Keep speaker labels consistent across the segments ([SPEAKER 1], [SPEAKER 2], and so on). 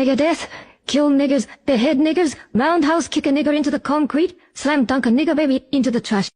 [SPEAKER 1] Nigger death, kill niggers, behead niggers, roundhouse kick a nigger into the concrete, slam dunk a nigger baby into the trash.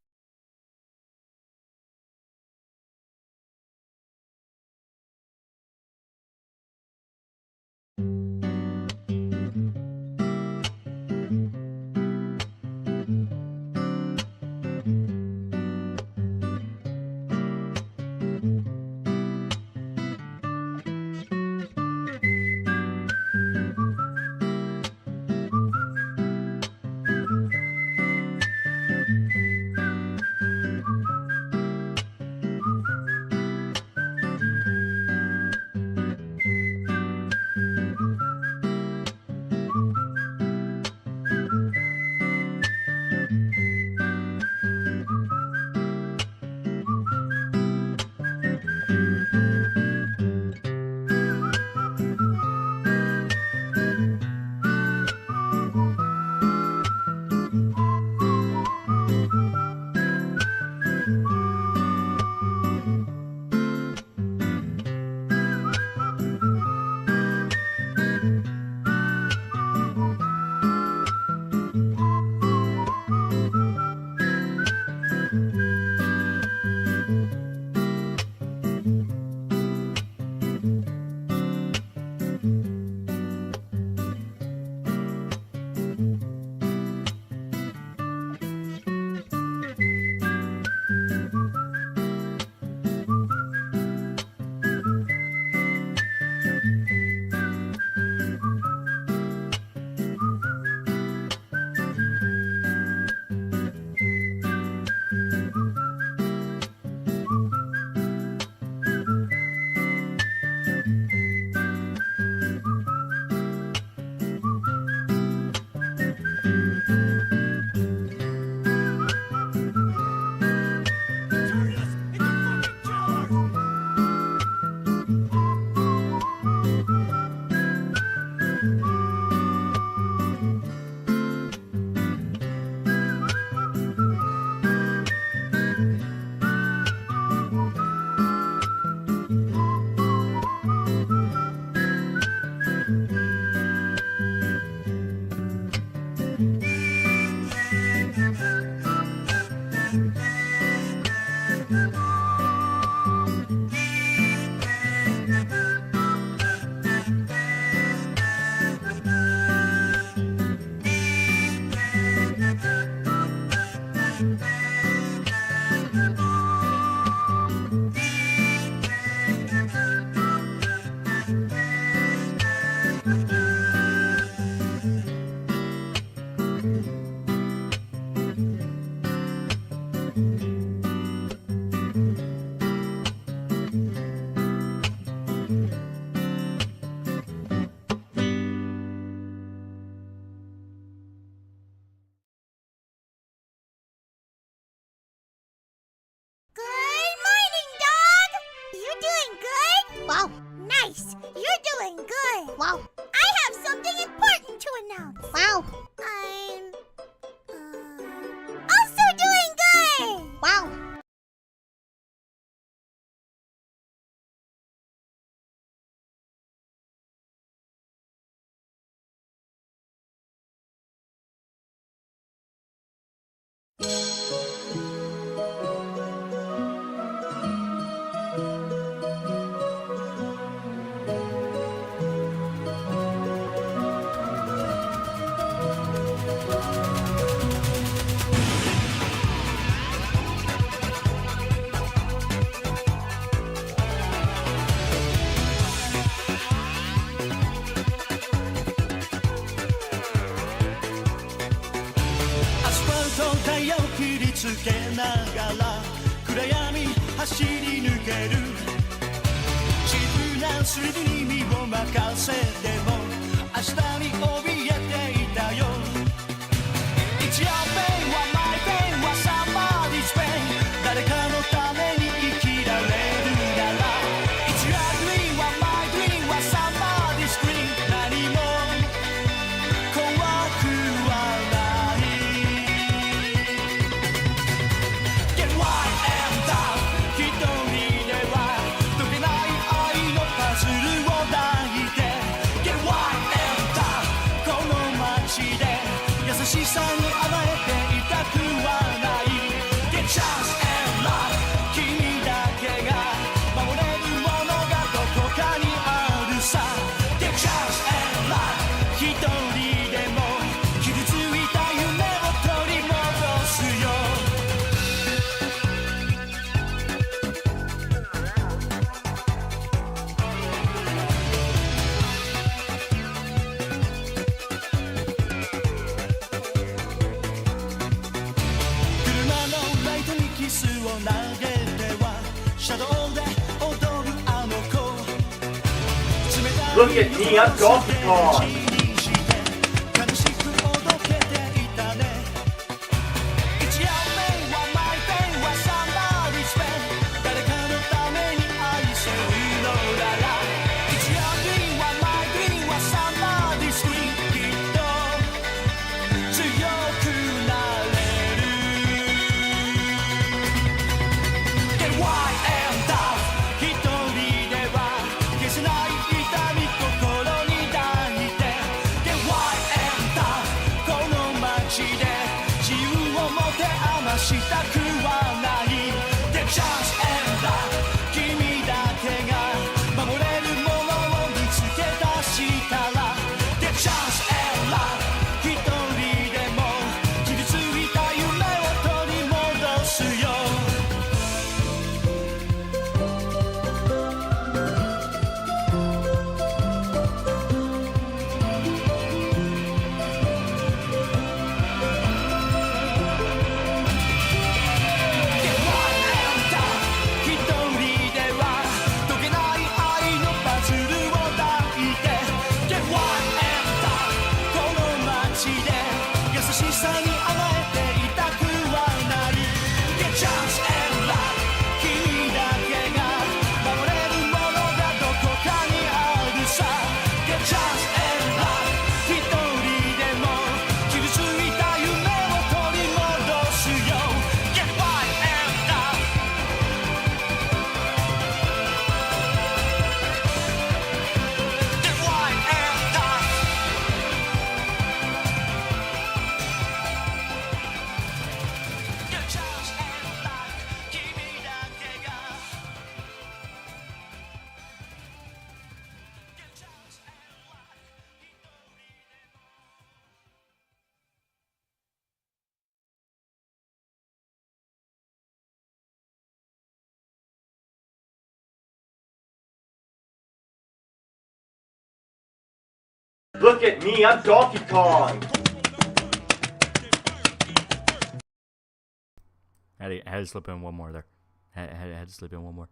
[SPEAKER 2] Wow, nice! You're doing good! Wow! I have something important to announce! Wow! I'm... also doing good! Wow!
[SPEAKER 3] つけながら暗闇走り抜ける自分なスリルに身を任せても明日に怯えていたよ It's your pain, what my pain, what somebody's pain 誰かのために生きられるなら It's your dream, what my dream, what somebody's dream 何も怖くはないGet wild and
[SPEAKER 4] Look at me, I'm Donkey Kong.
[SPEAKER 3] 悲しくおどけていたね一夜目はマイペンはサンバーリスペン誰かのために愛せるのなら一夜目はマイグリーンはサンバーリスクリーンきっと強くなれる Get wild and tough 一人では消せない痛み心に抱いて Get wild and tough この街で自由を持て余したくはない Get chance and luck 君だけが守れるものを見つけ出したら Get chance and luck 一人でも傷ついた夢を取り戻すよ Get wild and tough 一人では解けない愛のパズルを抱いて Get wild and tough この街で優しさに甘えていたくはない Get chance and luck 君だけが守れるものがどこかにあるさ Get chance and luck 一人でも傷ついた夢を取り戻すよ Get wild and tough Get wild and tough Get chance and luck 君だけが Get chance and luck 一人でも
[SPEAKER 4] Look at me, I'm Donkey Kong.
[SPEAKER 5] Had to slip in one more there. Had to slip in one more.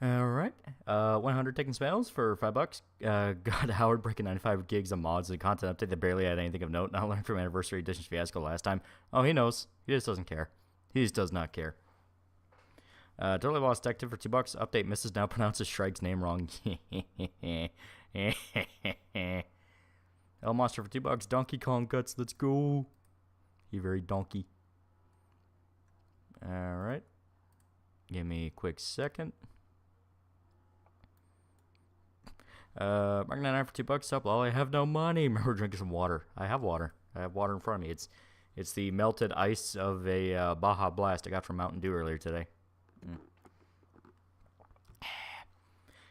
[SPEAKER 5] All right. 100 taking spells for $5. God, Howard breaking 95 gigs of mods and content update that barely had anything of note. Not learned from Anniversary Edition's fiasco last time. Oh, he knows. He just doesn't care. He just does not care. Totally lost detective for $2. Update: Mrs. now pronounces Shrike's name wrong. El Monster for $2. Donkey Kong guts. Let's go. You very donkey. All right. Give me a quick second. Mark 99 for $2. Up. Lolly, I have no money. Remember drinking some water. I have water. I have water in front of me. It's the melted ice of a Baja Blast I got from Mountain Dew earlier today.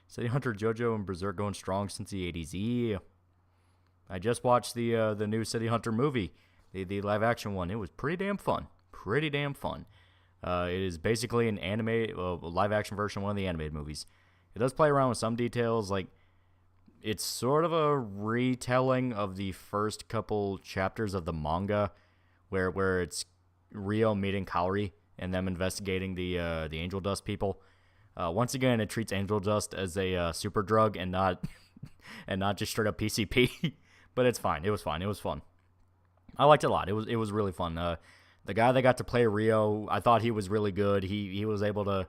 [SPEAKER 5] City Hunter, JoJo, and Berserk going strong since the 80s. Yeah. I just watched the new City Hunter movie, the live action one. It was pretty damn fun. Pretty damn fun. It is basically an live action version of one of the animated movies. It does play around with some details, like it's sort of a retelling of the first couple chapters of the manga, where it's Rio meeting Kaori and them investigating the angel dust people. Once again, it treats angel dust as a super drug and not just straight up PCP. But it's fine. It was fine. It was fun. I liked it a lot. It was really fun. The guy that got to play Rio, I thought he was really good. He was able to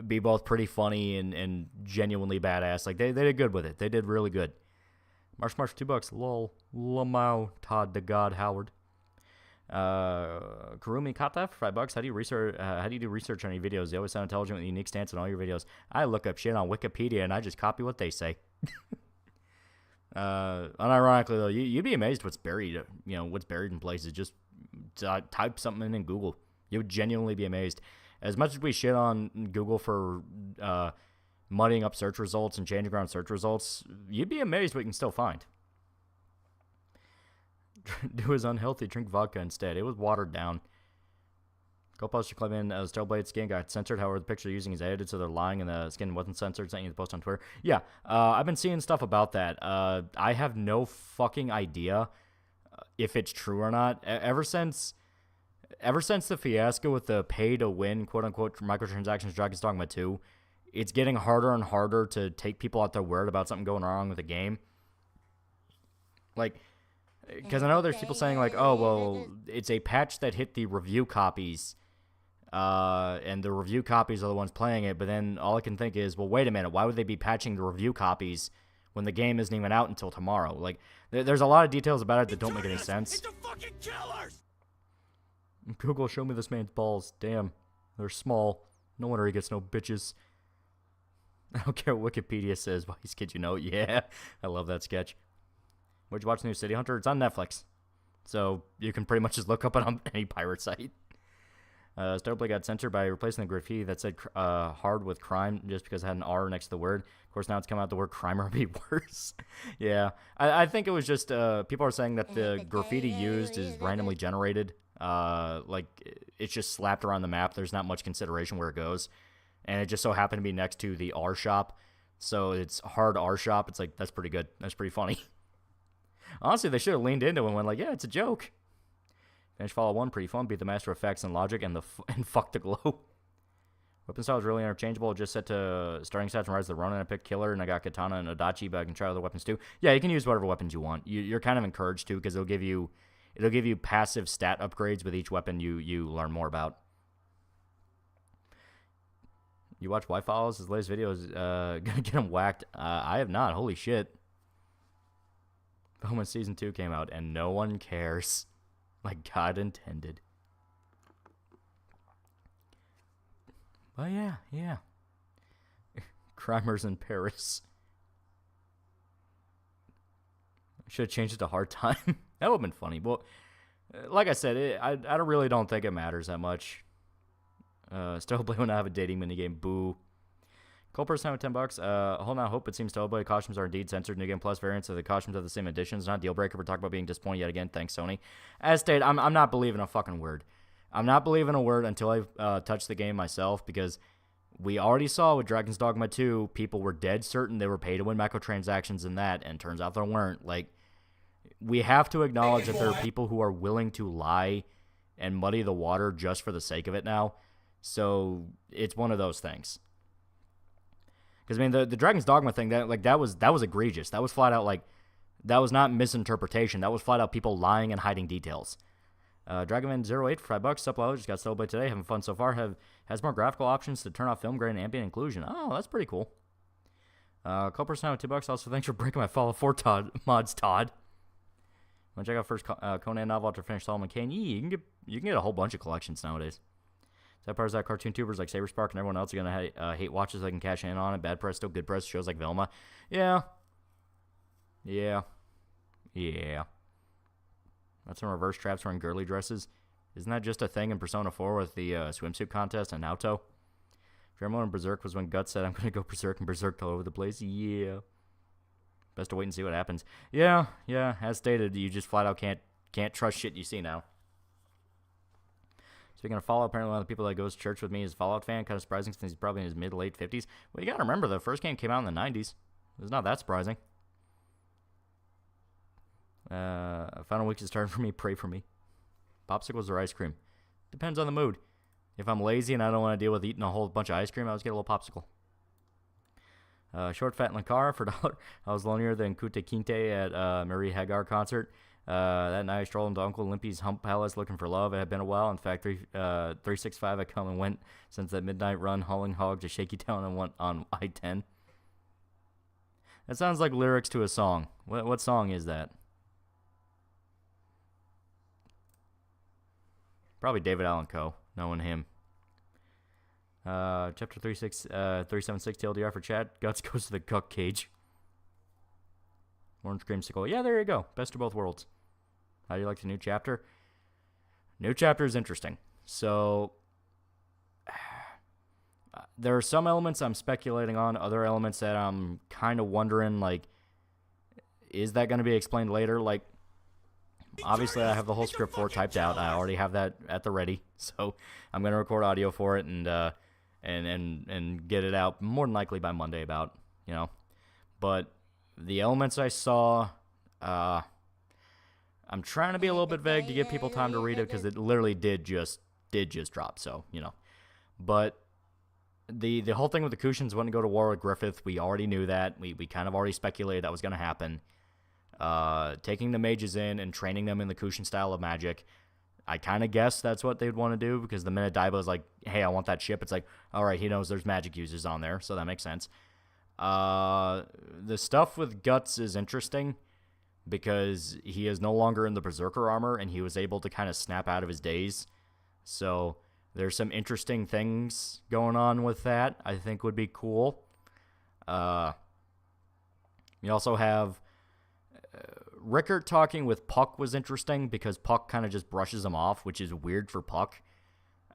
[SPEAKER 5] be both pretty funny and genuinely badass. Like they did good with it. They did really good. Marsh $2. Lol. Lamau Todd the God Howard. Kurumi Kata for $5. How do you do research on your videos? You always sound intelligent with a unique stance in all your videos. I look up shit on Wikipedia and I just copy what they say. Unironically though, you'd be amazed what's buried. What's buried in places. Just type something in Google. You would genuinely be amazed. As much as we shit on Google for muddying up search results and changing around search results, you'd be amazed what you can still find. Do his unhealthy, drink vodka instead. It was watered down. Go post your claim in Stellblade skin got censored. However, the picture using is edited, so they're lying and the skin wasn't censored. Sent you the post on Twitter. Yeah, I've been seeing stuff about that. I have no fucking idea if it's true or not. Ever since the fiasco with the pay-to-win, quote-unquote, microtransactions Dragon's Dogma 2, it's getting harder and harder to take people at their word about something going wrong with the game. Like, because I know there's people saying, like, oh, well, it's a patch that hit the review copies, and the review copies are the ones playing it, but then all I can think is, well, wait a minute, why would they be patching the review copies when the game isn't even out until tomorrow? Like, there's a lot of details about it that don't make any sense. Google, show me this man's balls. Damn, they're small. No wonder he gets no bitches. I don't care what Wikipedia says, but he's kid you know. Yeah, I love that sketch. Where'd you watch the new City Hunter? It's on Netflix. So you can pretty much just look up it on any pirate site. Stowplay got censored by replacing the graffiti that said hard with crime just because it had an R next to the word. Of course, now it's come out the word crime would be worse. Yeah, I think it was just people are saying that the graffiti used is randomly generated. Like, it's just slapped around the map. There's not much consideration where it goes. And it just so happened to be next to the R shop. So it's hard R shop. It's like, that's pretty good. That's pretty funny. Honestly, they should have leaned into it and went like, yeah, it's a joke. Finish Fallout 1, pretty fun. Beat the master of effects and logic and fuck the glow. Weapon style is really interchangeable. Just set to starting stats and Rise of the Ronin. I picked Killer and I got Katana and Adachi, but I can try other weapons too. Yeah, you can use whatever weapons you want. You're kind of encouraged to because it'll give you passive stat upgrades with each weapon you learn more about. You watch White Follows? His latest video is gonna get him whacked. I have not. Holy shit. But when Season 2 came out, and no one cares. Like God intended. But yeah. Crimers in Paris. Should have changed it to Hard Time. That would have been funny. Well, like I said, I really don't think it matters that much. Stowblade will not have a dating minigame. Boo. Cold person with $10. Hold on, hope it seems Stowblade costumes are indeed censored. New Game Plus variants of the costumes of the same editions. Not a deal breaker. We're talking about being disappointed yet again. Thanks, Sony. As stated, I'm not believing a fucking word. I'm not believing a word until I touch the game myself, because we already saw with Dragon's Dogma 2, people were dead certain they were pay to win microtransactions in that, and turns out there weren't. Like, we have to acknowledge that there are people who are willing to lie and muddy the water just for the sake of it now. So it's one of those things. Because, I mean, the Dragon's Dogma thing, that was egregious. That was flat out, like, that was not misinterpretation. That was flat out people lying and hiding details. Dragonman08 for $5. Sup, just got Stowblade today. Having fun so far. Has more graphical options to turn off film grain and ambient inclusion. Oh, that's pretty cool. Culper's now with $2. Also, thanks for breaking my Fallout 4 mods, Todd. Want to check out first Conan novel after finish Solomon Kane? Yeah, you can get a whole bunch of collections nowadays. That part is that cartoon tubers like Saberspark and everyone else are going to hate watches so they can cash in on it. Bad press, still good press. Shows like Velma. Yeah. That's some reverse traps wearing girly dresses. Isn't that just a thing in Persona 4 with the swimsuit contest and Naoto? Pheromone in Berserk was when Guts said, I'm going to go Berserk and Berserk all over the place. Yeah. Best to wait and see what happens. Yeah. As stated, you just flat out can't trust shit you see now. Speaking of Fallout, apparently one of the people that goes to church with me is a Fallout fan. Kind of surprising since he's probably in his mid-late 50s. Well, you got to remember, the first game came out in the 90s. It's not that surprising. Final week is starting for me. Pray for me. Popsicles or ice cream? Depends on the mood. If I'm lazy and I don't want to deal with eating a whole bunch of ice cream, I always get a little popsicle. Short Fat Lankara for $1. I was lonelier than Kute Kinte at Marie Hagar concert. That night I strolled into Uncle Limpy's Hump Palace looking for love. It had been a while. In fact, 365 I come and went since that midnight run hauling hog to Shaky Town and went on I-10. That sounds like lyrics to a song. What song is that? Probably David Allen Coe, knowing him. Chapter 376 TLDR for chat. Guts goes to the cuck cage. Orange Creamsicle. Yeah, there you go. Best of both worlds. How do you like the new chapter? New chapter is interesting. So, there are some elements I'm speculating on. Other elements that I'm kind of wondering, like, is that going to be explained later? Like, obviously I have the whole script for it typed out. I already have that at the ready. So, I'm going to record audio for it and get it out more than likely by Monday about, But the elements I saw, I'm trying to be a little bit vague to give people time to read it because it literally did just drop. So, But the whole thing with the Kushins wouldn't go to war with Griffith. We already knew that. We kind of already speculated that was going to happen. Taking the mages in and training them in the Kushin style of magic, I kind of guessed that's what they'd want to do, because the minute Daiba's like, hey, I want that ship, it's like, all right, he knows there's magic users on there, so that makes sense. The stuff with Guts is interesting, because he is no longer in the Berserker armor, and he was able to kind of snap out of his daze. So there's some interesting things going on with that I think would be cool. You also have Rickert talking with Puck was interesting, because Puck kind of just brushes him off, which is weird for Puck.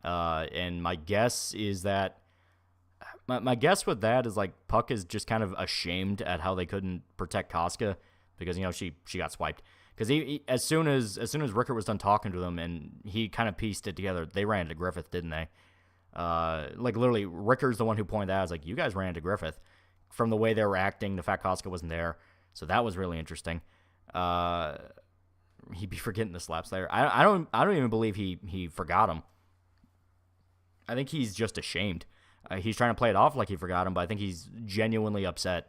[SPEAKER 5] And my guess is that my guess with that is like Puck is just kind of ashamed at how they couldn't protect Casca, because she got swiped. Because he as soon as Rickert was done talking to them and he kind of pieced it together, they ran into Griffith, didn't they? Like literally, Rickert's the one who pointed out. I was like, you guys ran into Griffith from the way they were acting. The fact Casca wasn't there, so that was really interesting. He'd be forgetting the slaps there. I don't even believe he forgot him. I think he's just ashamed. He's trying to play it off like he forgot him, but I think he's genuinely upset.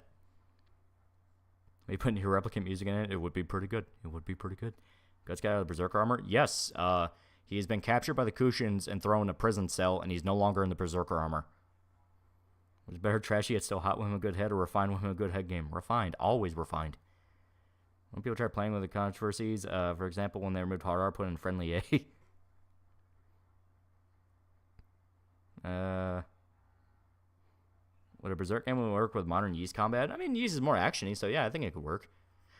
[SPEAKER 5] Maybe putting new replicant music in it, it would be pretty good. It would be pretty good. Guts got out of the Berserker armor? Yes. He has been captured by the Kushins and thrown in a prison cell, and he's no longer in the Berserker armor. Was better trashy yet still hot with him a good head, or refined with him a good head game? Refined. Always refined. When people try playing with the controversies, for example, when they removed hard R, put in friendly A. Would a Berserk game work with modern Ys combat? I mean, Ys is more actiony, so yeah, I think it could work.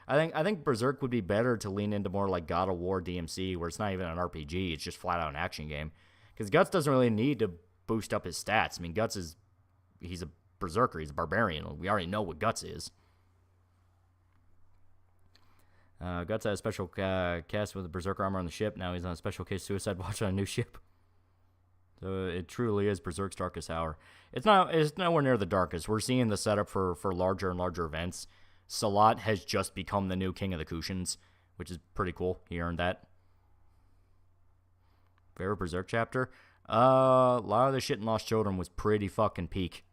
[SPEAKER 5] I think Berserk would be better to lean into more like God of War DMC, where it's not even an RPG, it's just flat out an action game. Because Guts doesn't really need to boost up his stats. I mean, he's a Berserker, he's a barbarian. We already know what Guts is. Guts had a special cast with the Berserker armor on the ship. Now he's on a special case Suicide Watch on a new ship. So it truly is Berserk's darkest hour. It's nowhere near the darkest. We're seeing the setup for larger and larger events. Salat has just become the new king of the Kushins, which is pretty cool. He earned that. Favorite Berserk chapter? A lot of the shit in Lost Children was pretty fucking peak.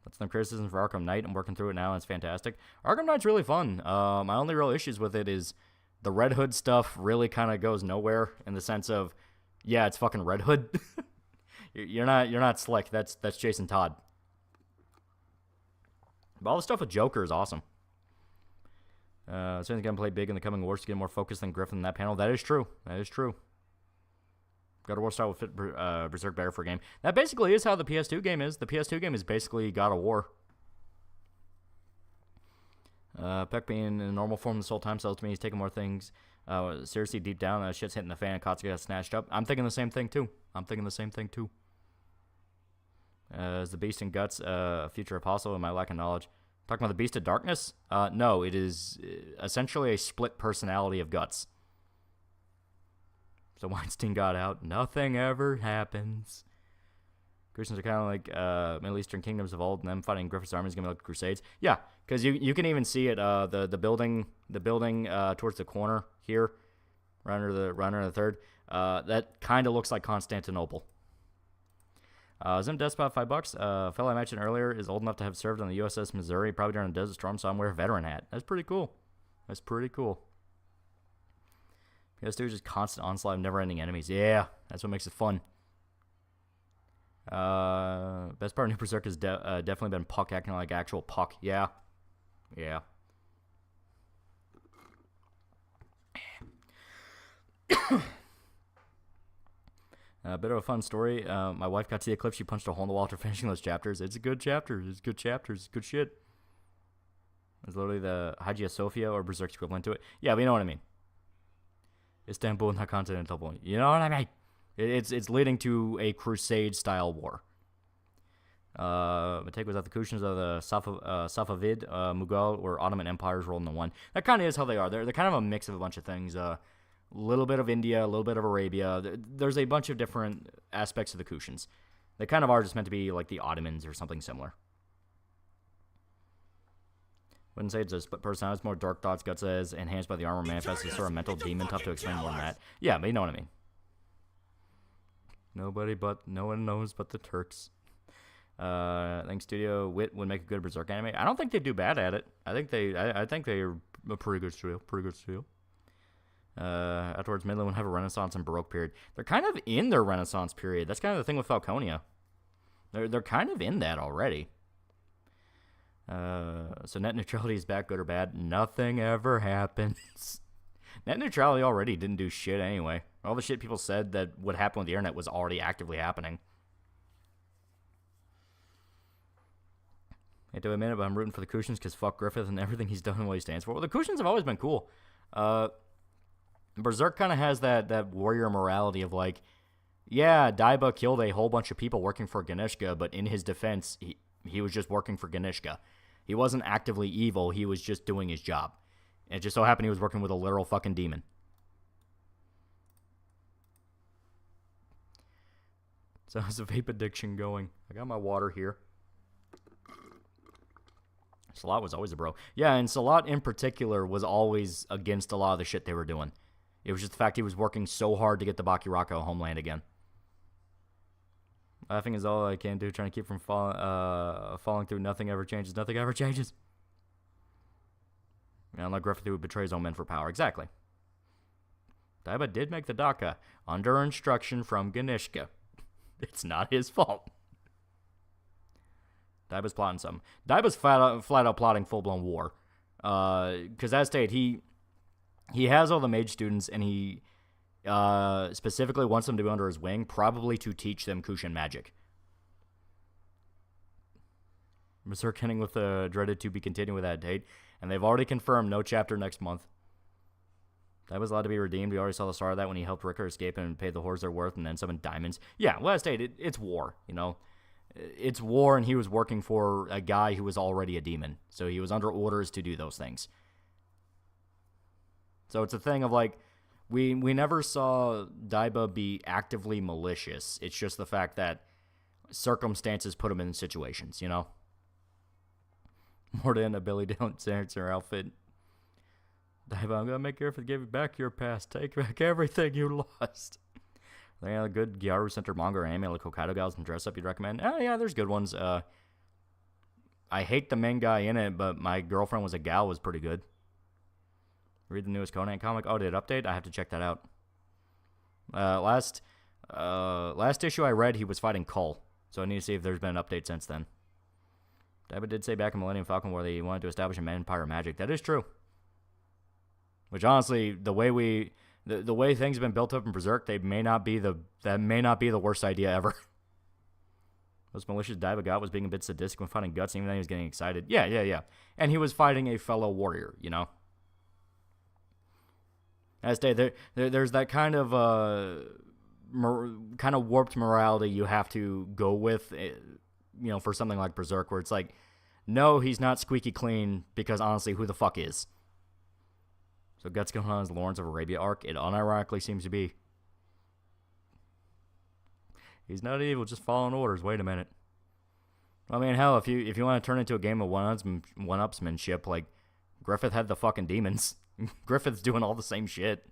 [SPEAKER 5] That's no criticism for Arkham Knight. I'm working through it now, and it's fantastic. Arkham Knight's really fun. My only real issues with it is the Red Hood stuff really kind of goes nowhere, in the sense of, yeah, it's fucking Red Hood. You're not slick. That's Jason Todd. But all the stuff with Joker is awesome. Certainly gonna play big in the coming wars to get more focused than Griffin in that panel. That is true. That is true. God of War style would fit Berserk better for a game. That basically is how the PS2 game is. The PS2 game is basically God of War. Peck being in normal form this whole time tells me he's taking more things seriously deep down. That shit's hitting the fan and Katsuga got snatched up. I'm thinking the same thing too. Is the Beast in Guts a future apostle? Am I lacking knowledge? Talking about the Beast of Darkness? No, it is essentially a split personality of Guts. So Weinstein got out. Nothing ever happens. Christians are kind of like Middle Eastern kingdoms of old, and them fighting Griffith's army is going to be like Crusades. Yeah, because you can even see it. The building towards the corner here, right under the third. That kind of looks like Constantinople. Zim Despot, $5. Fellow I mentioned earlier is old enough to have served on the USS Missouri, probably during a desert storm, so I'm wearing a veteran hat. That's pretty cool. PS2 is just constant onslaught of never-ending enemies. Yeah, that's what makes it fun. Best part of New Berserk has definitely been Puck acting like actual Puck. Yeah. A bit of a fun story. My wife got to see a clip. She punched a hole in the wall after finishing those chapters. It's a good chapter. It's good chapters. It's good shit. It's literally the Hagia Sophia or Berserk's equivalent to it. Yeah, but you know what I mean. Istanbul, not Constantinople. You know what I mean? It's leading to a Crusade-style war. My take was that the Kushins of the Safavid, Mughal, or Ottoman empires rolled into one. That kind of is how they are. They're kind of a mix of a bunch of things. A little bit of India, a little bit of Arabia. There's a bunch of different aspects of the Kushins. They kind of are just meant to be like the Ottomans or something similar. Wouldn't say it's a split personality. It's more dark thoughts, Guts says, enhanced by the armor manifest. It's sort of mental demon. Tough to explain more than that. Yeah, but you know what I mean. No one knows but the Turks. I think Studio Wit would make a good Berserk anime. I don't think they'd do bad at it. I think they're a pretty good studio. Afterwards, Midland would have a Renaissance and Baroque period. They're kind of in their Renaissance period. That's kind of the thing with Falconia. They're kind of in that already. So net neutrality is back, good or bad? Nothing ever happens. Net neutrality already didn't do shit anyway. All the shit people said that would happen with the internet was already actively happening. I hate to admit it, but I'm rooting for the Cushions because fuck Griffith and everything he's done and what he stands for. Well, the Cushions have always been cool. Berserk kind of has that warrior morality of like, yeah, Daiba killed a whole bunch of people working for Ganishka, but in his defense, he was just working for Ganishka. He wasn't actively evil, he was just doing his job. And it just so happened he was working with a literal fucking demon. So how's the vape addiction going? I got my water here. Salat was always a bro. Yeah, and Salat in particular was always against a lot of the shit they were doing. It was just the fact he was working so hard to get the Bakiraka homeland again. Laughing is all I can do, trying to keep from falling through. Nothing ever changes. Nothing ever changes. And like Griffith, who betrays all men for power. Exactly. Daiba did make the Daka under instruction from Ganishka. It's not his fault. Daiba's plotting something. Daiba's flat out plotting full-blown war. Because as stated, he has all the mage students, and he specifically wants them to be under his wing, probably to teach them Kushin magic. Berserk ending with dreaded to be continued with that date, and they've already confirmed no chapter next month. Daiba's allowed to be redeemed. We already saw the start of that when he helped Ricker escape and pay the whores their worth, and then summoned diamonds. Yeah, well, as stated, it's war, you know? It's war, and he was working for a guy who was already a demon. So he was under orders to do those things. So it's a thing of, like, we never saw Daiba be actively malicious. It's just the fact that circumstances put him in situations, you know? More than a Billy Dancer outfit. Daiba, I'm gonna make your effort to give you back your past. Take back everything you lost. They have a good Gyaru Center manga or anime like Hokkaido Gals and Dress Up you'd recommend? Oh, yeah, there's good ones. I hate the main guy in it, but My Girlfriend Was a Gal was pretty good. Read the newest Conan comic. Oh, did it update? I have to check that out. Last issue I read, he was fighting Cull. So I need to see if there's been an update since then. Daiba did say back in Millennium Falcon War they wanted to establish an empire of magic. That is true. Which honestly, the way things have been built up in Berserk, that may not be the worst idea ever. Most malicious Daiba got was being a bit sadistic when fighting Guts, even though he was getting excited. Yeah. And he was fighting a fellow warrior, you know? As stated, there's that kind of warped morality you have to go with, you know, for something like Berserk, where it's like, no, he's not squeaky clean, because honestly, who the fuck is? So Guts going on his Lawrence of Arabia arc, it unironically seems to be. He's not evil, just following orders. Wait a minute. I mean, hell, if you want to turn into a game of one-upsmanship, like, Griffith had the fucking demons. Griffith's doing all the same shit.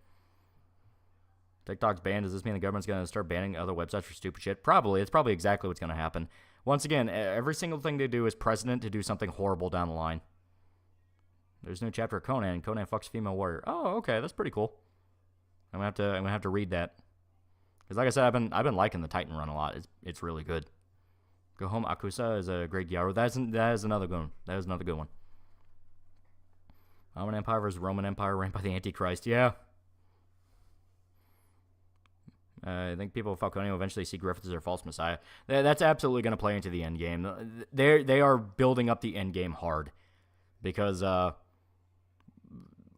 [SPEAKER 5] TikTok's banned. Does this mean the government's going to start banning other websites for stupid shit? Probably. It's probably exactly what's going to happen. Once again, every single thing they do is precedent to do something horrible down the line. There's a new chapter of Conan. Conan fucks female warrior. Oh, okay, that's pretty cool. I'm gonna have to read that. Because like I said, I've been liking the Titan run a lot. It's really good. Go Home Akusa is a great Gyaru. That is another good one. That is another good one. Roman Empire versus Roman Empire ran by the Antichrist. Yeah. I think people of Falconia will eventually see Griffith as their false messiah. That's absolutely going to play into the end game. They are building up the end game hard. Because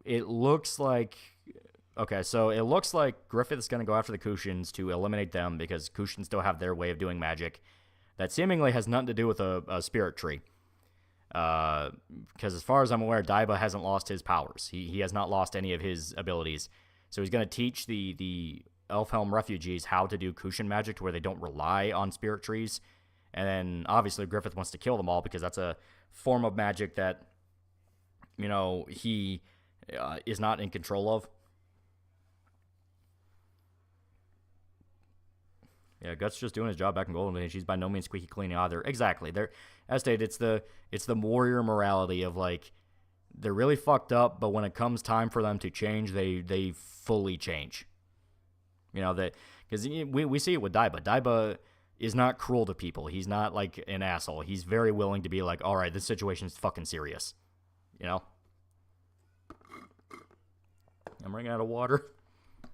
[SPEAKER 5] it looks like... Okay, so it looks like Griffith's going to go after the Kushins to eliminate them because Kushins still have their way of doing magic that seemingly has nothing to do with a spirit tree. Because as far as I'm aware, Daiba hasn't lost his powers. He has not lost any of his abilities. So he's going to teach the Elfhelm refugees how to do Kushin magic to where they don't rely on spirit trees. And then, obviously, Griffith wants to kill them all because that's a form of magic that, you know, he is not in control of. Yeah, Guts just doing his job back in Golden Age. He's by no means squeaky clean either. Exactly. As stated, it's the warrior morality of like they're really fucked up, but when it comes time for them to change, they fully change. You know that because we see it with Daiba. Daiba is not cruel to people. He's not like an asshole. He's very willing to be like, all right, this situation is fucking serious. You know. I'm running out of water. Did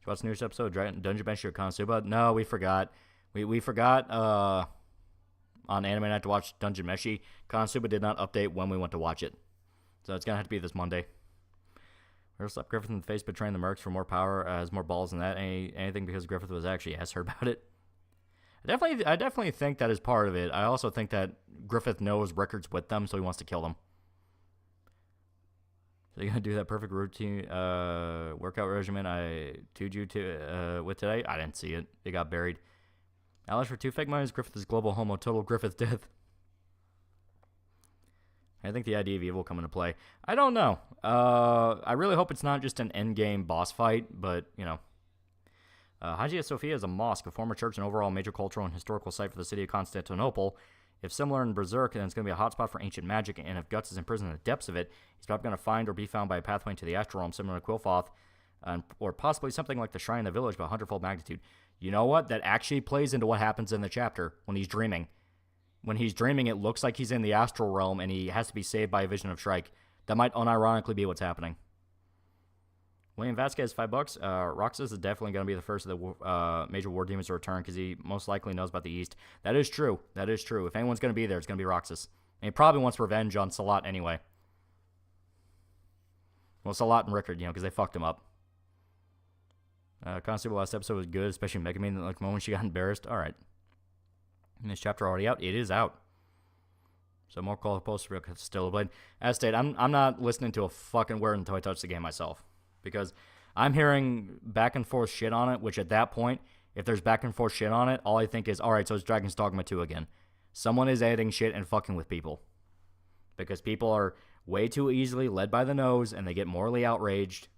[SPEAKER 5] you watch the newest episode of Dungeon Meshi or Konosuba? No, we forgot. We forgot on Anime Night to watch Dungeon Meshi. Konosuba did not update when we went to watch it. So it's going to have to be this Monday. We'll slap Griffith in the face betraying the Mercs for more power, has more balls than that. Anything because Griffith was actually asked her about it. I definitely think that is part of it. I also think that Griffith knows Rickard's with them, so he wants to kill them. So you're going to do that perfect routine workout regimen I told you to with today? I didn't see it. It got buried. Alice for 2 fake mines. Griffith is global homo. Total Griffith death. I think the idea of evil come into play. I don't know. I really hope it's not just an endgame boss fight, but, you know. Hagia Sophia is a mosque, a former church, and overall major cultural and historical site for the city of Constantinople. If similar in Berserk, then it's going to be a hotspot for ancient magic, and if Guts is imprisoned in the depths of it, he's probably going to find or be found by a pathway into the astral realm similar to Quillfoth, or possibly something like the Shrine in the Village, but 100-fold magnitude. You know what? That actually plays into what happens in the chapter when he's dreaming. When he's dreaming, it looks like he's in the astral realm, and he has to be saved by a vision of Shrike. That might unironically be what's happening. William Vasquez, $5. Roxas is definitely going to be the first of the major war demons to return because he most likely knows about the East. That is true. That is true. If anyone's going to be there, it's going to be Roxas. And he probably wants revenge on Salat anyway. Well, Salat and Rickard, you know, because they fucked him up. Constable last episode was good, especially Megumin. Like the moment she got embarrassed. All right. And this chapter already out? It is out. So more call posts still a blade. As stated, I'm not listening to a fucking word until I touch the game myself. Because I'm hearing back and forth shit on it, which at that point, if there's back and forth shit on it, all I think is, alright, so it's Dragon's Dogma 2 again. Someone is adding shit and fucking with people. Because people are way too easily led by the nose, and they get morally outraged.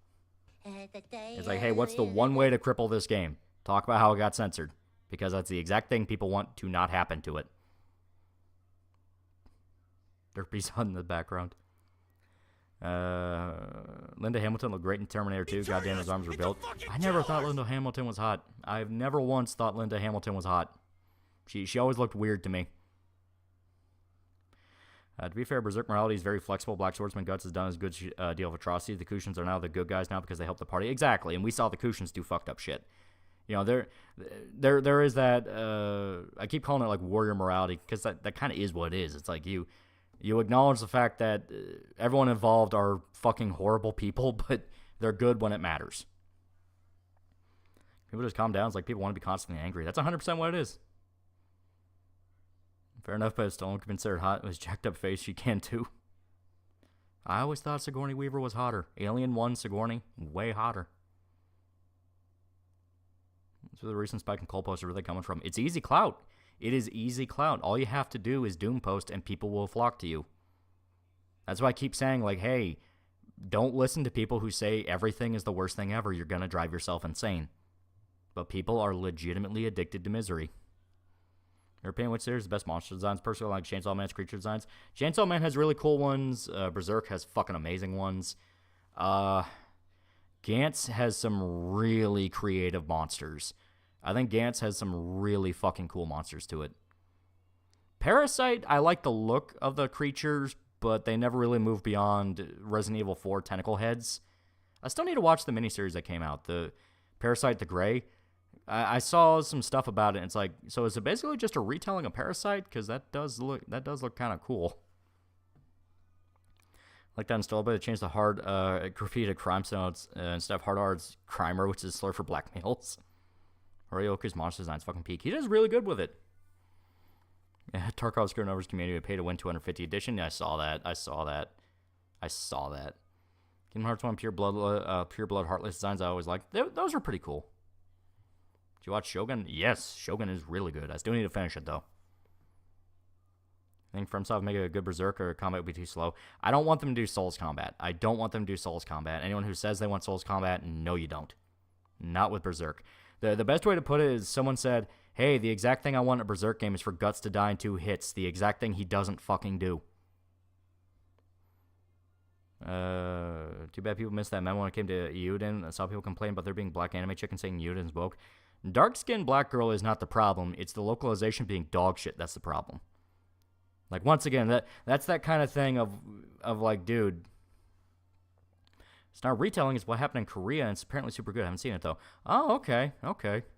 [SPEAKER 5] It's like, hey, what's the one way to cripple this game? Talk about how it got censored. Because that's the exact thing people want to not happen to it. Derpy's on in the background. Linda Hamilton looked great in Terminator 2. Goddamn, his arms were built. I never thought Linda Hamilton was hot. I've never once thought Linda Hamilton was hot. She always looked weird to me. To be fair, Berserk morality is very flexible. Black Swordsman Guts has done his good deal of atrocities. The Kushans are now the good guys now because they help the party. Exactly, and we saw the Kushans do fucked up shit. You know, there is that, I keep calling it like warrior morality because that kind of is what it is. It's like you acknowledge the fact that everyone involved are fucking horrible people, but they're good when it matters. People just calm down. It's like people want to be constantly angry. That's 100% what it is. Fair enough, but it's still considered hot. With his jacked up face, she can too. I always thought Sigourney Weaver was hotter. Alien 1, Sigourney, way hotter. That's where the recent spike in coal posts are really coming from. It's easy clout. It is easy clout. All you have to do is doom post and people will flock to you. That's why I keep saying, like, hey, don't listen to people who say everything is the worst thing ever. You're going to drive yourself insane. But people are legitimately addicted to misery. European Witch Series, the best monster designs. Personally, I like Chainsaw Man's creature designs. Chainsaw Man has really cool ones. Berserk has fucking amazing ones. Gantz has some really creative monsters. I think Gantz has some really fucking cool monsters to it. Parasite, I like the look of the creatures, but they never really move beyond Resident Evil 4 tentacle heads. I still need to watch the miniseries that came out, the Parasite the Grey. I saw some stuff about it, and it's like, so is it basically just a retelling of Parasite? Because that does look kind of cool. Like that installed, but it changed the hard graffiti to crime notes instead of hard art's crimer, which is slur for blackmails. Orioku's monster design's fucking peak. He does really good with it. Yeah, Tarkov screwing over his community to pay to win 250 edition. Yeah, I saw that. Kingdom Hearts 1 Pure Blood Heartless designs I always liked. Those are pretty cool. Did you watch Shogun? Yes, Shogun is really good. I still need to finish it, though. I think FromSoft make a good Berserker, combat would be too slow. I don't want them to do Souls combat. Anyone who says they want Souls combat, no, you don't. Not with Berserk. The best way to put it is someone said, Hey, the exact thing I want in a Berserk game is for Guts to die in 2 hits. The exact thing he doesn't fucking do. Too bad people missed that memo when it came to Yuden. I saw people complain about there being black anime chicken saying Yuden's woke. Dark-skinned black girl is not the problem. It's the localization being dog shit that's the problem. Like, once again, that's that kind of thing of like, dude, it's not retelling. It's what happened in Korea, and it's apparently super good. I haven't seen it, though. Oh, okay.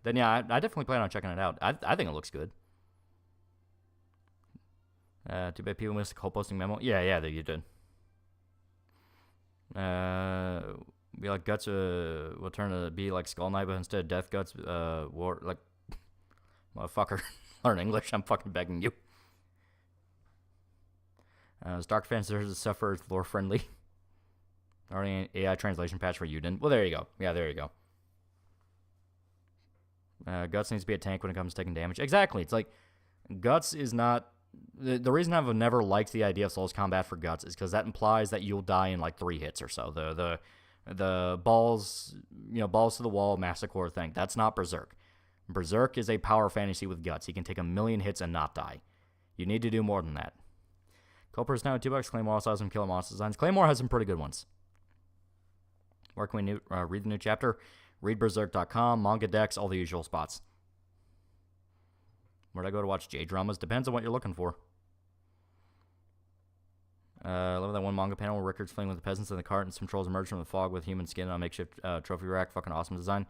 [SPEAKER 5] Then, yeah, I definitely plan on checking it out. I think it looks good. Too bad people missed the co-posting memo. Yeah, you did. Be like Guts will turn to be like Skull Knight, but instead of Death Guts, war, like, motherfucker, learn English, I'm fucking begging you. Dark fans deserves to suffer, it's lore friendly. Already an AI translation patch for Yuden. Well, there you go. Yeah, there you go. Guts needs to be a tank when it comes to taking damage. Exactly. It's like, Guts is not... The reason I've never liked the idea of Souls combat for Guts is because that implies that you'll die in like 3 hits or so. The balls, balls to the wall, massacre thing. That's not Berserk. Berserk is a power fantasy with Guts. He can take 1,000,000 hits and not die. You need to do more than that. Culper's now at $2. Claymore also has some killer monster designs. Claymore has some pretty good ones. Where can we read the new chapter? Read Berserk.com, manga decks, all the usual spots. Where'd I go to watch J-dramas? Depends on what you're looking for. I love that one manga panel where Rickard's playing with the peasants in the cart and some trolls emerge from the fog with human skin on a makeshift trophy rack. Fucking awesome design.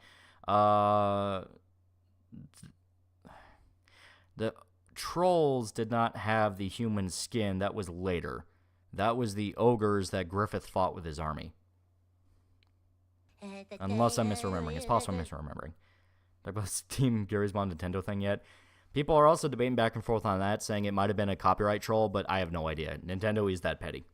[SPEAKER 5] The trolls did not have the human skin. That was later. That was the ogres that Griffith fought with his army. Unless I'm misremembering. It's possible I'm misremembering. Talk about this Team Gary's Mom Nintendo thing yet? People are also debating back and forth on that, saying it might have been a copyright troll, but I have no idea. Nintendo is that petty.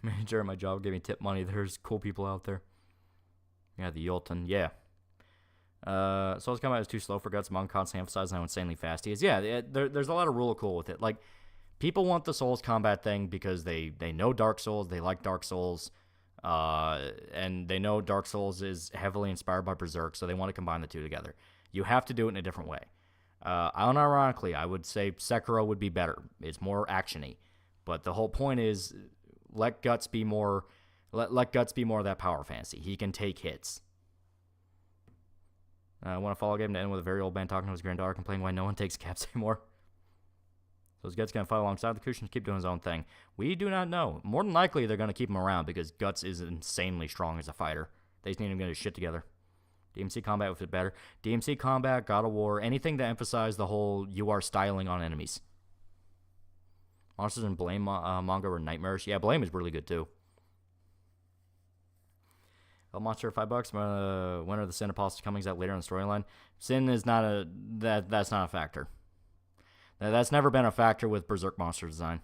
[SPEAKER 5] Manager at my job gave me tip money. There's cool people out there. Yeah, the Yolton. Yeah. Souls Combat is too slow for Guts. Mong constantly emphasizing how insanely fast he is. Yeah, there's a lot of rule of cool with it. Like, people want the Souls Combat thing because they know Dark Souls. They like Dark Souls. And they know Dark Souls is heavily inspired by Berserk, so they want to combine the two together. You have to do it in a different way. Unironically, I would say Sekiro would be better. It's more actiony. But the whole point is, let Guts be more of that power fantasy. He can take hits. I want a follow game to end with a very old man talking to his granddaughter, complaining why no one takes caps anymore. So is Guts going to fight alongside the Cushions, keep doing his own thing? We do not know. More than likely, they're going to keep him around because Guts is insanely strong as a fighter. They just need him to get his shit together. DMC combat with it better. DMC combat, God of War, anything to emphasize the whole you are styling on enemies. Monsters and Blame manga were nightmarish. Yeah, Blame is really good too. El Monster $5. When are the Sin Apostles coming out later in the storyline? Sin is not that's not a factor. That's never been a factor with Berserk monster design.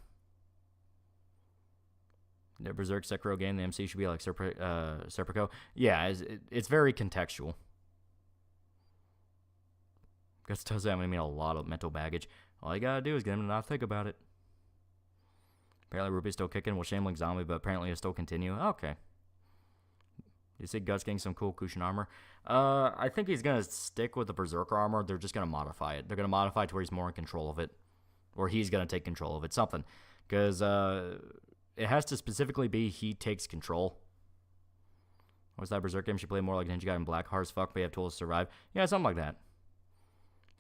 [SPEAKER 5] The Berserk Sekiro game, the MC should be like Serpico. Yeah, it's very contextual. Guts does that when I mean a lot of mental baggage. All you gotta do is get him to not think about it. Apparently Ruby's still kicking. Will Shamelink Zombie, but apparently it'll still continue. Okay. You see Guts getting some cool cushion armor. I think he's going to stick with the Berserker armor. They're just going to modify it. They're going to modify it to where he's more in control of it. Or he's going to take control of it. Something. Because it has to specifically be he takes control. What's that Berserk game? Should play more like Ninja Gaiden Black. Hard as fuck, but you have tools to survive. Yeah, something like that.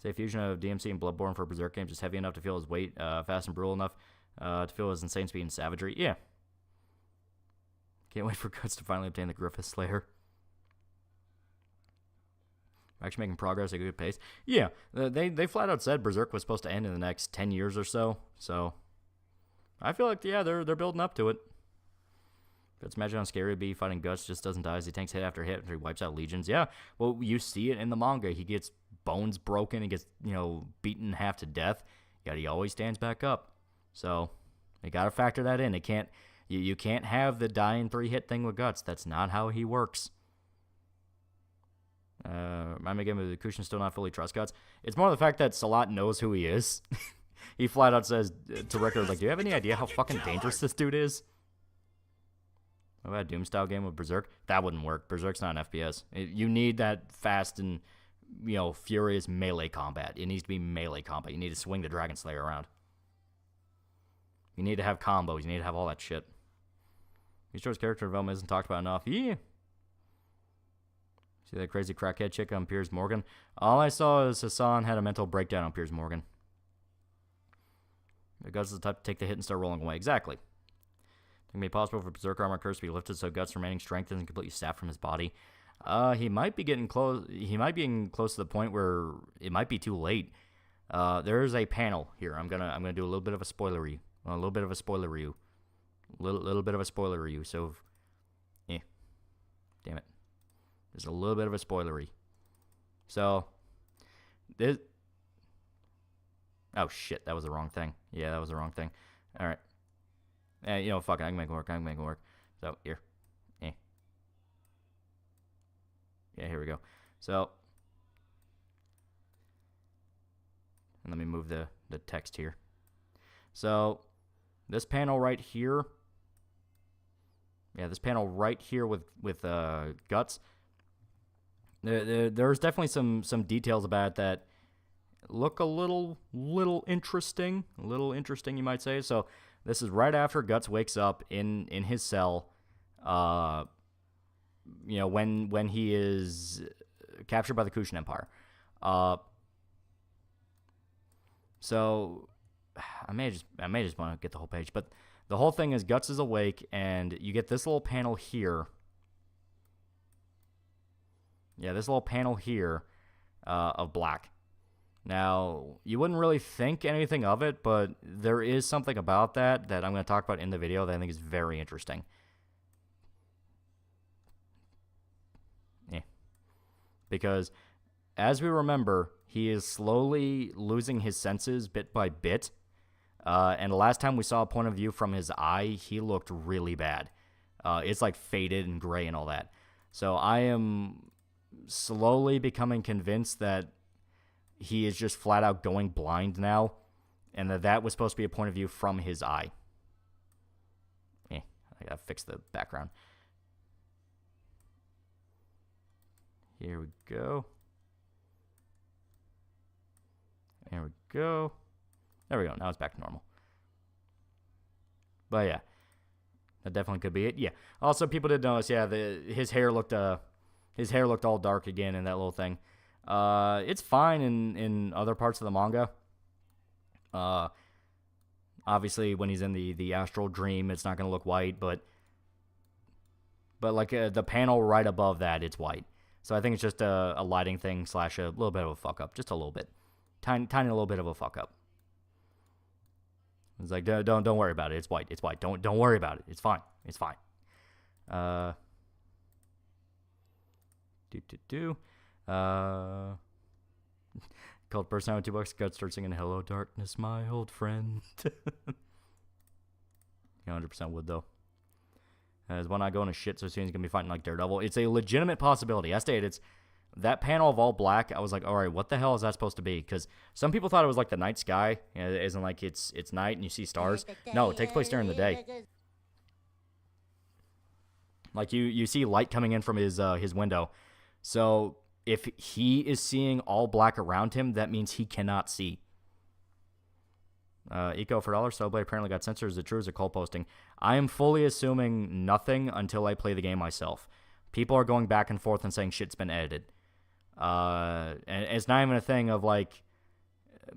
[SPEAKER 5] Say fusion of DMC and Bloodborne for Berserk games is heavy enough to feel his weight. Fast and brutal enough to feel his insane speed and savagery. Yeah. Can't wait for Guts to finally obtain the Griffith Slayer. We're actually making progress at a good pace. Yeah, they flat out said Berserk was supposed to end in the next 10 years or so. So, I feel like, yeah, they're building up to it. Let's imagine how scary it'd be fighting Guts. Just doesn't die as he tanks hit after hit after he wipes out legions. Yeah, well, you see it in the manga. He gets bones broken. He gets, beaten half to death. Yet he always stands back up. So, you got to factor that in. It can't... You can't have the dying 3-hit thing with Guts. That's not how he works. Remind me again, the Kushin still not fully trust Guts. It's more the fact that Salat knows who he is. He flat out says to Rickard, like, do you have any idea how fucking dangerous this dude is? What about a Doom style game with Berserk? That wouldn't work. Berserk's not an FPS. You need that fast and, furious melee combat. It needs to be melee combat. You need to swing the Dragon Slayer around. You need to have combos. You need to have all that shit. Each character development isn't talked about enough. Yeah. See that crazy crackhead chick on Piers Morgan? All I saw is Hassan had a mental breakdown on Piers Morgan. The Guts is the type to take the hit and start rolling away. Exactly. It can be possible for Berserk armor curse to be lifted so Guts' remaining strength isn't completely sapped from his body. He might be getting close. He might be getting close to the point where it might be too late. There is a panel here. I'm gonna do a little bit of a spoiler review. A little bit of a spoiler review. Little bit of a spoiler review. So, damn it. There's a little bit of a spoilery. So, this. Oh shit, that was the wrong thing. Yeah, that was the wrong thing. All right. Fuck it. I can make it work. So here. Yeah, here we go. So, and let me move the text here. So, this panel right here. Yeah, this panel right here with Guts. There's definitely some details about it that look a little interesting. A little interesting, you might say. So, this is right after Guts wakes up in his cell. When he is captured by the Kushan Empire. So I may just want to get the whole page, but the whole thing is Guts is awake, and you get this little panel here. Yeah, this little panel here of black. Now, you wouldn't really think anything of it, but there is something about that I'm going to talk about in the video that I think is very interesting. Because, as we remember, he is slowly losing his senses bit by bit. And the last time we saw a point of view from his eye, he looked really bad. It's like faded and gray and all that. So I am slowly becoming convinced that he is just flat out going blind now. And that was supposed to be a point of view from his eye. I gotta fix the background. Here we go. There we go. There we go. Now it's back to normal. But yeah, that definitely could be it. Yeah. Also, people did notice. Yeah, his hair looked all dark again in that little thing. It's fine in other parts of the manga. Obviously, when he's in the astral dream, it's not gonna look white, but like the panel right above that, it's white. So I think it's just a lighting thing / a little bit of a fuck up, just a little bit, tiny little bit of a fuck up. It's like don't worry about it. It's white. It's white. Don't worry about it. It's fine. It's fine. Called person out with $2. Guts starts singing "Hello Darkness, my old friend." 100% would though. Is one not going to shit so soon he's going to be fighting like Daredevil. It's a legitimate possibility. I stated it's that panel of all black. I was like, all right, what the hell is that supposed to be? Because some people thought it was like the night sky. It isn't like it's night and you see stars. No, it takes place during the day. Like you see light coming in from his window. So if he is seeing all black around him, that means he cannot see. Eco for $1. Soulblade apparently got censored. Is it true? Is it call posting? I am fully assuming nothing until I play the game myself. People are going back and forth and saying shit's been edited. And it's not even a thing of like,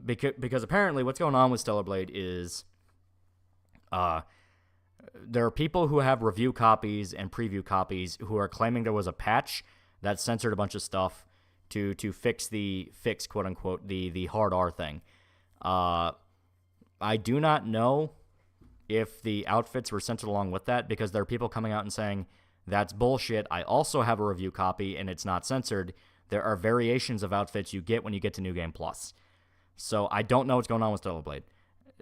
[SPEAKER 5] because apparently what's going on with Stellar Blade is, there are people who have review copies and preview copies who are claiming there was a patch that censored a bunch of stuff to fix quote unquote the hard R thing. I do not know if the outfits were censored along with that, because there are people coming out and saying, that's bullshit. I also have a review copy, and it's not censored. There are variations of outfits you get when you get to New Game Plus. So I don't know what's going on with Stellar Blade.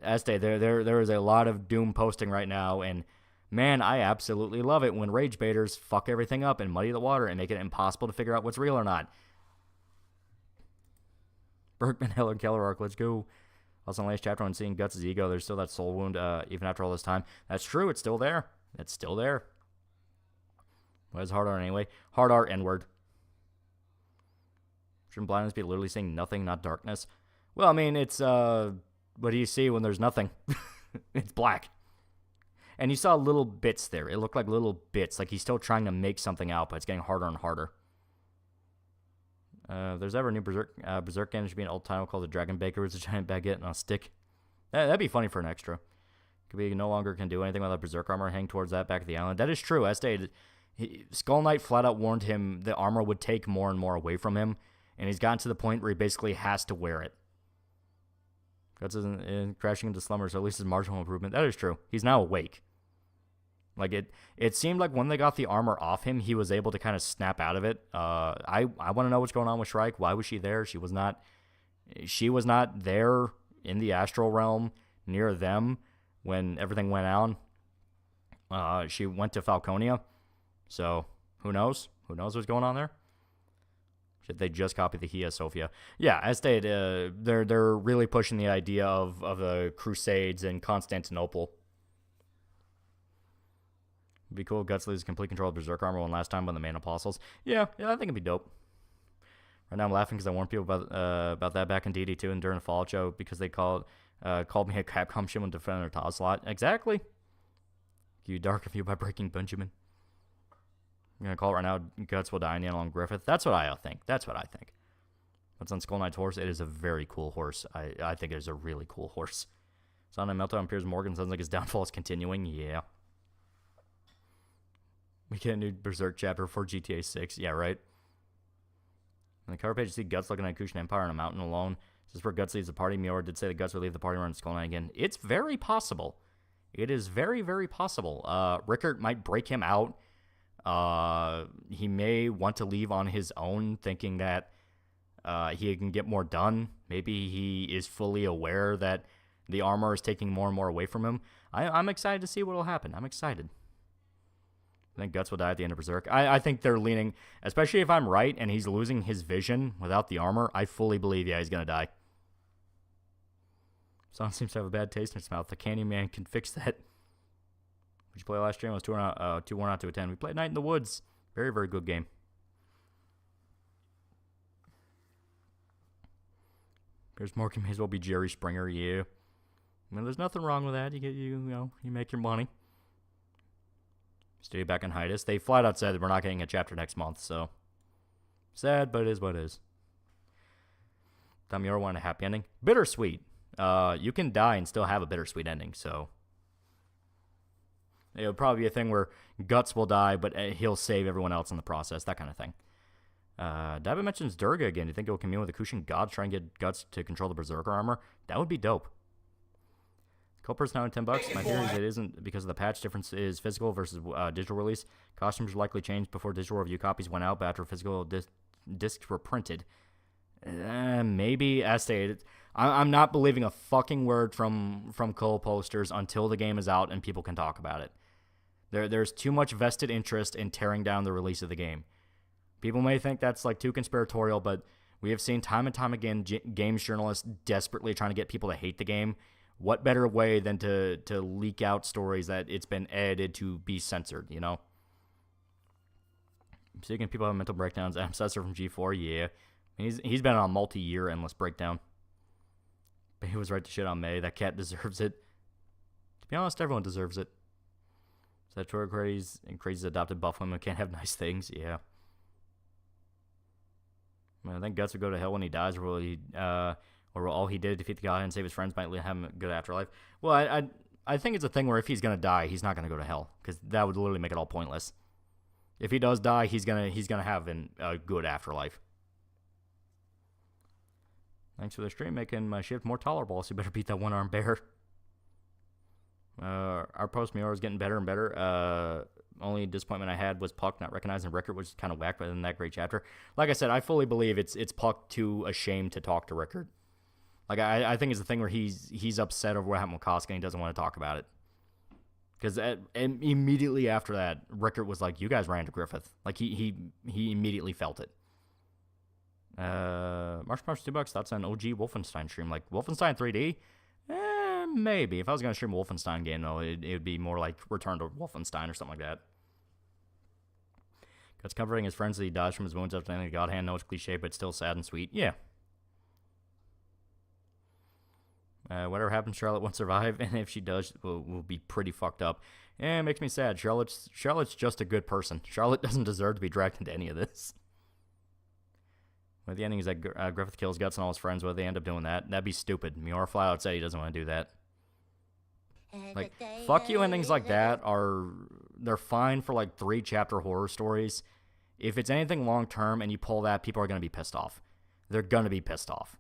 [SPEAKER 5] Este, there is a lot of Doom posting right now, and man, I absolutely love it when rage baiters fuck everything up and muddy the water and make it impossible to figure out what's real or not. Bergman, Heller, Keller arc, let's go. Also, in the last chapter, on seeing Guts' ego, there's still that soul wound, even after all this time. That's true. It's still there. It's still there. What is hard art anyway? Hard art, N-word. Shouldn't blindness be literally seeing nothing, not darkness? Well, I mean, it's, what do you see when there's nothing? It's black. And you saw little bits there. It looked like little bits, like he's still trying to make something out, but it's getting harder and harder. If there's ever a new Berserk game, it should be an old title called The Dragon Baker with a giant baguette on a stick. That'd be funny for an extra. Could be no longer can do anything without Berserk armor. Hang towards that back of the island. That is true. As stated, Skull Knight flat out warned him the armor would take more and more away from him, and he's gotten to the point where he basically has to wear it. Guts isn't crashing into slumber, so at least it's marginal improvement. That is true. He's now awake. Like, it seemed like when they got the armor off him, he was able to kind of snap out of it. I want to know what's going on with Shrike. Why was she there? She was not there in the astral realm near them when everything went on. She went to Falconia. So, who knows? Who knows what's going on there? Should they just copy the Hia Sophia? Yeah, as stated, they're really pushing the idea of the Crusades in Constantinople. It'd be cool if Guts loses complete control of Berserk armor one last time on the main apostles. Yeah, I think it'd be dope. Right now I'm laughing because I warned people about that back in DD2 and during the Fallout show because they called me a Capcom shit when defending their slot. Exactly. You dark of you by breaking Benjamin. I'm going to call it right now. Guts will die in the end along Griffith. That's what I think. What's on Skull Knight's horse? It is a very cool horse. I think it is a really cool horse. Son of Meltdown Piers Morgan sounds like his downfall is continuing. Yeah. We get a new Berserk chapter for GTA 6. Yeah, right. On the cover page, you see Guts looking at Kushan Empire on a mountain alone. This is where Guts leaves the party. Miora did say that Guts would leave the party around Skull Knight again. It's very possible. It is very, very possible. Rickert might break him out. He may want to leave on his own, thinking that he can get more done. Maybe he is fully aware that the armor is taking more and more away from him. I'm excited to see what will happen. I'm excited. I think Guts will die at the end of Berserk. I think they're leaning, especially if I'm right and he's losing his vision without the armor, I fully believe, yeah, he's going to die. Song seems to have a bad taste in its mouth. The Candyman can fix that. Did you play last stream? I was too worn out to attend. We played Night in the Woods. Very, very good game. Piers Morgan may as well be Jerry Springer, yeah. I mean, there's nothing wrong with that. You make your money. Stay back in hiatus. They flat out said that we're not getting a chapter next month, so sad, but it is what it is. Tom Miura wanted a happy ending. Bittersweet. You can die and still have a bittersweet ending, so it'll probably be a thing where Guts will die, but he'll save everyone else in the process, that kind of thing. Daiba mentions Durga again. Do you think it will commune with the Kushan gods, try and get Guts to control the Berserker armor? That would be dope. Culper's now at $10. My theory is it isn't because of the patch. Difference is physical versus digital release. Costumes were likely changed before digital review copies went out, but after physical discs were printed. Maybe, as stated, I'm not believing a fucking word from Cole posters until the game is out and people can talk about it. There's too much vested interest in tearing down the release of the game. People may think that's like too conspiratorial, but we have seen time and time again games journalists desperately trying to get people to hate the game. What better way than to leak out stories that it's been edited to be censored, you know? Speaking of people having mental breakdowns, Adam Sesser from G4, yeah. He's been on a multi-year endless breakdown. But he was right to shit on May. That cat deserves it. To be honest, everyone deserves it. Satori craze and crazy's adopted buff women can't have nice things, yeah. I think Guts will go to hell when he dies, or will he... or all he did to defeat the god and save his friends might have him a good afterlife. Well, I think it's a thing where if he's going to die, he's not going to go to hell, because that would literally make it all pointless. If he does die, he's gonna have a good afterlife. Thanks for the stream, making my shift more tolerable, so you better beat that one-armed bear. Our post Miura is getting better and better. Only disappointment I had was Puck not recognizing Rickert, which is kind of whack, but in that great chapter. Like I said, I fully believe it's Puck too ashamed to talk to Rickert. Like, I think it's a thing where he's upset over what happened with Koska and he doesn't want to talk about it. Because immediately after that, Rickert was like, you guys ran into Griffith. Like, he immediately felt it. Marsh $2, thoughts on OG Wolfenstein stream. Like, Wolfenstein 3D? Maybe. If I was going to stream a Wolfenstein game, though, it would be more like Return to Wolfenstein or something like that. Guts comforting his friends that he dodged from his wounds after the God Hand. No, it's cliche, but still sad and sweet. Yeah. Whatever happens, Charlotte won't survive, and if she does, will be pretty fucked up. Yeah, it makes me sad. Charlotte's just a good person. Charlotte doesn't deserve to be dragged into any of this. But the ending is that Griffith kills Guts and all his friends. Whether they end up doing that, that'd be stupid. Miura flat out said he doesn't want to do that. Like, fuck you endings like that they're fine for like 3-chapter horror stories. If it's anything long term and you pull that, people are gonna be pissed off. They're gonna be pissed off.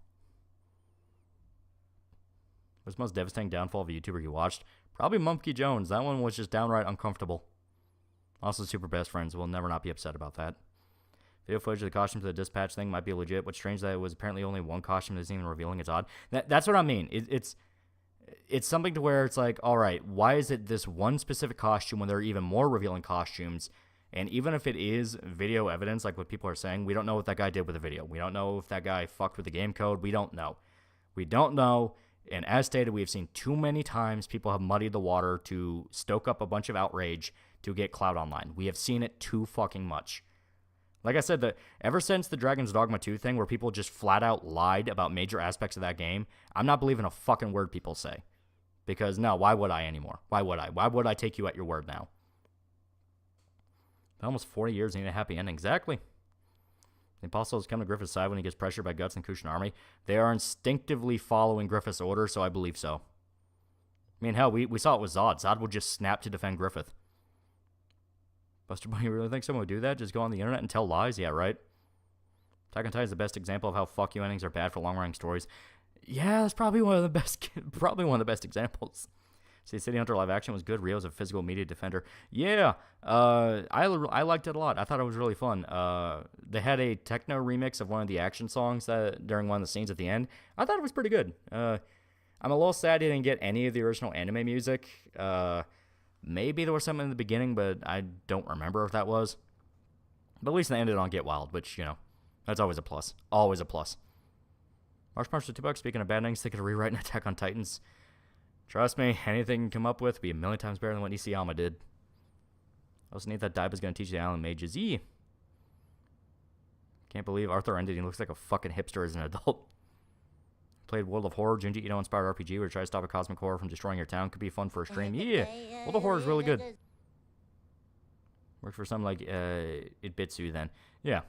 [SPEAKER 5] What's the most devastating downfall of a YouTuber you watched? Probably Monkey Jones. That one was just downright uncomfortable. Also, super best friends. We'll never not be upset about that. Video footage of the costume to the dispatch thing might be legit. What's strange that it was apparently only one costume that isn't even revealing. It's odd. That's what I mean. It's something to where it's like, all right, why is it this one specific costume when there are even more revealing costumes? And even if it is video evidence, like what people are saying, we don't know what that guy did with the video. We don't know if that guy fucked with the game code. We don't know. We don't know. And as stated, we have seen too many times people have muddied the water to stoke up a bunch of outrage to get clout online. We have seen it too fucking much. Like I said, ever since the Dragon's Dogma 2 thing where people just flat out lied about major aspects of that game, I'm not believing a fucking word people say. Because, no, why would I anymore? Why would I? Why would I take you at your word now? Almost 40 years and a happy ending. Exactly. The apostles come to Griffith's side when he gets pressured by Guts and Kusanami. They are instinctively following Griffith's order, so I believe so. I mean, hell, we saw it with Zod. Zod would just snap to defend Griffith. Buster Bunny, you really think someone would do that? Just go on the internet and tell lies? Yeah, right? Attack on Titan is the best example of how fuck you endings are bad for long-running stories. Yeah, that's probably one of the best examples. See, City Hunter live action was good. Rio's a physical media defender. Yeah, I liked it a lot. I thought it was really fun. They had a techno remix of one of the action songs during one of the scenes at the end. I thought it was pretty good. I'm a little sad he didn't get any of the original anime music. Maybe there was something in the beginning, but I don't remember if that was. But at least they ended on Get Wild, which, that's always a plus. Always a plus. Marsh Punch for $2. Speaking of bad endings, thinking of rewriting Attack on Titans. Trust me, anything you can come up with will be a million times better than what Nishiyama did. I also need that Daiba's going to teach the island mages. Can't believe Arthur ended. He looks like a fucking hipster as an adult. Played World of Horror, Junji Ito-inspired RPG where you try to stop a cosmic horror from destroying your town. Could be fun for a stream. Yeah, World of Horror is really good. Worked for something like Itbitsu then. Yeah.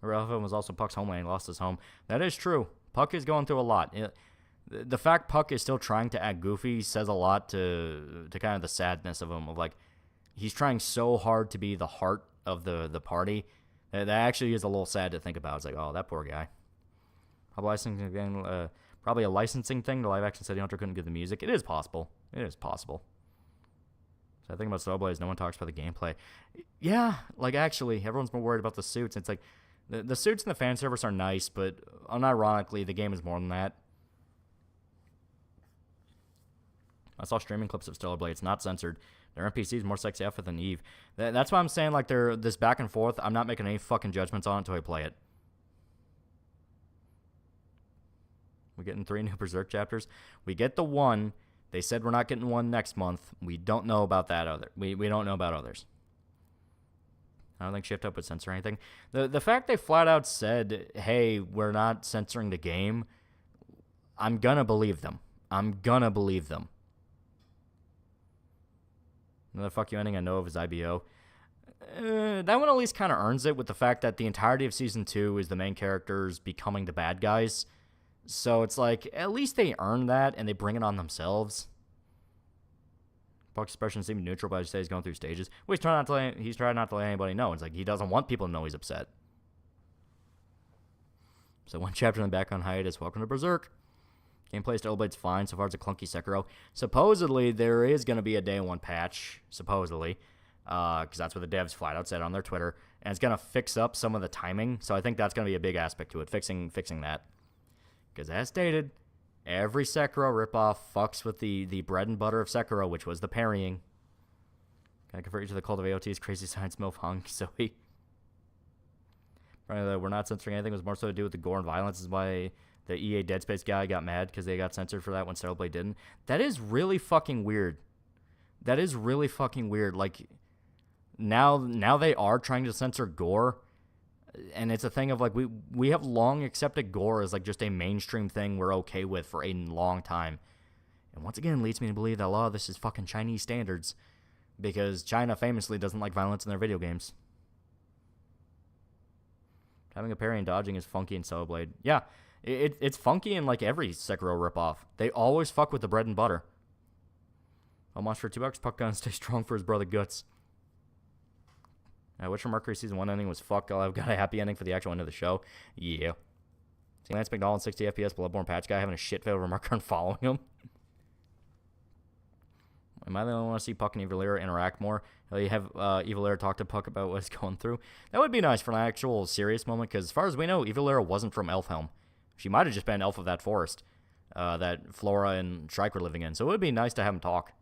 [SPEAKER 5] Ralph was also Puck's homeland. He lost his home. That is true. Puck is going through a lot. The fact Puck is still trying to act goofy says a lot to kind of the sadness of him. Of like, he's trying so hard to be the heart of the party. That actually is a little sad to think about. It's like, oh, that poor guy. Probably a licensing thing. The live action City Hunter couldn't get the music. It is possible. It is possible. So I think about Snowblade, no one talks about the gameplay. Yeah, like actually, everyone's more worried about the suits. It's like, the suits and the fan service are nice, but unironically, the game is more than that. I saw streaming clips of Stellar Blade. It's not censored. Their NPCs more sexy outfit than Eve. That's why I'm saying, like, they're this back and forth. I'm not making any fucking judgments on it until I play it. We're getting 3 new Berserk chapters. We get the one. They said we're not getting one next month. We don't know about that other. We don't know about others. I don't think Shift Up would censor anything. The fact they flat out said, hey, we're not censoring the game, I'm gonna believe them. I'm gonna believe them. Another fuck you ending I know of is IBO. That one at least kind of earns it with the fact that the entirety of Season 2 is the main characters becoming the bad guys. So it's like, at least they earn that and they bring it on themselves. Puck's expression seems neutral, but I just say he's going through stages. Well, he's trying not to let anybody know. It's like he doesn't want people to know he's upset. So one chapter in the background hiatus. Welcome to Berserk. Gameplay Stellar Blade's fine. So far it's a clunky Sekiro. Supposedly there is going to be a day 1 patch. Supposedly. Because that's what the devs flat out said on their Twitter. And it's going to fix up some of the timing. So I think that's going to be a big aspect to it. Fixing that. Because as stated, every Sekiro ripoff fucks with the bread and butter of Sekiro, which was the parrying. Can I convert you to the cult of AOT's crazy science MILF hung, Zoe? We're not censoring anything. It was more so to do with the gore and violence. This is why the EA Dead Space guy got mad because they got censored for that when Stellar Blade didn't. That is really fucking weird. That is really fucking weird. Like, Now they are trying to censor gore, and it's a thing of like we have long accepted gore as like just a mainstream thing we're okay with for a long time. And once again, leads me to believe that a lot of this is fucking Chinese standards, because China famously doesn't like violence in their video games. Having a parry and dodging is funky in Cellblade. Yeah, it's funky in like every Sekiro ripoff. They always fuck with the bread and butter. Almost for $2, Puck gonna stay strong for his brother Guts. Witcher Mercury Season 1 ending was fuck. I've got a happy ending for the actual end of the show. Yeah. See Lance McDonald, 60 FPS, Bloodborne patch guy, having a shit favorite remark on following him. Am I the only one to see Puck and Evilera interact more? You have Evilera talk to Puck about what he's going through. That would be nice for an actual serious moment, because as far as we know, Evilera wasn't from Elfhelm. She might have just been an elf of that forest that Flora and Shrike were living in. So it would be nice to have him talk.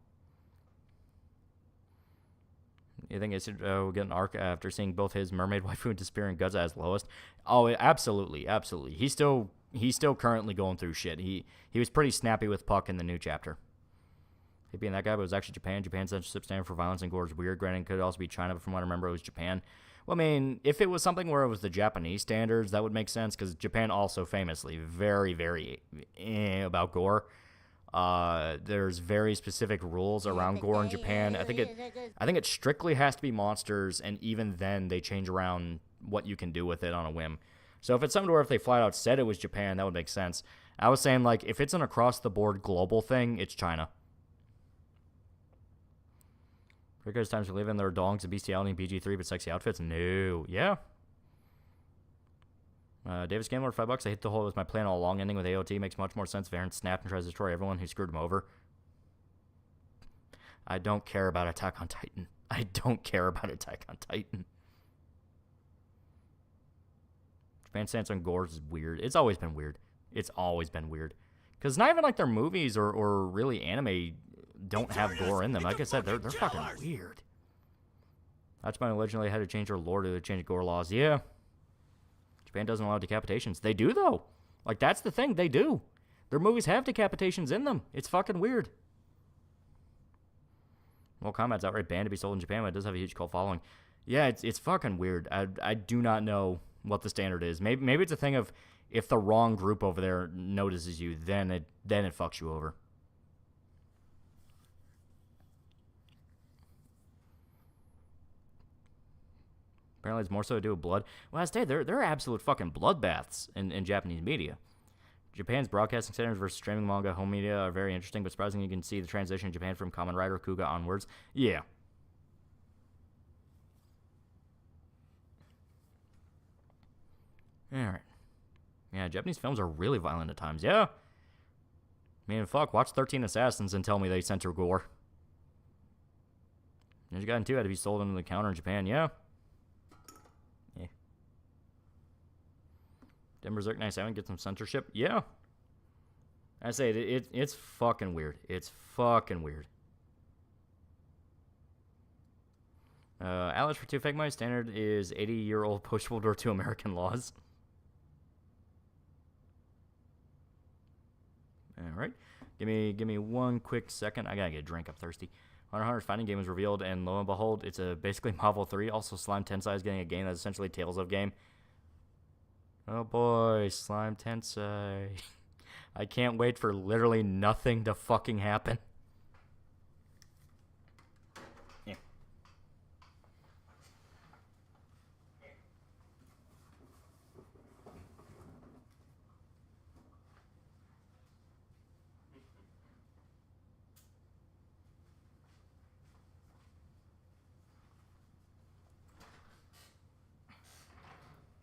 [SPEAKER 5] You think it should get an arc after seeing both his mermaid waifu and disappear and Guzza as lowest? Oh, absolutely, absolutely. He's still currently going through shit. He was pretty snappy with Puck in the new chapter. He being that guy, but it was actually Japan. Japan's censorship standard for violence and gore is weird. Granted, it could also be China, but from what I remember, it was Japan. Well, I mean, if it was something where it was the Japanese standards, that would make sense, because Japan also famously very, very about gore. There's very specific rules around gore in Japan. I think it strictly has to be monsters, and even then they change around what you can do with it on a whim. So if it's something where if they flat out said it was Japan, that would make sense. I was saying, like, if it's an across-the-board global thing, it's China. Because times we live in, there are dongs and bestiality in PG-3, but sexy outfits? No. Yeah. Davis Gamelord, $5. I hit the hole with my plan all along. Ending with AOT makes much more sense if Aaron snapped and tries to destroy everyone who screwed him over. I don't care about Attack on Titan. I don't care about Attack on Titan. Japan's stance on gore is weird. It's always been weird. It's always been weird. Because not even like their movies or really anime don't have gore in them. Like I said, they're fucking weird. That's why originally had to change their lore to change gore laws. Yeah. Japan doesn't allow decapitations. They do, though. Like, that's the thing. They do. Their movies have decapitations in them. It's fucking weird. Well, Combat's outright banned to be sold in Japan, but it does have a huge cult following. Yeah, it's fucking weird. I do not know what the standard is. Maybe it's a thing of if the wrong group over there notices you, then it fucks you over. Apparently, it's more so to do with blood. Well, I say there are absolute fucking bloodbaths in Japanese media. Japan's broadcasting standards versus streaming manga home media are very interesting, but surprisingly, you can see the transition in Japan from Kamen Rider Kuga onwards. Yeah. Alright. Yeah, Japanese films are really violent at times. Yeah. I mean, fuck, watch 13 Assassins and tell me they censor gore. Ninja Gaiden 2 had to be sold under the counter in Japan. Yeah. Did Berserk 97 get some censorship? Yeah. I say it's fucking weird. It's fucking weird. Alice for 2 fake money. Standard is 80-year-old post-World War II American laws. Alright. Give me one quick second. I gotta get a drink. I'm thirsty. Hunter x Hunter's fighting game was revealed, and lo and behold, it's basically Marvel 3. Also, Slime Tensei is getting a game that's essentially Tales of game. Oh boy, Slime Tensei. I can't wait for literally nothing to fucking happen. Yeah.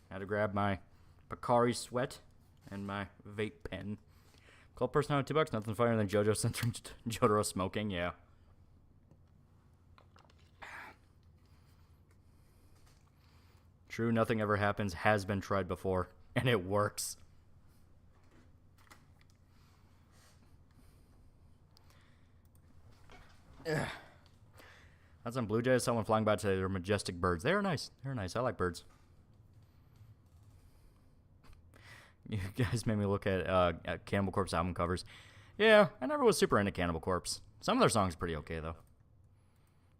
[SPEAKER 5] Had to grab my Picari sweat and my vape pen. Cult person out $2. Nothing funnier than JoJo censoring Jotaro smoking. Yeah. True, nothing ever happens. Has been tried before, and it works. Ugh. That's on Blue Jays. Someone flying by today. They're majestic birds. They're nice. They're nice. I like birds. You guys made me look at Cannibal Corpse album covers. Yeah, I never was super into Cannibal Corpse. Some of their songs are pretty okay, though.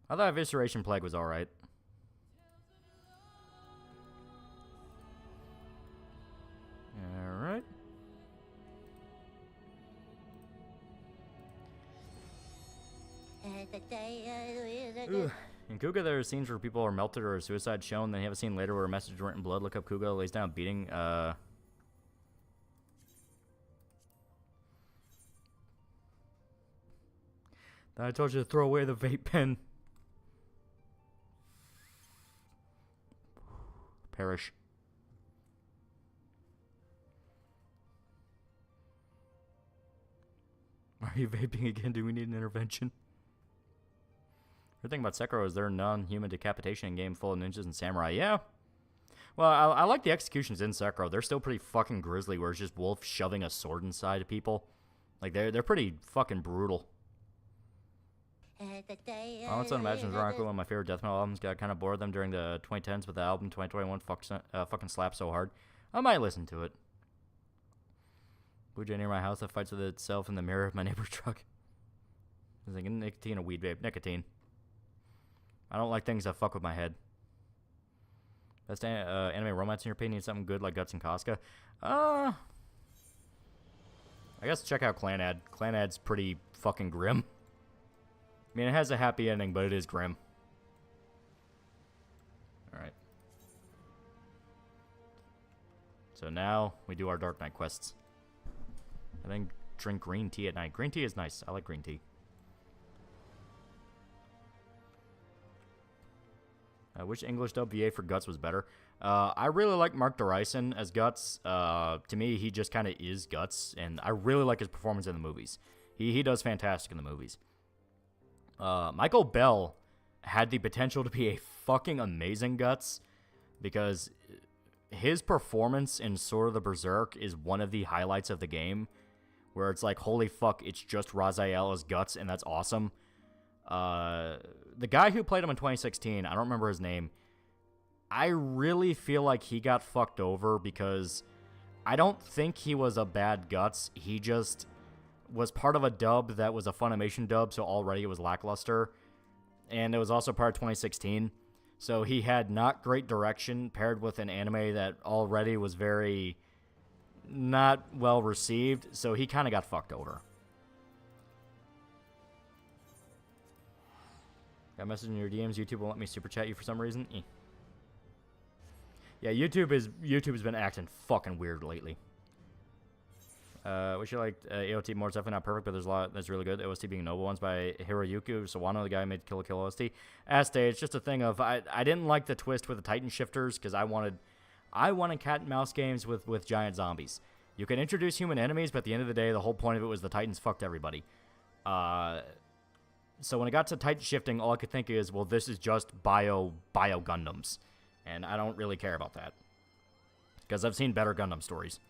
[SPEAKER 5] I thought Evisceration Plague was alright. Ugh. In Kuga, there are scenes where people are melted or suicide shown. Then you have a scene later where a message written in blood. Look up Kuga, lays down beating. I told you to throw away the vape pen. Perish. Are you vaping again? Do we need an intervention? The thing about Sekiro is there are non-human decapitation in game full of ninjas and samurai. Yeah. Well, I like the executions in Sekiro. They're still pretty fucking grisly, where it's just Wolf shoving a sword inside of people. Like, they're pretty fucking brutal. Violence Unimagined is ironically one of my favorite death metal albums. Got kind of bored of them during the 2010s, but the album 2021 fucking slaps so hard. I might listen to it. Blue Jay near my house that fights with itself in the mirror of my neighbor's truck. I was thinking nicotine or weed vape. Nicotine. I don't like things that fuck with my head. Best anime romance in your opinion? Something good like Guts and Casca? I guess check out Clanad. Clanad's pretty fucking grim. I mean, it has a happy ending, but it is grim. Alright. So now we do our Dark Knight quests. I think drink green tea at night. Green tea is nice. I like green tea. Which English dub VA for Guts was better? I really like Mark Dorison as Guts. To me, he just kind of is Guts, and I really like his performance in the movies. He does fantastic in the movies. Michael Bell had the potential to be a fucking amazing Guts, because his performance in Sword of the Berserk is one of the highlights of the game, where it's like, holy fuck, it's just Raziel as Guts, and that's awesome. The guy who played him in 2016, I don't remember his name. I really feel like he got fucked over because I don't think he was a bad Guts. He just was part of a dub that was a Funimation dub, so already it was lackluster. And it was also part of 2016. So he had not great direction paired with an anime that already was very not well received. So he kind of got fucked over. Got a message in your DMs. YouTube won't let me super chat you for some reason. Yeah, YouTube has been acting fucking weird lately. Wish you liked AOT more. It's definitely not perfect, but there's a lot that's really good. OST being Noble Ones by Hiroyuki Sawano, the guy who made Kill la Kill OST. It's just a thing of I didn't like the twist with the Titan shifters because I wanted cat and mouse games with giant zombies. You can introduce human enemies, but at the end of the day, the whole point of it was the Titans fucked everybody. So when it got to Titan shifting, all I could think is, well, this is just Bio Gundams. And I don't really care about that. Because I've seen better Gundam stories.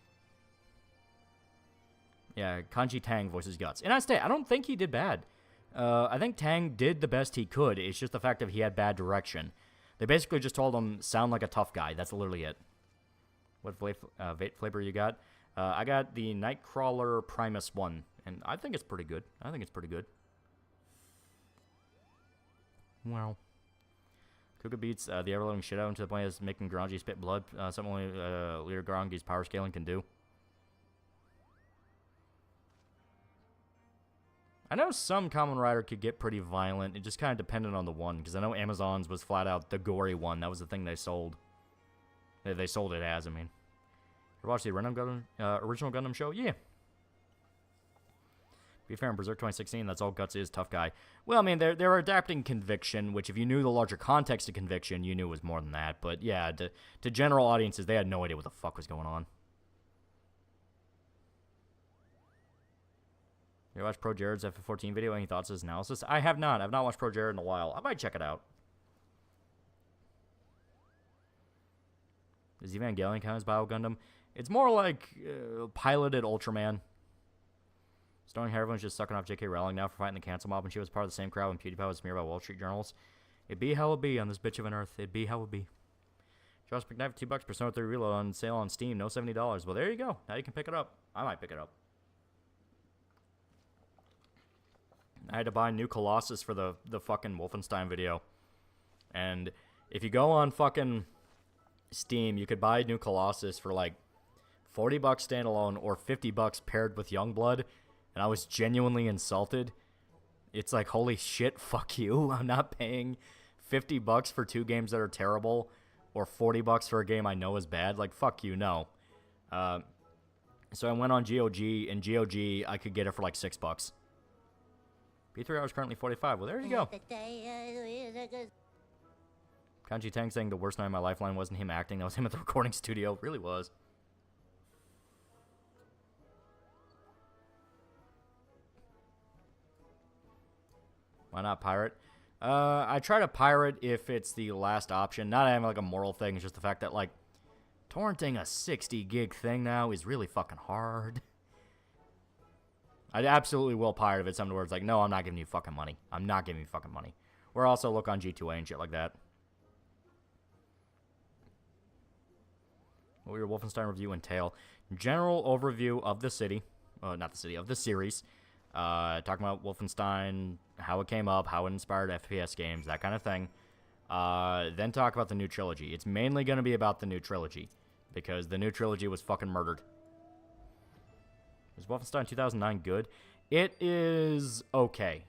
[SPEAKER 5] Yeah, Kanji Tang voices Guts. And I don't think he did bad. I think Tang did the best he could. It's just the fact that he had bad direction. They basically just told him, sound like a tough guy. That's literally it. What vape flavor you got? I got the Nightcrawler Primus 1. And I think it's pretty good. Wow. Kuga beats the ever-loving shit out into the point of making Garangi spit blood. Something only Leader Garangi's power scaling can do. I know some Kamen Rider could get pretty violent. It just kind of depended on the one, because I know Amazon's was flat out the gory one. That was the thing they sold. They sold it as, I mean. You watch the original Gundam show? Yeah. Be fair, in Berserk 2016, that's all Guts is, tough guy. Well, I mean, they're adapting Conviction, which if you knew the larger context of Conviction, you knew it was more than that. But yeah, to general audiences, they had no idea what the fuck was going on. You watched Pro Jared's F14 video? Any thoughts on his analysis? I have not. I've not watched Pro Jared in a while. I might check it out. Is Evangelion count as Bio Gundam? It's more like piloted Ultraman. Starring everyone's just sucking off J.K. Rowling now for fighting the cancel mob, and she was part of the same crowd when PewDiePie was smeared by Wall Street journals. It be how it be on this bitch of an earth. It be how it be. Josh McKnight for $2. Persona 3 Reload on sale on Steam. No $70. Well, there you go. Now you can pick it up. I might pick it up. I had to buy New Colossus for the fucking Wolfenstein video. And if you go on fucking Steam, you could buy New Colossus for like $40 standalone or $50 paired with Youngblood. And I was genuinely insulted. It's like, holy shit, fuck you. I'm not paying $50 for 2 games that are terrible, or $40 for a game I know is bad. Like, fuck you, no. So I went on GOG, and GOG, I could get it for like $6. P3 hours currently 45. Well, there you go. Kanji Tang saying the worst night of my lifeline wasn't him acting. That was him at the recording studio. It really was. Why not pirate? I try to pirate if it's the last option. Not having like a moral thing. It's just the fact that like torrenting a 60 gig thing now is really fucking hard. I absolutely will pirate if it's something where it's like, no, I'm not giving you fucking money. I'm not giving you fucking money. Or also look on G2A and shit like that. What will your Wolfenstein review entail? General overview of the city. Not the city, of the series. Talking about Wolfenstein, how it came up, how it inspired FPS games, that kind of thing. Then talk about the new trilogy. It's mainly going to be about the new trilogy, because the new trilogy was fucking murdered. Is Wolfenstein 2009 good? It is okay.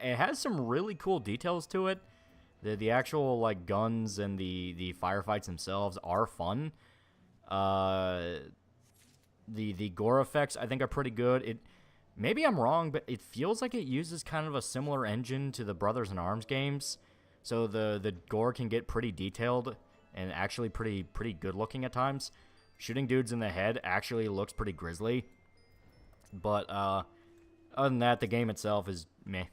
[SPEAKER 5] It has some really cool details to it. The actual like guns and the firefights themselves are fun. The gore effects I think are pretty good. Maybe I'm wrong, but it feels like it uses kind of a similar engine to the Brothers in Arms games. So the gore can get pretty detailed and actually pretty good looking at times. Shooting dudes in the head actually looks pretty grisly. But other than that, the game itself is meh.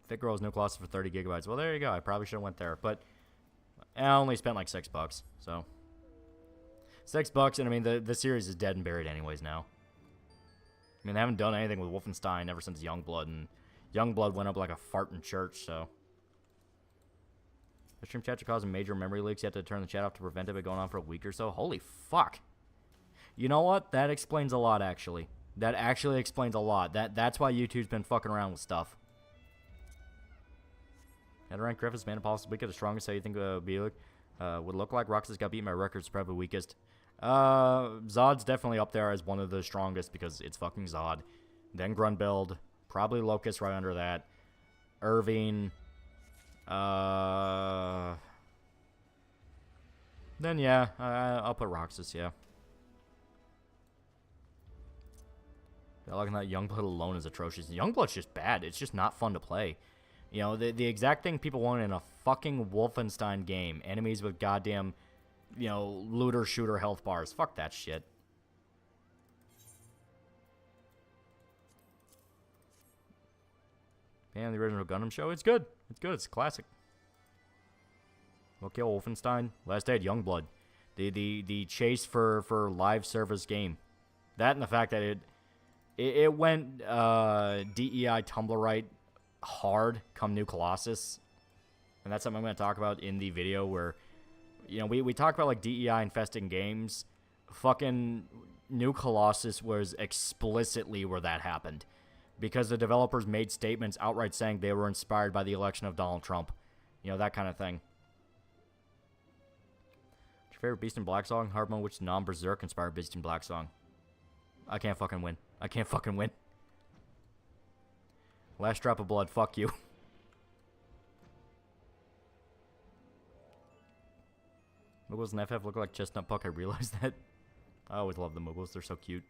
[SPEAKER 5] Fit Girl's New Colossus for 30 gigabytes. Well, there you go. I probably should have went there. But I only spent like $6. So $6, and I mean, the series is dead and buried anyways now. I mean, they haven't done anything with Wolfenstein ever since Youngblood, and Youngblood went up like a fart in church, so. The stream chats are causing major memory leaks. You have to turn the chat off to prevent it by going on for a week or so. Holy fuck. You know what? That explains a lot, actually. That actually explains a lot. That's why YouTube's been fucking around with stuff. Had to rank Griffith's Man of Policy week at the strongest. How you think would look like? Roxas got beaten by records, probably weakest. Zod's definitely up there as one of the strongest because it's fucking Zod. Then Grunbild, probably Locust right under that. Irving. Then yeah, I'll put Roxas, yeah. Looking at Youngblood alone is atrocious. Youngblood's just bad. It's just not fun to play. You know, the exact thing people want in a fucking Wolfenstein game. Enemies with goddamn, you know, looter-shooter health bars. Fuck that shit. And the original Gundam show, it's good. It's good. It's classic. Okay, Wolfenstein. Last Day at Youngblood. The chase for live service game. That and the fact that it went DEI Tumblrite hard come New Colossus. And that's something I'm going to talk about in the video where, you know, we talk about like DEI infesting games. Fucking New Colossus was explicitly where that happened. Because the developers made statements outright saying they were inspired by the election of Donald Trump. You know, that kind of thing. What's your favorite Beast in Black song? Hard mode, which non-Berserk inspired Beast in Black song? I can't fucking win. I can't fucking win. Last drop of blood, fuck you. Moogles and FF look like Chestnut Puck, I realized that. I always love the Moogles, they're so cute.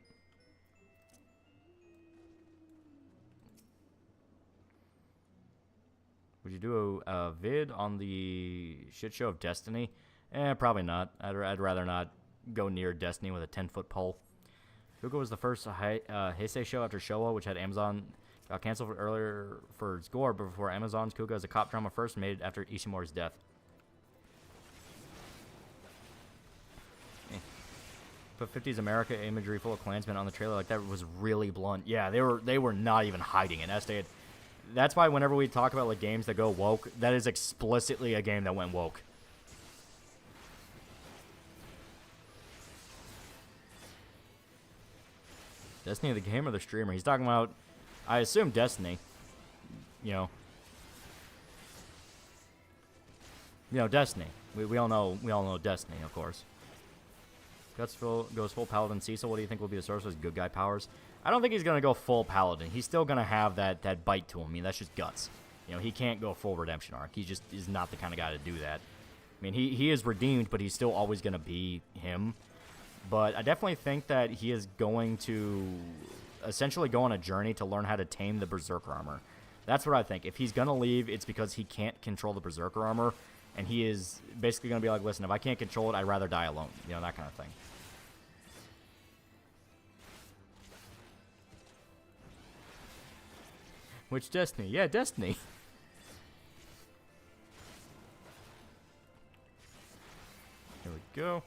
[SPEAKER 5] Would you do a vid on the shit show of Destiny? Probably not. I'd rather not go near Destiny with a 10-foot pole. Kuga was the first Heisei show after Showa, which had Amazon got canceled earlier for its gore, but before Amazon's Kuga as a cop drama first made after Ishimori's death. Put 50s America imagery full of Klansmen on the trailer like that was really blunt. Yeah, they were not even hiding it. That's why whenever we talk about like games that go woke, that is explicitly a game that went woke. Destiny the game or the streamer? He's talking about, I assume, Destiny. You know, Destiny. We all know Destiny, of course. Goes full Paladin. Cecil, what do you think will be the source of his good guy powers? I don't think he's going to go full Paladin. He's still going to have that bite to him. I mean, that's just guts. You know, he can't go full redemption arc. He just is not the kind of guy to do that. I mean, he is redeemed, but he's still always going to be him. But I definitely think that he is going to essentially go on a journey to learn how to tame the Berserker armor. That's what I think. If he's going to leave, it's because he can't control the Berserker armor. And he is basically going to be like, listen, if I can't control it, I'd rather die alone. You know, that kind of thing. Which Destiny? Yeah, Destiny. Here we go.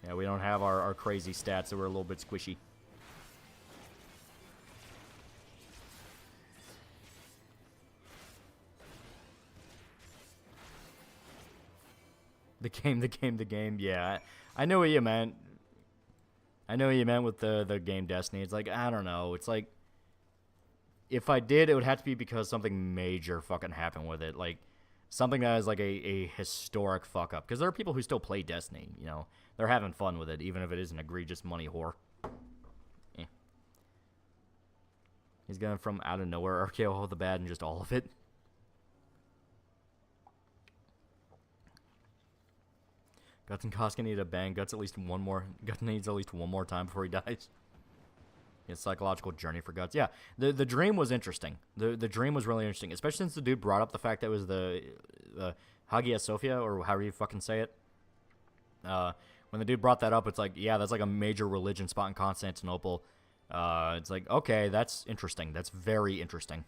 [SPEAKER 5] Yeah, we don't have our crazy stats, so we're a little bit squishy. The game. Yeah, I know what you meant. I know what you meant with the game Destiny. It's like, I don't know. It's like, if I did, it would have to be because something major fucking happened with it. Like, something that is like a historic fuck up. Because there are people who still play Destiny, you know. They're having fun with it, even if it is an egregious money whore. Eh. He's going from out of nowhere, RKO all the bad and just all of it. Guts and Koska need a bang. Guts needs at least one more time before he dies. It's psychological journey for Guts. Yeah, the dream was interesting. The dream was really interesting, especially since the dude brought up the fact that it was the Hagia Sophia, or however you fucking say it. When the dude brought that up, it's like, yeah, that's like a major religion spot in Constantinople. It's like, okay, that's interesting. That's very interesting.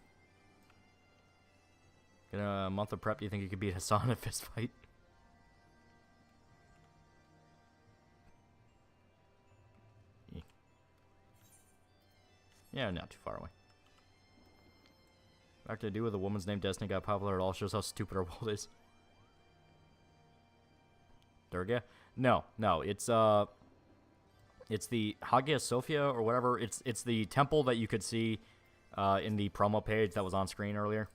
[SPEAKER 5] In a month of prep, do you think you could beat Hassan in a fist fight? Yeah, not too far away. Back to do with a woman's name Destiny got popular at all shows how stupid our world is. Durga? No, it's the Hagia Sophia or whatever. It's the temple that you could see in the promo page that was on screen earlier.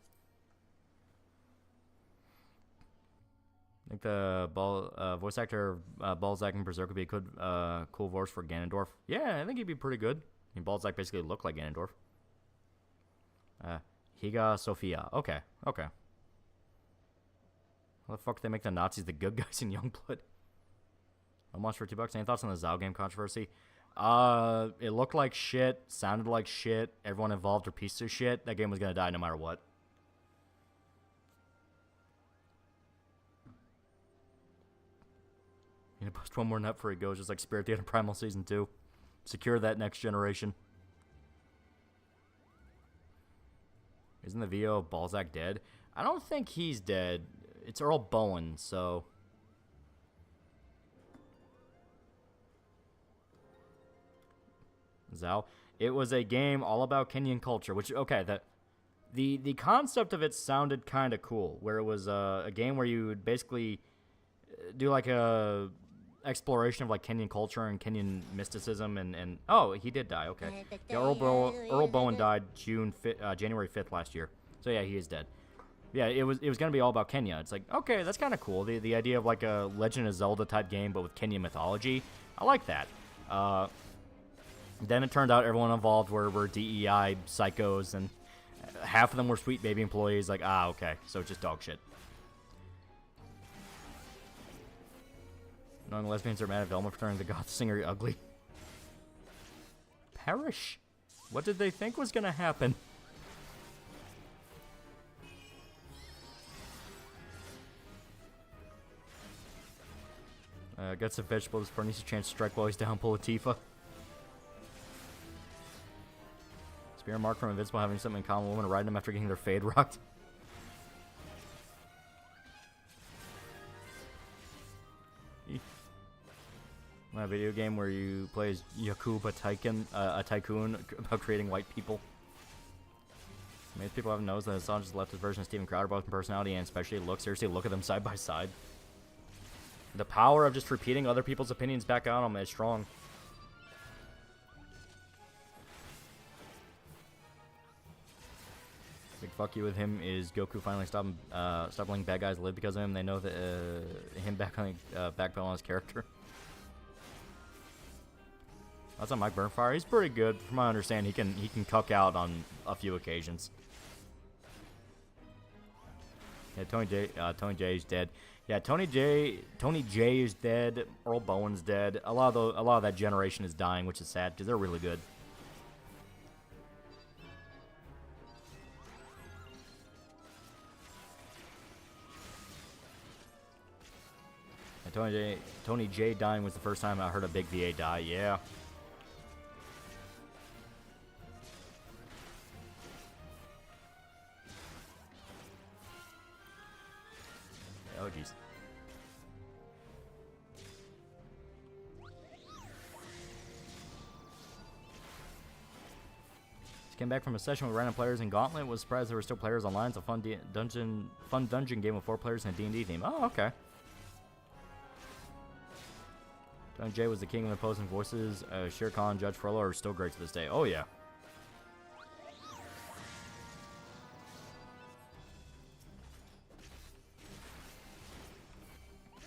[SPEAKER 5] I think the voice actor Balzac in Berserk would be a good, cool voice for Ganondorf. Yeah, I think he'd be pretty good. I mean, Balzac basically looked like Ganondorf. Higa Sophia. Okay. How the fuck they make the Nazis the good guys in Youngblood? How much for $2? Any thoughts on the Zao game controversy? It looked like shit, sounded like shit, everyone involved are pieces of shit. That game was gonna die no matter what. You know, post one more nut before he goes, just like Spirit Theater Primal Season 2. Secure that next generation. Isn't the VO of Balzac dead? I don't think he's dead. It's Earl Bowen, so... Zao. It was a game all about Kenyan culture, which, okay, the concept of it sounded kind of cool, where it was a game where you would basically do like a exploration of like Kenyan culture and Kenyan mysticism, and oh, he did die. Okay, yeah, Earl Bowen died January 5th last year. So yeah, he is dead. Yeah, it was gonna be all about Kenya. It's like, okay, that's kind of cool. The idea of like a Legend of Zelda type game, but with Kenyan mythology. I like that. Then it turned out everyone involved were DEI psychos, and half of them were Sweet Baby employees. Like, okay, so it's just dog shit. Knowing lesbians are mad at Velma for turning the goth singer ugly. Perish? What did they think was gonna happen? Guts of vegetables for needs a chance to strike while he's down, pull a Tifa. Spear Mark from Invincible having something in common with women riding them after getting their fade rocked. A video game where you play as Yakub, a tycoon about creating white people. Most people haven't noticed that Assange is left his version of Steven Crowder, both in personality and especially look. Seriously, look at them side by side. The power of just repeating other people's opinions back on them is strong. Big fuck you with him is Goku finally stop letting bad guys live because of him. They know that him backpedal on his character. That's on Mike Burnfire. He's pretty good, from my understanding. He can cuck out on a few occasions. Yeah, Tony J is dead. Yeah, Tony J is dead. Earl Bowen's dead. A lot of that generation is dying, which is sad because they're really good. And Tony J dying was the first time I heard a big VA die. Yeah. Oh, jeez. Just came back from a session with random players in Gauntlet. Was surprised there were still players online. It's a fun dungeon game with 4 players and a D&D theme. Oh, okay. John Jay was the king of opposing voices. Shere Khan, Judge Frollo are still great to this day. Oh, yeah.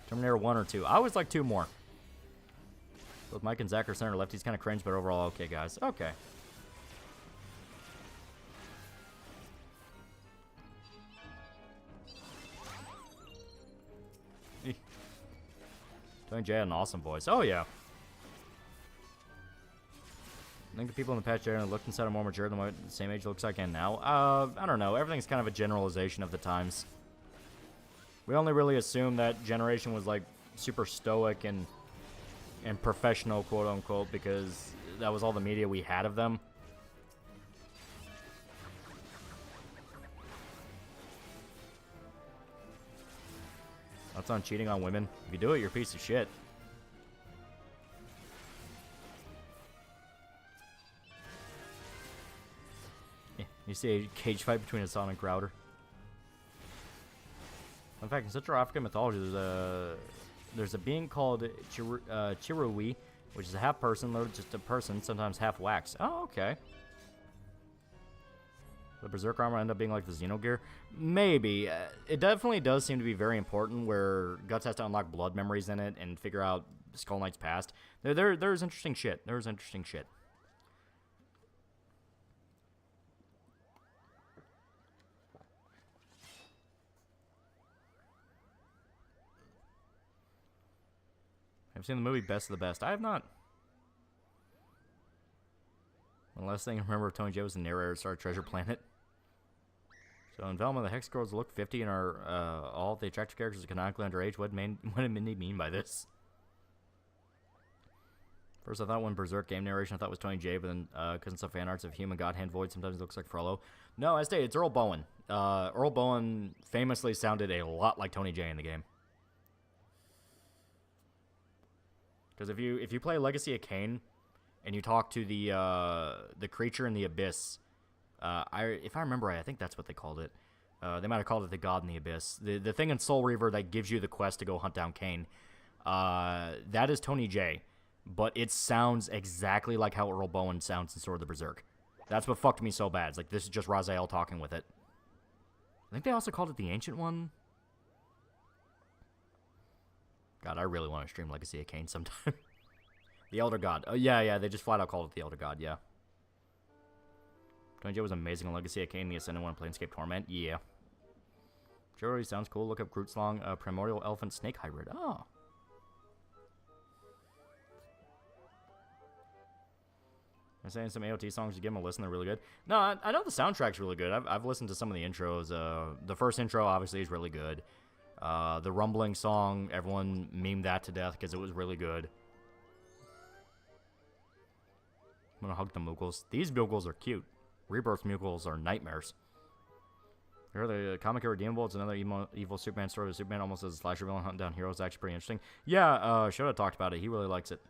[SPEAKER 5] Terminator 1 or 2. I always like 2 more. Both Mike and Zach are center lefties. Kind of cringe, but overall okay, guys. Okay. Tony J had an awesome voice. Oh, yeah. I think the people in the past generally looked and sounded more mature than what the same age looks like and now. I don't know. Everything's kind of a generalization of the times. We only really assume that generation was like super stoic and professional, quote unquote, because that was all the media we had of them. That's on cheating on women. If you do it, you're a piece of shit. Yeah, you see a cage fight between Hassan and Crowder. In fact, in Central African mythology, there's a being called Chirui, which is a half person, literally just a person, sometimes half wax. Oh, okay. The Berserk armor end up being like the Xenogear? Maybe. It definitely does seem to be very important, where Guts has to unlock blood memories in it and figure out Skull Knight's past. There's interesting shit. There's interesting shit. I've seen the movie Best of the Best. I have not. One last thing I remember of Tony J was the narrator of Star Treasure Planet. So in Velma, the Hex Girls look 50 and are all the attractive characters are canonically underage. What did Mindy mean by this? First, I thought when Berserk game narration, I thought it was Tony J, but then because of some fan arts of Human God Hand Void, sometimes it looks like Frollo. No, I stated it's Earl Bowen. Earl Bowen famously sounded a lot like Tony J in the game. Because if you play Legacy of Kain and you talk to the creature in the Abyss, if I remember right, I think that's what they called it. They might have called it the God in the Abyss. The thing in Soul Reaver that gives you the quest to go hunt down Kain, that is Tony J. But it sounds exactly like how Earl Bowen sounds in Sword of the Berserk. That's what fucked me so bad. It's like, this is just Raziel talking with it. I think they also called it the Ancient One. God, I really want to stream Legacy of Kain sometime. The Elder God. Oh, yeah, they just flat out called it the Elder God, yeah. Tony J was amazing on Legacy of Kain, the Ascendant One, Planescape Torment, yeah. Sure, sounds cool. Look up Grootslong, Primordial Elephant Snake Hybrid. Oh. I'm saying some AOT songs, you give them a listen, they're really good. No, I know the soundtrack's really good. I've listened to some of the intros. The first intro, obviously, is really good. The Rumbling song, everyone memed that to death because it was really good. I'm gonna hug the Moogles. These Moogles are cute. Rebirth Moogles are nightmares. Here, the comic are redeemable. It's another evil Superman story. Superman almost as a slasher villain hunting down heroes. Actually pretty interesting. Yeah, Shoda talked about it. He really likes it.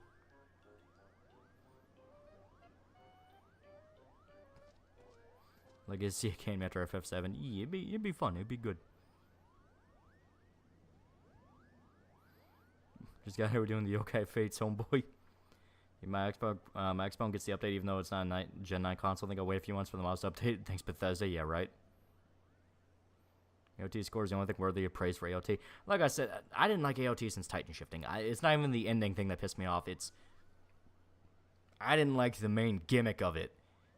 [SPEAKER 5] Legacy of Kain Metro FF7. Yeah, it'd be fun. It'd be good. Just got here, we're doing the Yokai Fates, homeboy. My Xbox gets the update even though it's not a Gen 9 console. I think I'll wait a few months for the mouse to update. Thanks, Bethesda. Yeah, right. AOT score is the only thing worthy of praise for AOT. Like I said, I didn't like AOT since Titan shifting. It's not even the ending thing that pissed me off. I didn't like the main gimmick of it.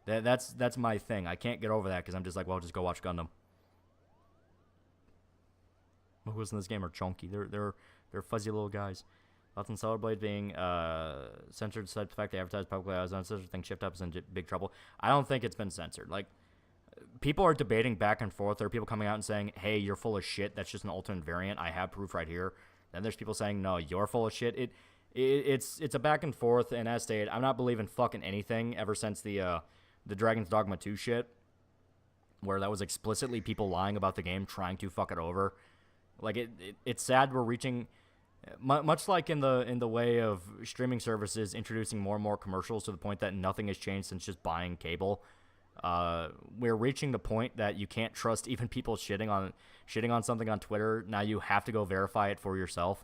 [SPEAKER 5] That's my thing. I can't get over that because I'm just like, well, just go watch Gundam. Who's in this game are chunky. They're fuzzy little guys. Thoughts on Solar Blade being censored despite the fact they advertised publicly as uncensored thing shift up is in big trouble. I don't think it's been censored. Like, people are debating back and forth. There are people coming out and saying, hey, you're full of shit. That's just an alternate variant. I have proof right here. Then there's people saying, no, you're full of shit. It's a back and forth, and as stated, I'm not believing fucking anything ever since the Dragon's Dogma 2 shit, where that was explicitly people lying about the game, trying to fuck it over. Like, it's sad we're reaching, much like in the way of streaming services introducing more and more commercials to the point that nothing has changed since just buying cable. We're reaching the point that you can't trust even people shitting on something on Twitter. Now you have to go verify it for yourself.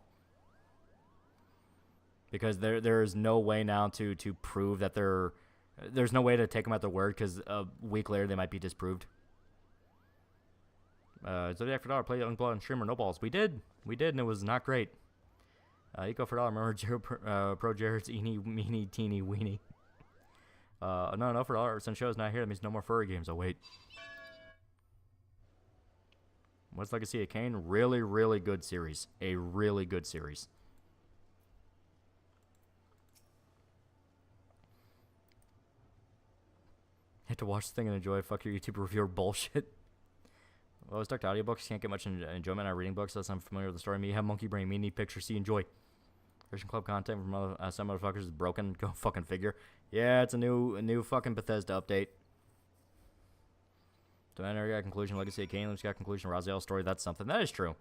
[SPEAKER 5] Because there is no way now to prove that there's no way to take them at their word, because a week later they might be disproved. Zodiac for $1 play Unblood and streamer no balls. We did, and it was not great. Eco for $1. Remember Pro Jared's eeny meeny teeny weeny. No for $1. Since show's not here, that means no more furry games. Oh wait. What's Legacy of Kain? Really, really good series. A really good series. Hate to watch the thing and enjoy. Fuck your YouTube reviewer bullshit. Well, I was stuck to audiobooks. Can't get much enjoyment out of reading books unless I'm familiar with the story. Me have monkey brain. Me need pictures. See, enjoy. Christian Club content from some motherfuckers is broken. Go fucking figure. Yeah, it's a new fucking Bethesda update. Domain got conclusion. Legacy of Kain. Luke's got conclusion. Raziel's story. That's something. That is true.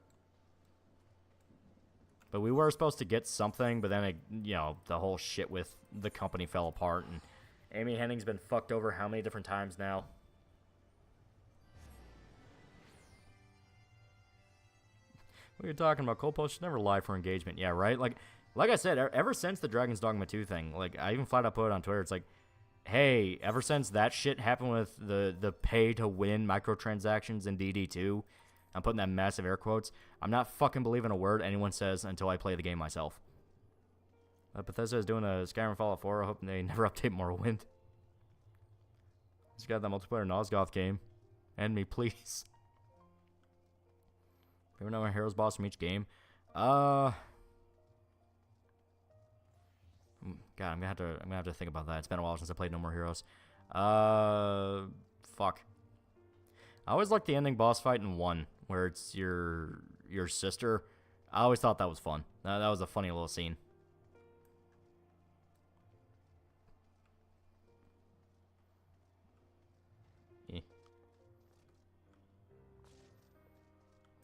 [SPEAKER 5] But we were supposed to get something, but then the whole shit with the company fell apart, and Amy Henning's been fucked over how many different times now? What are you talking about? Cole Post should never lie for engagement. Yeah, right? Like I said, ever since the Dragon's Dogma 2 thing, like, I even flat out put it on Twitter, it's like, hey, ever since that shit happened with the pay-to-win microtransactions in DD2, I'm putting that massive air quotes, I'm not fucking believing a word anyone says until I play the game myself. Bethesda is doing a Skyrim Fallout 4. I hope they never update Morrowind. Just got that multiplayer Nosgoth game. End me, please. Ever know my hero's boss from each game? God, I'm gonna have to think about that. It's been a while since I played No More Heroes. Fuck. I always liked the ending boss fight in 1, where it's your sister. I always thought that was fun. That was a funny little scene.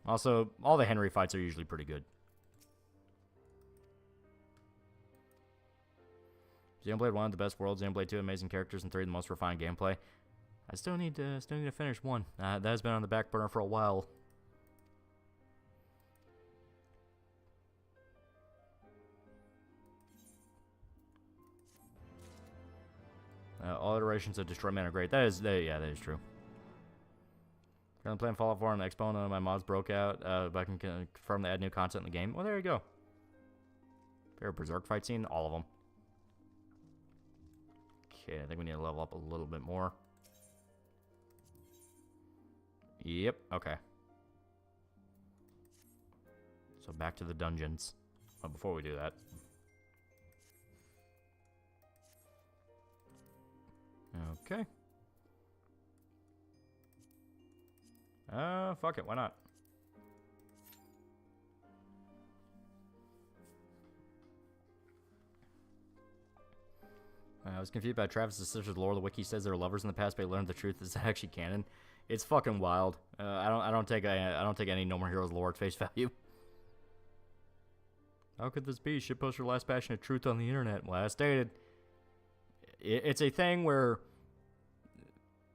[SPEAKER 5] Also, all the Henry fights are usually pretty good. Xenoblade 1, the best world. Xenoblade 2, amazing characters, and 3, the most refined gameplay. I still need to finish 1. That has been on the back burner for a while. All iterations of Destroy Man are great. That is true. Currently playing Fallout 4 on the Expo. None of my mods broke out, but I can confirm they add new content in the game. Well, there you go. Favorite Berserk fight scene? All of them. Okay, I think we need to level up a little bit more. Yep, okay. So back to the dungeons. But before we do that... Okay. Fuck it, why not? I was confused by Travis's sister's lore. The wiki says they're lovers in the past, but I learned the truth is actually canon. It's fucking wild. I don't take any No More Heroes lore at face value. How could this be? Shitpost your last bastion of truth on the internet. Well, as stated, it's a thing where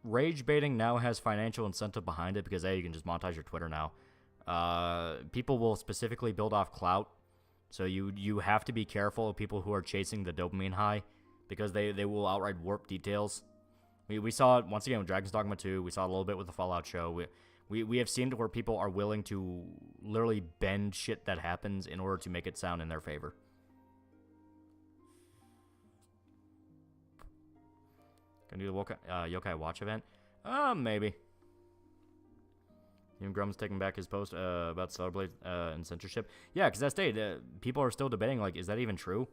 [SPEAKER 5] rage baiting now has financial incentive behind it because you can just monetize your Twitter now. People will specifically build off clout, so you have to be careful of people who are chasing the dopamine high because they will outright warp details. We saw it once again with Dragon's Dogma 2. We saw it a little bit with the Fallout show. We have seen it where people are willing to literally bend shit that happens in order to make it sound in their favor. Gonna do the Yokai Watch event? Maybe. Even Grum's taking back his post about Stellar Blade and censorship. Yeah, because that state, people are still debating, like, is that even true?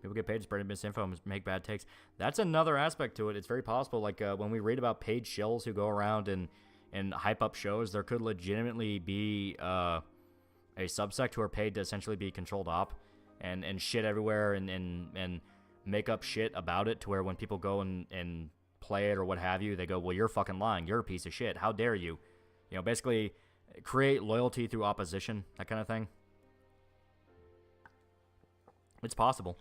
[SPEAKER 5] People get paid to spread misinfo and make bad takes. That's another aspect to it. It's very possible, like, when we read about paid shills who go around and hype up shows, there could legitimately be a subsect who are paid to essentially be controlled op and shit everywhere and make up shit about it to where when people go and play it or what have you, they go, well, you're fucking lying. You're a piece of shit. How dare you? You know, basically create loyalty through opposition, that kind of thing. It's possible.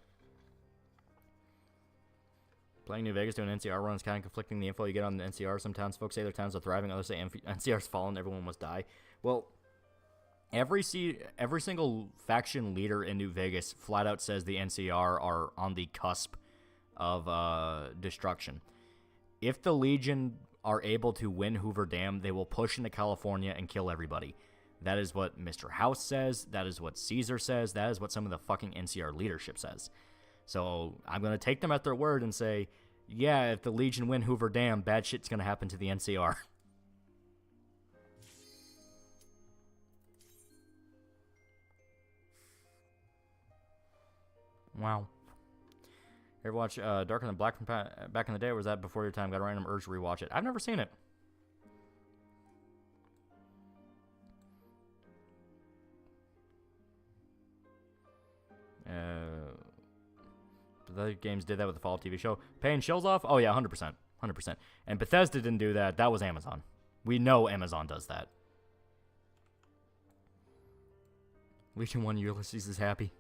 [SPEAKER 5] Playing New Vegas doing NCR runs kind of conflicting the info you get on the NCR. Some townsfolk say their towns are thriving. Others say NCR's fallen. Everyone must die. Well, every single faction leader in New Vegas flat out says the NCR are on the cusp of destruction. If the Legion are able to win Hoover Dam, they will push into California and kill everybody. That is what Mr. House says. That is what Caesar says. That is what some of the fucking NCR leadership says. So I'm going to take them at their word and say, yeah, if the Legion win Hoover Dam, bad shit's going to happen to the NCR. Wow. You ever watch Darker Than Black from back in the day, or was that before your time? Got a random urge to rewatch it. I've never seen it. The other games did that with the Fallout TV show. Paying shills off? Oh yeah, 100%. 100%. And Bethesda didn't do that. That was Amazon. We know Amazon does that. Legion 1 Ulysses is happy.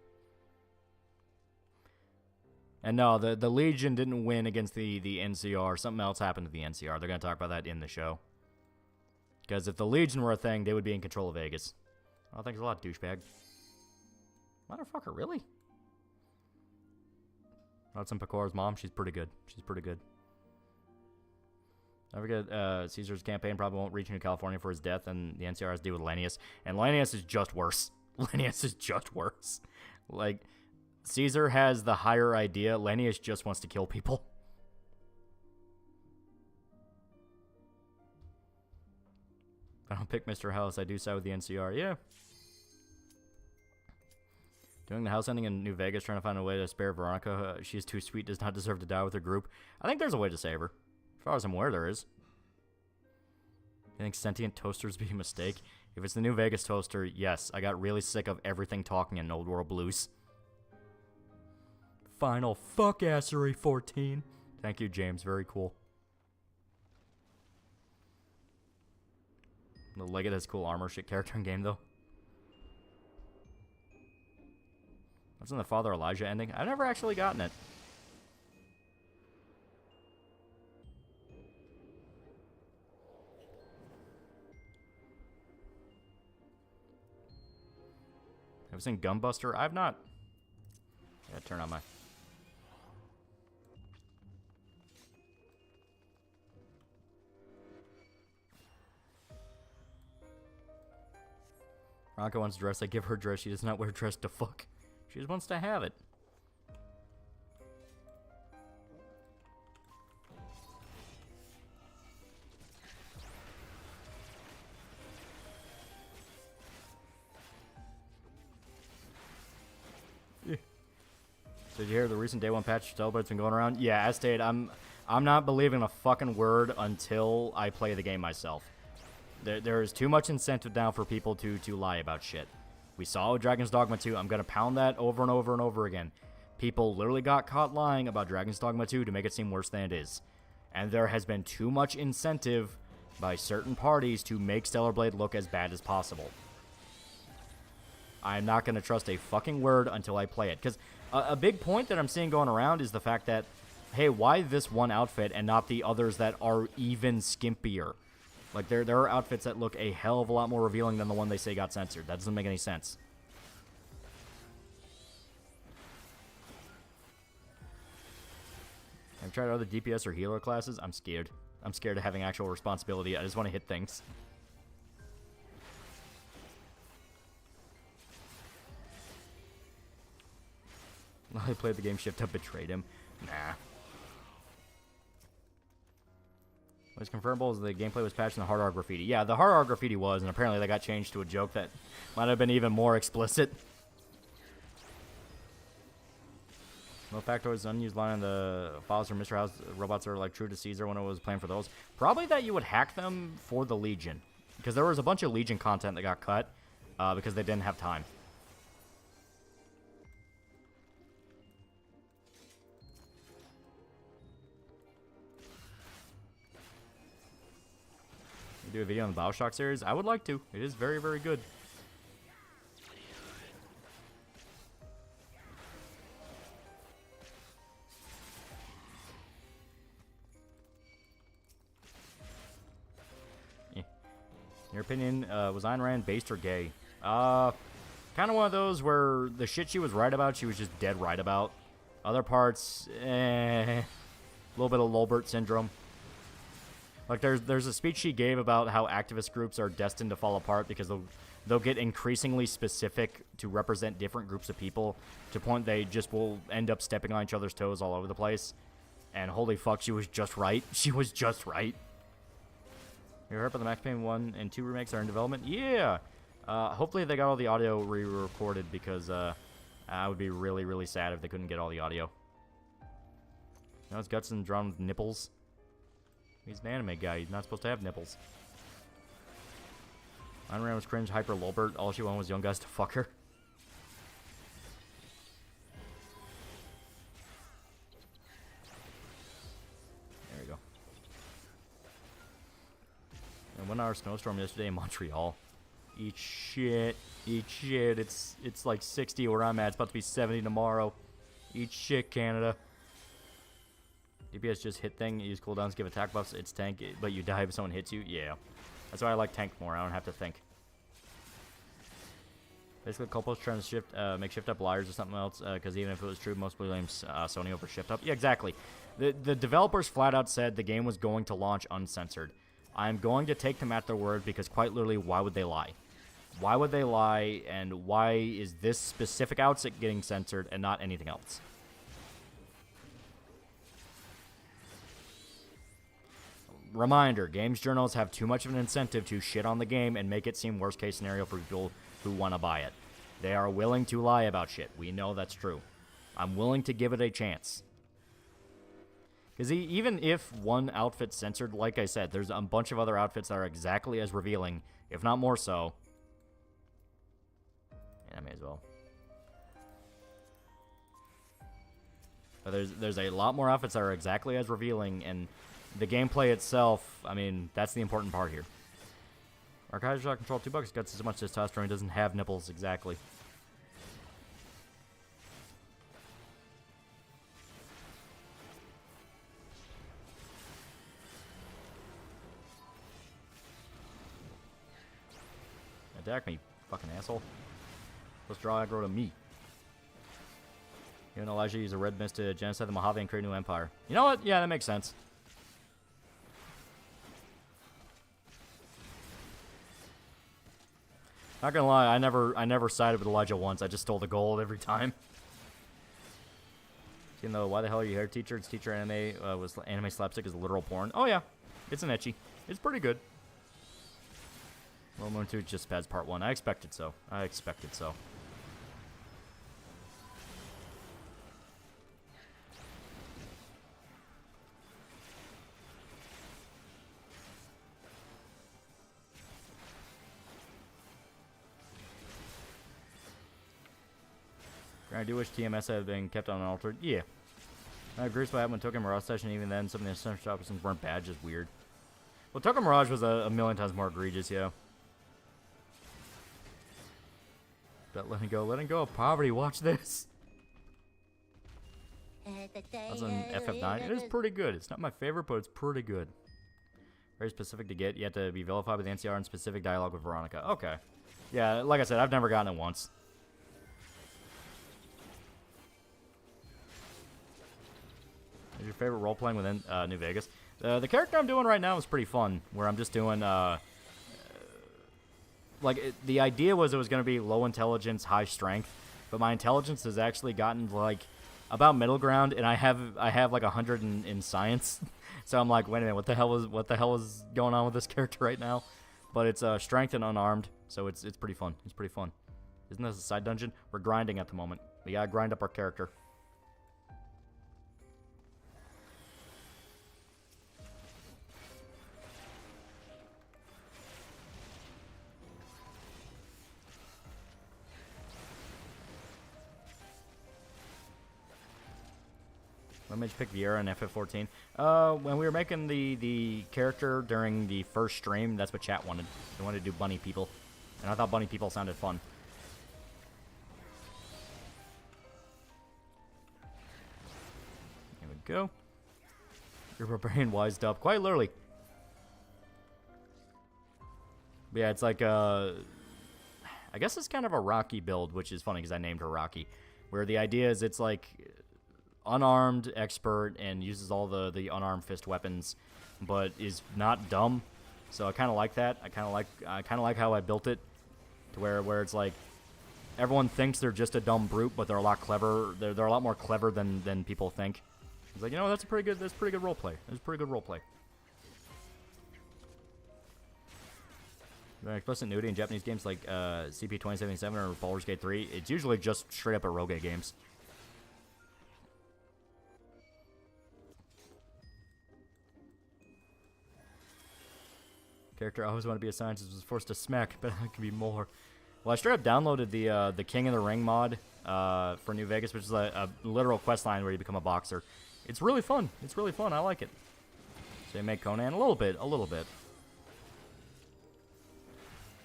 [SPEAKER 5] And no, the Legion didn't win against the NCR. Something else happened to the NCR. They're going to talk about that in the show. Because if the Legion were a thing, they would be in control of Vegas. Oh, thanks a lot, douchebag. Motherfucker, really? That's in Pecor's mom. She's pretty good. She's pretty good. Don't forget, Caesar's campaign probably won't reach into California for his death, and the NCR has to deal with Lanius. And Lanius is just worse. Lanius is just worse. Like, Caesar has the higher idea. Lanius just wants to kill people. I don't pick Mr. House. I do side with the NCR. Yeah. Doing the house ending in New Vegas, trying to find a way to spare Veronica. She's too sweet, does not deserve to die with her group. I think there's a way to save her. As far as I'm aware, there is. You think sentient toasters be a mistake? If it's the New Vegas toaster, yes. I got really sick of everything talking in Old World Blues. Final fuck assery 14. Thank you, James. Very cool. The Leggett has cool armor shit character in game, though. What's in the Father Elijah ending? I've never actually gotten it. Have you seen Gunbuster? I've not. Yeah, turn on my... Veronica wants dress. I give her dress. She does not wear dress to fuck. She just wants to have it. Yeah. So did you hear the recent day one patch Celebrate's been going around? Yeah, as stated, I'm not believing a fucking word until I play the game myself. There is too much incentive now for people to lie about shit. We saw Dragon's Dogma 2. I'm going to pound that over and over and over again. People literally got caught lying about Dragon's Dogma 2 to make it seem worse than it is. And there has been too much incentive by certain parties to make Stellar Blade look as bad as possible. I'm not going to trust a fucking word until I play it. Because a big point that I'm seeing going around is the fact that, hey, why this one outfit and not the others that are even skimpier? Like, there are outfits that look a hell of a lot more revealing than the one they say got censored. That doesn't make any sense. I've tried other DPS or healer classes. I'm scared. I'm scared of having actual responsibility. I just want to hit things. I played the game Shift Up betrayed him. Nah. What's confirmable is the gameplay was patched in the hard R graffiti. Yeah, the hard R graffiti was, and apparently they got changed to a joke that might have been even more explicit. No factoids, unused line in the files from Mr. House. Robots are like true to Caesar when it was playing for those. Probably that you would hack them for the Legion. Because there was a bunch of Legion content that got cut because they didn't have time. Do a video on the BioShock series? I would like to. It is very, very good. In your opinion, was Ayn Rand based or gay? Kind of one of those where the shit she was right about, she was just dead right about. Other parts, a little bit of Lolbert syndrome. Like, there's a speech she gave about how activist groups are destined to fall apart because they'll get increasingly specific to represent different groups of people to the point they just will end up stepping on each other's toes all over the place. And holy fuck, she was just right. She was just right. You heard about the Max Payne 1 and 2 remakes are in development? Yeah! Hopefully they got all the audio re-recorded because I would be really, really sad if they couldn't get all the audio. Now it's Gutson drawn with nipples. He's an anime guy. He's not supposed to have nipples. Ayn Rand was cringe, hyper Lolbert. All she wanted was young guys to fuck her. There we go. And 1 hour snowstorm yesterday in Montreal. Eat shit. Eat shit. It's like 60 where I'm at. It's about to be 70 tomorrow. Eat shit, Canada. DPS just hit thing, use cooldowns, give attack buffs, it's tank, but you die if someone hits you? Yeah. That's why I like tank more, I don't have to think. Basically, Culpo's trying to make Shift Up liars or something else, because even if it was true, most people blame Sony over Shift Up. Yeah, exactly. The developers flat out said the game was going to launch uncensored. I'm going to take them at their word, because quite literally, why would they lie? Why would they lie, and why is this specific outfit getting censored and not anything else? Reminder, games journals have too much of an incentive to shit on the game and make it seem worst case scenario for people who want to buy it. They are willing to lie about shit. We know that's true. I'm willing to give it a chance. Because even if one outfit's censored, like I said, there's a bunch of other outfits that are exactly as revealing, if not more so. Yeah, I may as well. But there's a lot more outfits that are exactly as revealing, and the gameplay itself, I mean, that's the important part here. Archive Shot Control $2 got so much testosterone, doesn't have nipples exactly. Attack me, fucking asshole. Let's draw aggro to me. You and Elijah use a red mist to genocide the Mojave and create a new empire. You know what? Yeah, that makes sense. Not gonna lie, I never sided with Elijah once. I just stole the gold every time. You know, why the hell are you here, teacher? It's teacher anime. Was anime slapstick is literal porn. Oh yeah, it's an ecchi. It's pretty good. Well, Moon 2 just pads part 1. I expected so. I expected so. I do wish TMS had been kept unaltered. Yeah. I agree with what happened with Tokyo Mirage Session. Even then, some of the essential options weren't bad, just weird. Well, Tokyo Mirage was a million times more egregious, yeah. But letting go of poverty. Watch this. That's an FF9. It is pretty good. It's not my favorite, but it's pretty good. Very specific to get. You have to be vilified with the NCR and specific dialogue with Veronica. Okay. Yeah, like I said, I've never gotten it once. Your favorite role playing within New Vegas? The character I'm doing right now is pretty fun. Where I'm just doing the idea was it was going to be low intelligence, high strength, but my intelligence has actually gotten like about middle ground, and I have like 100 in science. So I'm like, wait a minute, what the hell is going on with this character right now? But it's strength and unarmed, so it's pretty fun. It's pretty fun. Isn't this a side dungeon? We're grinding at the moment. We gotta grind up our character. What made you pick Viera and FF14? When we were making the character during the first stream, that's what chat wanted. They wanted to do bunny people. And I thought bunny people sounded fun. Here we go. Your barbarian wised up. Quite literally. But yeah, it's like, I guess it's kind of a Rocky build, which is funny because I named her Rocky. Where the idea is it's like unarmed, expert, and uses all the unarmed fist weapons, but is not dumb. So I kind of like that. I kind of like how I built it, to where it's like everyone thinks they're just a dumb brute, but they're a lot clever. They're a lot more clever than people think. It's like, you know, that's pretty good role play. That's pretty good role play. Explicit nudity in Japanese games like CP2077 or Baldur's Gate 3, it's usually just straight up eroge games. Character I always want to be a scientist was forced to smack, but I can be more. Well, I straight up downloaded the King of the Ring mod for New Vegas, which is a literal quest line where you become a boxer. It's really fun. It's really fun. I like it. So you make Conan a little bit.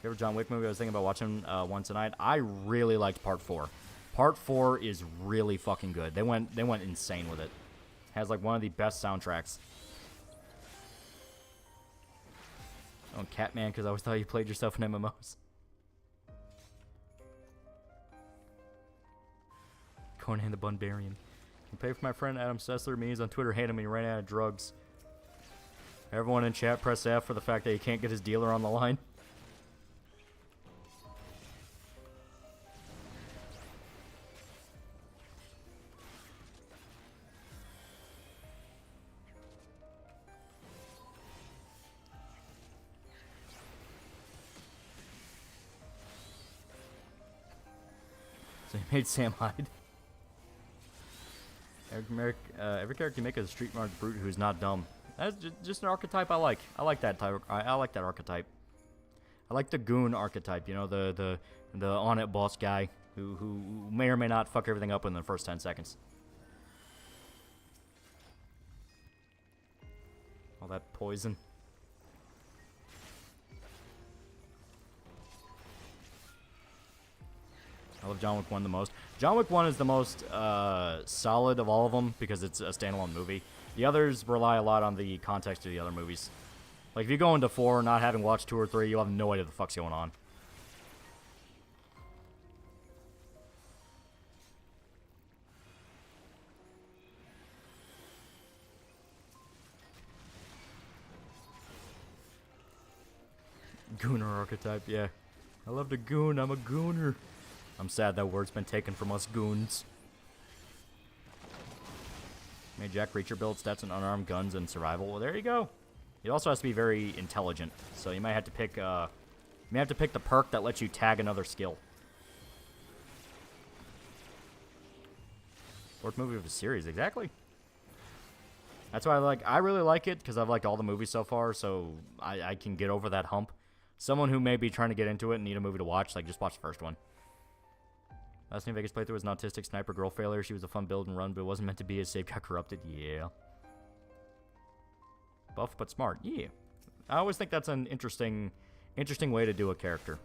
[SPEAKER 5] Favorite John Wick movie? I was thinking about watching one tonight. I really liked Part 4. Part 4 is really fucking good. They went insane with it. Has like one of the best soundtracks. Oh, Catman, because I always thought you played yourself in MMOs. Conan the Barbarian. You pay for my friend Adam Sessler. Means on Twitter hating me right out of drugs. Everyone in chat press F for the fact that he can't get his dealer on the line. So he made Sam Hyde. Every character you make is a street smart brute who's not dumb. That's just an archetype I like. I like that type. I like that archetype. I like the goon archetype. You know, the on it boss guy who may or may not fuck everything up in the first 10 seconds. All that poison. I love John Wick 1 the most. John Wick 1 is the most solid of all of them because it's a standalone movie. The others rely a lot on the context of the other movies. Like, if you go into 4 not having watched 2 or 3, you'll have no idea what the fuck's going on. Gooner archetype, yeah. I love the goon, I'm a gooner. I'm sad that word's been taken from us goons. Made Jack Reacher build stats and unarmed guns and survival. Well, there you go. It also has to be very intelligent, so you might have to pick. You may have to pick the perk that lets you tag another skill. Fourth movie of a series, exactly. That's why I really like it because I've liked all the movies so far, so I can get over that hump. Someone who may be trying to get into it and need a movie to watch, like just watch the first one. Last New Vegas playthrough was an autistic sniper girl failure. She was a fun build and run, but it wasn't meant to be. As save got corrupted. Yeah. Buff but smart. Yeah. I always think that's an interesting way to do a character.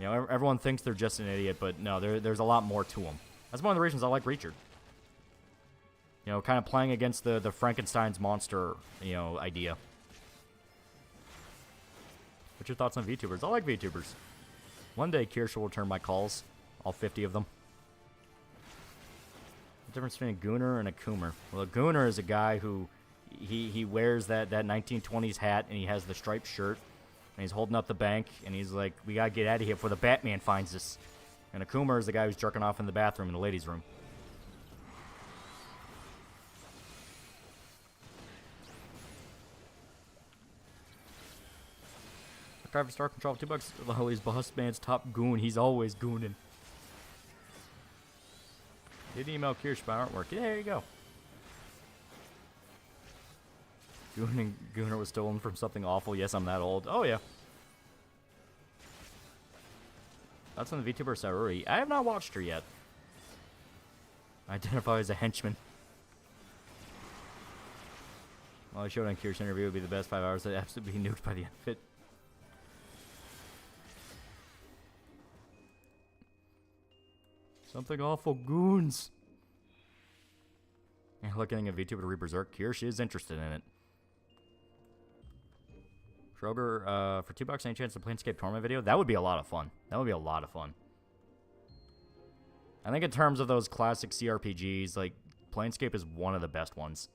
[SPEAKER 5] You know, everyone thinks they're just an idiot, but no, there's a lot more to them. That's one of the reasons I like Reacher. You know, kind of playing against the Frankenstein's monster, you know, idea. What's your thoughts on VTubers? I like VTubers. One day, Kirsche will return my calls. All 50 of them. difference between a gooner and a coomer? Well, a gooner is a guy who he wears that 1920s hat and he has the striped shirt and he's holding up the bank and he's like, we gotta get out of here before the Batman finds us. And a coomer is the guy who's jerking off in the bathroom in the ladies' room. Driver Star Control $2. Loli's boss man's top goon. He's always gooning. Did email Kirsch about artwork. Yeah, there you go. Gooner was stolen from something awful. Yes, I'm that old. Oh, yeah. That's on the VTuber Saruri. I have not watched her yet. Identify as a henchman. Well, I showed on Kirsch's interview would be the best 5 hours that absolutely be nuked by the outfit. Something awful, goons. And looking at VTuber to read Berserk, Kirsch is interested in it. Schroger, for $2, any chance of Planescape Torment video? That would be a lot of fun. That would be a lot of fun. I think in terms of those classic CRPGs, like, Planescape is one of the best ones.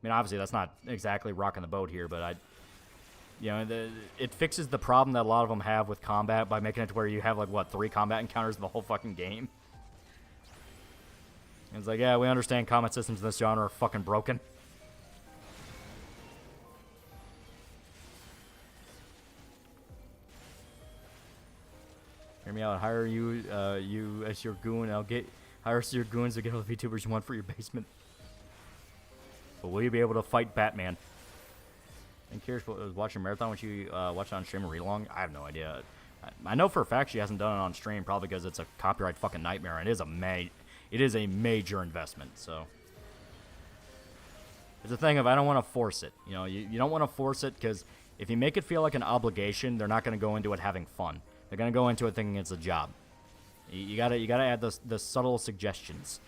[SPEAKER 5] I mean, obviously, that's not exactly rocking the boat here, but it fixes the problem that a lot of them have with combat by making it to where you have, like, what, 3 combat encounters in the whole fucking game? It's like, yeah, we understand combat systems in this genre are fucking broken. Hear me out. Hire you as your goon. Hire your goons to get all the VTubers you want for your basement. But will you be able to fight Batman? And Kirsch was watching Marathon when she watched it on stream or read along. I have no idea. I know for a fact she hasn't done it on stream, probably because it's a copyright fucking nightmare and it is a major investment, so. It's a thing of I don't want to force it. You know, you don't want to force it because if you make it feel like an obligation, they're not going to go into it having fun. They're going to go into it thinking it's a job. You gotta add the subtle suggestions.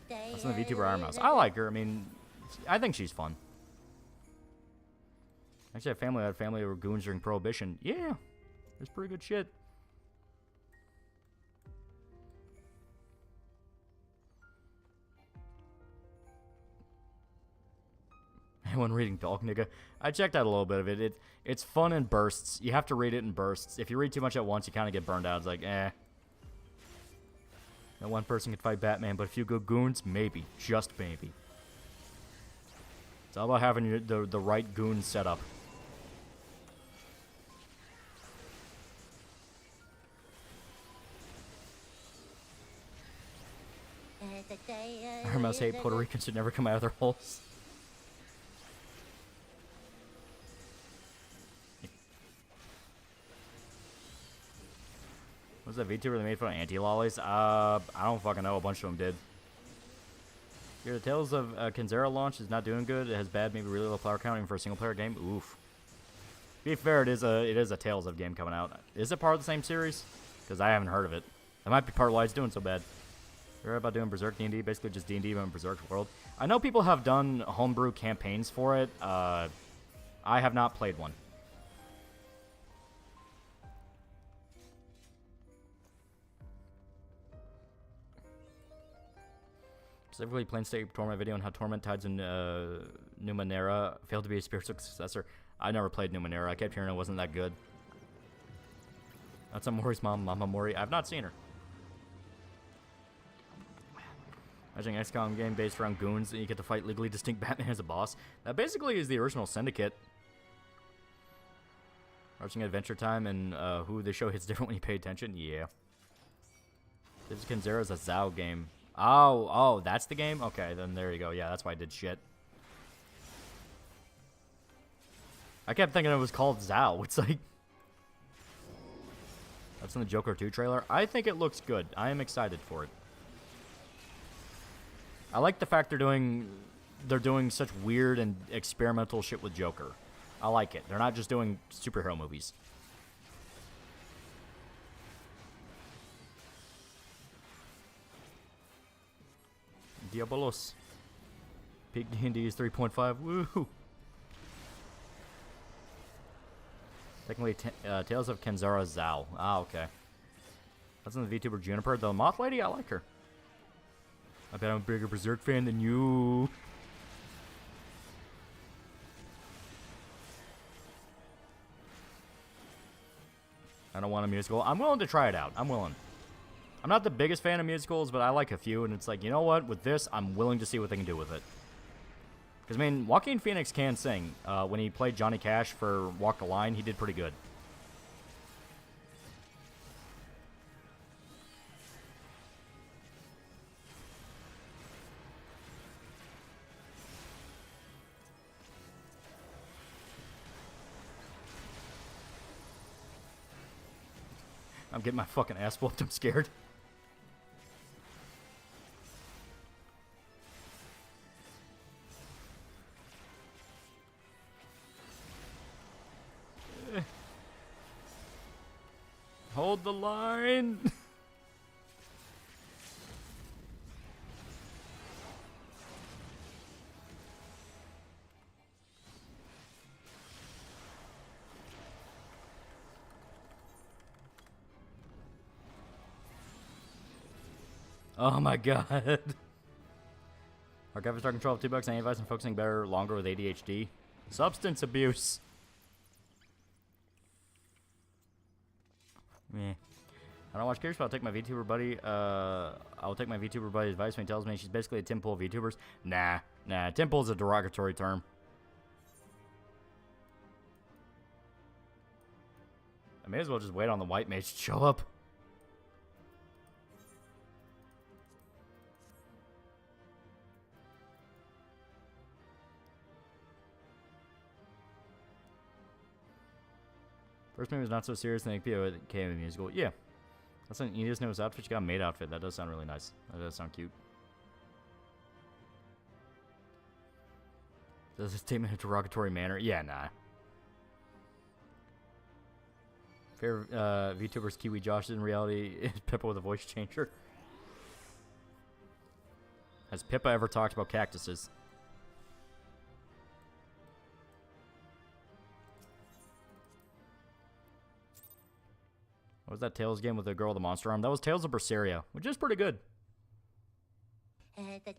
[SPEAKER 5] That's in the VTuber Iron Mouse. I like her. I mean, I think she's fun. Actually, I had a family who were goons during Prohibition. Yeah, it's pretty good shit. Anyone reading Dog Nigga? I checked out a little bit of it. It's fun in bursts. You have to read it in bursts. If you read too much at once, you kind of get burned out. It's like, eh. No one person can fight Batman, but a few good goons, maybe. Just maybe. It's all about having the right goon set up. I must hate Puerto Ricans should never come out of their holes. Was that VTuber that made fun of anti-lolis? I don't fucking know. A bunch of them did. Here, the Tales of Kenzera launch is not doing good. It has bad, maybe really low player count even for a single-player game. Oof. To be fair, it is a Tales of game coming out. Is it part of the same series? Because I haven't heard of it. That might be part of why it's doing so bad. You're right about doing Berserk D&D, basically just D&D but in Berserk world. I know people have done homebrew campaigns for it. I have not played one. Specifically, Planescape Torment video on how Torment tides in Numenera failed to be a spiritual successor. I never played Numenera. I kept hearing it wasn't that good. That's Mori's mom, Mama Mori. I've not seen her. Imagine an XCOM game based around goons and you get to fight legally distinct Batman as a boss. That basically is the original Syndicate. Watching Adventure Time and who the show hits different when you pay attention. Yeah. This Kenzera is a Zao game. Oh, that's the game? Okay, then there you go. Yeah, that's why I did shit. I kept thinking it was called Zao. It's like... That's in the Joker 2 trailer. I think it looks good. I am excited for it. I like the fact they're doing such weird and experimental shit with Joker. I like it. They're not just doing superhero movies. Diabolos. Peak D&D is 3.5. Woo! Technically, Tales of Kenzera Zao. Ah, okay. That's in the VTuber Juniper. The Moth Lady, I like her. I bet I'm a bigger Berserk fan than you. I don't want a musical. I'm willing to try it out. I'm willing. I'm not the biggest fan of musicals, but I like a few, and it's like, you know what? With this, I'm willing to see what they can do with it. Because, I mean, Joaquin Phoenix can sing. When he played Johnny Cash for Walk the Line, he did pretty good. I'm getting my fucking ass whooped. I'm scared. Hold the line. Oh my god. Archive start control of $2. Any advice on focusing better longer with ADHD? Substance abuse. Meh. I don't watch Curious, but I'll take my VTuber buddy. I'll take my VTuber buddy's advice when he tells me she's basically a Tim Pool of VTubers. Nah. Tim Pool is a derogatory term. I may as well just wait on the white mage to show up. First movie was not so serious, then it became a musical. Yeah. That's an Edith's newest outfit. She got a maid outfit. That does sound really nice. That does sound cute. Does it statement in a derogatory manner? Yeah, nah. Favorite VTuber's Kiwi Josh in reality is Pippa with a voice changer. Has Pippa ever talked about cactuses? What was that Tales game with the girl with the monster arm? That was Tales of Berseria, which is pretty good. I feel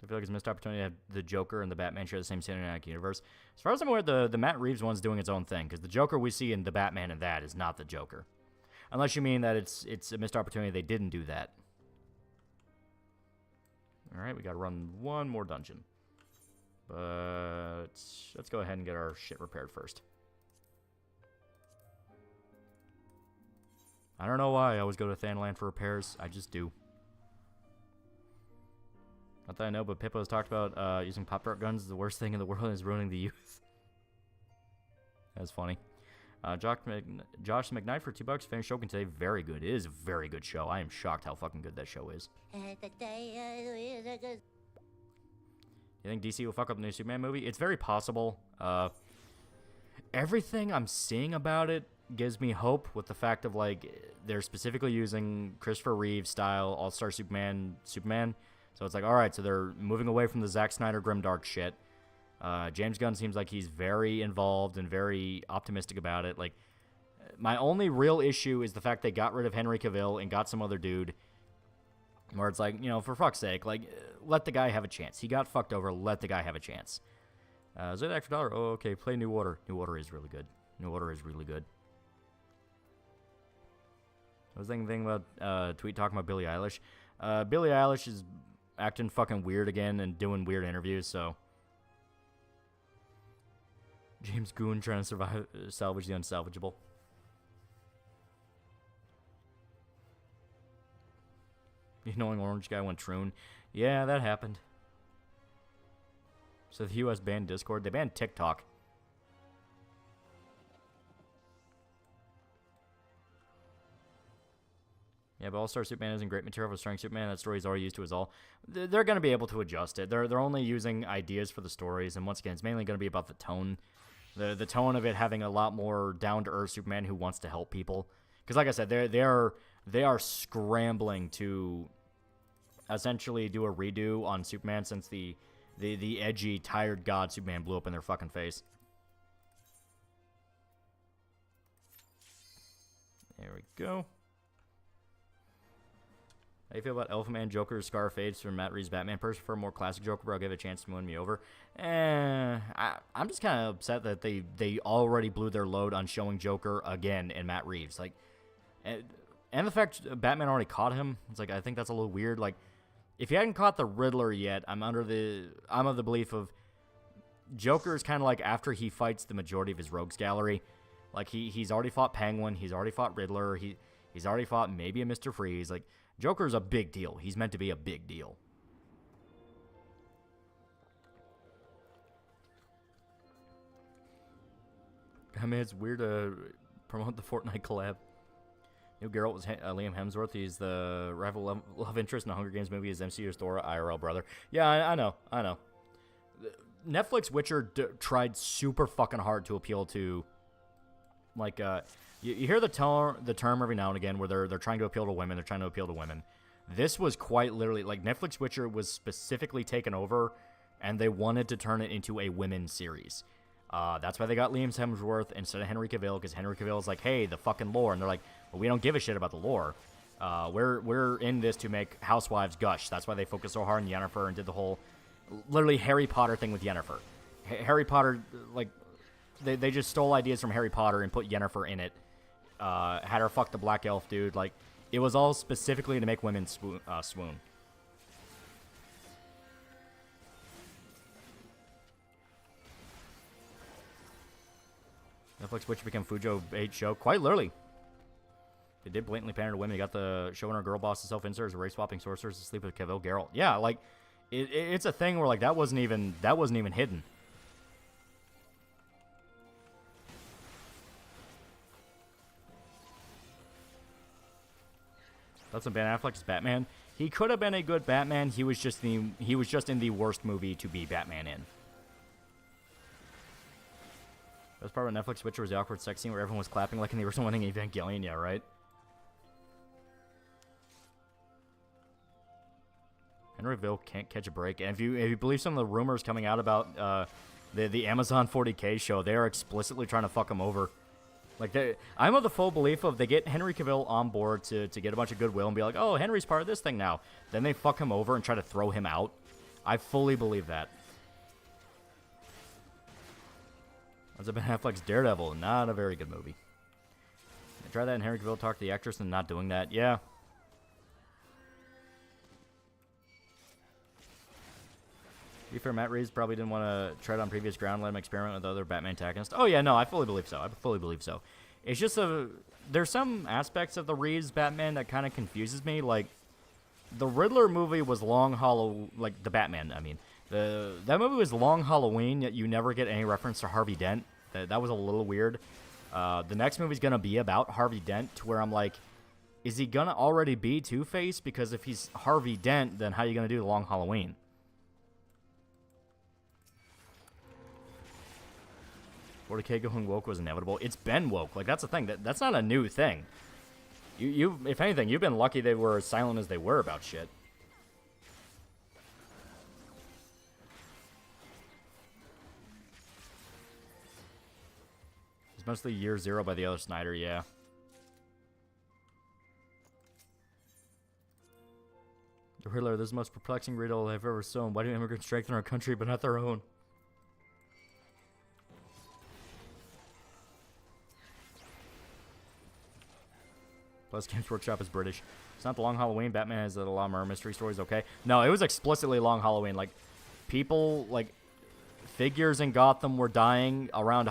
[SPEAKER 5] like it's a missed opportunity to have the Joker and the Batman share the same cinematic universe. As far as I'm aware, the Matt Reeves one's doing its own thing, because the Joker we see in the Batman and that is not the Joker. Unless you mean that it's a missed opportunity they didn't do that. Alright, we gotta run one more dungeon. But let's go ahead and get our shit repaired first. I don't know why I always go to Thanland for repairs. I just do. Not that I know, but Pippa has talked about using pop-dart guns is the worst thing in the world and is ruining the youth. That's funny. Josh McKnight for $2. Finished Shogun today. Very good. It is a very good show. I am shocked how fucking good that show is. You think DC will fuck up the new Superman movie? It's very possible. Everything I'm seeing about it gives me hope with the fact of, like, they're specifically using Christopher Reeve style All-Star Superman. So it's like, alright, so they're moving away from the Zack Snyder grimdark shit. James Gunn seems like he's very involved and very optimistic about it. Like, my only real issue is the fact they got rid of Henry Cavill and got some other dude. Where it's like, you know, for fuck's sake, like, let the guy have a chance. He got fucked over, let the guy have a chance. Is it extra dollar? Oh, okay, play New Order. New Order is really good. New Order is really good. I was thinking about tweet talking about Billie Eilish. Billie Eilish is acting fucking weird again and doing weird interviews, so. James Gunn trying to salvage the unsalvageable. The annoying orange guy went troon. Yeah, that happened. So the US banned Discord. They banned TikTok. Yeah, but All-Star Superman isn't great material for Strong Superman. That story is already used to us all. They're going to be able to adjust it. They're only using ideas for the stories, and once again, it's mainly going to be about the tone. The tone of it having a lot more down-to-earth Superman who wants to help people. Because like I said, they are scrambling to essentially do a redo on Superman since the edgy, tired god Superman blew up in their fucking face. There we go. How do you feel about Elephant Man, Joker, Scarface from Matt Reeves' Batman? Personally, for a more classic Joker, but I'll give it a chance to win me over. I'm just kind of upset that they already blew their load on showing Joker again in Matt Reeves. Like, and the fact Batman already caught him, it's like, I think that's a little weird. Like, if you hadn't caught the Riddler yet, I'm of the belief of Joker's kind of like after he fights the majority of his rogues gallery. Like, he's already fought Penguin, he's already fought Riddler, he's already fought maybe a Mr. Freeze. Like, Joker's a big deal. He's meant to be a big deal. I mean, it's weird to promote the Fortnite collab. New Geralt was Liam Hemsworth. He's the rival love interest in the Hunger Games movie. His MCU's Thor IRL brother. Yeah, I know. Netflix Witcher tried super fucking hard to appeal to, like, you hear the term every now and again where they're trying to appeal to women. They're trying to appeal to women. This was quite literally, like, Netflix Witcher was specifically taken over, and they wanted to turn it into a women's series. That's why they got Liam Hemsworth instead of Henry Cavill, because Henry Cavill is like, hey, the fucking lore. And they're like, well, we don't give a shit about the lore. We're in this to make housewives gush. That's why they focused so hard on Yennefer and did the whole, literally, Harry Potter thing with Yennefer. Harry Potter, like, they just stole ideas from Harry Potter and put Yennefer in it. Had her fuck the black elf dude. Like, it was all specifically to make women swoon. Netflix Witcher became Fujo bait show. Quite literally. They did blatantly pander to women. You got the showing our girl boss to self-inserts, race-swapping sorcerers to sleep with Cavill, Geralt. Yeah, like, it's a thing where, like, that wasn't even hidden. That's when Ben Affleck's Batman. He could have been a good Batman. He was just in the worst movie to be Batman in. Best part of Netflix Witcher was the awkward sex scene where everyone was clapping like in the original winning Evangelion. Yeah, right? Henry Cavill can't catch a break. And if you believe some of the rumors coming out about the Amazon 40K show, they are explicitly trying to fuck him over. Like, I'm of the full belief of they get Henry Cavill on board to get a bunch of goodwill and be like, oh, Henry's part of this thing now. Then they fuck him over and try to throw him out. I fully believe that. That's Ben Affleck's Daredevil. Not a very good movie. I tried that in Henry Cavill talked to the actress and not doing that. Yeah. To be fair, Matt Reeves probably didn't want to tread on previous ground, let him experiment with other Batman antagonists. Oh, yeah, no, I fully believe so. I fully believe so. It's just there's some aspects of the Reeves Batman that kind of confuses me. Like, the Riddler movie was long like, the Batman, I mean. That movie was Long Halloween, yet you never get any reference to Harvey Dent. That was a little weird. The next movie's going to be about Harvey Dent, to where I'm like, is he going to already be Two-Face? Because if he's Harvey Dent, then how are you going to do Long Halloween? 40K going woke was inevitable. It's been woke. Like, that's the thing. That's not a new thing. You if anything, you've been lucky they were as silent as they were about shit. It's mostly Year Zero by the other Snyder, yeah. The Riddler, this is the most perplexing riddle I've ever sown. Why do immigrants strengthen our country but not their own? Plus, Games Workshop is British. It's not the Long Halloween. Batman has a lot more mystery stories, okay? No, it was explicitly Long Halloween. Like, people, like, figures in Gotham were dying around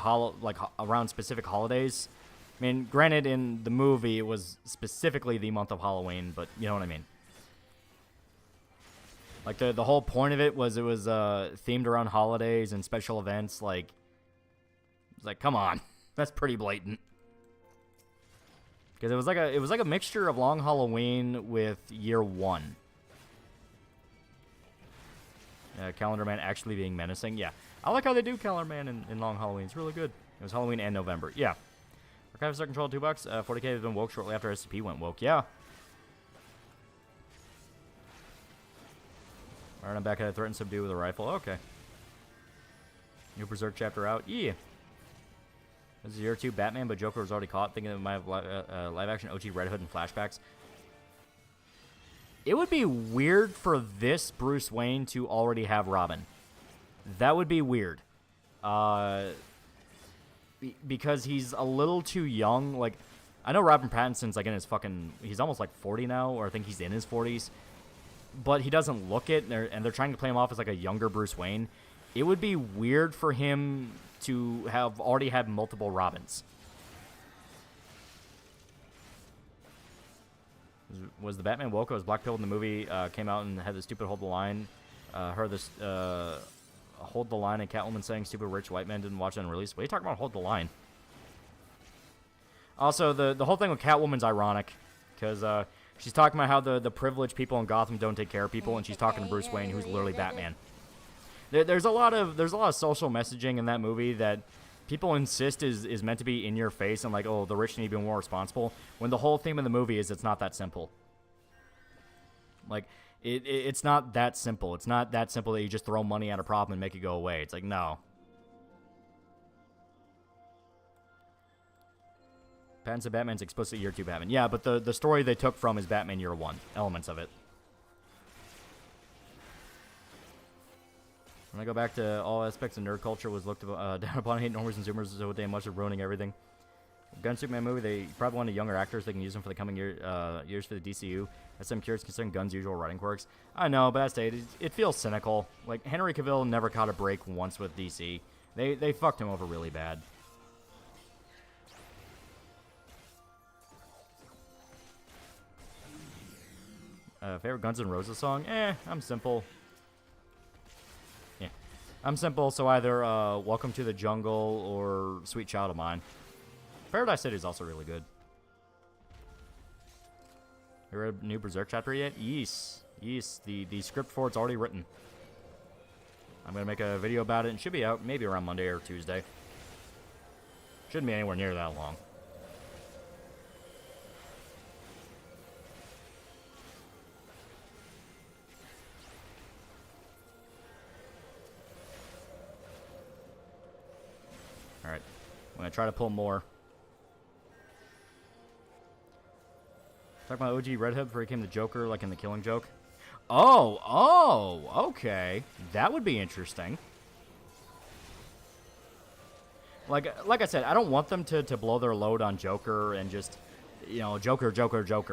[SPEAKER 5] around specific holidays. I mean, granted, in the movie, it was specifically the month of Halloween, but you know what I mean. Like, the whole point of it was themed around holidays and special events. Like, it's like, come on. That's pretty blatant. Because it was like a mixture of Long Halloween with Year One. Calendar Man actually being menacing. Yeah. I like how they do Calendar Man in Long Halloween. It's really good. It was Halloween and November. Yeah. Archive Star Control $2. 40K has been woke shortly after SCP went woke. Yeah. Alright, I'm back at a Threat and Subdue with a rifle. Okay. New Berserk chapter out. Yeah. This is Year 2 Batman, but Joker was already caught. Thinking it might have live-action OG Red Hood and flashbacks. It would be weird for this Bruce Wayne to already have Robin. That would be weird. Because he's a little too young. Like, I know Robert Pattinson's like in his he's almost like 40 now, or I think he's in his 40s. But he doesn't look it, and they're trying to play him off as like a younger Bruce Wayne. It would be weird for him to have already had multiple Robins. Was the Batman woke? Was Black Pill in the movie came out and had the stupid hold the line? Heard this hold the line and Catwoman saying stupid rich white men didn't watch it on release. What are you talking about? Hold the line. Also, the whole thing with Catwoman's ironic, because she's talking about how the privileged people in Gotham don't take care of people, and she's talking to Bruce Wayne, who's literally Batman. There's a lot of social messaging in that movie that people insist is meant to be in your face and like, oh, the rich need to be more responsible, when the whole theme of the movie is it's not that simple. Like, it's not that simple. It's not that simple that you just throw money at a problem and make it go away. It's like, no. Pattinson Batman's explicit Year 2 Batman. Yeah, but the story they took from is Batman Year 1. Elements of it. When I go back to all aspects of nerd culture was looked down upon, hate normers and zoomers so they much of ruining everything. Gun Superman movie, they probably wanted younger actors. They can use them for the coming years for the DCU. That's I'm curious considering Gunn's usual writing quirks. I know, but it feels cynical. Like, Henry Cavill never caught a break once with DC. They fucked him over really bad. Favorite Guns N' Roses song? I'm simple. Yeah. I'm simple, so either Welcome to the Jungle or Sweet Child of Mine. Paradise City is also really good. You read a new Berserk chapter yet? Yes. Yes, the script for it's already written. I'm going to make a video about it, and it should be out maybe around Monday or Tuesday. Shouldn't be anywhere near that long. Alright. I'm going to try to pull more. Talking about OG Red Hood before he became the Joker, like in The Killing Joke. Oh, okay. That would be interesting. Like I said, I don't want them to blow their load on Joker and just, you know, Joker.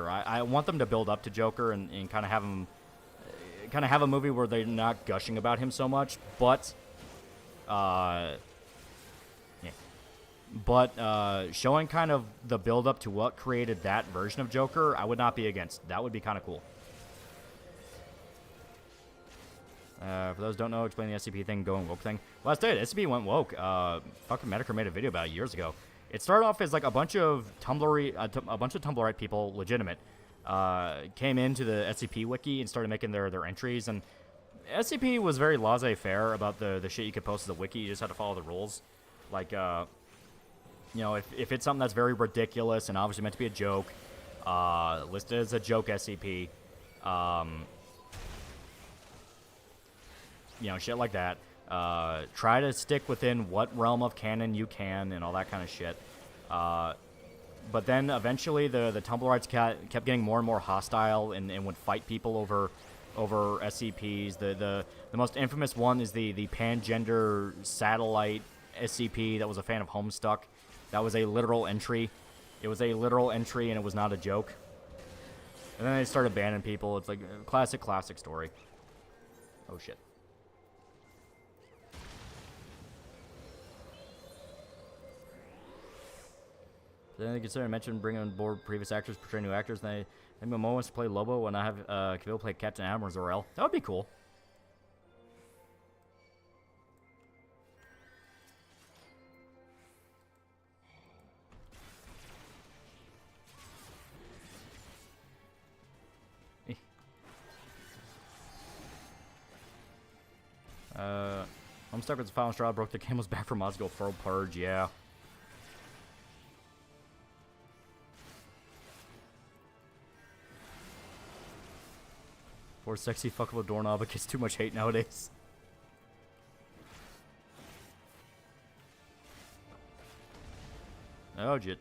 [SPEAKER 5] I want them to build up to Joker and kind of have him, have a movie where they're not gushing about him so much, but, showing kind of the build up to what created that version of Joker, I would not be against. That would be kind of cool. For those who don't know, explain the SCP thing, going woke thing. Last day, SCP went woke. Fucking Metacritic made a video about it years ago. It started off as like a bunch of Tumblrite people, legitimate, came into the SCP wiki and started making their entries. And SCP was very laissez-faire about the shit you could post to the wiki. You just had to follow the rules. Like, you know, if it's something that's very ridiculous and obviously meant to be a joke, listed as a joke SCP, you know, shit like that. Try to stick within what realm of canon you can and all that kind of shit. But then eventually the Tumblrites kept getting more and more hostile and would fight people over SCPs. The most infamous one is the pangender satellite SCP that was a fan of Homestuck. That was a literal entry. It was a literal entry and it was not a joke. And then they started banning people. It's like a classic story. Oh shit. Then they consider mention bringing on board previous actors portraying new actors. And maybe Momoa wants to play Lobo and I have Cavill play Captain Adam or Zor-El. That would be cool. I'm stuck with the final straw. Broke the camel's back from Moscow for purge. Yeah. Poor sexy fuckable doorknob. It gets too much hate nowadays. Oh, jit.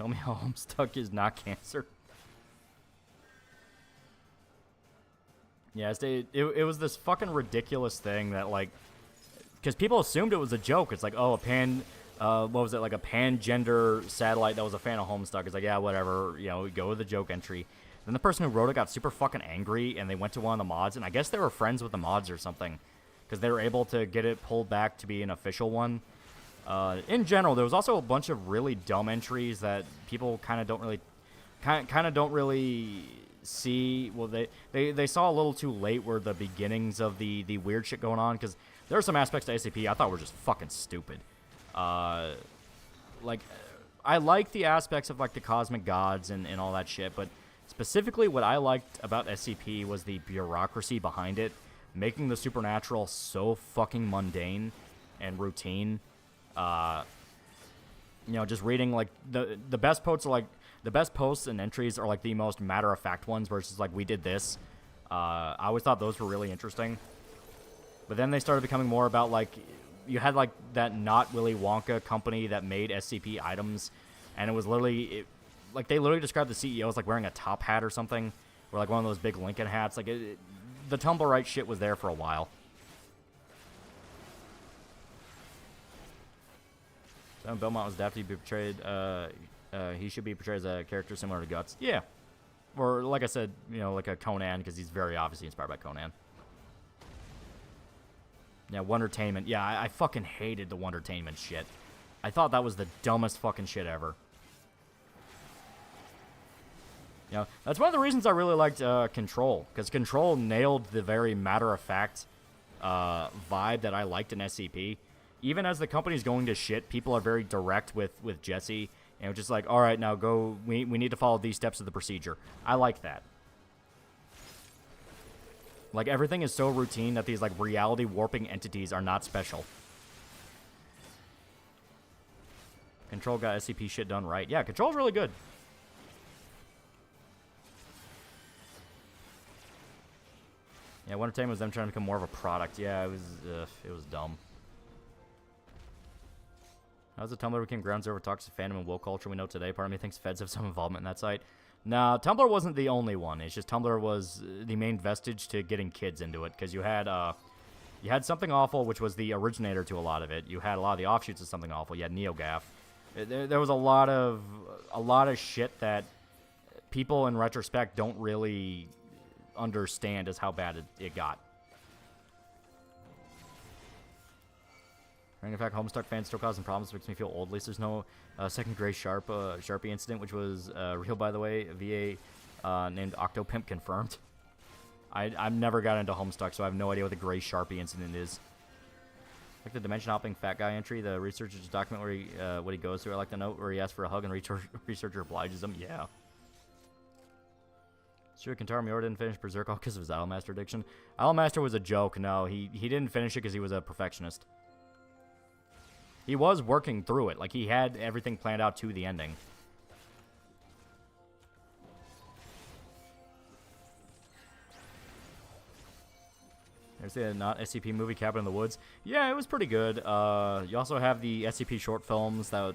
[SPEAKER 5] Tell me how Homestuck is not cancer. Yeah, it was this fucking ridiculous thing that, like, because people assumed it was a joke. It's like, oh, what was it, like a pan-gender satellite that was a fan of Homestuck. It's like, yeah, whatever, you know, go with the joke entry. Then the person who wrote it got super fucking angry, and they went to one of the mods, and I guess they were friends with the mods or something, because they were able to get it pulled back to be an official one. In general, there was also a bunch of really dumb entries that people kind of don't really see. Well, they saw a little too late were the beginnings of the weird shit going on, because there are some aspects to SCP I thought were just fucking stupid. Like, I like the aspects of, like, the cosmic gods and all that shit, but specifically what I liked about SCP was the bureaucracy behind it, making the supernatural so fucking mundane and routine. You know, just reading, like, the best posts are, like, the best posts and entries are, like, the most matter-of-fact ones versus, like, we did this. I always thought those were really interesting. But then they started becoming more about, like, you had, like, that not Willy Wonka company that made SCP items, and it was literally, like, they literally described the CEO as, like, wearing a top hat or something, or, like, one of those big Lincoln hats. Like, the Tumblrite shit was there for a while. So Belmont was adapted to be portrayed, he should be portrayed as a character similar to Guts. Yeah. Or, like I said, you know, like a Conan, because he's very obviously inspired by Conan. Yeah, Wondertainment. Yeah, I fucking hated the Wondertainment shit. I thought that was the dumbest fucking shit ever. You know, that's one of the reasons I really liked Control, because Control nailed the very matter-of-fact vibe that I liked in SCP. Even as the company's going to shit, people are very direct with Jesse, and it's just like, all right, now go, we need to follow these steps of the procedure. I like that. Like, everything is so routine that these, like, reality warping entities are not special. Control got SCP shit done right. Yeah, Control's really good. Yeah, Wondertainment was them trying to become more of a product. Yeah, it was dumb. How's the Tumblr became ground zero for toxic fandom and woke culture we know today? Part of me thinks feds have some involvement in that site. No, Tumblr wasn't the only one. It's just Tumblr was the main vestige to getting kids into it, because you had Something Awful, which was the originator to a lot of it. You had a lot of the offshoots of Something Awful. You had NeoGAF. There was a lot of shit that people in retrospect don't really understand as how bad it got. In fact, Homestuck fans still causing problems. Makes me feel old. At least there's no second grade Sharpie incident, which was real, by the way. VA named Octopimp confirmed. I've never got into Homestuck, so I have no idea what the gray Sharpie incident is. Like the dimension hopping fat guy entry, the researcher just document where he what he goes through. I like the note where he asks for a hug and researcher obliges him. Yeah. Sure, Kentaro Miura didn't finish Berserk all because of his Idolmaster addiction. Idolmaster was a joke. No, he didn't finish it because he was a perfectionist. He was working through it. Like, he had everything planned out to the ending. There's the not SCP movie, Cabin in the Woods. Yeah, it was pretty good. You also have the SCP short films that,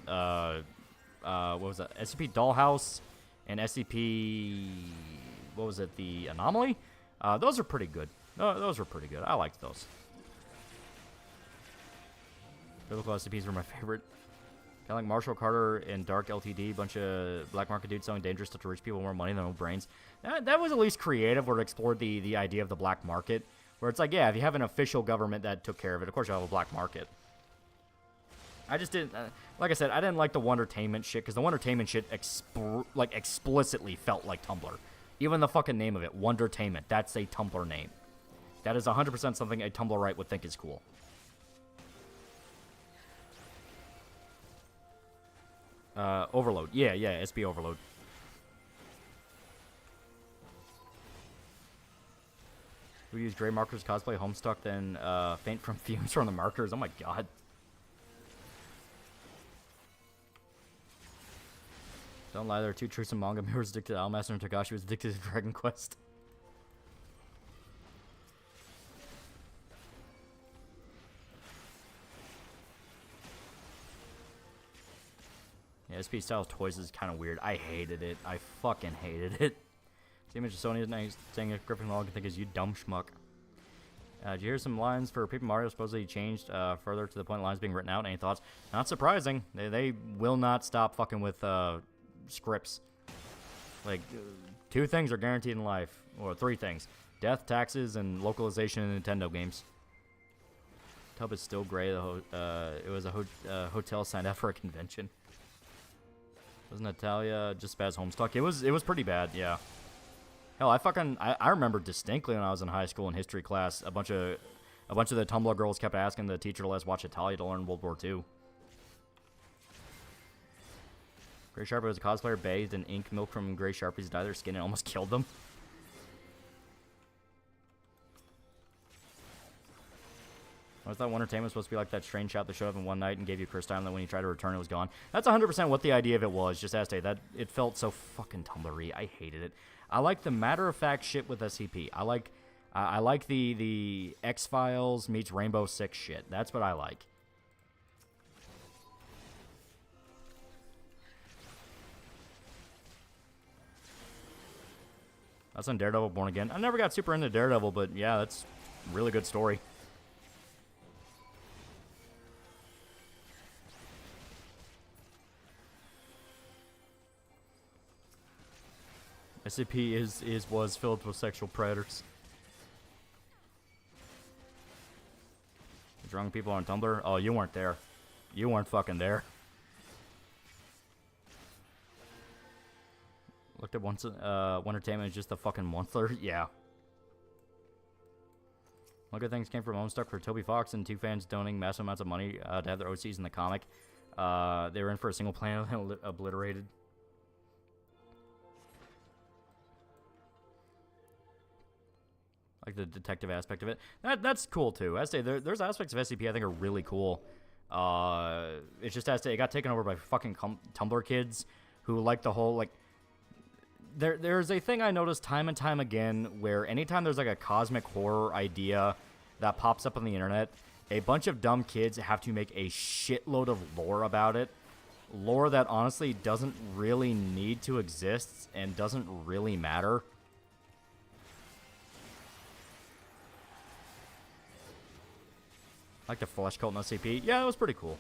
[SPEAKER 5] what was that? SCP Dollhouse and SCP, what was it? The Anomaly? Those are pretty good. Those were pretty good. I liked those. Biblical SCPs were my favorite. Kind of like Marshall Carter and Dark LTD, bunch of black market dudes selling dangerous stuff to rich people, more money than no brains. That was at least creative, where it explored the idea of the black market, where it's like, yeah, if you have an official government that took care of it, of course you'll have a black market. I just didn't, like I said, I didn't like the Wondertainment shit, because the Wondertainment shit explicitly felt like Tumblr. Even the fucking name of it, Wondertainment, that's a Tumblr name. That is 100% something a Tumblrite would think is cool. Overload. Yeah, SB Overload. We use gray markers, cosplay Homestuck, then faint from fumes from the markers. Oh my god. Don't lie, there are two truthsome manga mirrors addicted to Almaster, and Togashi was addicted to Dragon Quest. Yeah, SP Styles Toys is kind of weird. I hated it. I fucking hated it. The image of Sony is saying a Griffin all I can think is you dumb schmuck. Did you hear some lines for Paper Mario supposedly changed further to the point of lines being written out? Any thoughts? Not surprising. They will not stop fucking with scripts. Like, 2 things are guaranteed in life. Or 3 things. Death, taxes, and localization in Nintendo games. Tub is still gray. It was a hotel signed up for a convention. Was Natalia just bad as Homestuck? It was pretty bad, yeah. Hell, I remember distinctly when I was in high school in history class, a bunch of the Tumblr girls kept asking the teacher to let us watch Italia to learn World War II. Gray Sharpie was a cosplayer bathed in ink milk from Gray Sharpies, dyed their skin and almost killed them. I thought One Entertainment was supposed to be like that strange shop that showed up in one night and gave you curse time, that when you tried to return it was gone. That's 100% what the idea of it was, just as that it felt so fucking Tumblr-y. I hated it. I like the matter-of-fact shit with SCP. I like the X-Files meets Rainbow Six shit. That's what I like. That's on Daredevil Born Again. I never got super into Daredevil, but yeah, that's a really good story. SCP was filled with sexual predators. Drunk people on Tumblr? Oh, you weren't there. You weren't fucking there. Looked at One Entertainment is just a fucking monster. Yeah. One good things came from Homestuck for Toby Fox and 2 fans donating massive amounts of money to have their OCs in the comic. They were in for a single planet and obliterated. Like the detective aspect of it. That's cool too. I say there's aspects of SCP I think are really cool. It's just it got taken over by fucking Tumblr kids who like the whole like. There's a thing I noticed time and time again where anytime there's like a cosmic horror idea that pops up on the internet, a bunch of dumb kids have to make a shitload of lore about it. Lore that honestly doesn't really need to exist and doesn't really matter. Like the Flesh Cult in SCP. Yeah, it was pretty cool.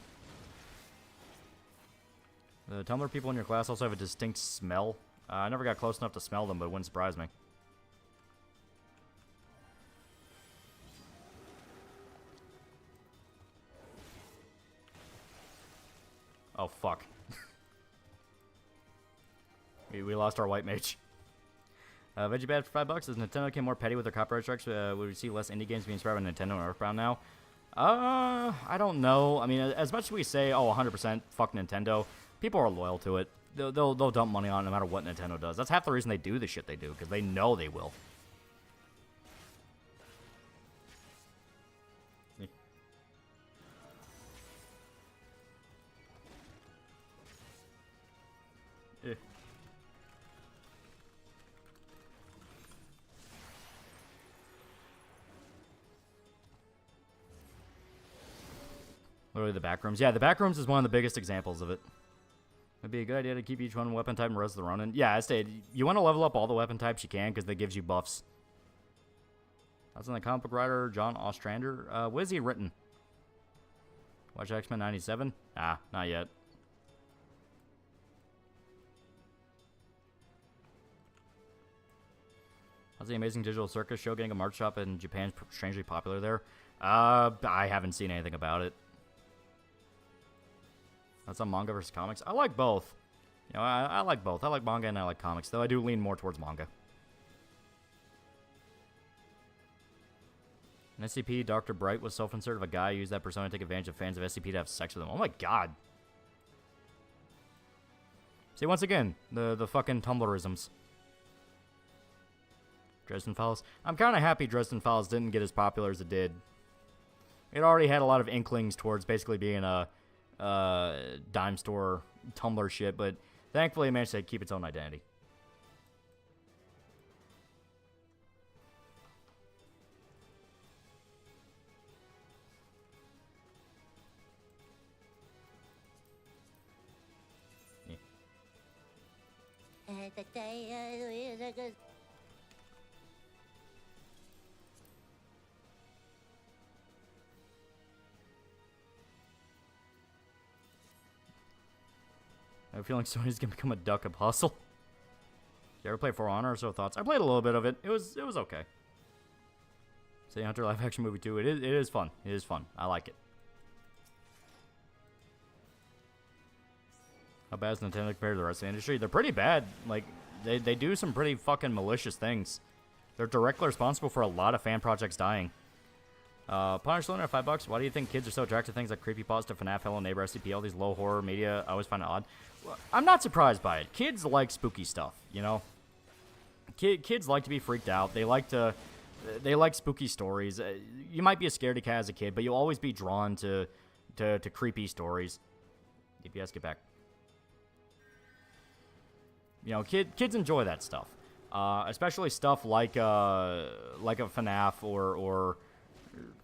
[SPEAKER 5] The Tumblr people in your class also have a distinct smell. I never got close enough to smell them, but it wouldn't surprise me. Oh, fuck. we lost our white mage. Veggie Bad for $5. As Nintendo became more petty with their copyright strikes, would we see less indie games being inspired by Nintendo and Earthbound now? I don't know. I mean, as much as we say, oh, 100% fuck Nintendo, people are loyal to it. They'll dump money on it no matter what Nintendo does. That's half the reason they do the shit they do, because they know they will. Literally the backrooms. Yeah, the backrooms is one of the biggest examples of it. It'd be a good idea to keep each one weapon type and res the Ronin. Yeah, I stated, you want to level up all the weapon types you can because that gives you buffs. That's in the comic book writer, John Ostrander. What has he written? Watch X-Men 97? Nah, not yet. How's the Amazing Digital Circus show getting a March shop in Japan strangely popular there? I haven't seen anything about it. That's on manga versus comics. I like both. You know, I like both. I like manga and I like comics, though I do lean more towards manga. In SCP, Dr. Bright was self-insert of a guy who used that persona to take advantage of fans of SCP to have sex with him. Oh my god. See, once again, the fucking Tumblrisms. Dresden Files. I'm kind of happy Dresden Files didn't get as popular as it did. It already had a lot of inklings towards basically being a dime store Tumblr shit, but thankfully it managed to keep its own identity. I have a feeling Sony's gonna become a duck apostle. Did you ever play For Honor or so? Thoughts? I played a little bit of it. It was okay. City Hunter live action movie 2. It is fun. It is fun. I like it. How bad is Nintendo compared to the rest of the industry? They're pretty bad. Like, they do some pretty fucking malicious things. They're directly responsible for a lot of fan projects dying. Punish Luna at $5. Why do you think kids are so attracted to things like Creepypasta, FNAF, Hello Neighbor, SCP, all these low horror media? I always find it odd. Well, I'm not surprised by it. Kids like spooky stuff, you know? Kids like to be freaked out. They like spooky stories. You might be a scaredy cat as a kid, but you'll always be drawn to creepy stories. DPS, get back. You know, kids enjoy that stuff, especially stuff like a FNAF or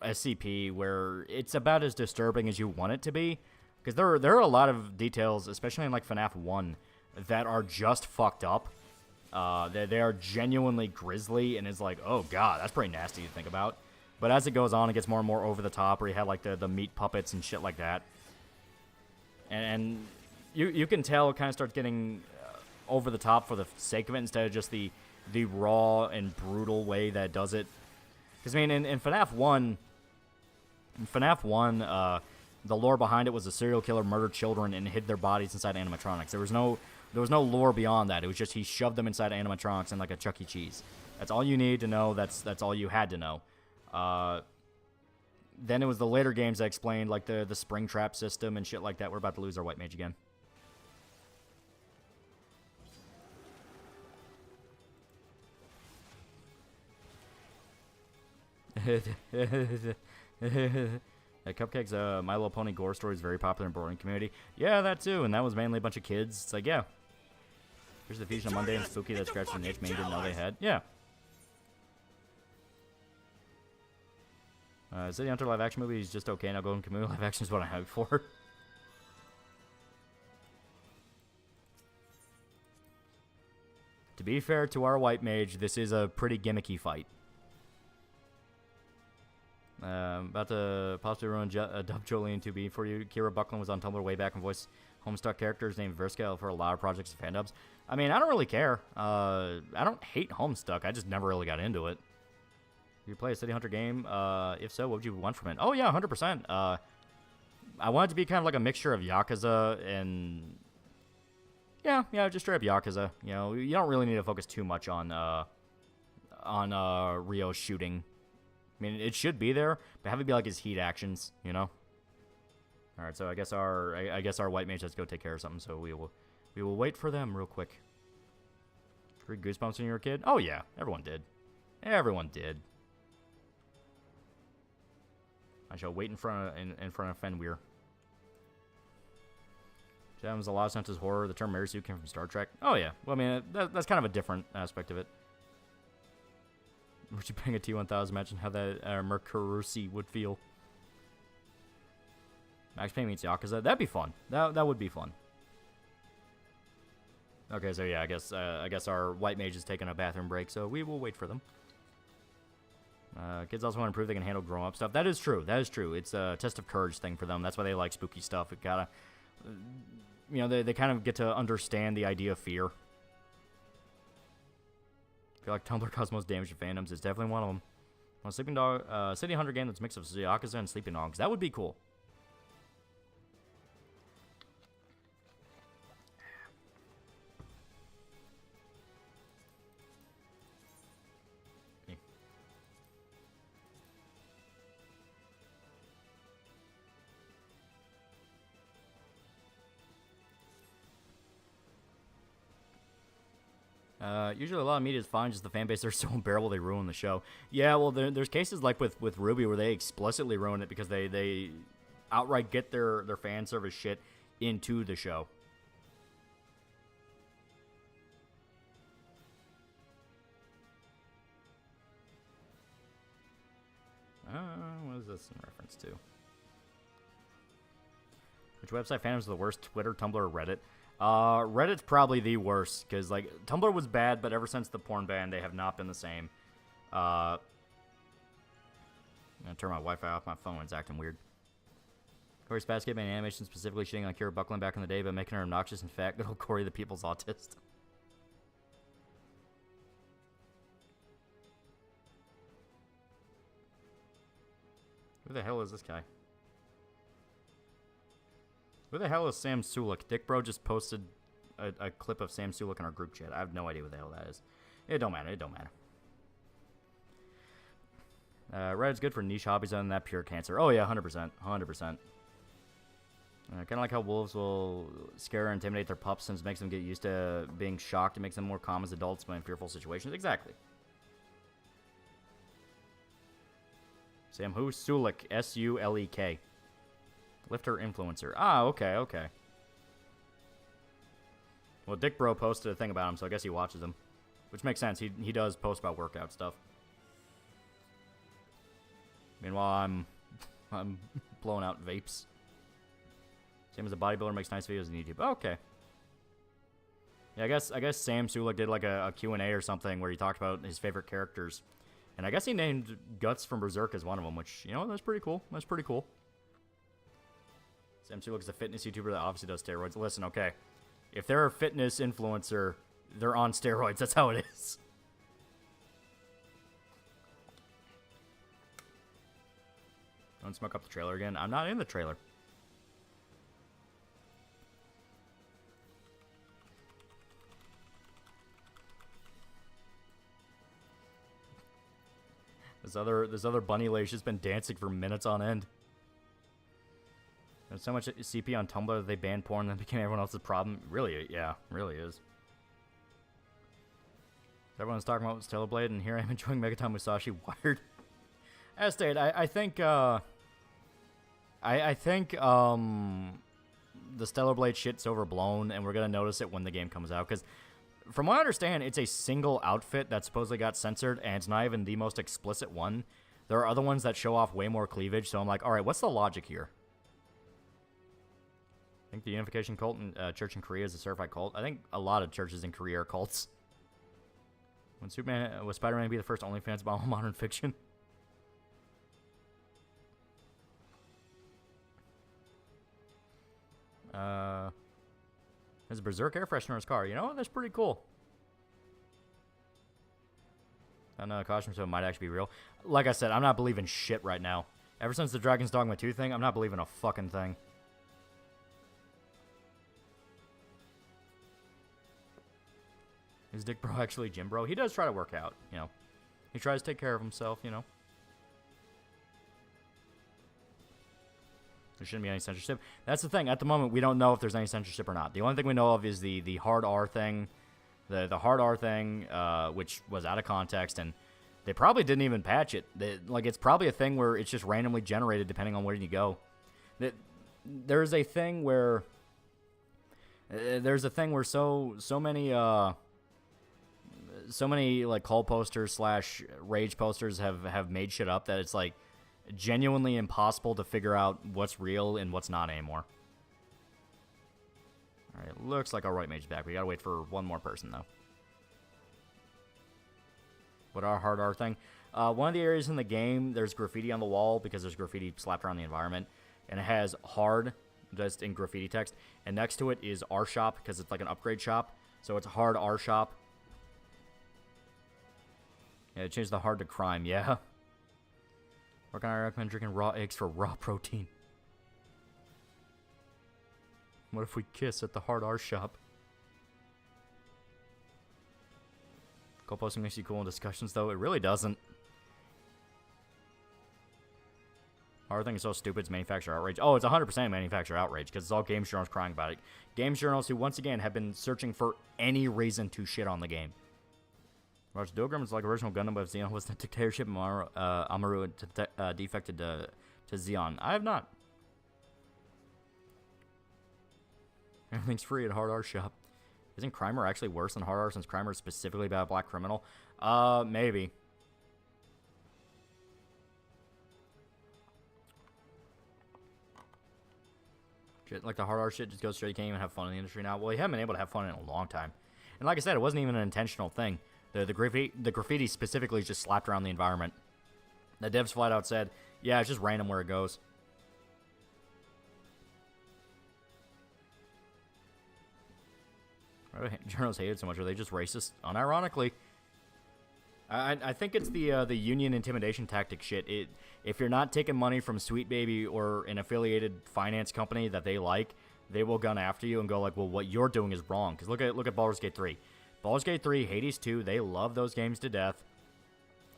[SPEAKER 5] SCP, where it's about as disturbing as you want it to be. Because there are a lot of details, especially in like FNAF 1, that are just fucked up. They are genuinely grisly, and it's like, oh god, that's pretty nasty to think about. But as it goes on, it gets more and more over the top, where you have like the meat puppets and shit like that. And you can tell it kind of starts getting over the top for the sake of it, instead of just the raw and brutal way that it does it. Because, I mean, in FNAF 1, the lore behind it was a serial killer murdered children and hid their bodies inside animatronics. There was no lore beyond that. It was just he shoved them inside animatronics in like a Chuck E. Cheese. That's all you need to know. That's all you had to know. Then it was the later games that explained like the spring trap system and shit like that. We're about to lose our white mage again. Cupcake's My Little Pony gore story is very popular in the boarding community. Yeah, that too, and that was mainly a bunch of kids. It's like, yeah. Here's the fusion of mundane and spooky that scratched an itch Maine didn't know they had. Yeah. City Hunter live action movie is just okay. Now Golden Kamuy live action is what I have for. To be fair to our white mage, this is a pretty gimmicky fight. About to possibly ruin Dub Jolene 2B for you. Kira Buckland was on Tumblr way back and voiced Homestuck characters named Verska for a lot of projects and fandubs. I mean, I don't really care. I don't hate Homestuck. I just never really got into it. You play a City Hunter game? If so, what would you want from it? Oh yeah, 100%. I want it to be kind of like a mixture of Yakuza and yeah, just straight up Yakuza. You know, you don't really need to focus too much on Ryo's shooting. I mean, it should be there, but have it be like his heat actions, you know. All right, so I guess our white mage has to go take care of something. So we will wait for them real quick. Read Goosebumps when you were a kid? Oh yeah, everyone did. Everyone did. I shall wait in front of Fenweir. That was a lot of sense as horror. The term Mary Sue came from Star Trek. Oh yeah, well I mean that's kind of a different aspect of it. Would you bang a T1000? Imagine how that Mercurusi would feel. Max Payne meets Yakuza. That'd be fun. That would be fun. Okay, so yeah, I guess our white mage is taking a bathroom break, so we will wait for them. Kids also want to prove they can handle grown-up stuff. That is true. That is true. It's a test of courage thing for them. That's why they like spooky stuff. It gotta, you know, they kind of get to understand the idea of fear. I feel like Tumblr caused most damage to fandoms. It's definitely one of them. On a Sleeping Dog, City Hunter game that's a mix of Yakuza and Sleeping Dogs. That would be cool. Usually a lot of media is fine, just the fan base are so unbearable they ruin the show. Yeah, well, there's cases like with RWBY where they explicitly ruin it because they outright get their fan service shit into the show. What is this in reference to? Which website fandoms are the worst? Twitter, Tumblr, or Reddit? Reddit's probably the worst, because, like, Tumblr was bad, but ever since the porn ban, they have not been the same. I'm gonna turn my Wi-Fi off my phone, it's acting weird. Corey Spasscape made animation specifically shitting on Kira Buckland back in the day, but making her obnoxious and fat. Good old Corey the people's autist. Who the hell is this guy? Who the hell is Sam Sulek? Dick Bro just posted a clip of Sam Sulek in our group chat. I have no idea what the hell that is. It don't matter. It don't matter. Reddit's good for niche hobbies other than that pure cancer. Oh yeah, 100%. 100%. Kind of like how wolves will scare or intimidate their pups since it makes them get used to being shocked. It makes them more calm as adults but in fearful situations. Exactly. Sam who? Sulek. S-U-L-E-K. Lifter influencer. Ah, okay, okay. Well, Dick Bro posted a thing about him, so I guess he watches him. Which makes sense. He does post about workout stuff. Meanwhile, I'm blowing out vapes. Same as a bodybuilder makes nice videos on YouTube. Oh, okay. Yeah, I guess Sam Sulek did like a Q&A or something where he talked about his favorite characters. And I guess he named Guts from Berserk as one of them, which, you know, that's pretty cool. That's pretty cool. Sam Sulek is a fitness YouTuber that obviously does steroids. Listen, okay. If they're a fitness influencer, they're on steroids. That's how it is. Don't smoke up the trailer again. I'm not in the trailer. This other bunny lace just been dancing for minutes on end. There's so much CP on Tumblr that they banned porn and became everyone else's problem. Really, yeah, really is. Everyone's talking about Stellar Blade, and here I'm enjoying Megaton Musashi Wired. As stated, I think the Stellar Blade shit's overblown, and we're gonna notice it when the game comes out, because from what I understand, it's a single outfit that supposedly got censored, and it's not even the most explicit one. There are other ones that show off way more cleavage, so I'm like, alright, what's the logic here? I think the Unification Cult and Church in Korea is a certified cult. I think a lot of churches in Korea are cults. Would Spider-Man be the first OnlyFans about modern fiction? There's a Berserk air freshener in his car. You know what? That's pretty cool. I know costume, so it might actually be real. Like I said, I'm not believing shit right now. Ever since the Dragon's Dogma 2 thing, I'm not believing a fucking thing. Is Dick Bro actually Jim Bro? He does try to work out, you know. He tries to take care of himself, you know. There shouldn't be any censorship. That's the thing. At the moment, we don't know if there's any censorship or not. The only thing we know of is the hard R thing. The hard R thing, which was out of context, and they probably didn't even patch it. Like, it's probably a thing where it's just randomly generated depending on where you go. There's a thing where... so many like call posters / rage posters have made shit up that it's like genuinely impossible to figure out what's real and what's not anymore. Alright, looks like our white mage is back. We gotta wait for one more person though. What our hard R thing? One of the areas in the game, there's graffiti on the wall because there's graffiti slapped around the environment, and it has hard just in graffiti text, and next to it is R shop because it's like an upgrade shop, so it's hard R shop. Yeah, it changed the hard to crime, yeah. Or can I recommend drinking raw eggs for raw protein? What if we kiss at the hard R shop? Co-posting makes you cool in discussions, though. It really doesn't. Our thing is so stupid, it's manufacturer outrage. Oh, it's 100% manufacturer outrage, because it's all games journals crying about it. Games journals who, once again, have been searching for any reason to shit on the game. Roger Dogram is like original Gundam, but if Xeon was the dictatorship, Amaru defected to Xeon. I have not. Everything's free at Hard R Shop. Isn't Crimer actually worse than Hard R since Crimer is specifically about a black criminal? Maybe. shit. Like, the hard art shit just goes straight. You can't even have fun in the industry now. Well, you haven't been able to have fun in a long time. And like I said, it wasn't even an intentional thing. The graffiti specifically is just slapped around the environment. The devs flat out said, yeah, it's just random where it goes. Why do journalists hate it so much? Are they just racist? Unironically. I think it's the union intimidation tactic shit. If you're not taking money from Sweet Baby or an affiliated finance company that they like, they will gun after you and go like, well, what you're doing is wrong. Because look at Baldur's Gate 3. Baldur's Gate 3, Hades 2, they love those games to death.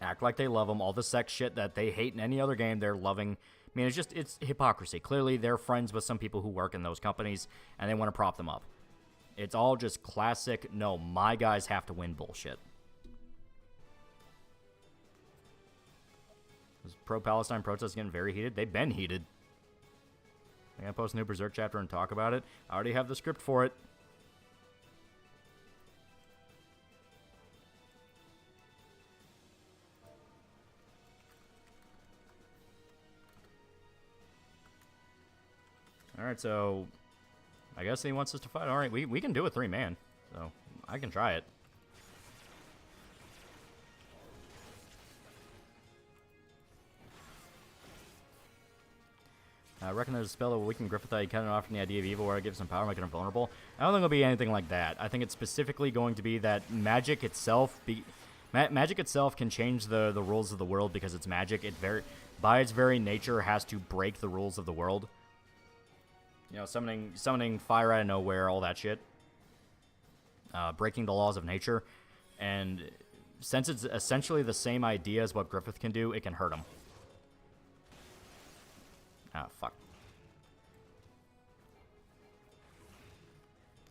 [SPEAKER 5] Act like they love them. All the sex shit that they hate in any other game, they're loving. I mean, it's hypocrisy. Clearly, they're friends with some people who work in those companies, and they want to prop them up. It's all just classic, no, my guys have to win bullshit. Is pro-Palestine protests getting very heated? They've been heated. I'm going to post a new Berserk chapter and talk about it. I already have the script for it. Alright, so I guess he wants us to fight. Alright, we can do a 3-man, so I can try it. I reckon there's a spell that will weaken Griffith that you cut it off from the idea of evil where it gives him power, making him vulnerable. I don't think it'll be anything like that. I think it's specifically going to be that magic itself magic itself can change the rules of the world because it's magic. It by its very nature has to break the rules of the world. You know, summoning fire out of nowhere, all that shit. Breaking the laws of nature. And since it's essentially the same idea as what Griffith can do, it can hurt him. Ah, fuck.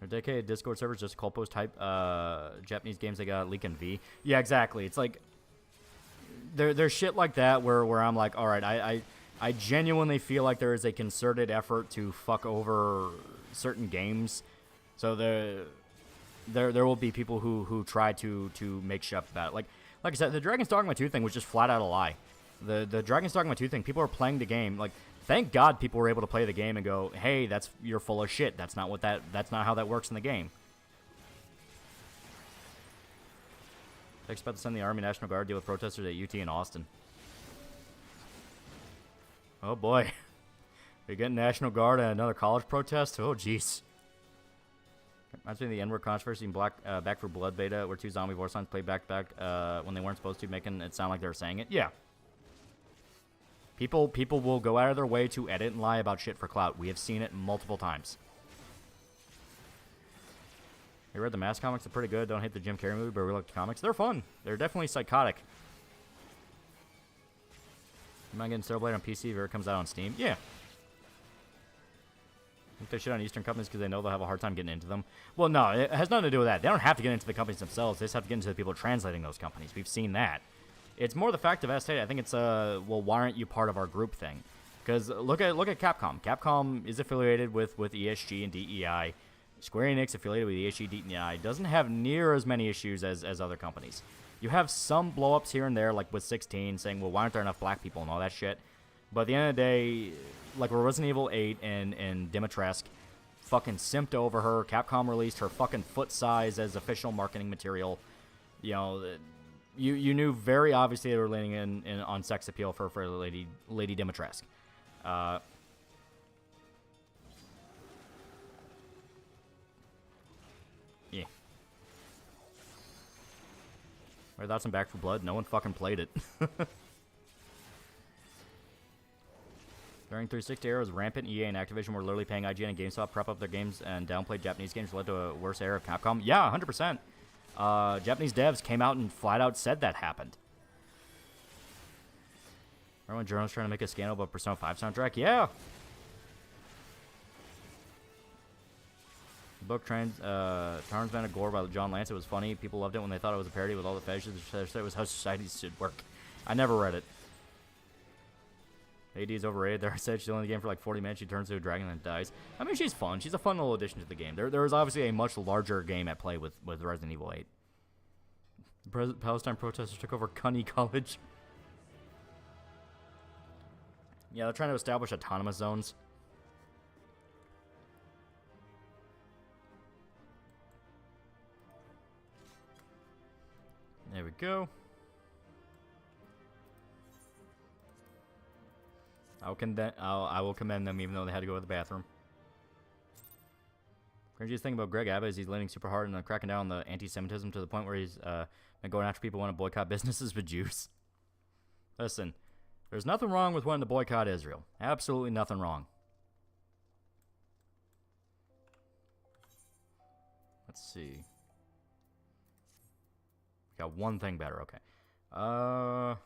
[SPEAKER 5] Our dedicated Discord servers just call post type Japanese games they got leak in V. Yeah, exactly. It's like there's shit like that where I'm like, all right, I genuinely feel like there is a concerted effort to fuck over certain games. So there will be people who try to make shit up about it. Like I said, the Dragon's Dogma 2 thing was just flat out a lie. The Dragon's Dogma 2 thing, people are playing the game. Like, thank God people were able to play the game and go, hey, you're full of shit. That's not how that works in the game. I expect to send the Army National Guard deal with protesters at UT in Austin. Oh boy. You're getting National Guard at another college protest? Oh jeez. Reminds me of the N-word controversy in Back for Blood beta, where two zombie voice lines played back to back when they weren't supposed to, making it sound like they were saying it. Yeah. People will go out of their way to edit and lie about shit for clout. We have seen it multiple times. You read the Mask comics? They're pretty good. Don't hate the Jim Carrey movie, but we look at comics. They're fun. They're definitely psychotic. You mind getting Stellar Blade on PC if it comes out on Steam? Yeah. I think they shit on Eastern companies because they know they'll have a hard time getting into them. Well, no, it has nothing to do with that. They don't have to get into the companies themselves. They just have to get into the people translating those companies. We've seen that. It's more the fact of S8. I think it's well, why aren't you part of our group thing? Because look at Capcom. Capcom is affiliated with ESG and DEI. Square Enix, affiliated with ESG, DEI, doesn't have near as many issues as other companies. You have some blow-ups here and there, like with 16, saying, well, why aren't there enough black people and all that shit? But at the end of the day, like with Resident Evil 8 and Dimitrescu, fucking simped over her. Capcom released her fucking foot size as official marketing material. You know, you knew very obviously they were leaning in on sex appeal for Lady Dimitrescu. Yeah. My thoughts on Back 4 Blood? No one fucking played it. During 360 era was rampant. EA and Activision were literally paying IGN and GameStop prep up their games and downplayed Japanese games, led to a worse era of Capcom. Yeah, 100%. Japanese devs came out and flat out said that happened. Remember when journalists trying to make a scandal about Persona 5 soundtrack? Yeah. The book Transman of Gore by John Lance. It was funny. People loved it when they thought it was a parody with all the fetishes. It was how society should work. I never read it. AD is overrated. There, I said she's only in the game for like 40 minutes. She turns to a dragon and dies. I mean, she's fun. She's a fun little addition to the game. There is obviously a much larger game at play with Resident Evil 8. Palestine protesters took over Cunny College. Yeah, they're trying to establish autonomous zones. There we go. I will commend them even though they had to go to the bathroom. Craziest thing about Greg Abbott is he's leaning super hard and cracking down on the anti-Semitism to the point where he's been going after people who want to boycott businesses with Jews. Listen, there's nothing wrong with wanting to boycott Israel. Absolutely nothing wrong. Let's see. Got one thing better, okay.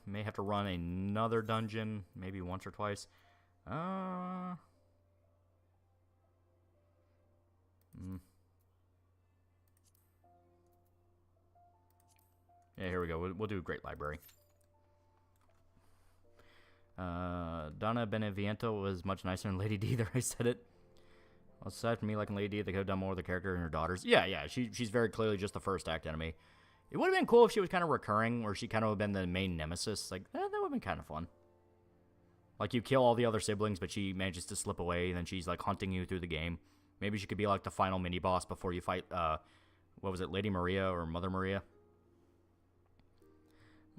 [SPEAKER 5] May have to run another dungeon, maybe once or twice. Yeah, here we go. We'll do Great Library. Donna Beneviento was much nicer than Lady D. There, I said it. Well, aside from me liking Lady D, they could have done more with the character and her daughters. Yeah, she's very clearly just the first act enemy. It would have been cool if she was kind of recurring, or she kind of would have been the main nemesis. Like, that would have been kind of fun. Like, you kill all the other siblings, but she manages to slip away, and then she's, like, hunting you through the game. Maybe she could be, like, the final mini-boss before you fight, what was it, Lady Maria or Mother Maria?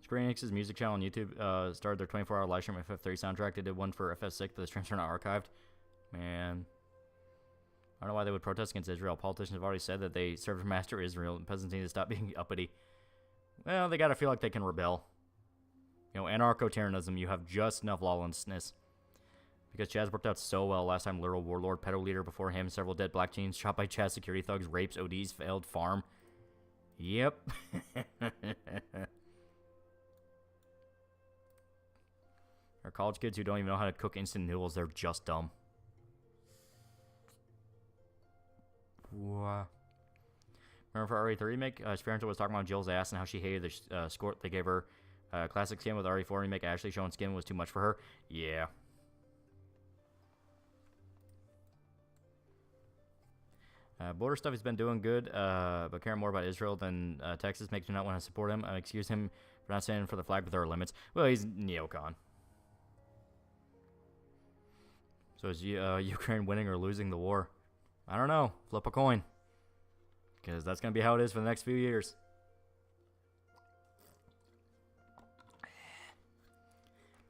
[SPEAKER 5] Square Enix's music channel on YouTube started their 24-hour live stream FF3 soundtrack. They did one for FF6, but the streams are not archived. Man. I don't know why they would protest against Israel. Politicians have already said that they serve master Israel, and peasants need to stop being uppity. Well, they gotta feel like they can rebel. You know, anarcho-terrorism, you have just enough lawlessness. Because Chaz worked out so well last time, literal warlord, pedo leader before him, several dead black teens, shot by Chaz security thugs, rapes, ODs, failed farm. Yep. Our college kids who don't even know how to cook instant noodles, they're just dumb. Wow. Remember for RE3 remake, Spearhunter was talking about Jill's ass and how she hated the score they gave her. Classic skin with RE4 remake, Ashley showing skin was too much for her. Yeah. Border stuff has been doing good, but caring more about Israel than Texas makes me not want to support him. Excuse him for not standing for the flag, but there are limits. Well, he's neocon. So is Ukraine winning or losing the war? I don't know. Flip a coin. Because that's going to be how it is for the next few years.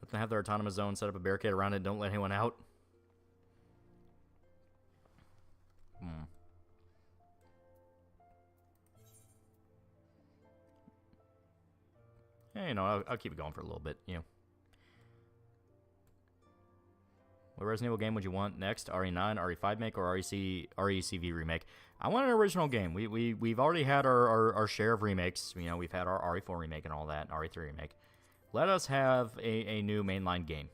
[SPEAKER 5] Let them have their autonomous zone, set up a barricade around it, don't let anyone out. Yeah, you know, I'll keep it going for a little bit, you know. What Resident Evil game would you want next? RE9, RE5 make, or RECV remake? I want an original game. We've already had our share of remakes. You know, we've had our RE4 remake and all that, RE3 remake. Let us have a new mainline game.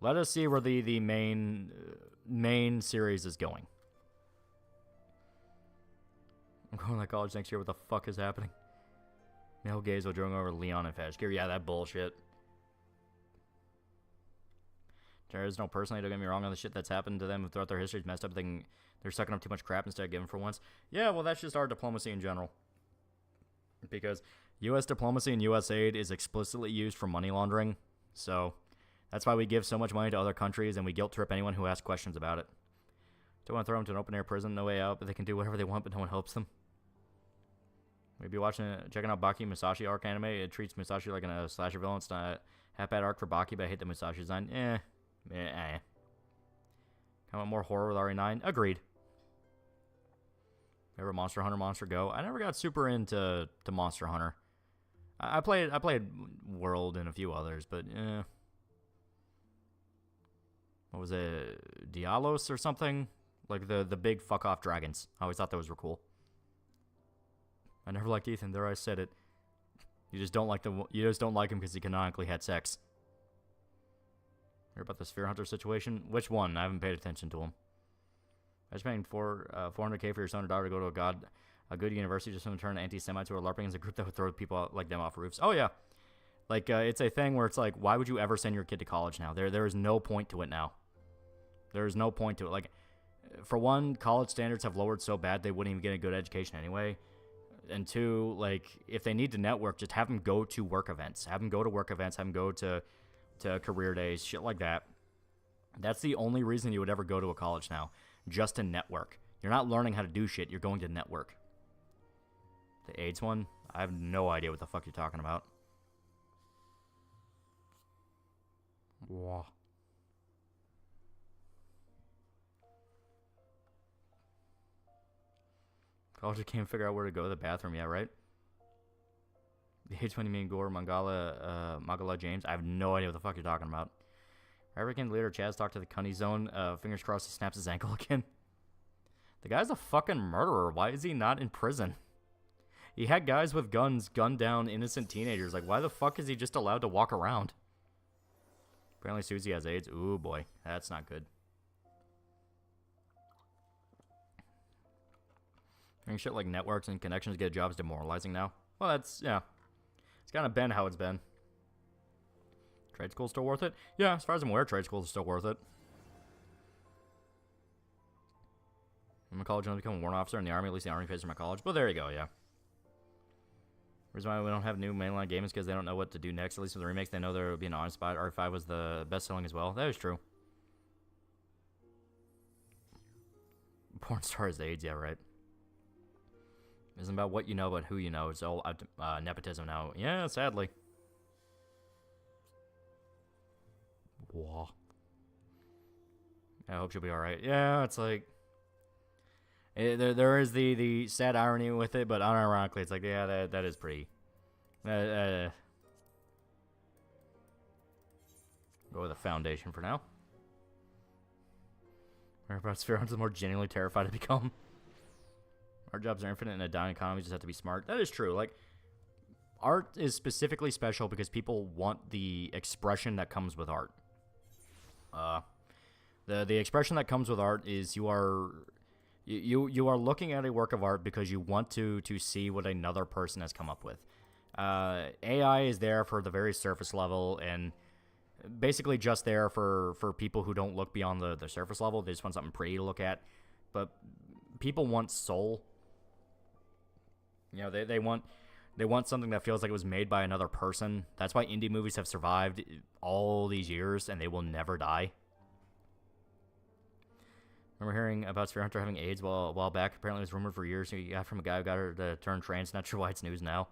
[SPEAKER 5] Let us see where the main series is going. I'm going to college next year. What the fuck is happening? Male gays will join over Leon and Fashgear. Yeah, that bullshit. There is no personally, don't get me wrong, on the shit that's happened to them throughout their history is messed up. They're sucking up too much crap instead of giving for once. Yeah, well, that's just our diplomacy in general. Because U.S. diplomacy and U.S. aid is explicitly used for money laundering. So that's why we give so much money to other countries and we guilt trip anyone who asks questions about it. Don't want to throw them to an open-air prison, no way out, but they can do whatever they want, but no one helps them. Maybe checking out Baki Musashi arc anime. It treats Musashi like a slasher villain. It's not a half-bad arc for Baki, but I hate the Musashi design. Kind of more horror with RE9. Agreed. Remember Monster Hunter, Monster Go? I never got super into Monster Hunter. I played World and a few others, but what was it? Dialos or something? Like the big fuck off dragons. I always thought those were cool. I never liked Ethan. There, I said it. You just don't like him because he canonically had sex. Hear about the Sphere Hunter situation? Which one? I haven't paid attention to him. I just paying $400K for your son or daughter to go to a good university just to turn anti-Semites who are LARPing as a group that would throw people like them off roofs. Oh yeah, like it's a thing where it's like, why would you ever send your kid to college now? There is no point to it now. There is no point to it. Like, for one, college standards have lowered so bad they wouldn't even get a good education anyway. And two, like, if they need to network, just have them go to work events. Have them go to work events. Have them go to career days, shit like that. That's the only reason you would ever go to a college now, just to network. You're not learning how to do shit. You're going to network. The AIDS one, I have no idea what the fuck you're talking about. Wow. College can't figure out where to go to the bathroom yet, right? The H20 mean Gore, Mangala James. I have no idea what the fuck you're talking about. African leader Chaz talked to the Cunny Zone. Fingers crossed he snaps his ankle again. The guy's a fucking murderer. Why is he not in prison? He had guys with guns gun down innocent teenagers. Like, why the fuck is he just allowed to walk around? Apparently Susie has AIDS. Ooh, boy. That's not good. Hearing shit like networks and connections get jobs demoralizing now. Well, that's, yeah. It's kind of been how it's been. Trade school's still worth it? Yeah, as far as I'm aware, trade school is still worth it. I'm in college, I want to become a warrant officer in the army. At least the army pays for my college. But there you go, yeah. Reason why we don't have new mainline games is because they don't know what to do next. At least with the remakes, they know there will be an honest spot. RE5 was the best-selling as well. That is true. Porn star is AIDS, yeah, right. It isn't about what you know, but who you know. It's all nepotism now. Yeah, sadly. Whoa. I hope she'll be alright. Yeah, it's like... There is the sad irony with it, but unironically, it's like, yeah, that is pretty... Go with a foundation for now. Whereabouts Sphere Hunter's more genuinely terrified to become. Our jobs are infinite in a dying economy, we just have to be smart. That is true. Like, art is specifically special because people want the expression that comes with art. The expression that comes with art is you are looking at a work of art because you want to see what another person has come up with. AI is there for the very surface level and basically just there for people who don't look beyond the surface level. They just want something pretty to look at. But people want soul. You know, they want something that feels like it was made by another person. That's why indie movies have survived all these years and they will never die. Remember hearing about Sphere Hunter having AIDS a while back? Apparently it was rumored for years. You got from a guy who got her to turn trans. Not sure why it's news now.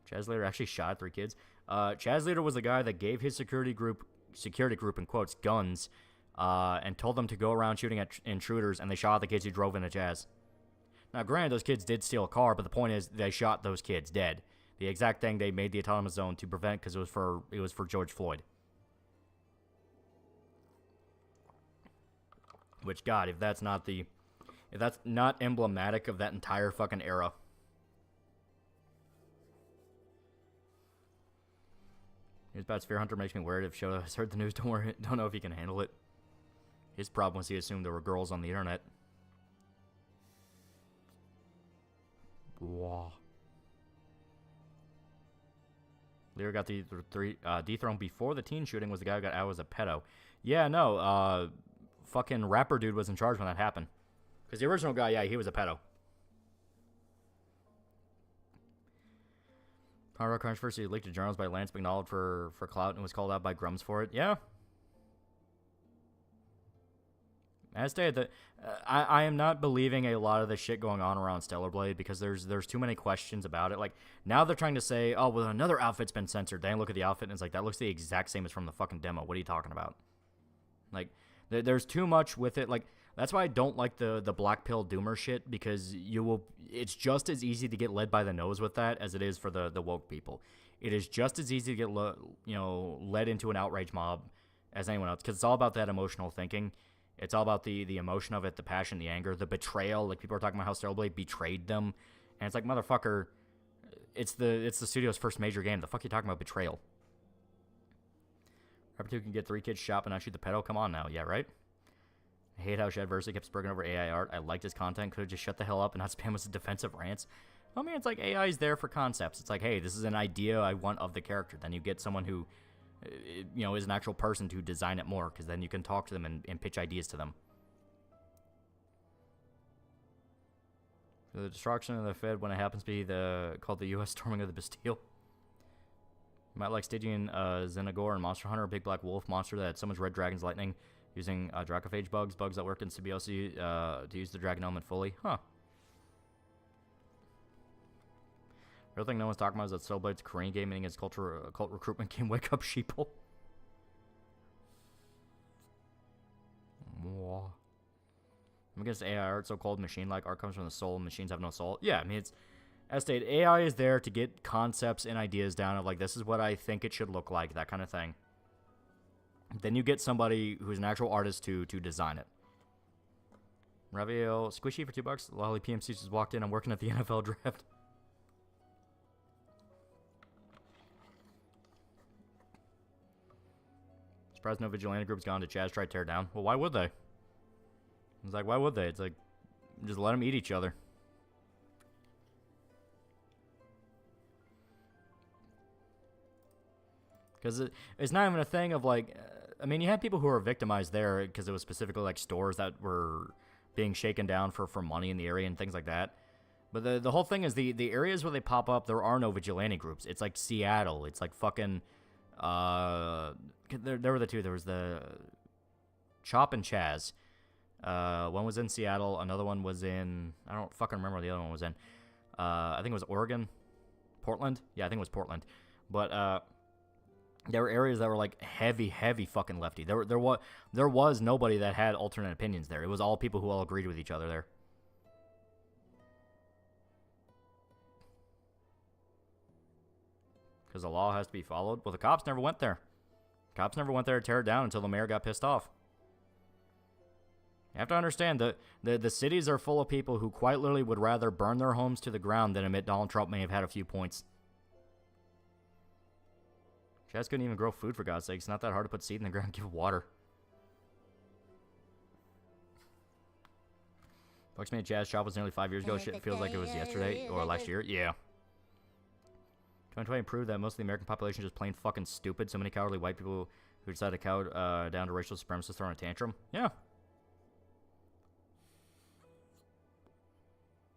[SPEAKER 5] Chaz Leader actually shot 3 kids. Chaz Leader was the guy that gave his security group in quotes, guns, and told them to go around shooting at intruders, and they shot the kids who drove into Chaz. Now, granted, those kids did steal a car, but the point is they shot those kids dead. The exact thing they made the autonomous zone to prevent because it was for George Floyd. Which, God, if that's not emblematic of that entire fucking era. News about Sphere Hunter makes me worried. If Shoto has heard the news, don't know if he can handle it. His problem was he assumed there were girls on the internet. Wow. Lear got the dethroned before the teen shooting was the guy who got out as a pedo. Yeah, no, fucking rapper dude was in charge when that happened. Because the original guy, yeah, he was a pedo. Power controversy leaked to journals by Lance McNaught for clout and was called out by Grums for it. Yeah. I stated that I am not believing a lot of the shit going on around Stellar Blade because there's too many questions about it. Like, now they're trying to say, oh, well, another outfit's been censored. Then look at the outfit and it's like, that looks the exact same as from the fucking demo. What are you talking about? Like, there's too much with it. Like, that's why I don't like the Black Pill Doomer shit because it's just as easy to get led by the nose with that as it is for the woke people. It is just as easy to get led into an outrage mob as anyone else because it's all about that emotional thinking. It's all about the emotion of it, the passion, the anger, the betrayal. Like, people are talking about how Stellar Blade betrayed them. And it's like, motherfucker, it's the studio's first major game. The fuck you talking about betrayal? Rapper 2 can get 3 kids shot but not shoot the pedo? Come on now. Yeah, right? I hate how Shadversity kept spurging over AI art. I liked his content. Could have just shut the hell up and not spam us with defensive rants. I mean, it's like AI is there for concepts. It's like, hey, this is an idea I want of the character. Then you get someone who... is an actual person to design it more, because then you can talk to them and pitch ideas to them. The destruction of the Fed when it happens to be called the U.S. storming of the Bastille. You might like Stygian Xenagore and Monster Hunter, a big black wolf monster that summons red dragon's lightning using Dracophage bugs that work in symbiosis to use the dragon element fully. Huh. The other thing no one's talking about is that Cellblade's Korean gaming is cult recruitment game. Wake up, sheeple. I'm against AI art, so-called machine-like art comes from the soul. Machines have no soul. Yeah, I mean, it's as stated, AI is there to get concepts and ideas down of like, this is what I think it should look like, that kind of thing. Then you get somebody who's an actual artist to design it. Raviel, squishy for $2. Lolly PMC just walked in. I'm working at the NFL draft. Surprised no vigilante group's gone to Chaz try to tear down. Well, why would they? It's like, why would they? It's like, just let them eat each other. Because it's not even a thing of like, I mean, you had people who were victimized there because it was specifically like stores that were being shaken down for money in the area and things like that. But the whole thing is the areas where they pop up, there are no vigilante groups. It's like Seattle. It's like fucking, there were the two. There was the Chop and Chaz. One was in Seattle. Another one was in, I don't fucking remember what the other one was in. I think it was Oregon. Portland? Yeah, I think it was Portland. But, there were areas that were like heavy fucking lefty. There was nobody that had alternate opinions there. It was all people who all agreed with each other there. Because the law has to be followed. Well, the cops never went there. Cops never went there to tear it down until the mayor got pissed off. You have to understand that the cities are full of people who quite literally would rather burn their homes to the ground than admit Donald Trump may have had a few points. Chaz couldn't even grow food, for God's sake. It's not that hard to put seed in the ground and give it water. Bucks made Chaz shop was nearly 5 years ago. Shit feels like it was yesterday or last year. Yeah. 2020 proved that most of the American population is just plain fucking stupid. So many cowardly white people who decide to cow down to racial supremacists throwing a tantrum. Yeah.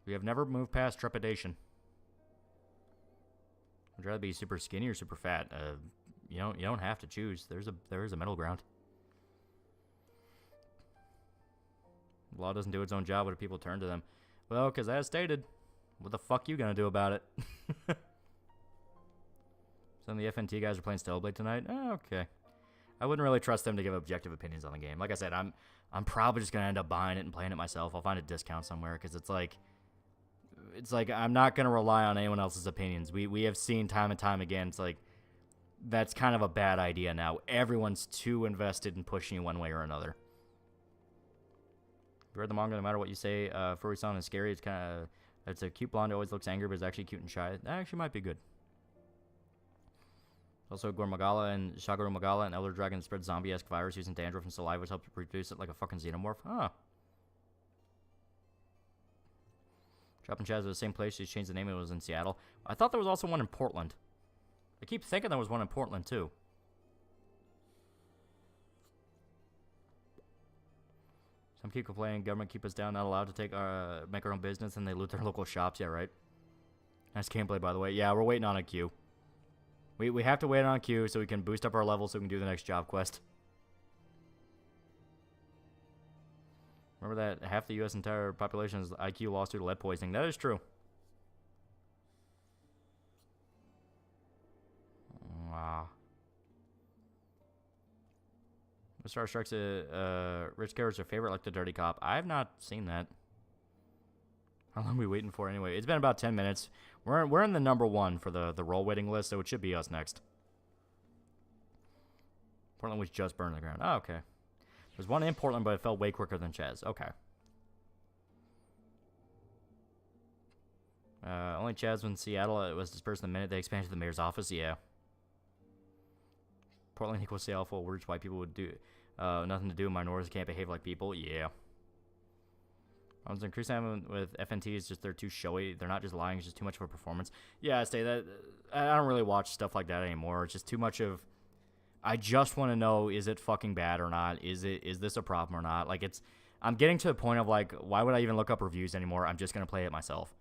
[SPEAKER 5] We have never moved past trepidation. I'd rather be super skinny or super fat. You don't have to choose. There is a middle ground. The law doesn't do its own job. What do people turn to them? Well, because as stated, what the fuck you gonna do about it? Some of the FNT guys are playing Stellarblade tonight. Oh, okay. I wouldn't really trust them to give objective opinions on the game. Like I said, I'm probably just gonna end up buying it and playing it myself. I'll find a discount somewhere because it's like I'm not gonna rely on anyone else's opinions. We have seen time and time again. It's like that's kind of a bad idea now. Everyone's too invested in pushing you one way or another. If you read the manga, no matter what you say, Furry-san is scary. It's a cute blonde, always looks angry, but is actually cute and shy. That actually might be good. Also, Gormagala and Shagaru Magala and Elder Dragon spread zombie-esque virus using dandruff and saliva to help reproduce it like a fucking xenomorph. Huh. Chop and Chaz are the same place. She's changed the name. It was in Seattle. I thought there was also one in Portland. I keep thinking there was one in Portland, too. Some keep complaining, government keep us down, not allowed to make our own business, and they loot their local shops. Yeah, right. Nice gameplay, by the way. Yeah, we're waiting on a queue. We have to wait on a queue so we can boost up our level so we can do the next job quest. Remember that half the U.S. entire population is IQ lost due to lead poisoning. That is true. Wow. Star Strike's rich character's favorite, like the dirty cop. I have not seen that. How long are we waiting for anyway? It's been about 10 minutes. We're in the number 1 for the roll waiting list, so it should be us next. Portland was just burned to the ground. Oh, okay. There's one in Portland, but it fell way quicker than Chaz. Okay. Only Chaz was in Seattle. It was dispersed the minute they expanded the mayor's office. Yeah. Portland equals Seattle full of words white people would do. Nothing to do. Minorities can't behave like people. Yeah. I was increasing with FNTs. Just they're too showy. They're not just lying. It's just too much of a performance. Yeah, I say that. I don't really watch stuff like that anymore. It's just too much of. I just want to know, is it fucking bad or not? Is this a problem or not? Like I'm getting to the point of like, why would I even look up reviews anymore? I'm just gonna play it myself.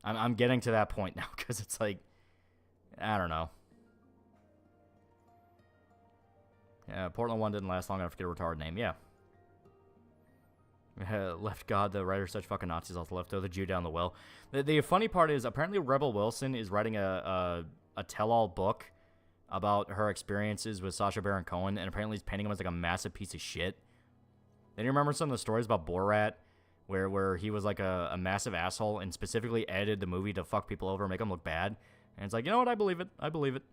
[SPEAKER 5] I'm getting to that point now because it's like, I don't know. Yeah, Portland one didn't last long enough to get a retarded name. Yeah. left God, the writer, such fucking Nazis also left the Jew down the well. The funny part is apparently Rebel Wilson is writing a tell-all book about her experiences with Sacha Baron Cohen, and apparently he's painting him as like a massive piece of shit. Then you remember some of the stories about Borat, where he was like a massive asshole and specifically edited the movie to fuck people over and make them look bad. And it's like, you know what? I believe it. I believe it.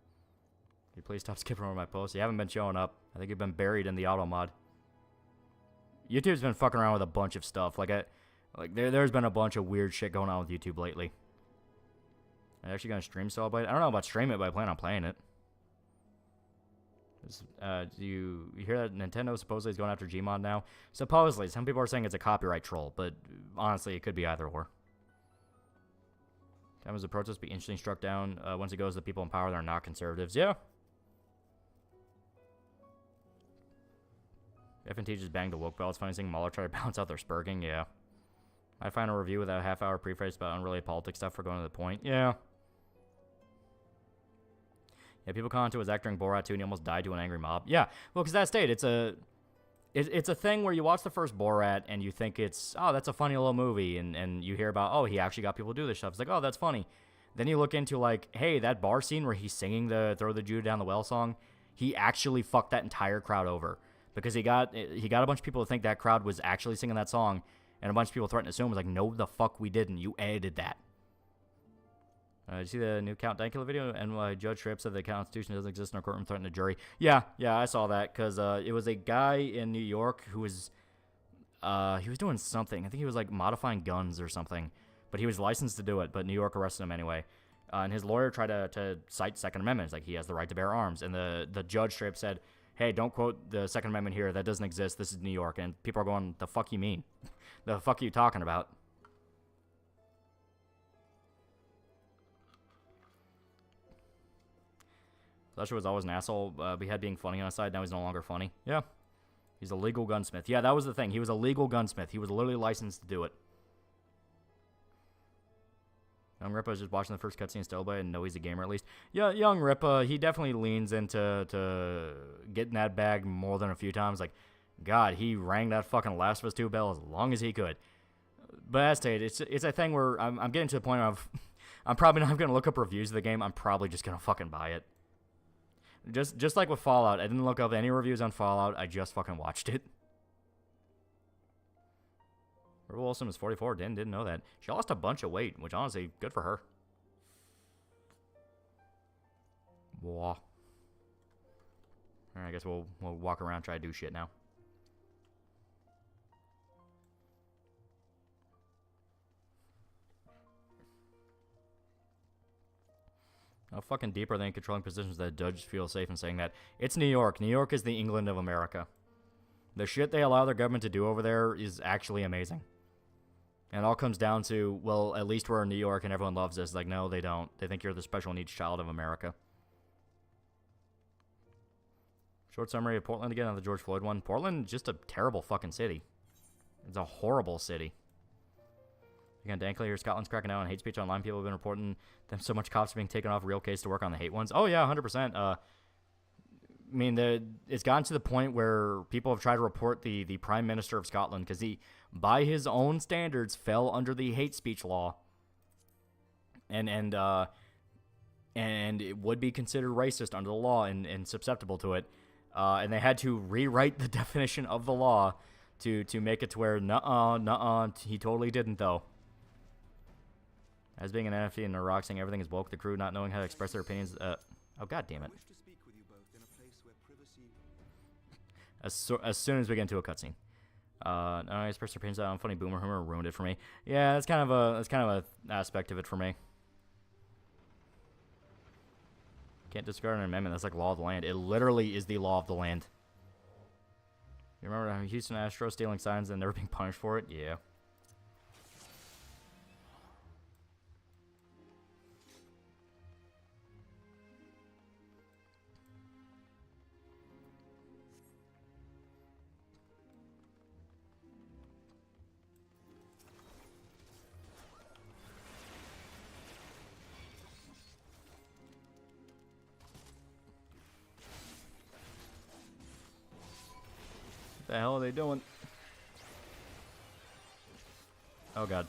[SPEAKER 5] Can you please stop skipping over my posts? You haven't been showing up. I think you've been buried in the auto mod. YouTube's been fucking around with a bunch of stuff. There's been a bunch of weird shit going on with YouTube lately. I'm actually gonna stream Cellblade. I don't know about streaming it, but I plan on playing it. Do you hear that Nintendo supposedly is going after Gmod now? Supposedly. Some people are saying it's a copyright troll, but honestly, it could be either or. Time as the protest be instantly struck down once it goes to the people in power that are not conservatives. Yeah. F&T just banged the woke bell. It's funny seeing Mueller try to balance out their spurging. Yeah. I find a review without a half-hour preface about unrelated politics stuff for going to the point. Yeah. Yeah, people commented his act during Borat 2 and he almost died to an angry mob. Yeah, well, because that state, it's a thing where you watch the first Borat and you think it's, oh, that's a funny little movie, and you hear about, oh, he actually got people to do this stuff. It's like, oh, that's funny. Then you look into, like, hey, that bar scene where he's singing the Throw the Jew Down the Well song, he actually fucked that entire crowd over. Because he got a bunch of people to think that crowd was actually singing that song, and a bunch of people threatened to sue him. Was like, no, the fuck we didn't. You edited that. Did you see the new Count Dankula video? And Judge Tripp said the Constitution doesn't exist in our courtroom, threatened a jury. Yeah, I saw that, because it was a guy in New York who was, he was doing something. I think he was, like, modifying guns or something. But he was licensed to do it, but New York arrested him anyway. And his lawyer tried to cite Second Amendment. It's like, he has the right to bear arms. And the judge straight up said, hey, don't quote the Second Amendment here. That doesn't exist. This is New York. And people are going, the fuck you mean? The fuck are you talking about? Usher was always an asshole. We had being funny on his side. Now he's no longer funny. Yeah. He's a legal gunsmith. Yeah, that was the thing. He was a legal gunsmith. He was literally licensed to do it. Young Rippa is just watching the first cutscene still, but I know he's a gamer at least. Yeah, Young Rippa, he definitely leans into getting that bag more than a few times. Like, God, he rang that fucking Last of Us 2 bell as long as he could. But as stated, it's a thing where I'm getting to the point of I'm probably not going to look up reviews of the game. I'm probably just going to fucking buy it. Just like with Fallout, I didn't look up any reviews on Fallout. I just fucking watched it. Rebel Wilson was 44. Didn't know that. She lost a bunch of weight, which honestly, good for her. Wah. Alright, I guess we'll walk around, try to do shit now. How fucking deep are they in controlling positions that judges feel safe in saying that? It's New York. New York is the England of America. The shit they allow their government to do over there is actually amazing. And it all comes down to, well, at least we're in New York and everyone loves us. Like, no, they don't. They think you're the special needs child of America. Short summary of Portland again on the George Floyd one. Portland, just a terrible fucking city. It's a horrible city. Again, Dankly here, Scotland's cracking down on hate speech online. People have been reporting them so much cops are being taken off real case to work on the hate ones. Oh, yeah, 100%. I mean, it's gotten to the point where people have tried to report the Prime Minister of Scotland because he, by his own standards, fell under the hate speech law. And it would be considered racist under the law and susceptible to it. And they had to rewrite the definition of the law to make it to where, nuh-uh, he totally didn't, though. As being an NFT and a rock saying everything is woke, the crew not knowing how to express their opinions. Oh, god damn it. As soon as we get into a cutscene. I express their opinions on funny boomer humor ruined it for me. Yeah, that's kind of a aspect of it for me. Can't discard an amendment. That's like law of the land. It literally is the law of the land. You remember Houston Astros stealing signs and never being punished for it? Yeah. What the hell are they doing? Oh god.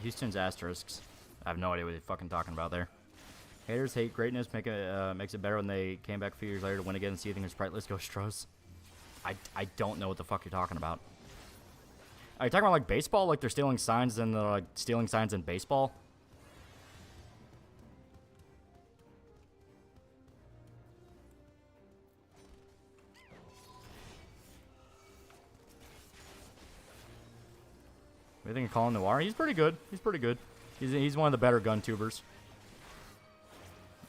[SPEAKER 5] Houston's asterisks. I have no idea what they're fucking talking about there. Haters hate greatness, makes it better when they came back a few years later to win again and see things spritless go Stros. I don't know what the fuck you're talking about. Are you talking about like baseball? Like they're stealing signs and they're like stealing signs in baseball? What do you think of Colin Noir? He's pretty good. He's pretty good. He's one of the better gun tubers.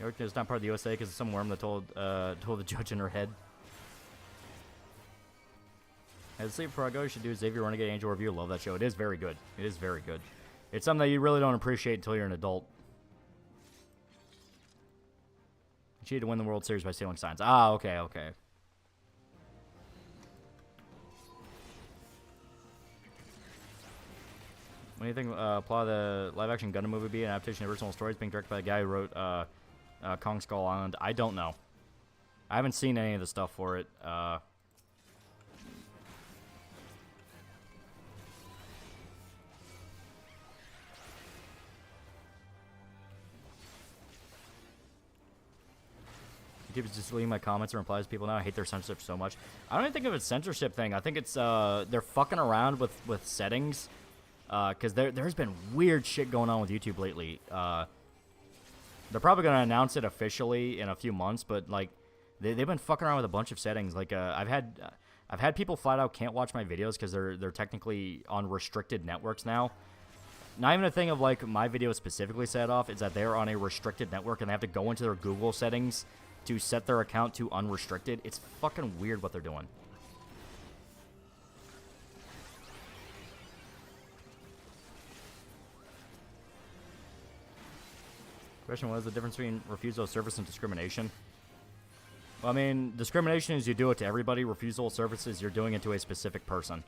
[SPEAKER 5] It's not part of the USA because some worm that told the judge in her head. As a sleep before I go, you should do Xavier Renegade Angel review. Love that show. It is very good. It is very good. It's something that you really don't appreciate until you're an adult. You cheated to win the World Series by stealing signs. Ah, okay, okay. What do you think plot of the live-action Gundam movie be an adaptation of original stories being directed by the guy who wrote Kong Skull Island? I don't know. I haven't seen any of the stuff for it. YouTube's just leaving my comments and replies to people now. I hate their censorship so much. I don't even think of it censorship thing. I think it's they're fucking around with settings. Because there's been weird shit going on with YouTube lately. They're probably going to announce it officially in a few months, but like they've been fucking around with a bunch of settings. Like I've had people flat out can't watch my videos because they're technically on restricted networks now. Not even a thing of like my video specifically set off. It's that they're on a restricted network and they have to go into their Google settings to set their account to unrestricted. It's fucking weird what they're doing. Question: what is the difference between refusal of service and discrimination? Well, I mean, discrimination is you do it to everybody. Refusal of service is you're doing it to a specific person.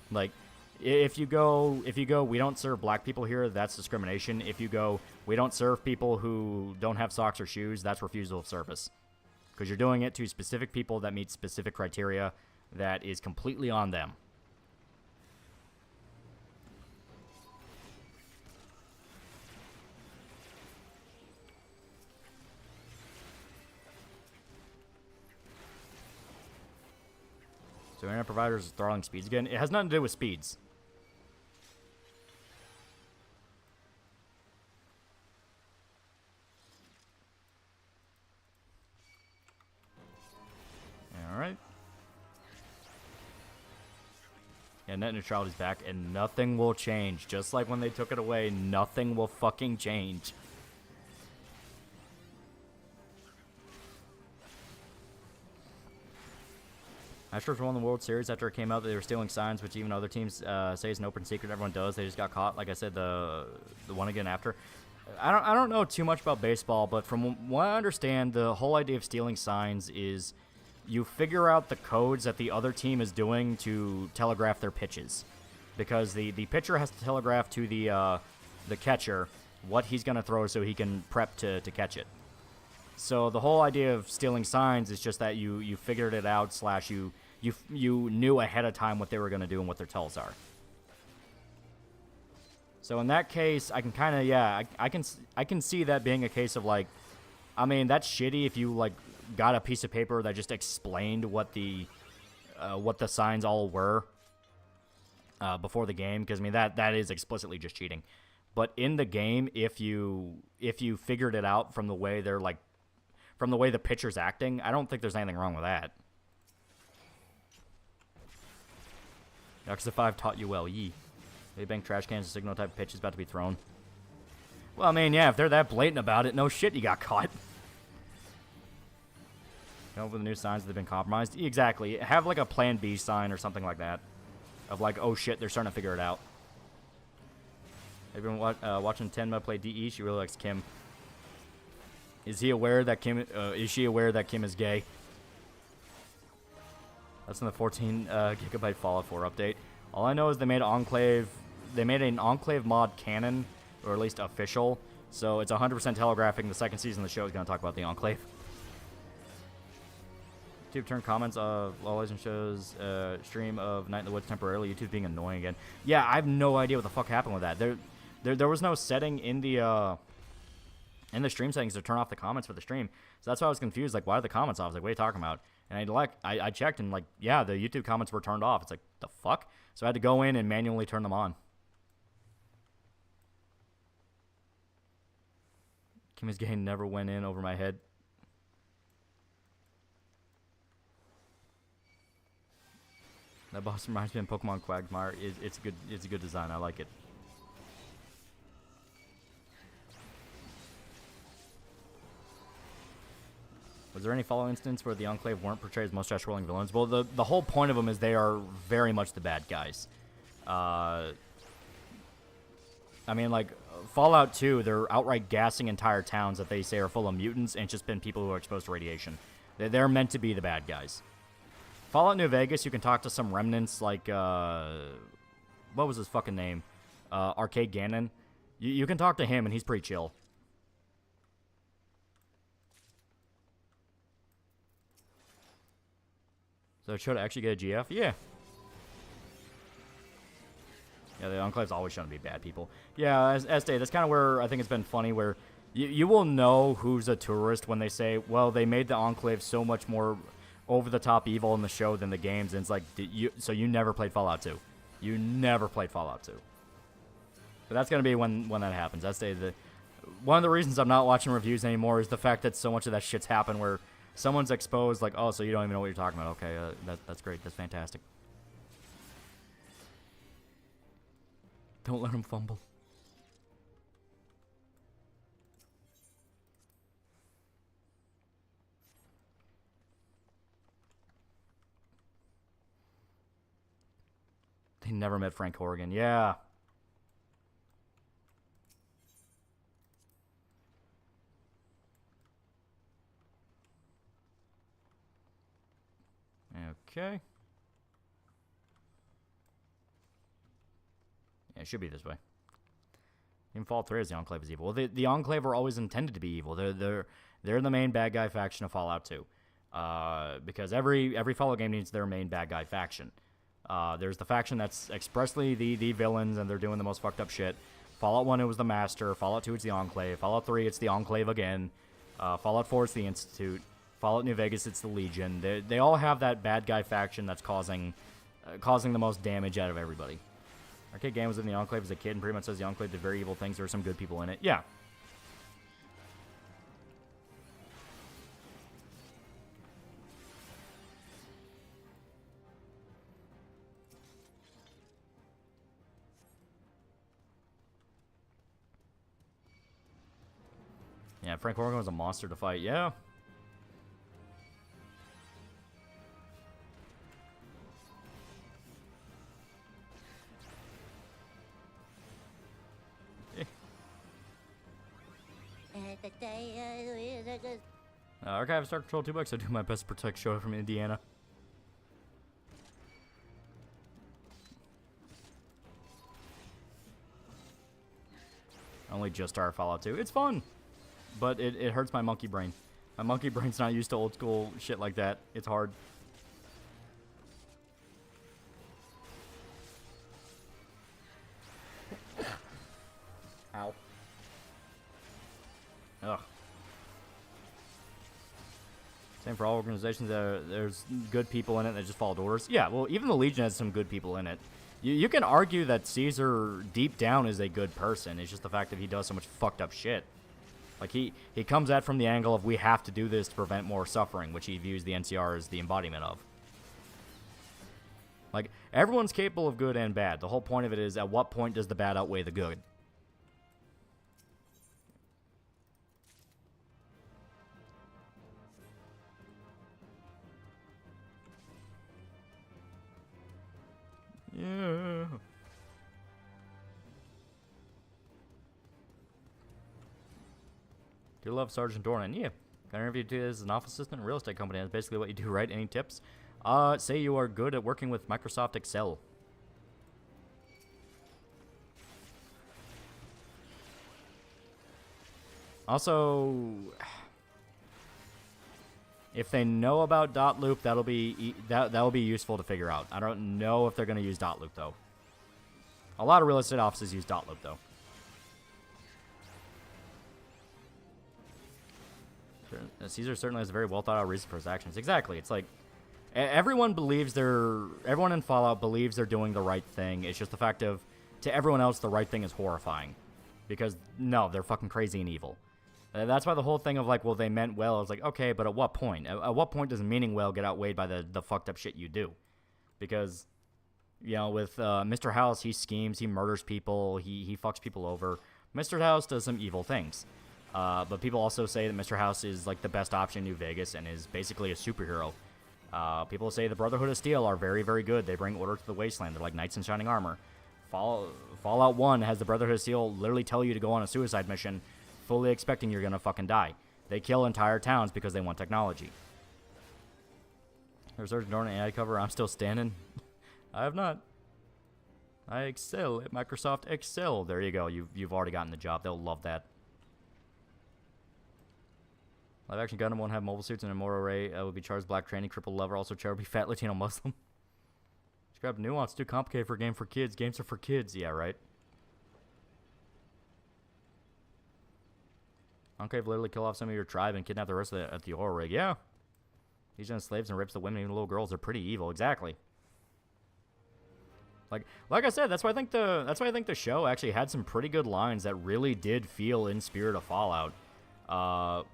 [SPEAKER 5] Like, if you go, we don't serve black people here, that's discrimination. If you go, we don't serve people who don't have socks or shoes, that's refusal of service. Because you're doing it to specific people that meet specific criteria that is completely on them. So internet providers are throttling speeds again. It has nothing to do with speeds. Alright. Yeah, net neutrality's back, and nothing will change. Just like when they took it away, nothing will fucking change. Astros won the World Series after it came out that they were stealing signs, which even other teams say is an open secret. Everyone does. They just got caught. Like I said, the one again after. I don't know too much about baseball, but from what I understand, the whole idea of stealing signs is you figure out the codes that the other team is doing to telegraph their pitches, because the pitcher has to telegraph to the catcher what he's gonna throw so he can prep to catch it. So the whole idea of stealing signs is just that you figured it out / you knew ahead of time what they were going to do and what their tells are. So in that case, I can kind of, yeah, I can see that being a case of like, I mean, that's shitty if you like got a piece of paper that just explained what the signs all were before the game, because I mean that is explicitly just cheating. But in the game, if you figured it out from the way they're like, from the way the pitcher's acting, I don't think there's anything wrong with that. Yakuza 5 taught you well, yee. They bank trash cans and signal type pitch is about to be thrown. Well, I mean, yeah, if they're that blatant about it, no shit, you got caught. You know, with the new signs that have been compromised. Exactly. Have like a plan B sign or something like that. Of like, oh shit, they're starting to figure it out. Have you been watching Tenma play DE? She really likes Kim. Is he aware that Kim? Is she aware that Kim is gay? That's in the 14 gigabyte Fallout 4 update. All I know is they made Enclave. They made an Enclave mod canon or at least official. So it's 100% telegraphing the second season of the show is going to talk about the Enclave. YouTube turned comments of Loli's and shows stream of Night in the Woods temporarily. YouTube being annoying again. Yeah, I have no idea what the fuck happened with that. There was no setting in the stream settings to turn off the comments for the stream. So that's why I was confused. Like, why are the comments off? I was like, what are you talking about? And I checked and like, yeah, the YouTube comments were turned off. It's like, the fuck? So I had to go in and manually turn them on. Kimmy's game never went in over my head. That boss reminds me of Pokemon Quagmire. It's a good design. I like it. Was there any Fallout instance where the Enclave weren't portrayed as mustache-rolling villains? Well, the whole point of them is they are very much the bad guys. I mean, like, Fallout 2, they're outright gassing entire towns that they say are full of mutants, and it's just been people who are exposed to radiation. They're meant to be the bad guys. Fallout New Vegas, you can talk to some remnants like, what was his fucking name? Arcade Gannon. You can talk to him, and he's pretty chill. So should I actually get a GF? Yeah. Yeah, the Enclave's always trying to be bad people. Yeah, S-Day, that's kind of where I think it's been funny, where you will know who's a tourist when they say, well, they made the Enclave so much more over-the-top evil in the show than the games, and it's like, so you never played Fallout 2. You never played Fallout 2. But that's going to be when that happens. S-Day, one of the reasons I'm not watching reviews anymore is the fact that so much of that shit's happened where someone's exposed, like, oh, so you don't even know what you're talking about. Okay, that's great. That's fantastic. Don't let him fumble. They never met Frank Horgan. Yeah. Okay. Yeah, it should be this way. In Fallout 3 is the Enclave is evil. Well, the Enclave are always intended to be evil. They're the main bad guy faction of Fallout 2. Because every Fallout game needs their main bad guy faction. There's the faction that's expressly the villains, and they're doing the most fucked up shit. Fallout 1, it was the Master. Fallout 2, it's the Enclave. Fallout 3, it's the Enclave again. Fallout 4, it's the Institute. Fallout New Vegas, it's the Legion. They all have that bad guy faction that's causing the most damage out of everybody. Arcade Game was in the Enclave as a kid and pretty much says the Enclave did very evil things. There were some good people in it. Yeah. Yeah, Frank Horgan was a monster to fight. Yeah. Archive Star Control 2 bucks. I do my best to protect Shoto from Indiana. Only just started Fallout 2. It's fun, but it hurts my monkey brain. My monkey brain's not used to old school shit like that. It's hard. Ow. Ugh. Same for all organizations. There's good people in it that just followed orders. Yeah, well, even the Legion has some good people in it. You can argue that Caesar, deep down, is a good person. It's just the fact that he does so much fucked up shit. Like, he comes at from the angle of we have to do this to prevent more suffering, which he views the NCR as the embodiment of. Like, everyone's capable of good and bad. The whole point of it is, at what point does the bad outweigh the good? Yeah. Do you love Sergeant Dornan? Yeah. Got an interview to as an office assistant in a real estate company. That's basically what you do, right? Any tips? Say you are good at working with Microsoft Excel. Also, if they know about dot loop, that'll be useful to figure out. I don't know if they're going to use dot loop though. A lot of real estate offices use dot loop though. Caesar certainly has a very well thought out reason for his actions. Exactly. It's like everyone in Fallout believes they're doing the right thing. It's just the fact of, to everyone else, the right thing is horrifying. Because, no, they're fucking crazy and evil. That's why the whole thing of, like, well, they meant well, is like, okay, but at what point? At what point does meaning well get outweighed by the fucked up shit you do? Because, you know, with Mr. House, he schemes, he murders people, he fucks people over. Mr. House does some evil things. But people also say that Mr. House is, like, the best option in New Vegas and is basically a superhero. People say the Brotherhood of Steel are very, very good. They bring order to the wasteland. They're like knights in shining armor. Fallout 1 has the Brotherhood of Steel literally tell you to go on a suicide mission, fully expecting you're gonna fucking die. They kill entire towns because they want technology. There's an AI cover. I'm still standing. I have not. I excel at Microsoft Excel. There you go. You've already gotten the job. They'll love that. Live action Gundam won't have mobile suits and a more array. Will be Char's black training, crippled lover. Also, Char will be fat Latino Muslim. Just grab nuance. Too complicated for a game for kids. Games are for kids. Yeah, right. Enclave literally kill off some of your tribe and kidnap the rest of the oil rig. Yeah. He's just slaves and rapes the women, even the little girls. They're pretty evil. Exactly. Like I said, that's why I think the show actually had some pretty good lines that really did feel in spirit of Fallout.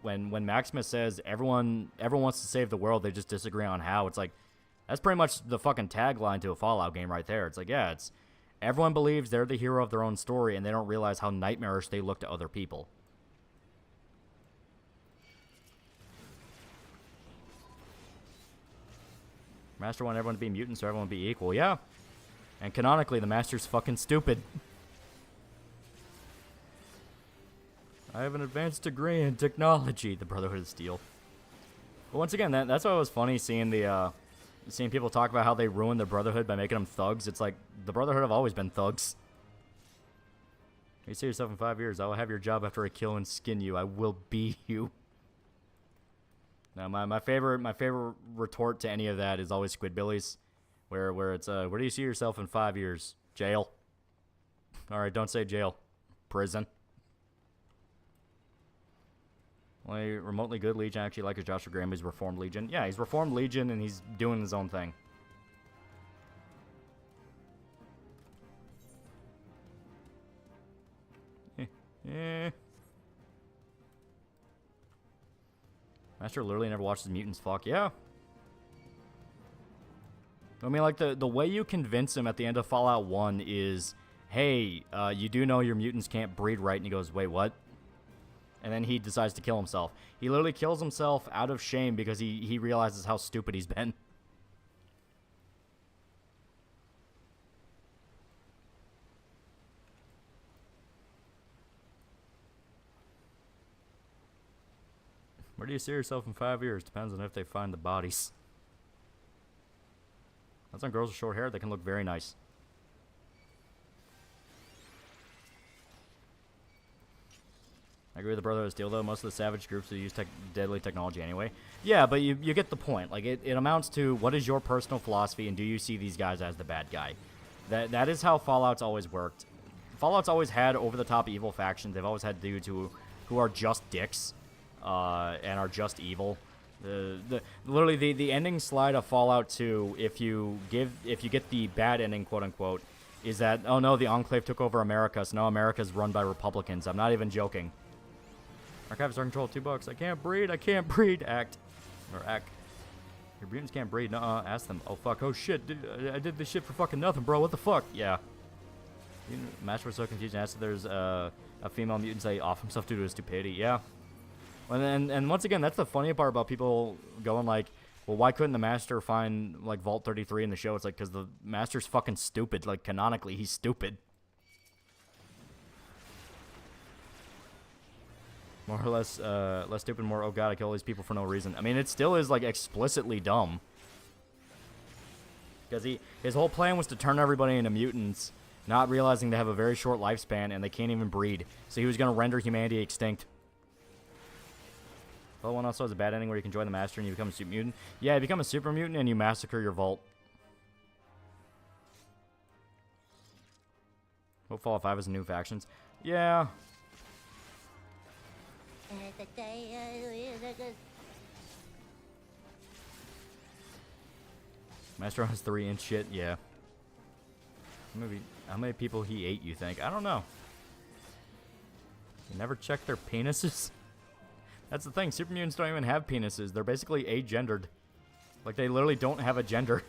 [SPEAKER 5] When Maximus says everyone wants to save the world, they just disagree on how. It's like, that's pretty much the fucking tagline to a Fallout game right there. It's like, yeah, it's everyone believes they're the hero of their own story, and they don't realize how nightmarish they look to other people. Master wanted everyone to be mutants, so everyone would be equal. Yeah, and canonically, the Master's fucking stupid. I have an advanced degree in technology, the Brotherhood of Steel. But once again, that's why it was funny seeing seeing people talk about how they ruined the Brotherhood by making them thugs. It's like, the Brotherhood have always been thugs. You see yourself in 5 years, I will have your job after I kill and skin you. I will be you. Now, my favorite retort to any of that is always Squidbillies, where it's where do you see yourself in 5 years? Jail. All right, don't say jail. Prison. Well, remotely good Legion, actually like his Joshua Graham, he's Reformed Legion. Yeah, he's Reformed Legion, and he's doing his own thing. Master literally never watches mutants. Fuck yeah. I mean, like, the way you convince him at the end of Fallout 1 is, hey, you do know your mutants can't breed right, and he goes, wait, what? And then he decides to kill himself. He literally kills himself out of shame because he realizes how stupid he's been. Where do you see yourself in 5 years? Depends on if they find the bodies. That's on girls with short hair. They can look very nice. I agree with the Brotherhood of Steel, though. Most of the savage groups use deadly technology anyway. Yeah, but you get the point. Like, it amounts to, what is your personal philosophy, and do you see these guys as the bad guy? That is how Fallout's always worked. Fallout's always had over-the-top evil factions. They've always had dudes who are just dicks. And are just evil. Literally the ending slide of Fallout 2, if you get the bad ending, quote unquote, is that, oh no, the Enclave took over America, so now America's run by Republicans. I'm not even joking. Archives are controlled $2. I can't breed. Act. Your mutants can't breed. Nuh-uh. Ask them. Oh fuck. Oh shit. Dude, I did this shit for fucking nothing, bro. What the fuck? Yeah. Master was so confused and asked if there's a female mutant say off himself due to his stupidity. Yeah. And once again, that's the funny part about people going like, well, why couldn't the Master find, like, Vault 33 in the show? It's like, because the Master's fucking stupid. Like, canonically, he's stupid. More or less stupid, more, oh god, I kill all these people for no reason. I mean, it still is, like, explicitly dumb. Because his whole plan was to turn everybody into mutants, not realizing they have a very short lifespan and they can't even breed. So he was going to render humanity extinct. Fallout 1 also has a bad ending where you can join the Master and you become a super mutant. Yeah, you become a super mutant and you massacre your vault. Hope Fallout 5 has new factions. Yeah. Master has 3-inch shit, yeah. Maybe how many people he ate, you think? I don't know. You never check their penises? That's the thing, super mutants don't even have penises. They're basically agendered. Like, they literally don't have a gender.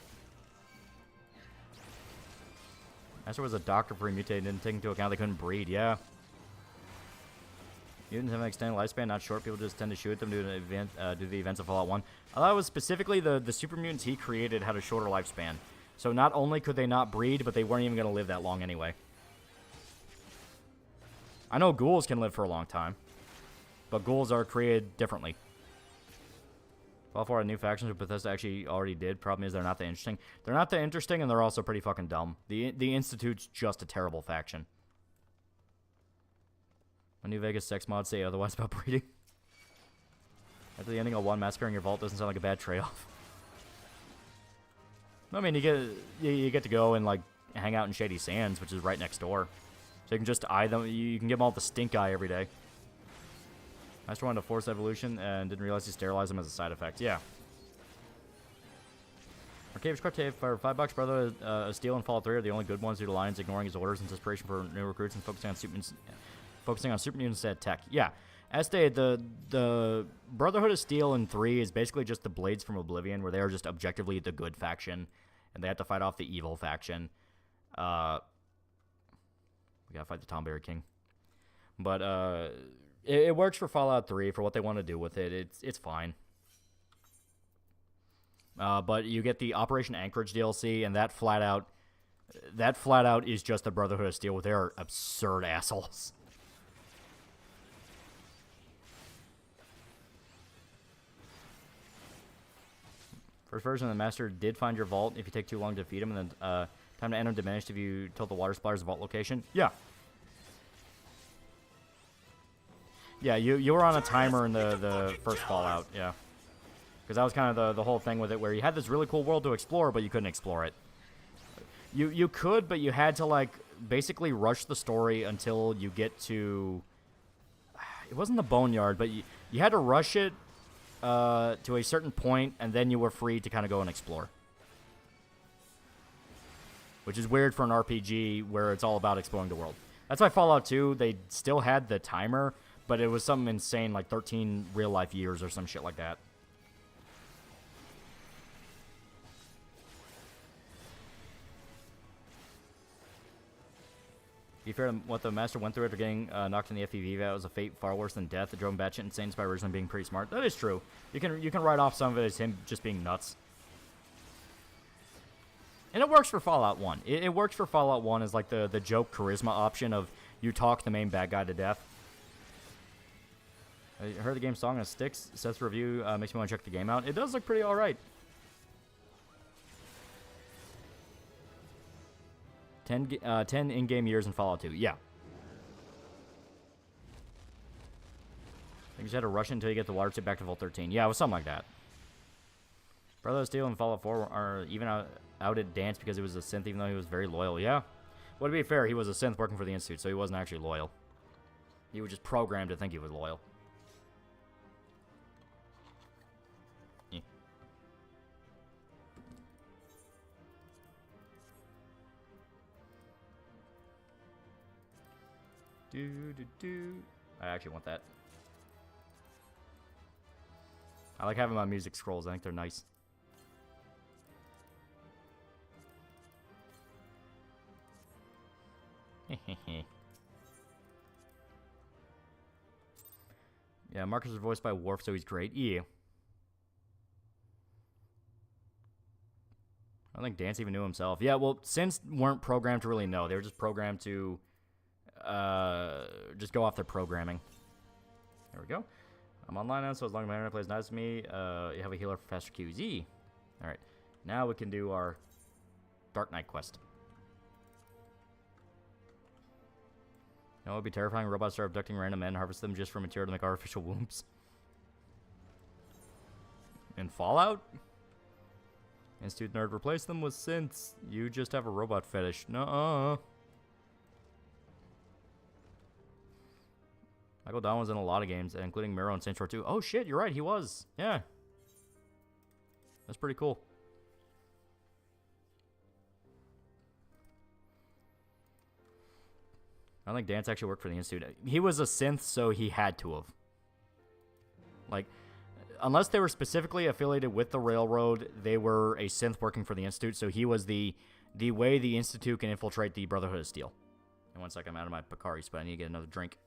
[SPEAKER 5] Master was a doctor before he mutated, didn't take into account they couldn't breed, yeah. Mutants have an extended lifespan, not short. People just tend to shoot them due to the events of Fallout 1. I thought it was specifically the super mutants he created had a shorter lifespan. So not only could they not breed, but they weren't even going to live that long anyway. I know ghouls can live for a long time, but ghouls are created differently. Fallout 4 had new factions, but Bethesda actually already did. Problem is they're not that interesting. They're not that interesting, and they're also pretty fucking dumb. The Institute's just a terrible faction. A New Vegas sex mod say otherwise about breeding. After the ending of 1, massacring your vault doesn't sound like a bad trade-off. I mean, you get to go and, like, hang out in Shady Sands, which is right next door. So you can just eye them. You can give them all the stink eye every day. Master wanted to force evolution and didn't realize he sterilized them as a side effect. Yeah. Arcave's Quartet for $5, brother. Steel and Fallout 3 are the only good ones due to Lions ignoring his orders and desperation for new recruits and focusing on super mutants instead of tech. Yeah. As stated, the Brotherhood of Steel in 3 is basically just the Blades from Oblivion, where they are just objectively the good faction, and they have to fight off the evil faction. We gotta fight the Tomberry King. But it works for Fallout 3 for what they want to do with it. It's fine. But you get the Operation Anchorage DLC, and that flat out is just the Brotherhood of Steel with their absurd assholes. First version of the Master did find your vault if you take too long to defeat him, and then time to enter diminished if you told the water splitter's vault location. Yeah. Yeah, you were on a timer in the first Fallout, yeah. Because that was kind of the whole thing with it, where you had this really cool world to explore, but you couldn't explore it. You could, but you had to, like, basically rush the story until you get to... It wasn't the Boneyard, but you had to rush it to a certain point, and then you were free to kind of go and explore. Which is weird for an RPG where it's all about exploring the world. That's why Fallout 2, they still had the timer, but it was something insane, like 13 real-life years or some shit like that. To be fair to what the Master went through after getting knocked in the FEV, that was a fate far worse than death. It drove him batshit insane by originally being pretty smart. That is true. You can write off some of it as him just being nuts. And it works for Fallout 1. It works for Fallout 1 as like the joke charisma option of you talk the main bad guy to death. I heard the game song on Sticks. Seth's review makes me want to check the game out. It does look pretty alright. 10 in-game years in Fallout 2. Yeah. I think you just had to rush until you get the water tip back to Vault 13. Yeah, it was something like that. Brother of Steel and Fallout 4 are even out at dance because he was a synth, even though he was very loyal. Yeah. Well, to be fair, he was a synth working for the Institute, so he wasn't actually loyal. He was just programmed to think he was loyal. Yeah. I actually want that. I like having my music scrolls. I think they're nice. Yeah, Marcus is voiced by Worf, so he's great. Yeah. I don't think Dance even knew himself. Yeah, well, synths weren't programmed to really know. They were just programmed to just go off their programming. There we go. I'm online now, so as long as my internet plays nice to me, you have a healer for faster QZ. Alright, now we can do our Dark Knight quest. You know, it would be terrifying. Robots start abducting random men and harvest them just for material to make artificial wombs. in Fallout. Institute nerd, replace them with synths. You just have a robot fetish. Nuh-uh. Michael Don was in a lot of games, including Mirror and Saints Row 2. Oh shit, you're right, he was. Yeah. That's pretty cool. I don't think Dance actually worked for the Institute. He was a synth, so he had to have. Like, unless they were specifically affiliated with the Railroad, they were a synth working for the Institute, so he was the way the Institute can infiltrate the Brotherhood of Steel. And 1 second, I'm out of my Picari, but I need to get another drink.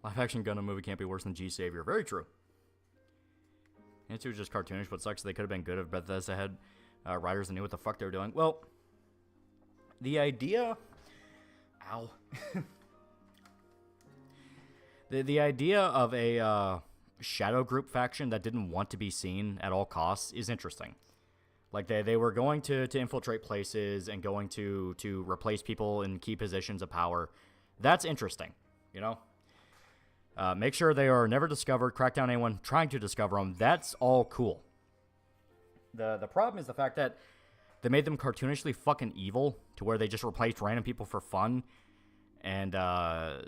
[SPEAKER 5] Live-action Gundam movie can't be worse than G-Savior. Very true. It's just cartoonish. What sucks, they could have been good if Bethesda had writers that knew what the fuck they were doing. Well, the idea... Ow. the idea of a shadow group faction that didn't want to be seen at all costs is interesting. Like, they were going to infiltrate places and going to replace people in key positions of power. That's interesting, you know? Make sure they are never discovered, crack down anyone trying to discover them. That's all cool. The problem is the fact that they made them cartoonishly fucking evil to where they just replaced random people for fun. And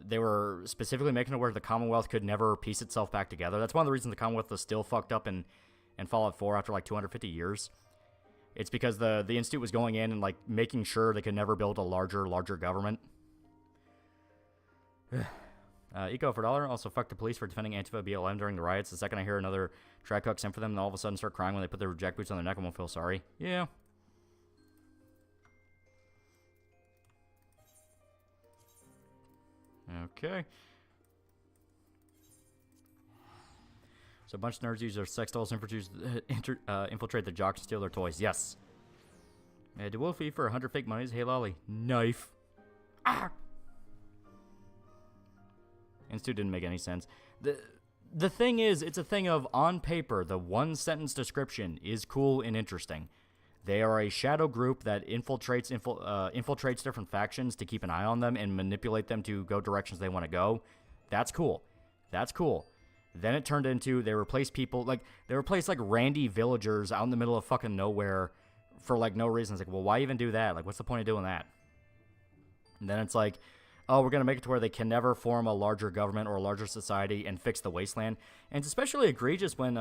[SPEAKER 5] they were specifically making it where the Commonwealth could never piece itself back together. That's one of the reasons the Commonwealth is still fucked up in Fallout 4 after like 250 years. It's because the Institute was going in and like making sure they could never build a larger government. Eco for $1. Also, fuck the police for defending Antifa BLM during the riots. The second I hear another track hook sent for them, and all of a sudden start crying when they put their jackboots on their neck, I won't feel sorry. Yeah. Okay. So a bunch of nerds use their sex dolls infiltrate the jocks and steal their toys. Yes. DeWolfie for 100 fake monies. Hey, Lolly. Knife. Ah! Institute didn't make any sense. The thing is, it's a thing of, on paper, the one-sentence description is cool and interesting. They are a shadow group that infiltrates different factions to keep an eye on them and manipulate them to go directions they want to go. That's cool. That's cool. Then it turned into they replaced people, like, they replaced, like, randy villagers out in the middle of fucking nowhere for, like, no reason. It's like, well, why even do that? Like, what's the point of doing that? And then it's like, oh, we're going to make it to where they can never form a larger government or a larger society and fix the wasteland. And it's especially egregious when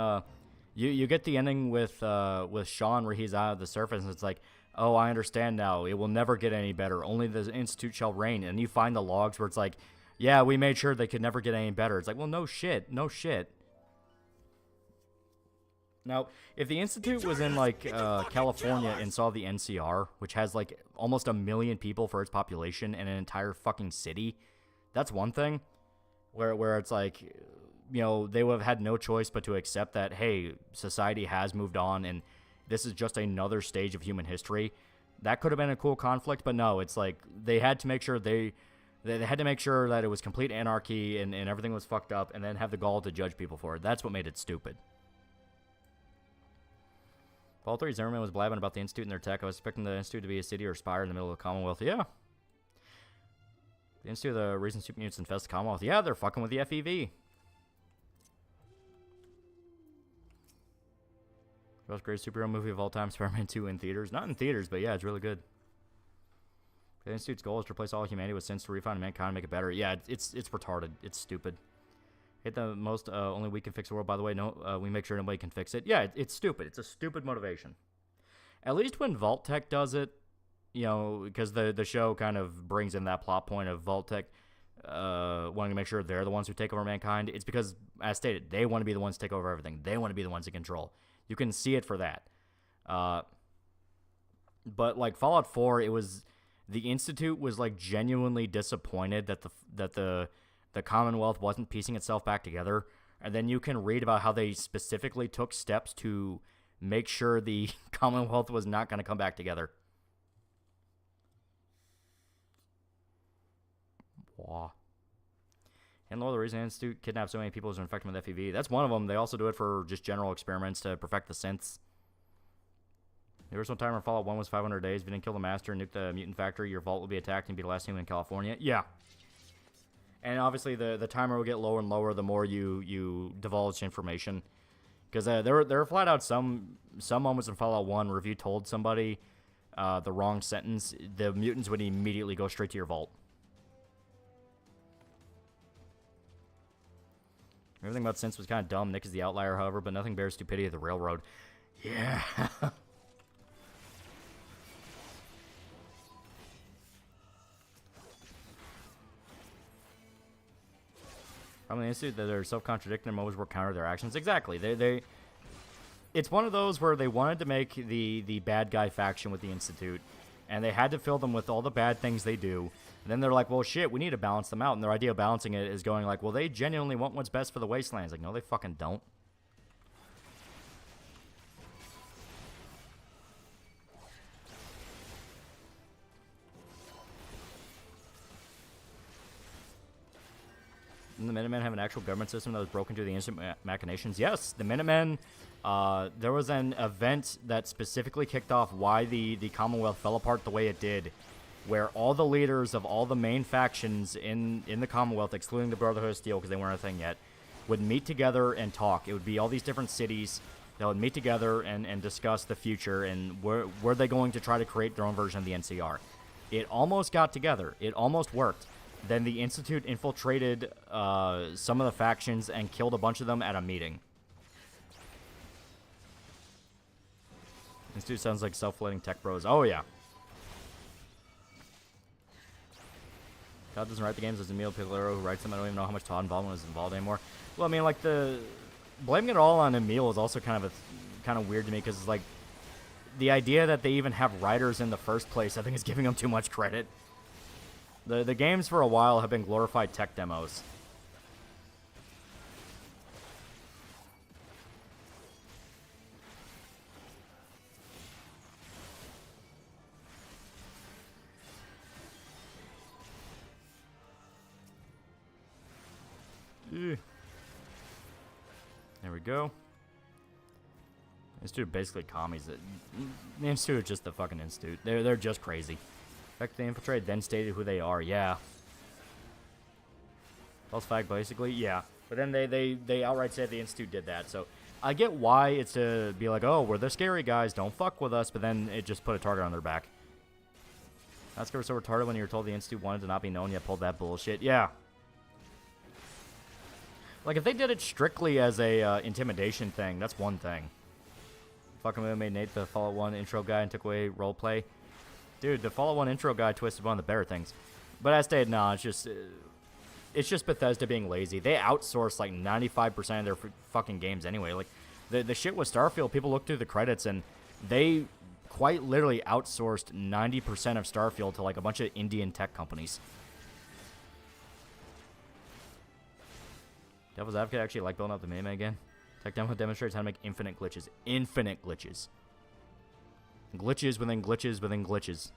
[SPEAKER 5] you get the ending with Sean where he's out of the surface and it's like, oh, I understand now. It will never get any better. Only the Institute shall reign. And you find the logs where it's like, yeah, we made sure they could never get any better. It's like, well, no shit. No shit. Now, if the Institute was in, like, California and saw the NCR, which has, like, almost 1 million people for its population and an entire fucking city, that's one thing. Where it's like, you know, they would have had no choice but to accept that, hey, society has moved on and this is just another stage of human history. That could have been a cool conflict, but no, it's like they had to make sure they had to make sure that it was complete anarchy and everything was fucked up and then have the gall to judge people for it. That's what made it stupid. Fallout 3, Zimmerman was blabbing about the Institute and their tech. I was expecting the Institute to be a city or spire in the middle of the Commonwealth. Yeah. The Institute, the reason super mutants infest the Commonwealth. Yeah, they're fucking with the FEV. Most great superhero movie of all time, Spider-Man 2 in theaters. Not in theaters, but yeah, it's really good. The Institute's goal is to replace all humanity with sense to refine mankind and make it better. Yeah, it's retarded. It's stupid. Hit the most, only we can fix the world, by the way. No, we make sure nobody can fix it. Yeah, it's stupid. It's a stupid motivation. At least when Vault-Tec does it, you know, because the show kind of brings in that plot point of Vault-Tec wanting to make sure they're the ones who take over mankind. It's because, as stated, they want to be the ones to take over everything. They want to be the ones in control. You can see it for that. But, like, Fallout 4, it was... The Institute was, like, genuinely disappointed that the Commonwealth wasn't piecing itself back together. And then you can read about how they specifically took steps to make sure the Commonwealth was not going to come back together. Wow. And Lord, the reason the Institute kidnapped so many people is to infect them with FEV. That's one of them. They also do it for just general experiments to perfect the synths. The original timer in Fallout 1 was 500 days. If you didn't kill the master and nuke the mutant factory, your vault will be attacked and be the last human in California. Yeah. And obviously the timer will get lower and lower the more you divulge information. Because there were flat out some moments in Fallout 1 where if you told somebody the wrong sentence, the mutants would immediately go straight to your vault. Everything about synths was kind of dumb. Nick is the outlier, however, but nothing bears stupidity of the railroad. Yeah. From the Institute, that they're self-contradicting and always work counter their actions. Exactly. It's one of those where they wanted to make the bad guy faction with the Institute, and they had to fill them with all the bad things they do. And then they're like, well, shit, we need to balance them out. And their idea of balancing it is going like, well, they genuinely want what's best for the Wastelands. Like, no, they fucking don't. And the Minutemen have an actual government system that was broken through the instant machinations. Yes, the Minutemen, there was an event that specifically kicked off why the Commonwealth fell apart the way it did, where all the leaders of all the main factions in the Commonwealth, excluding the Brotherhood of Steel because they weren't a thing yet, would meet together and talk. It would be all these different cities that would meet together and discuss the future and were they going to try to create their own version of the NCR. It almost got together. It almost worked. Then the Institute infiltrated some of the factions and killed a bunch of them at a meeting. Institute sounds like self-flating tech bros. Oh, yeah. Todd doesn't write the games. There's Emil Piglero who writes them. I don't even know how much Todd involvement is involved anymore. Well, I mean, like, blaming it all on Emil is also kind of weird to me because it's like the idea that they even have writers in the first place, I think, is giving them too much credit. The games for a while have been glorified tech demos. There we go. Institute basically commies. The Institute is just the fucking Institute. They're just crazy. In fact, they infiltrated, then stated who they are. Yeah. False flag, basically. Yeah. But then they outright said the Institute did that. So I get why it's to be like, oh, we're the scary guys. Don't fuck with us. But then it just put a target on their back. That's so retarded when you were told the Institute wanted to not be known, yet pulled that bullshit. Yeah. Like, if they did it strictly as a intimidation thing, that's one thing. Fucking made Nate the Fallout 1 intro guy and took away roleplay. Dude, the Fallout 1 intro guy twisted one of the better things. But I stated, no, it's just Bethesda being lazy. They outsource like 95% of their fucking games anyway. Like, the shit with Starfield, people look through the credits and they quite literally outsourced 90% of Starfield to like a bunch of Indian tech companies. Devil's Advocate actually like building up the Minutemen again. Tech demo demonstrates how to make infinite glitches. Infinite glitches. Glitches within glitches within glitches.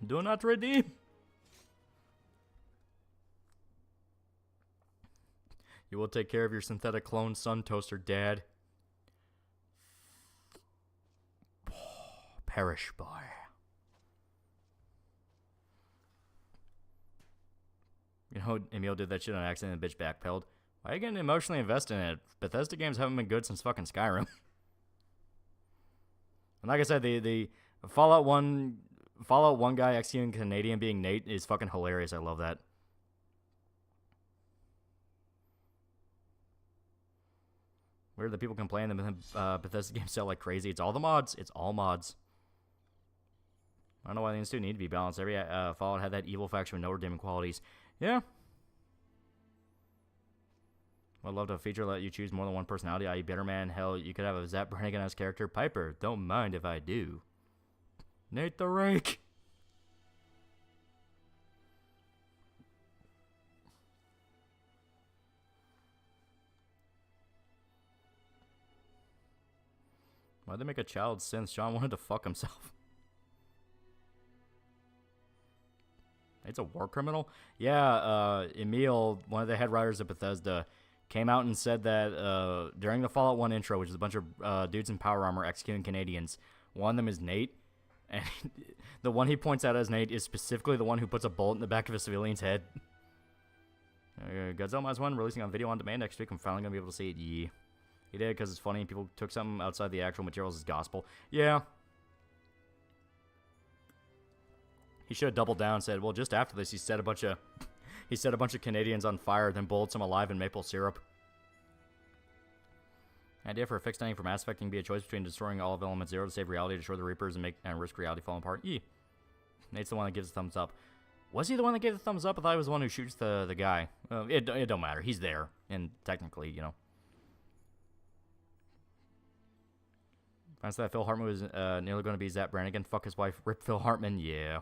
[SPEAKER 5] Do not redeem. You will take care of your synthetic clone sun toaster, Dad. Perish, boy. You know, Emil did that shit on accident and the bitch backpedaled. Why are you getting emotionally invested in it? Bethesda games haven't been good since fucking Skyrim. And like I said, the Fallout 1 guy executing Canadian being Nate is fucking hilarious. I love that. Where the people complain that Bethesda games sell like crazy. It's all the mods. It's all mods. I don't know why the Institute need to be balanced. Every Fallout had that evil faction with no redeeming qualities. Yeah. I'd love to have a feature let you choose more than one personality, i.e. Bitterman. Hell, you could have a Zap Brannigan as character. Piper, don't mind if I do. Nate the Rake. Why'd they make a child since Sean wanted to fuck himself? It's a war criminal? Yeah, Emil, one of the head writers of Bethesda, came out and said that during the Fallout 1 intro, which is a bunch of dudes in power armor executing Canadians, one of them is Nate, and the one he points out as Nate is specifically the one who puts a bullet in the back of a civilian's head. Godzilla has one releasing on video on demand next week. I'm finally going to be able to see it. Yeah. He did because it's funny and people took something outside the actual materials as gospel. Yeah. He should have doubled down and said, well, just after this, he set a bunch of Canadians on fire, then boiled some alive in maple syrup. Idea for a fixed ending for Mass Effect can be a choice between destroying all of Element 0 to save reality, destroy the Reapers, and risk reality falling apart. Nate's the one that gives the thumbs up. Was he the one that gave the thumbs up? I thought he was the one who shoots the guy. It don't matter. He's there, and technically, you know. Finds that Phil Hartman was nearly going to be Zap Brannigan. Fuck his wife. Rip Phil Hartman. Yeah.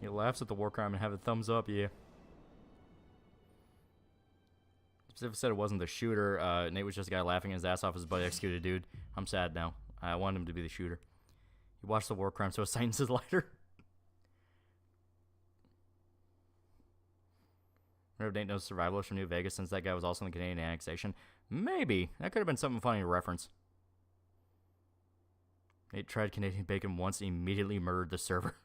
[SPEAKER 5] He laughs at the war crime and have a thumbs up. Yeah. If said it wasn't the shooter, Nate was just a guy laughing his ass off his buddy executed a dude. I'm sad now. I want him to be the shooter. He watched the war crime, so his sentence is lighter. Wonder if Nate knows survivalists from New Vegas since that guy was also in the Canadian annexation. Maybe. That could have been something funny to reference. Nate tried Canadian bacon once and immediately murdered the server.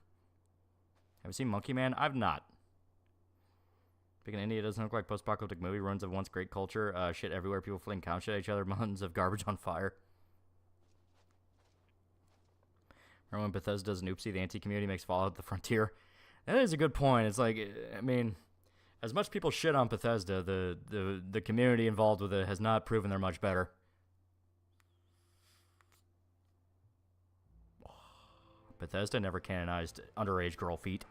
[SPEAKER 5] Have you seen Monkey Man? I've not. Picking India doesn't look like post-apocalyptic movie. Ruins of once great culture. Shit everywhere. People fling cow shit at each other. Mountains of garbage on fire. Remember when Bethesda does an oopsie, the anti-community makes Fallout the frontier? That is a good point. It's like, I mean, as much people shit on Bethesda, the community involved with it has not proven they're much better. Bethesda never canonized underage girl feet.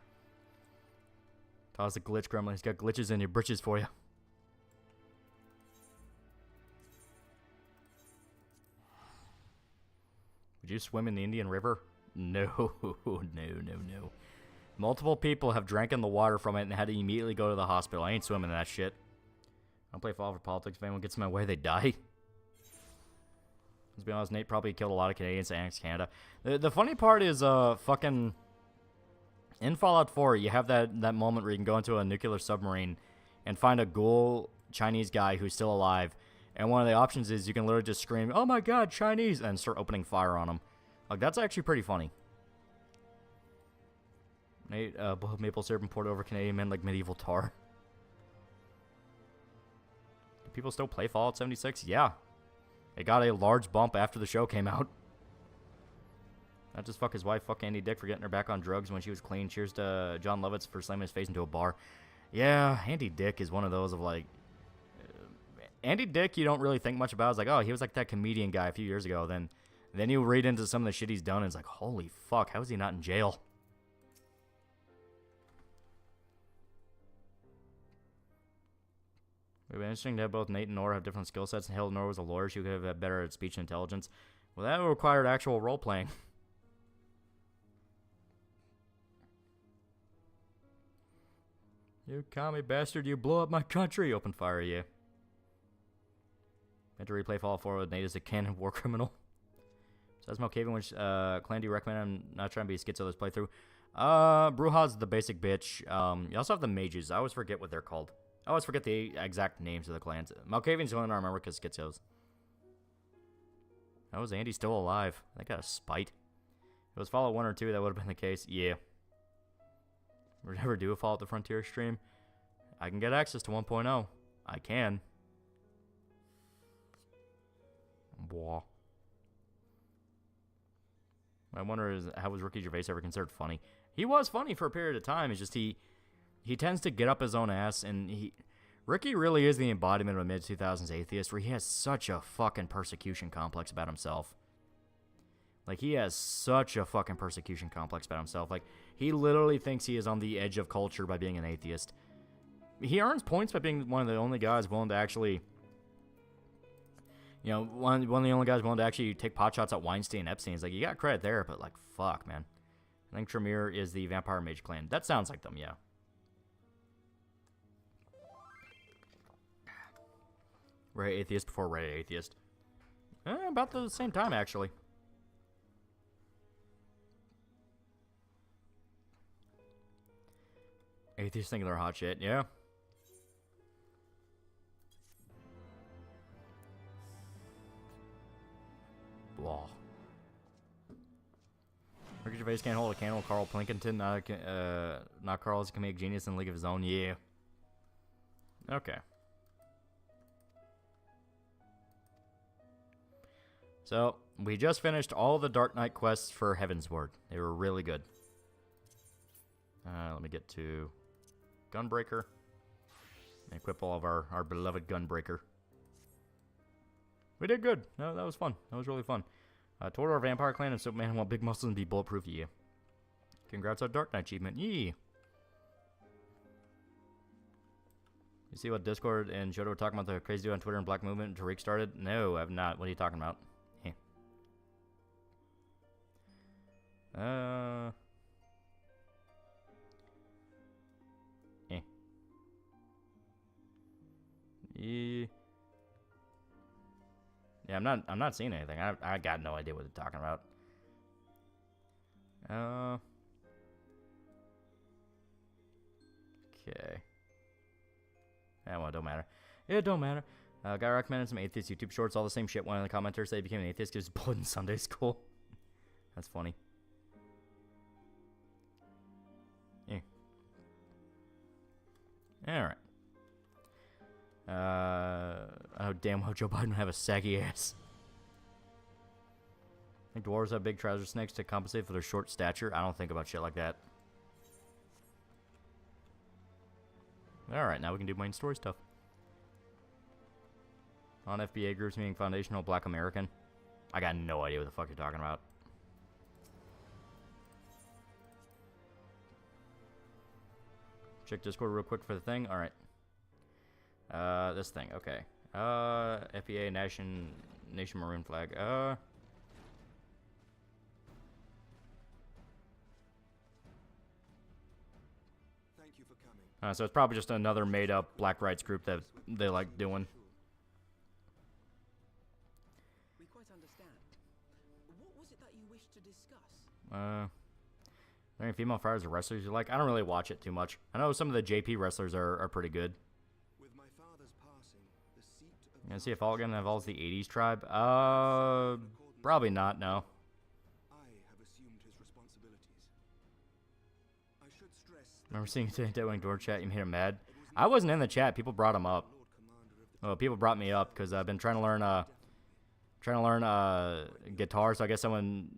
[SPEAKER 5] Toss a glitch gremlin. He's got glitches in your britches for you. Would you swim in the Indian River? No, no. Multiple people have drank in the water from it and had to immediately go to the hospital. I ain't swimming in that shit. I don't play Fallout for politics. If anyone gets in my way, they die. Let's be honest, Nate probably killed a lot of Canadians to annex Canada. The funny part is, fucking... In Fallout 4, you have that moment where you can go into a nuclear submarine and find a ghoul Chinese guy who's still alive. And one of the options is you can literally just scream, "Oh my god, Chinese!" and start opening fire on him. Like, that's actually pretty funny. Nate, maple syrup and poured over Canadian men like medieval tar. Do people still play Fallout 76? Yeah. It got a large bump after the show came out. Not just fuck his wife, fuck Andy Dick for getting her back on drugs when she was clean. Cheers to John Lovitz for slamming his face into a bar. Yeah, Andy Dick is one of those of like... Andy Dick you don't really think much about. It's like, oh, he was like that comedian guy a few years ago. Then you read into some of the shit he's done and it's like, holy fuck, how is he not in jail? It would be interesting to have both Nate and Nora have different skill sets. And hell, Nora was a lawyer. She could have been better at speech and intelligence. Well, that required actual role-playing. You commie bastard, you blow up my country. Open fire, yeah. Meant to replay Fallout 4 with Nate as a canon war criminal. Says Malkavian, which clan do you recommend? I'm not trying to be a schizo this playthrough. Bruja's the basic bitch. You also have the mages. I always forget what they're called. I always forget the exact names of the clans. Malkavian's the only one I remember because schizos. How is Andy still alive? I got a spite. If it was Fallout 1 or 2, that would have been the case. Yeah. We'll never do a Fallout the Frontier stream. I can get access to 1.0. I can. Blah. I wonder is how was Ricky Gervais ever considered funny? He was funny for a period of time. It's just he tends to get up his own ass, and Ricky really is the embodiment of a mid-2000s atheist, where he has such a fucking persecution complex about himself. Like, he has such a fucking persecution complex about himself. Like, he literally thinks he is on the edge of culture by being an atheist. He earns points by being one of the only guys willing to actually... You know, one of the only guys willing to actually take potshots at Weinstein and Epstein. It's like, you got credit there, but, like, fuck, man. I think Tremere is the Vampire Mage clan. That sounds like them, yeah. Ray Atheist before Ray Atheist. About the same time, actually. Atheists thinking they're hot shit, yeah. Blah. Ricky Gervais can't hold a candle. Carl Plinkington, not Carl's a comedic genius in a league of his own. Yeah. Okay. So, we just finished all the Dark Knight quests for Heavensward. They were really good. Let me get to Gunbreaker. And equip all of our beloved Gunbreaker. We did good. No, that was fun. That was really fun. Total Vampire Clan and Superman want big muscles and be bulletproof. Yeah. Congrats on Dark Knight achievement. Yeah. You see what Discord and Shoto were talking about the crazy dude on Twitter and Black Movement Tariq started? No, I've not. What are you talking about? Yeah, I'm not seeing anything. I got no idea what they're talking about. Okay. Yeah, well, it don't matter. It don't matter. Guy recommended some atheist YouTube shorts. All the same shit. One of the commenters said he became an atheist because he was bullied in Sunday school. That's funny. Yeah. Alright. Oh, damn well, Joe Biden would have a saggy ass. I think dwarves have big trouser snakes to compensate for their short stature. I don't think about shit like that. Alright, now we can do main story stuff. On FBA groups meaning foundational black American. I got no idea what the fuck you're talking about. Check Discord real quick for the thing. Alright. This thing, okay. FBA Nation Maroon Flag.
[SPEAKER 3] Thank you for coming.
[SPEAKER 5] So it's probably just another made-up black rights group that they like doing.
[SPEAKER 6] We quite understand. What was it that you wished to discuss?
[SPEAKER 5] Any female fighters or wrestlers you like? I don't really watch it too much. I know some of the JP wrestlers are pretty good.
[SPEAKER 3] With my father's passing, the seat of
[SPEAKER 5] You gonna see if all again involves the 80s tribe? Probably not, no.
[SPEAKER 3] I have assumed his responsibilities. I should stress
[SPEAKER 5] Remember seeing Deadwing Door chat, you made him mad? I wasn't in the chat, people brought him up.
[SPEAKER 3] Lord Commander of the
[SPEAKER 5] Well, people brought me up because I've been trying to learn guitar, so I guess someone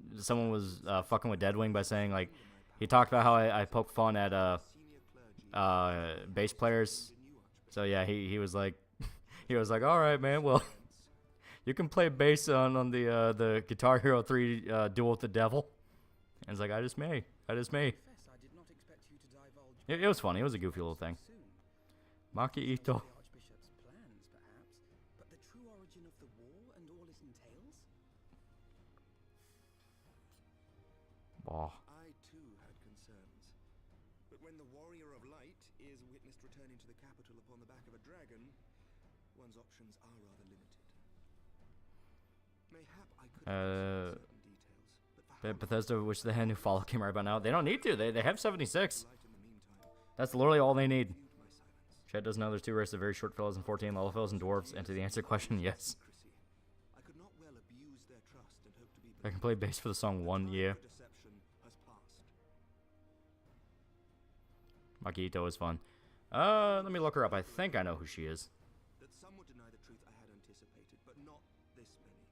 [SPEAKER 5] was fucking with Deadwing by saying, like, he talked about how I poke fun at
[SPEAKER 3] senior clergy
[SPEAKER 5] bass players. So yeah, he was like he was like, all right, man, well, you can play bass on the Guitar Hero 3 Duel with the Devil. And it's like, I just may.
[SPEAKER 6] Confess, I did not expect you to divulge
[SPEAKER 5] It was funny. It was a goofy little thing.
[SPEAKER 6] soon.
[SPEAKER 5] Maki Ito.
[SPEAKER 6] The Archbishop's plans, perhaps, but the true origin of the war and all it entails?
[SPEAKER 5] Wow.
[SPEAKER 3] I too had concerns. But when the warrior of light is witnessed returning to the capital upon the back of a dragon, one's options are rather limited. Mayhap I could certain details, but for how
[SPEAKER 5] Bethesda, which the new Fallout came right about now. They don't need to. They have 76.
[SPEAKER 3] light in the meantime,
[SPEAKER 5] That's literally all they need.
[SPEAKER 3] viewed my silence.
[SPEAKER 5] Chad doesn't know there's 2 races of very short fellows and 14 level fellows and dwarves. And to the answer question, yes.
[SPEAKER 3] Secrecy. I could not well abuse their trust and hope to be
[SPEAKER 5] I can play bass for the song 1, yeah.
[SPEAKER 3] The deception has passed.
[SPEAKER 5] Maki Ito is fun. Let me look her up. I think I know who she is.
[SPEAKER 3] That some would deny the truth I had anticipated, but not this many.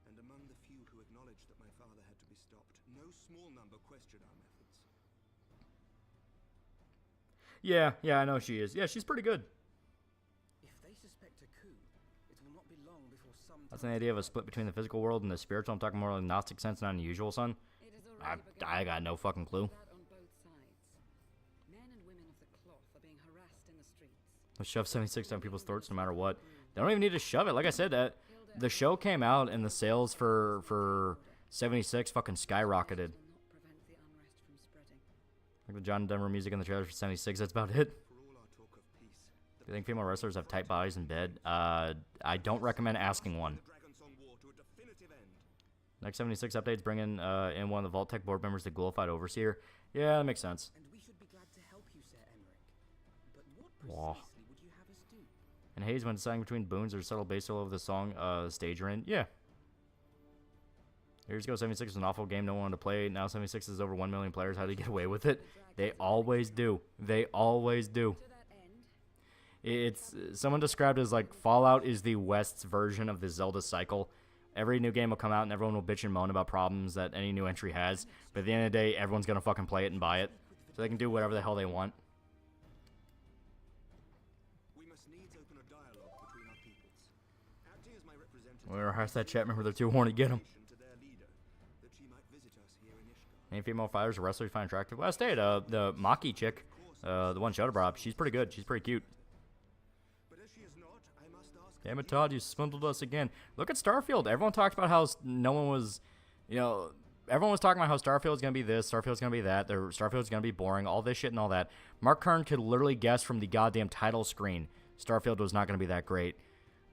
[SPEAKER 3] And among the few who acknowledged that my father had to be stopped, no small number question our methods.
[SPEAKER 5] Yeah, I know she is. Yeah, she's pretty good.
[SPEAKER 6] If they suspect a coup, it will not be long before some
[SPEAKER 5] That's an idea of a split between the physical world and the spiritual. I'm talking more like Gnostic sense, not unusual, son.
[SPEAKER 7] It has already begun.
[SPEAKER 5] I got no fucking clue.
[SPEAKER 7] That on both sides. Men and women of the cloth are being harassed in the streets.
[SPEAKER 5] Let's shove 76 down people's throats no matter what. They don't even need to shove it. Like I said, that the show came out and the sales for 76 fucking skyrocketed.
[SPEAKER 7] Will not prevent the unrest from spreading.
[SPEAKER 5] Like the John Denver music in the trailer for 76, that's about it.
[SPEAKER 3] For all our talk of peace, the
[SPEAKER 5] You think female wrestlers have tight bodies in bed? I don't recommend asking one. Next 76 updates bring in one of the Vault Tech board members, the glorified overseer. Yeah, that makes sense.
[SPEAKER 6] And we should be glad to help you, Sir Emmerich. But what precisely would you have us do?
[SPEAKER 5] And Hayes, when deciding between boons or subtle bass solo of the song stage you're in, yeah. Here's go 76 is an awful game no one wanted to play. Now 76 is over 1 million players. How do you get away with it? They always do. They always do. It's someone described as like Fallout is the West's version of the Zelda cycle. Every new game will come out and everyone will bitch and moan about problems that any new entry has. But at the end of the day, everyone's going to fucking play it and buy it. So they can do whatever the hell they want.
[SPEAKER 6] We must needs open a dialogue between our peoples. Acting as my representative,
[SPEAKER 5] Or how's that chat member? They're too horny. Get them.
[SPEAKER 6] to their leader, that she might visit us here in Ishgard.
[SPEAKER 5] Any female fighters or wrestlers you find attractive? Well, I stayed. The Maki chick, the one Shota brought up, she's pretty good. She's pretty cute.
[SPEAKER 6] But as she is not, I must ask.
[SPEAKER 5] Damn it, Todd, you swindled us again. Look at Starfield. Everyone talked about how no one was, everyone was talking about how Starfield's going to be this, Starfield's going to be that, Starfield's going to be boring, all this shit and all that. Mark Kern could literally guess from the goddamn title screen Starfield was not going to be that great.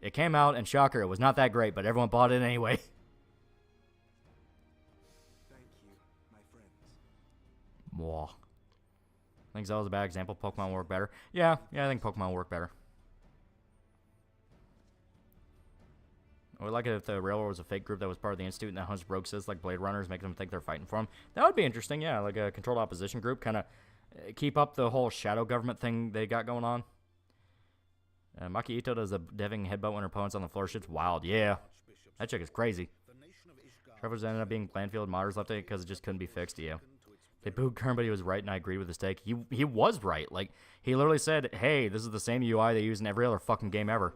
[SPEAKER 5] It came out, and shocker, it was not that great, but everyone bought it anyway.
[SPEAKER 6] Thank you, my friends.
[SPEAKER 5] Whoa. I think Zelda's a bad example. Pokemon work better. Yeah, I think Pokemon work better. I would like it if the Railroad was a fake group that was part of the Institute and that hunts rogue citizens like Blade Runners, make them think they're fighting for them. That would be interesting, yeah, like a controlled opposition group, kind of keep up the whole shadow government thing they got going on. Maki Ito does a diving headbutt when her opponent's on the floor. Shit's wild, yeah. That chick is crazy. Trevor's ended up being Blandfield. Modders left it because it just couldn't be fixed, yeah. They booed Kern, but he was right, and I agreed with his take. He was right. Like, he literally said, hey, this is the same UI they use in every other fucking game ever.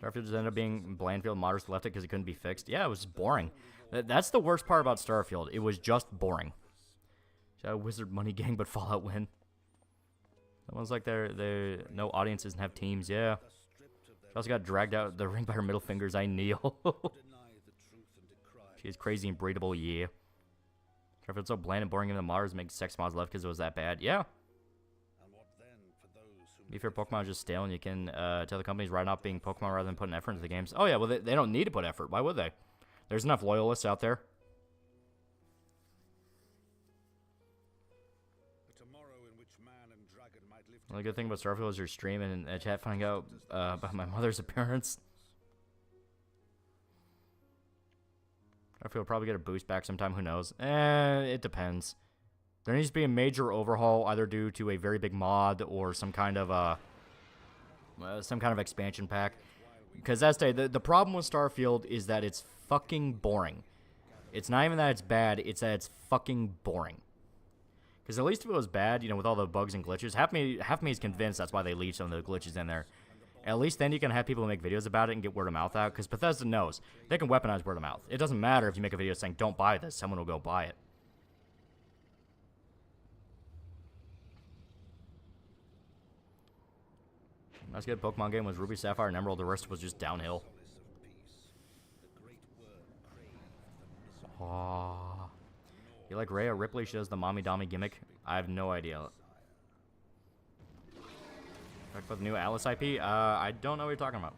[SPEAKER 5] Starfield just ended up being Blandfield. Modders left it because it couldn't be fixed. Yeah, it was just boring. That's the worst part about Starfield. It was just boring. Wizard Money Gang, but Fallout win. Someone's like they're no audiences and have teams, yeah. She also got dragged out the ring by her middle fingers. I kneel. She is crazy and breedable, yeah. Starfield's so bland and boring, even the modders make sex mods left because it was that bad. Yeah. If your Pokemon is just stale and you can tell the company's writing off being Pokemon rather than putting effort into the games. Oh yeah, well they don't need to put effort. Why would they? There's enough loyalists out there. The only good thing about Starfield is you're streaming and chat finding out about my mother's appearance. Starfield will probably get a boost back sometime. Who knows? It depends. There needs to be a major overhaul, either due to a very big mod or some kind of expansion pack. Because that's the problem with Starfield is that it's fucking boring. It's not even that it's bad; it's that it's fucking boring. Because at least if it was bad, with all the bugs and glitches, half me is convinced that's why they leave some of the glitches in there. At least then you can have people make videos about it and get word of mouth out. Because Bethesda knows they can weaponize word of mouth. It doesn't matter if you make a video saying "Don't buy this," someone will go buy it. Last good Pokemon game was Ruby, Sapphire, and Emerald. The rest was just downhill. Aww. You like Rhea Ripley? She does the mommy dommy gimmick. I have no idea. Talk about the new Alice IP? I don't know what you're talking about.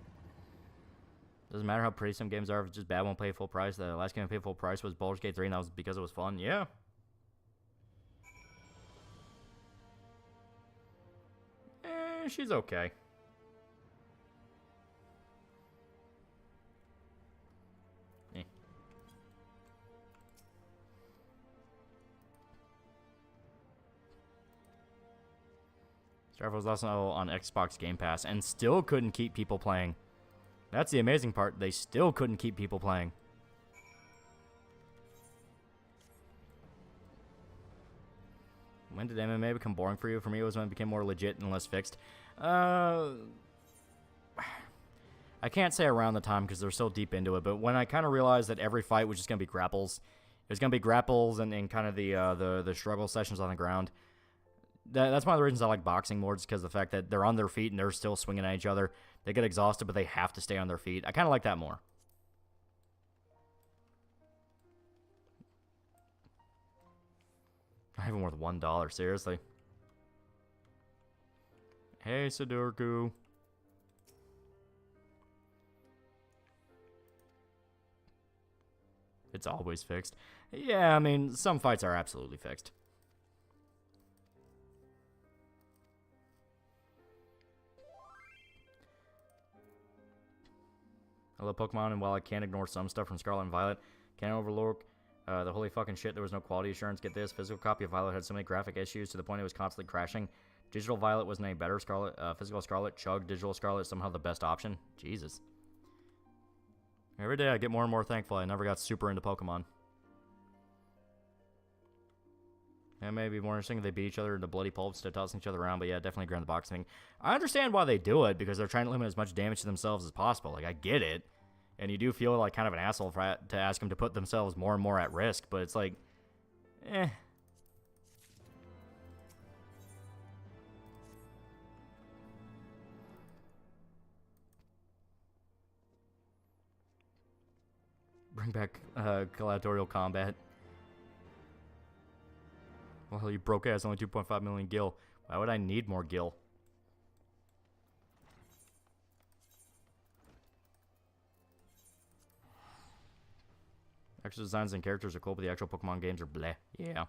[SPEAKER 5] Doesn't matter how pretty some games are. If it's just bad, won't pay full price. The last game I paid full price was Baldur's Gate 3, and that was because it was fun. Yeah. She's okay. Starfield was also on Xbox Game Pass and still couldn't keep people playing. That's the amazing part. They still couldn't keep people playing. When did MMA become boring for you? For me, it was when it became more legit and less fixed. I can't say around the time because they're so deep into it, but when I kind of realized that every fight was just going to be grapples. It was going to be grapples and kind of the struggle sessions on the ground. That's one of the reasons I like boxing more, just because of the fact that they're on their feet and they're still swinging at each other. They get exhausted, but they have to stay on their feet. I kind of like that more. Not even worth $1, seriously. Hey, Sudoku. It's always fixed. Yeah, I mean, some fights are absolutely fixed. I love Pokemon, and while I can't ignore some stuff from Scarlet and Violet, can't overlook the holy fucking shit. There was no quality assurance. Get this, physical copy of Violet had so many graphic issues to the point it was constantly crashing. Digital Violet wasn't any better. Scarlet, physical Scarlet, chug. Digital Scarlet, somehow the best option. Jesus. Every day I get more and more thankful I never got super into Pokemon. It may be more interesting if they beat each other into bloody pulps to tossing each other around, but yeah, definitely agree on the box thing. I understand why they do it, because they're trying to limit as much damage to themselves as possible. Like, I get it. And you do feel like kind of an asshole to ask them to put themselves more and more at risk, but it's like, eh. Bring back gladiatorial combat. Well, you broke ass, only 2.5 million gil. Why would I need more gil? Extra designs and characters are cool, but the actual Pokemon games are bleh. Yeah.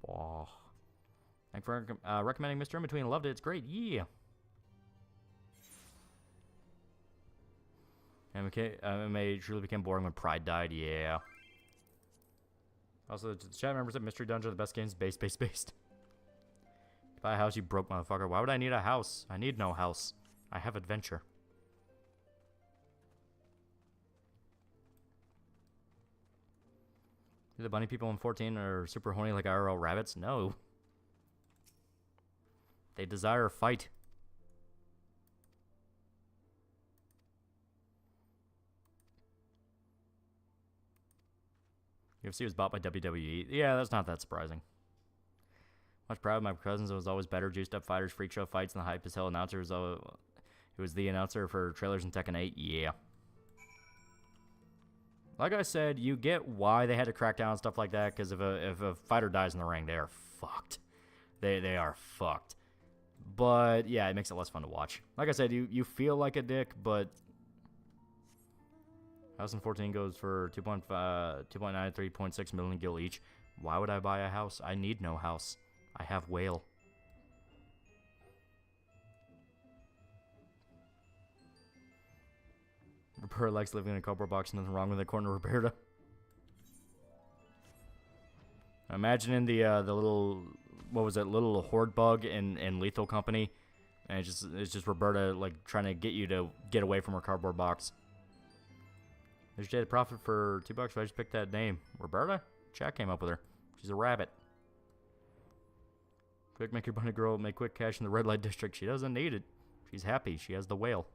[SPEAKER 5] Wow. Thanks for recommending Mr. In Between. Loved it. It's great. Yeah. MMA truly became boring when Pride died. Yeah. Also, the chat members at Mystery Dungeon are the best games. Based. Buy a house, you broke motherfucker. Why would I need a house? I need no house. I have adventure. Do the bunny people in 14 are super horny like IRL rabbits? No. They desire fight. UFC was bought by WWE. Yeah, that's not that surprising. Much proud of my cousins. It was always better. Juiced up fighters, freak show fights, and the hype as hell announcer was the announcer for trailers in Tekken 8. Yeah. Like I said, you get why they had to crack down on stuff like that, because if a fighter dies in the ring, they are fucked. They are fucked. But yeah, it makes it less fun to watch. Like I said, you feel like a dick, but House in 14 goes for 2.5, 2.9, 3.6 million gil each. Why would I buy a house? I need no house. I have whale. Roberta likes living in a cardboard box. Nothing wrong with that corner, Roberta. Imagine the little, what was it, little horde bug in Lethal Company, and it's just Roberta like trying to get you to get away from her cardboard box. There's Jade profit for $2 if I just picked that name. Roberta? Chat came up with her. She's a rabbit. Quick, make your bunny girl make quick cash in the red light district. She doesn't need it. She's happy. She has the whale.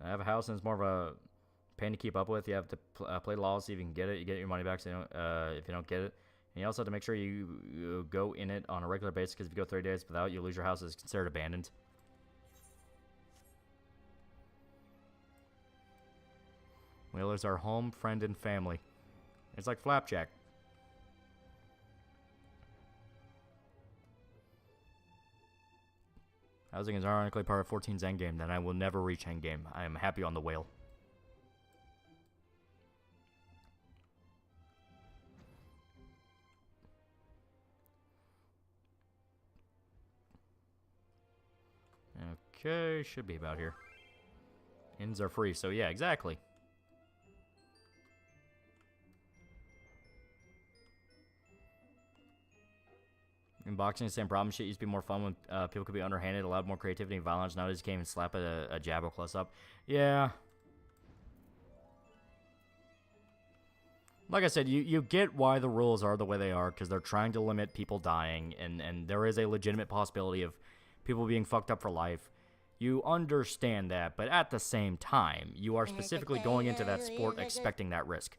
[SPEAKER 5] I have a house and it's more of a pain to keep up with. You have to play the law, see if you can get it. You get your money back so if you don't get it. And you also have to make sure you go in it on a regular basis, because if you go 30 days without, you lose your house. It's considered abandoned. Whalers are home, friend, and family. It's like Flapjack. Housing is ironically part of 14's endgame, then I will never reach endgame. I am happy on the whale. Okay, should be about here. Inns are free, so yeah, exactly. Unboxing, the same problem. Shit used to be more fun when people could be underhanded, allowed more creativity and violence. Nowadays, you can't even slap a Jabba Plus up. Yeah. Like I said, you get why the rules are the way they are, because they're trying to limit people dying, and there is a legitimate possibility of people being fucked up for life. You understand that, but at the same time, you are specifically going into that sport expecting that risk.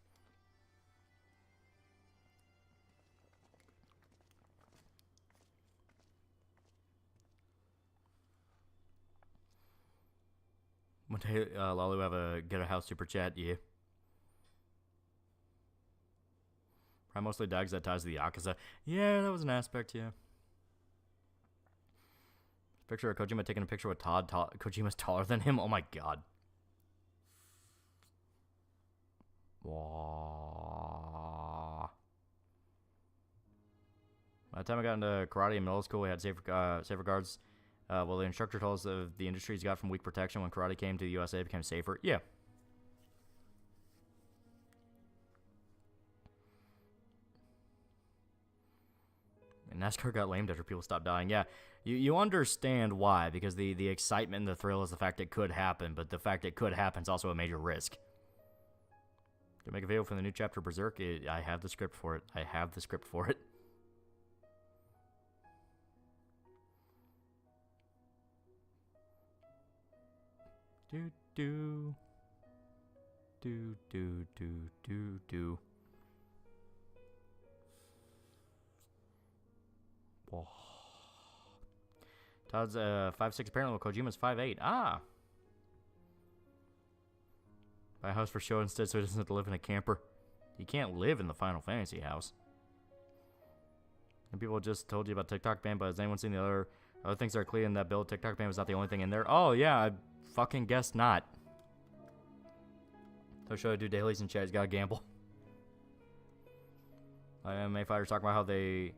[SPEAKER 5] One day, Lolly will have a get a house super chat, yeah. Probably mostly died 'cause that ties to the Yakuza. Yeah, that was an aspect, yeah. Picture of Kojima taking a picture with Todd. Kojima's taller than him. Oh my god. Wow. By the time I got into karate in middle school, we had safeguards. Well, the instructor told us of the injuries he got from weak protection when karate came to the USA, it became safer. Yeah. And NASCAR got lamed after people stopped dying. Yeah, you understand why, because the excitement and the thrill is the fact it could happen, but the fact it could happen is also a major risk. To make a video for the new chapter of Berserk, I have the script for it. Do do do do do do do. Whoa. Todd's 5'6", apparently, while Kojima's 5'8". Ah. Buy a house for show instead so he doesn't have to live in a camper. You can't live in the Final Fantasy house. And people just told you about TikTok ban, but has anyone seen the other things that are clear in that build? TikTok ban was not the only thing in there. Oh, yeah, I fucking guess not. So should I do dailies in chat? He's gotta gamble. MMA fighters talking about how they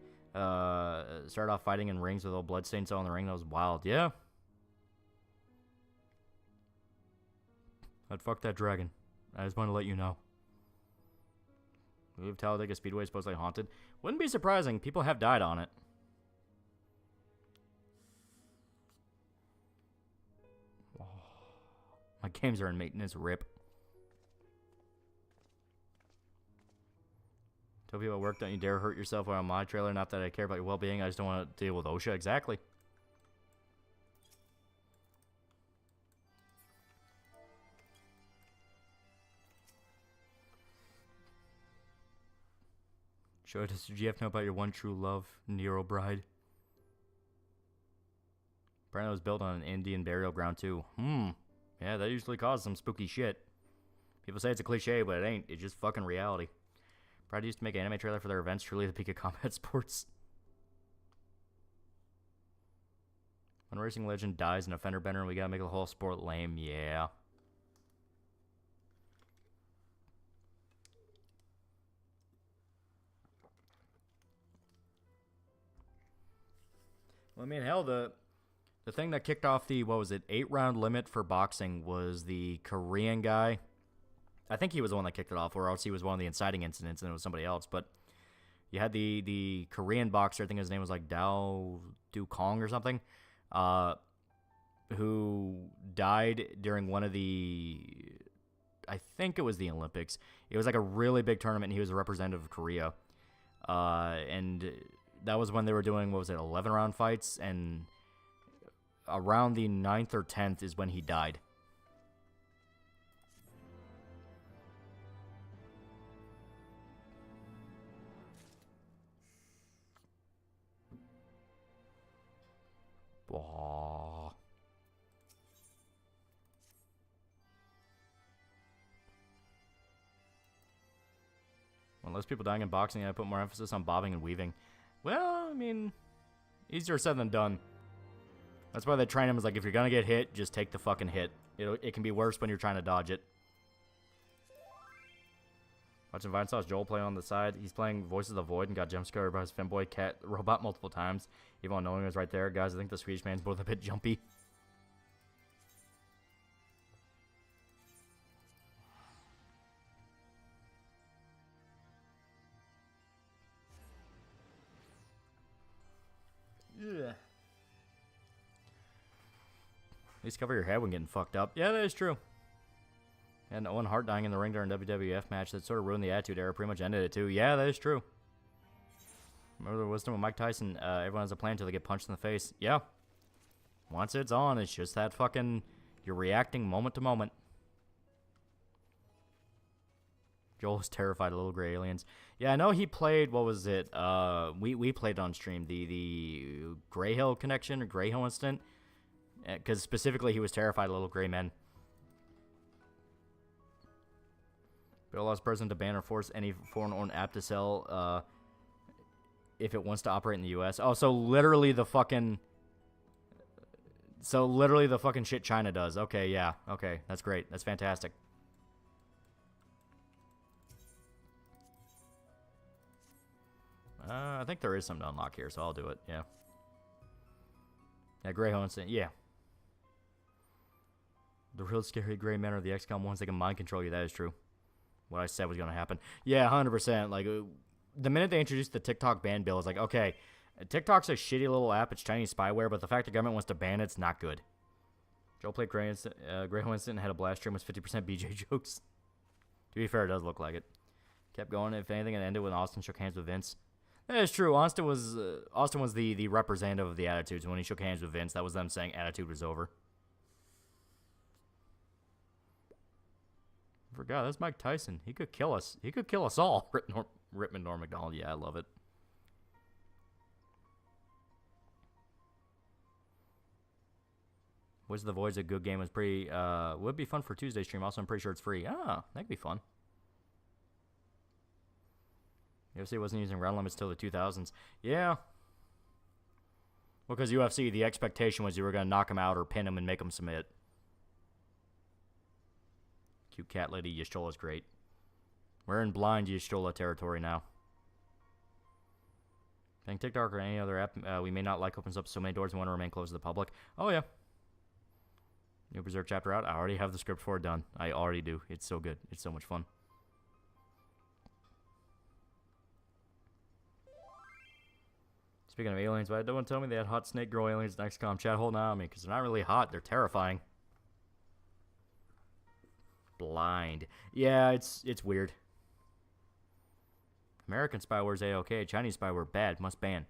[SPEAKER 5] started off fighting in rings with little bloodstains on the ring. That was wild. Yeah. I'd fuck that dragon. I just want to let you know. We have Talladega Speedway supposedly haunted. Wouldn't be surprising. People have died on it. Oh, my games are in maintenance. RIP. Tell people at work, don't you dare hurt yourself while on my trailer. Not that I care about your well-being. I just don't want to deal with OSHA. Exactly. Does GF know about your one true love, Nero Bride? Apparently it was built on an Indian burial ground too. Yeah, that usually causes some spooky shit. People say it's a cliche, but it ain't. It's just fucking reality. Pride used to make an anime trailer for their events, truly the peak of combat sports. When a racing legend dies in a fender bender, we gotta make the whole sport lame. Yeah. Well, I mean, hell, the thing that kicked off the, 8-round limit for boxing was the Korean guy. I think he was the one that kicked it off, or else he was one of the inciting incidents and it was somebody else. But you had the Korean boxer, I think his name was like Dao Du Kong or something, who died during one of the, I think it was the Olympics. It was like a really big tournament, and he was a representative of Korea. And that was when they were doing, 11-round fights, and around the 9th or 10th is when he died. Whoa. When less people dying in boxing, I put more emphasis on bobbing and weaving. Well, I mean, easier said than done. That's why they train him as like, if you're gonna get hit, just take the fucking hit. It can be worse when you're trying to dodge it. Watching Vine Sauce Joel play on the side. He's playing Voices of the Void and got jumpscared by his femboy cat robot multiple times. Even knowing he was right there. Guys, I think the Swedish man's both a bit jumpy. Yeah. At least cover your head when getting fucked up. Yeah, that is true. And Owen Hart dying in the ring during a WWF match that sort of ruined the Attitude Era. Pretty much ended it too. Yeah, that is true. Remember the wisdom of Mike Tyson? Everyone has a plan until they get punched in the face. Yeah. Once it's on, it's just that fucking... You're reacting moment to moment. Joel is terrified of little gray aliens. Yeah, I know he played... What was it? We played on stream. The Grey Hill connection or Grey Hill incident. Because specifically he was terrified of little gray men. It allows president to ban or force any foreign-owned app to sell if it wants to operate in the U.S. Oh, so literally the fucking shit China does. Okay, yeah. Okay, that's great. That's fantastic. I think there is some to unlock here, so I'll do it. Yeah. Yeah, Grey Instant. Yeah. The real scary gray men are the XCOM ones that can mind control you. That is true. What I said was going to happen. Yeah, 100%. Like, the minute they introduced the TikTok ban bill, it's like, okay, TikTok's a shitty little app. It's Chinese spyware, but the fact the government wants to ban it's not good. Joe played Grey Instant and had a blast stream with 50% BJ jokes. To be fair, it does look like it. Kept going, if anything, and ended when Austin shook hands with Vince. That is true. Austin was the representative of the Attitudes. When he shook hands with Vince, that was them saying Attitude was over. I forgot, that's Mike Tyson. He could kill us. He could kill us all. Ripman Norm McDonald. Yeah, I love it. What's the Void's a good game? Was pretty. Would be fun for Tuesday stream. Also, I'm pretty sure it's free. Ah, that'd be fun. UFC wasn't using round limits till the 2000s. Yeah. Well, because UFC, the expectation was you were going to knock him out or pin him and make him submit. Cute cat lady Yashtola's great. We're in blind Yashtola territory now. I think TikTok or any other app we may not like opens up so many doors and want to remain closed to the public. Oh, yeah. New Berserk chapter out. I already have the script for it done. I already do. It's so good. It's so much fun. Speaking of aliens, but don't tell me they had hot snake girl aliens in XCOM chat. Hold on to me, because they're not really hot. They're terrifying. Blind. Yeah, it's weird. American spyware's A-okay. Chinese spyware bad. Must ban.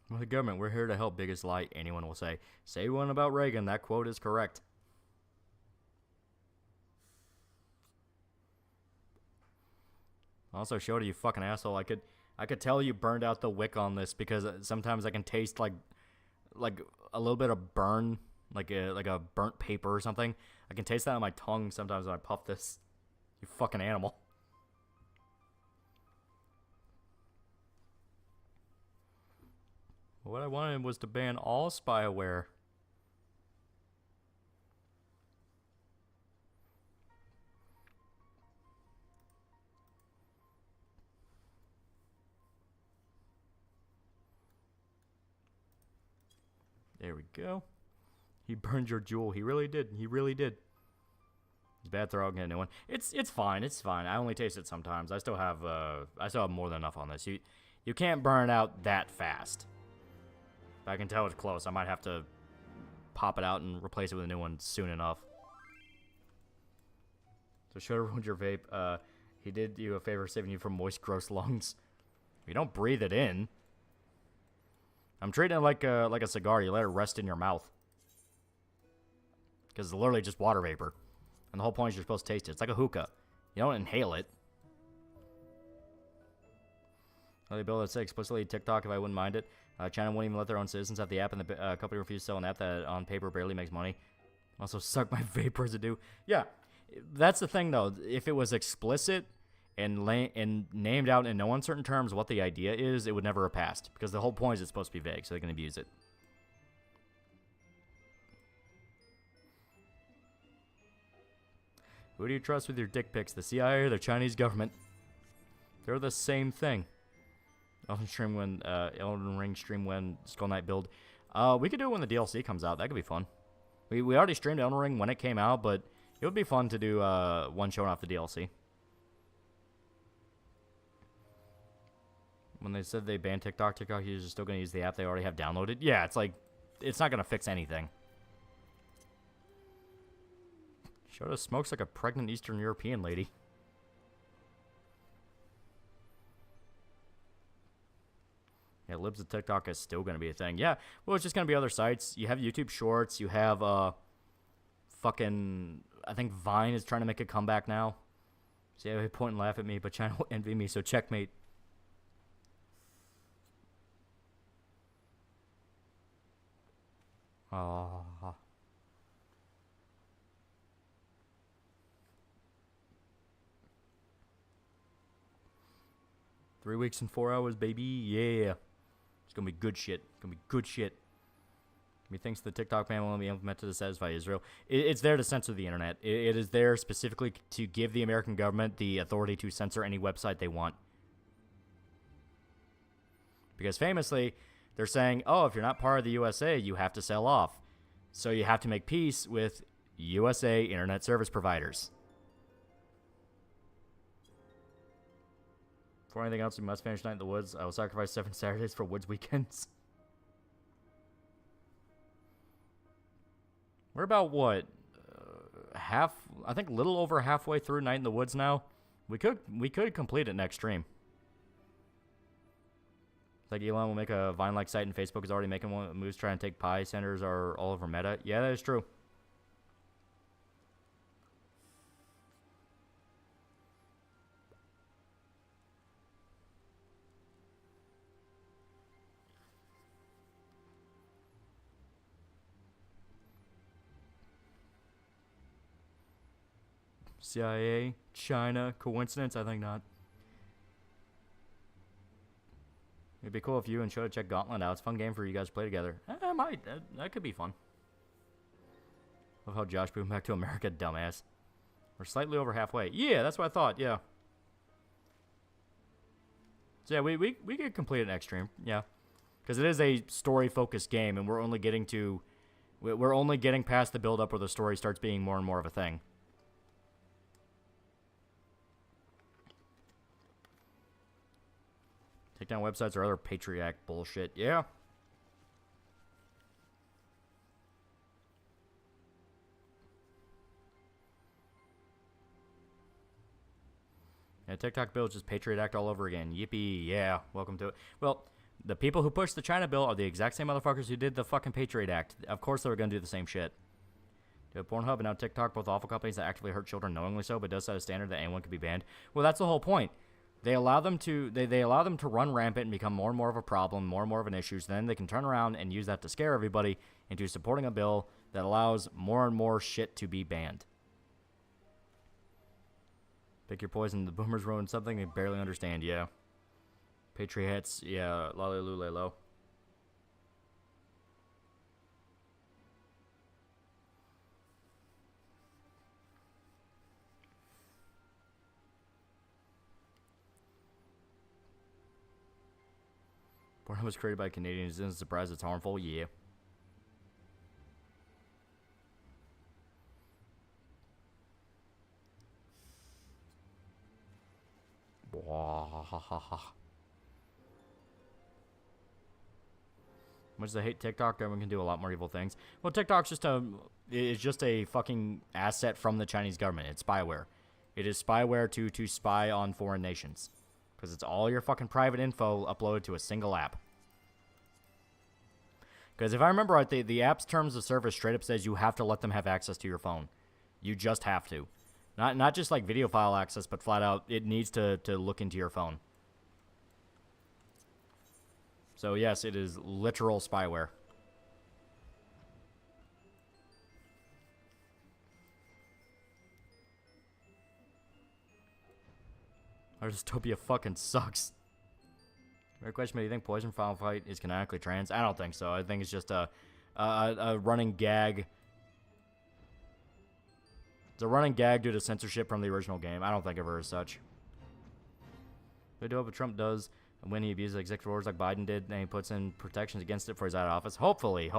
[SPEAKER 5] Well, the government, we're here to help. Biggest lie anyone will say. Say one about Reagan. That quote is correct. Also, Shota, you fucking asshole. I could tell you burned out the wick on this because sometimes I can taste like a little bit of burn, like a burnt paper or something. I can taste that on my tongue sometimes when I puff this. You fucking animal. What I wanted was to ban all spyware. There we go. He burned your jewel. He really did. He really did. It's bad throw. I'll get a new one. It's fine. It's fine. I only taste it sometimes. I still have more than enough on this. You can't burn it out that fast. But I can tell it's close. I might have to pop it out and replace it with a new one soon enough. So should have ruined your vape. He did you a favor saving you from moist, gross lungs. You don't breathe it in. I'm treating it like a cigar. You let it rest in your mouth. Because it's literally just water vapor. And the whole point is you're supposed to taste it. It's like a hookah. You don't inhale it. They build it say explicitly TikTok if I wouldn't mind it. China won't even let their own citizens have the app, and the company refused to sell an app that on paper barely makes money. Also, suck my vapor as a do. Yeah, that's the thing though. If it was explicit and named out in no uncertain terms what the idea is, it would never have passed. Because the whole point is it's supposed to be vague, so they can abuse it. Who do you trust with your dick pics? The CIA or the Chinese government? They're the same thing. Elden Ring stream when Skull Knight build. We could do it when the DLC comes out. That could be fun. We already streamed Elden Ring when it came out, but it would be fun to do one showing off the DLC. When they said they banned TikTok users are still going to use the app they already have downloaded. Yeah, it's like, it's not going to fix anything. Shota smokes like a pregnant Eastern European lady. Yeah, libs of TikTok is still going to be a thing. Yeah, well, it's just going to be other sites. You have YouTube Shorts. You have, fucking, I think Vine is trying to make a comeback now. See, they point and laugh at me, but China will envy me, so checkmate. Oh. 3 weeks and 4 hours, baby. Yeah. It's gonna be good shit. It's gonna be good shit. Methinks the TikTok ban will be implemented to satisfy Israel. It's there to censor the internet. It is there specifically to give the American government the authority to censor any website they want. Because famously, they're saying, oh, if you're not part of the USA, you have to sell off. So you have to make peace with USA internet service providers. For anything else, we must finish Night in the Woods. I will sacrifice 7 Saturdays for Woods weekends. We're about, what, I think a little over halfway through Night in the Woods now. We could complete it next stream. It's like Elon will make a Vine-like site and Facebook is already making one. Moves trying to take Pi centers are all over Meta. Yeah, that is true. CIA, China, coincidence? I think not. It'd be cool if you and Shoda check Gauntlet out. It's a fun game for you guys to play together. I might. That could be fun. Love how Josh moved back to America, dumbass. We're slightly over halfway. Yeah, that's what I thought. Yeah. So yeah, we could complete it next stream. Yeah, because it is a story-focused game, and we're only getting past the build-up where the story starts being more and more of a thing. Take down websites or other Patriot Act bullshit. Yeah. Yeah, TikTok bill is just Patriot Act all over again. Yippee, yeah. Welcome to it. Well, the people who pushed the China bill are the exact same motherfuckers who did the fucking Patriot Act. Of course they were going to do the same shit. Pornhub and now TikTok, both awful companies that actively hurt children knowingly so, but does set a standard that anyone can be banned. Well, that's the whole point. They allow them to they allow them to run rampant and become more and more of a problem, more and more of an issue. So then they can turn around and use that to scare everybody into supporting a bill that allows more and more shit to be banned. Pick your poison. The boomers ruin something they barely understand. Yeah. Patriots. Yeah. Lolly lule lo. Pornhub was created by Canadians. Isn't surprised it's harmful? Yeah. Much as I hate TikTok, everyone can do a lot more evil things. Well, TikTok's just a fucking asset from the Chinese government. It's spyware. It is spyware to spy on foreign nations. Because it's all your fucking private info uploaded to a single app. Because if I remember right, the app's terms of service straight up says you have to let them have access to your phone. You just have to. Not just like video file access, but flat out, it needs to look into your phone. So yes, it is literal spyware. Our dystopia fucking sucks. Great question, do you think Poison Final Fight is canonically trans? I don't think so. I think it's just a running gag. It's a running gag due to censorship from the original game. I don't think of her as such. We do hope what Trump does when he abuses executive orders like Biden did, and he puts in protections against it for his out of office. Hopefully.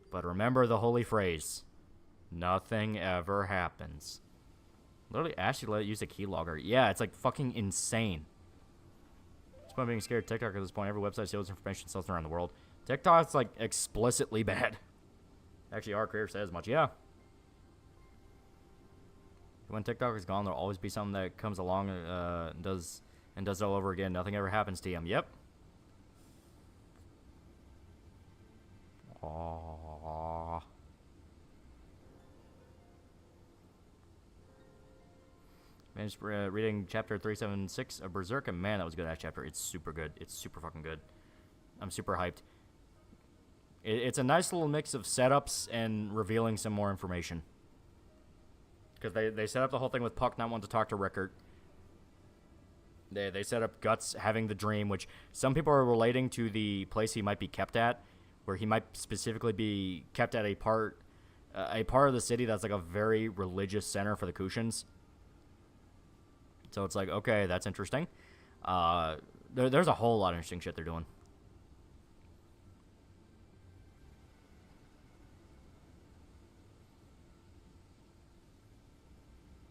[SPEAKER 5] But remember the holy phrase. Nothing ever happens. Literally, Ashley let it use a keylogger. Yeah, it's like fucking insane. Despite being scared of TikTok at this point, every website steals information sells around the world. TikTok's like explicitly bad. Actually, our creator says as much. Yeah. When TikTok is gone, there'll always be something that comes along and does it all over again. Nothing ever happens to him. Yep. Aww. Man, just reading chapter 376 of Berserk, and man, that was a good ass chapter. It's super good. It's super fucking good. I'm super hyped. It's a nice little mix of setups and revealing some more information. Because they set up the whole thing with Puck not wanting to talk to Rickert. They set up Guts having the dream, which some people are relating to the place he might be kept at, where he might specifically be kept at a part of the city that's like a very religious center for the Kushans. So it's like, okay, that's interesting. There's a whole lot of interesting shit they're doing.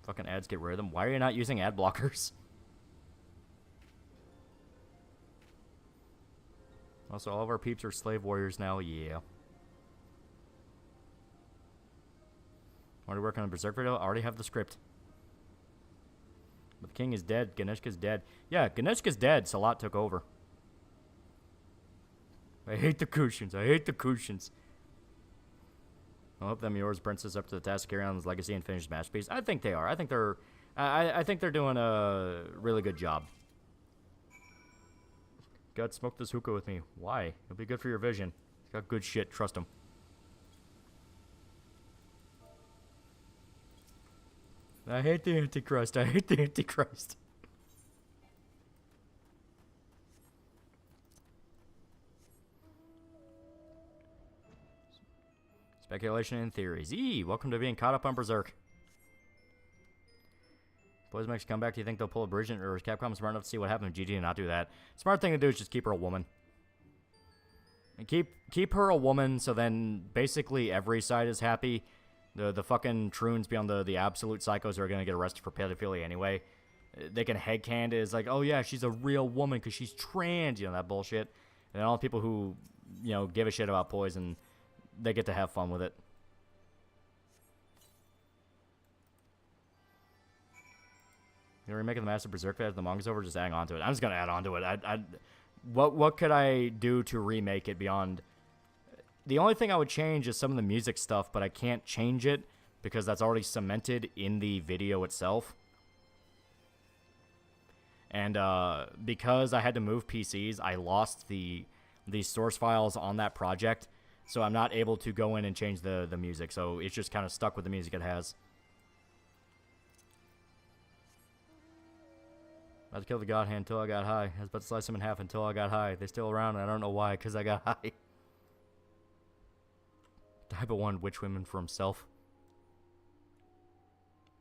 [SPEAKER 5] Fucking ads, get rid of them. Why are you not using ad blockers? Also, all of our peeps are slave warriors now. Yeah. Already working on Berserk video. Already have the script. But the king is dead. Ganeshka's dead. Yeah, Ganeshka's dead. Salat took over. I hate the Kushans. I hate the Kushans. I hope that Miura's princess up to the task to carry on his legacy and finish his masterpiece. I think they are. I think they're doing a really good job. God, smoke this hookah with me. Why? It'll be good for your vision. He's got good shit. Trust him. I hate the Antichrist. I hate the Antichrist. Speculation and theories. Welcome to being caught up on Berserk. Boys makes come back. Do you think they'll pull a Bridget, or is Capcom smart enough to see what happened to GG and not do that? Smart thing to do is just keep her a woman. And keep her a woman, so then basically every side is happy. The fucking troons beyond the absolute psychos who are gonna get arrested for pedophilia anyway. They can headcanon it as like, oh yeah, she's a real woman because she's trans, that bullshit. And all the people who, give a shit about Poison, they get to have fun with it. You're remaking the Master Berserk after the manga's over, just adding on to it. I'm just gonna add on to it. What could I do to remake it beyond? The only thing I would change is some of the music stuff, but I can't change it because that's already cemented in the video itself. And because I had to move PCs, I lost the source files on that project, so I'm not able to go in and change the music. So it's just kind of stuck with the music it has. About to kill the god hand until I got high. I was about to slice him in half until I got high. They're still around, and I don't know why, because I got high. Type of one witch women for himself.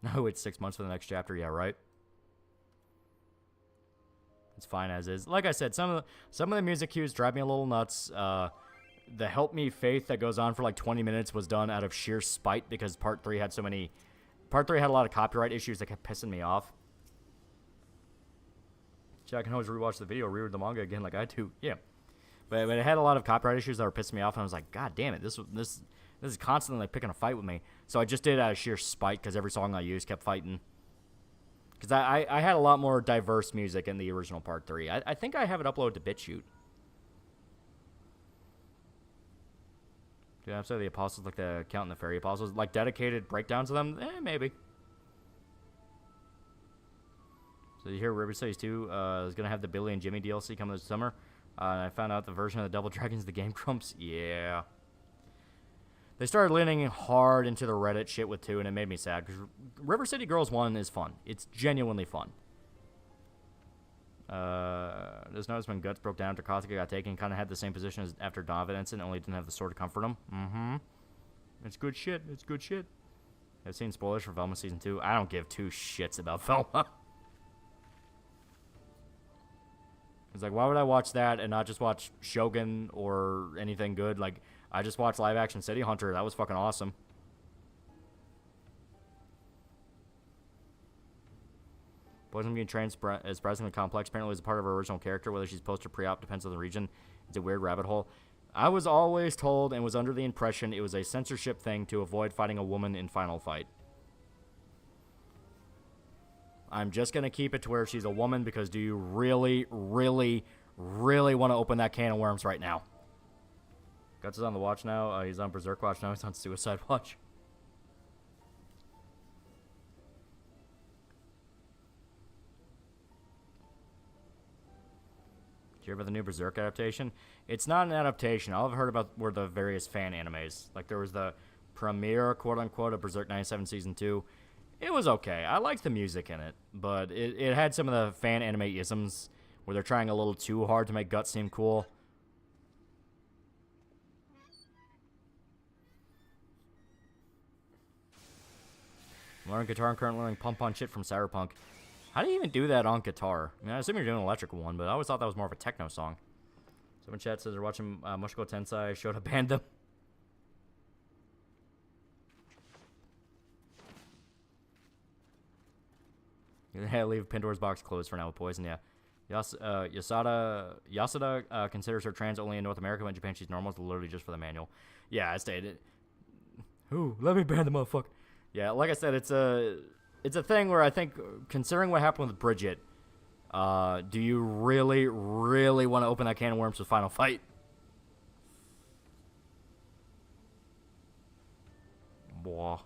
[SPEAKER 5] No, it's 6 months for the next chapter. Yeah, right. It's fine as is. Like I said, some of the music cues drive me a little nuts. The Help Me Faith that goes on for like 20 minutes was done out of sheer spite because Part 3 had a lot of copyright issues that kept pissing me off. I can always rewatch the video, reread the manga again like I do. Yeah. But it had a lot of copyright issues that were pissing me off, and I was like, God damn it, this is constantly like picking a fight with me. So I just did it out of sheer spite because every song I used kept fighting. Because I had a lot more diverse music in the original Part 3. I think I have it uploaded to BitChute. Do I have to say the Apostles like the Count and the Fairy Apostles? Like dedicated breakdowns of them? Maybe. So you hear River Cities 2 is going to have the Billy and Jimmy DLC coming this summer. And I found out the version of the Double Dragons the game trumps. Yeah. They started leaning hard into the Reddit shit with 2, and it made me sad. Because River City Girls 1 is fun. It's genuinely fun. Just noticed when Guts broke down after Kosuke got taken, kind of had the same position as after Donovan incident, only didn't have the sword to comfort him. Mm-hmm. It's good shit. It's good shit. I've seen spoilers for Velma Season 2. I don't give 2 shits about Velma. It's like, why would I watch that and not just watch Shogun or anything good? Like, I just watched live action City Hunter. That was fucking awesome. Poison being trained is surprisingly complex. Apparently, it's a part of her original character. Whether she's post or pre-op depends on the region. It's a weird rabbit hole. I was always told and was under the impression it was a censorship thing to avoid fighting a woman in Final Fight. I'm just going to keep it to where she's a woman because do you really, really, really want to open that can of worms right now? Guts is on the watch now. He's on Berserk watch now. He's on Suicide watch. you hear about the new Berserk adaptation? It's not an adaptation. All I've heard about were the various fan animes. Like, there was the premiere, quote-unquote, of Berserk 97 Season 2. It was okay. I liked the music in it, but it had some of the fan anime isms where they're trying a little too hard to make Guts seem cool. I'm learning guitar and currently learning Pump On Shit from Cyberpunk. How do you even do that on guitar? I mean, I assume you're doing an electrical one, but I always thought that was more of a techno song. Someone in chat says they're watching Mushoku Tensei, showed a band them. Yeah, leave Pandora's box closed for now with Poison, yeah. Yasuda considers her trans only in North America, but in Japan she's normal. It's literally just for the manual. Yeah, I stated. Ooh, let me ban the motherfucker. Yeah, like I said, it's a thing where I think, considering what happened with Bridget, do you really, really want to open that can of worms with Final Fight? Boah.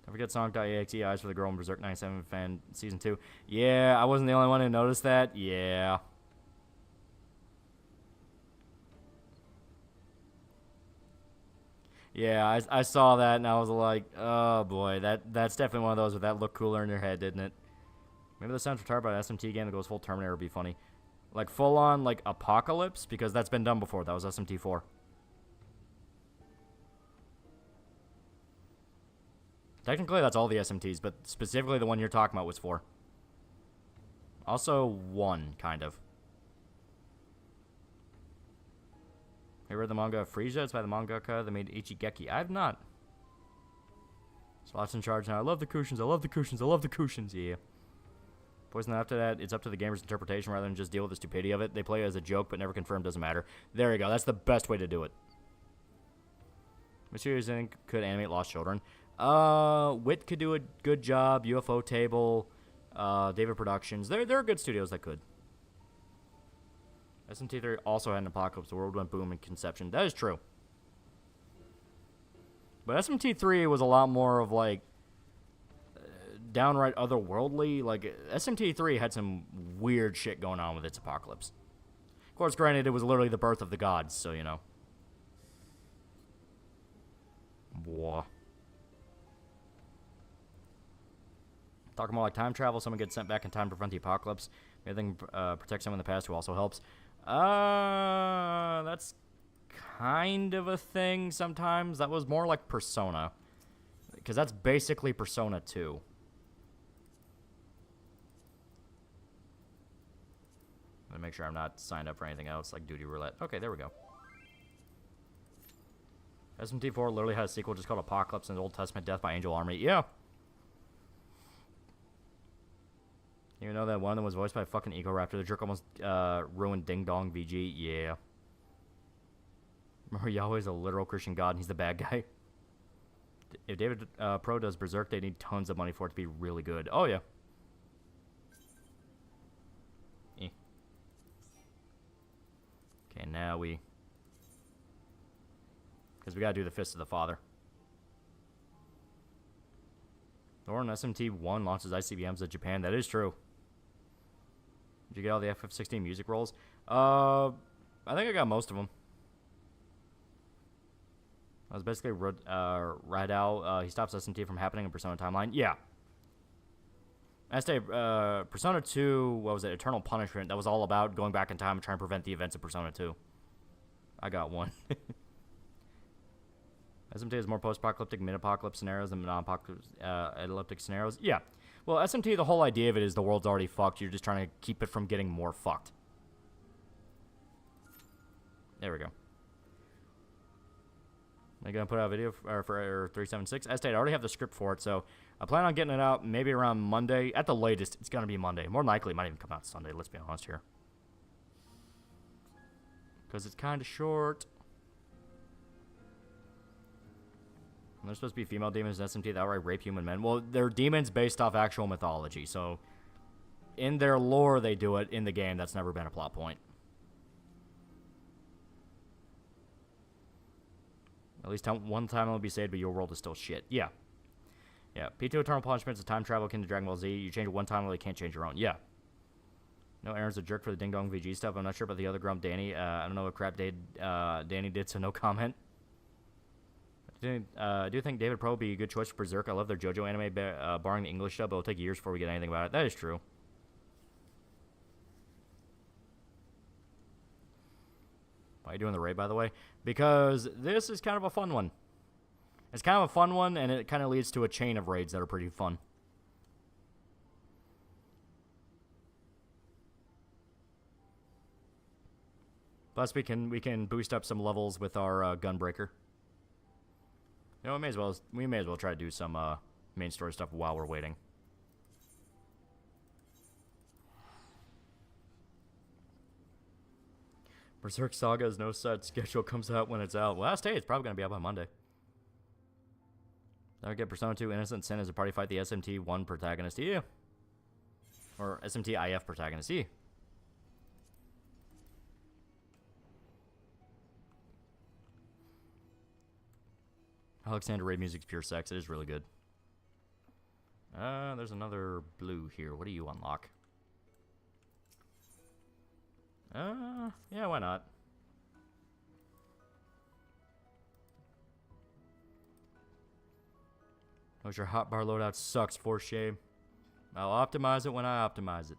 [SPEAKER 5] Don't forget Sonic.exe eyes for the girl in Berserk 97 fan season 2. Yeah, I wasn't the only one who noticed that. Yeah. Yeah, I saw that and I was like, oh boy, that's definitely one of those with that look cooler in your head, didn't it? Maybe this sounds retarded, but an SMT game that goes full Terminator would be funny. Like full on like Apocalypse, because that's been done before. That was SMT4. Technically, that's all the SMTs, but specifically the one you're talking about was 4. Also 1, kind of. Have you read the manga of Frieza? It's by the mangaka that made Ichigeki. I have not. Slots in charge now. I love the cushions. I love the cushions. I love the cushions. Yeah. Poison, after that, it's up to the gamer's interpretation rather than just deal with the stupidity of it. They play it as a joke, but never confirmed. Doesn't matter. There you go. That's the best way to do it. Mysterious Inc. could animate Lost Children. Wit could do a good job. UFO Table, David Productions. There are good studios that could. SMT3 also had an apocalypse. The world went boom in conception. That is true. But SMT3 was a lot more of like downright otherworldly. Like SMT3 had some weird shit going on with its apocalypse. Of course, granted, it was literally the birth of the gods, so you know. Whoa. Talking more like time travel, someone gets sent back in time to prevent the apocalypse. Anything protect someone in the past who also helps. That's kind of a thing sometimes. That was more like Persona. Because that's basically Persona 2. I'm gonna make sure I'm not signed up for anything else like Duty Roulette. Okay, there we go. SMT4 literally had a sequel just called Apocalypse in the Old Testament Death by Angel Army. Yeah. You know that one of them was voiced by fucking Eco Raptor. The jerk almost ruined Ding Dong VG. Yeah. Remember, Yahweh's a literal Christian god and he's the bad guy. If David Pro does Berserk, they need tons of money for it to be really good. Oh, yeah. Okay, now we... Because we gotta do the Fist of the Father. Thorin SMT1 launches ICBMs at Japan. That is true. Did you get all the FF16 music rolls? I think I got most of them. I was basically Radal. He stops SMT from happening in Persona Timeline. Yeah. I say Persona 2, what was it? Eternal Punishment. That was all about going back in time and trying to prevent the events of Persona 2. I got one. SMT is more post-apocalyptic, mid-apocalypse scenarios than non-apocalyptic scenarios. Yeah. Well, SMT, the whole idea of it is the world's already fucked. You're just trying to keep it from getting more fucked. There we go. Am I going to put out a video for 376? As stated, I already have the script for it, so I plan on getting it out maybe around Monday. At the latest, it's going to be Monday. More than likely, it might even come out Sunday, let's be honest here. Because it's kind of short. And there's supposed to be female demons in SMT that outright rape human men. Well, they're demons based off actual mythology, so in their lore they do it. In the game, that's never been a plot point. At least one time it'll be saved, but your world is still shit. Yeah. Yeah. P2 Eternal Punishment is a time travel akin to Dragon Ball Z. You change it one time, well, you can't change your own. Yeah. No, Aaron's a jerk for the Ding Dong VG stuff. I'm not sure about the other grump, Danny. I don't know what crap Danny did, so no comment. I do think David Pro would be a good choice for Berserk. I love their JoJo anime, barring the English dub, but it'll take years before we get anything about it. That is true. Why are you doing the raid, by the way? Because this is kind of a fun one. It's kind of a fun one, and it kind of leads to a chain of raids that are pretty fun. Plus, we can boost up some levels with our Gunbreaker. You know, we may as well try to do some main story stuff while we're waiting. Berserk Saga has no set schedule. Comes out when it's out. Well, last day it's probably gonna be out by Monday. Now we get Persona 2 Innocent Sin as a party fight the SMT1 protagonist. Yeah. Or SMT-IF protagonist. Yeah. Alexander Ray music's pure sex. It is really good. There's another blue here. What do you unlock? Yeah, why not? Oh, your hotbar loadout sucks, for shame. I'll optimize it when I optimize it.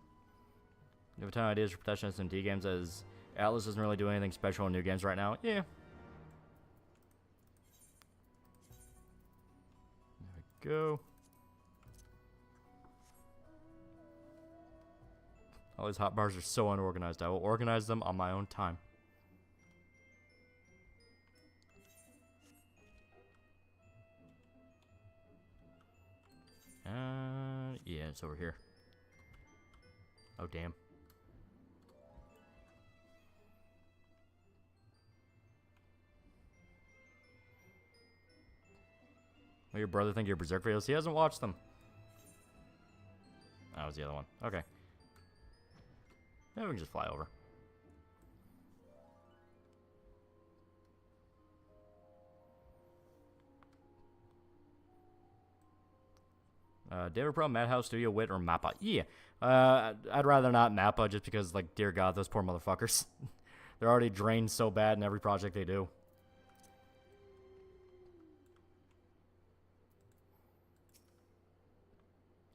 [SPEAKER 5] You have a ton of ideas for professional SMT games, as Atlas doesn't really do anything special in new games right now. Yeah. Go. All these hotbars are so unorganized. I will organize them on my own time. Yeah, it's over here. Oh, damn. Will your brother think you're Berserk videos? He hasn't watched them. That was the other one. Okay. Yeah, we can just fly over. David Pro, Madhouse, Studio Wit, or Mappa? Yeah. I'd rather not Mappa just because, like, dear God, those poor motherfuckers. They're already drained so bad in every project they do.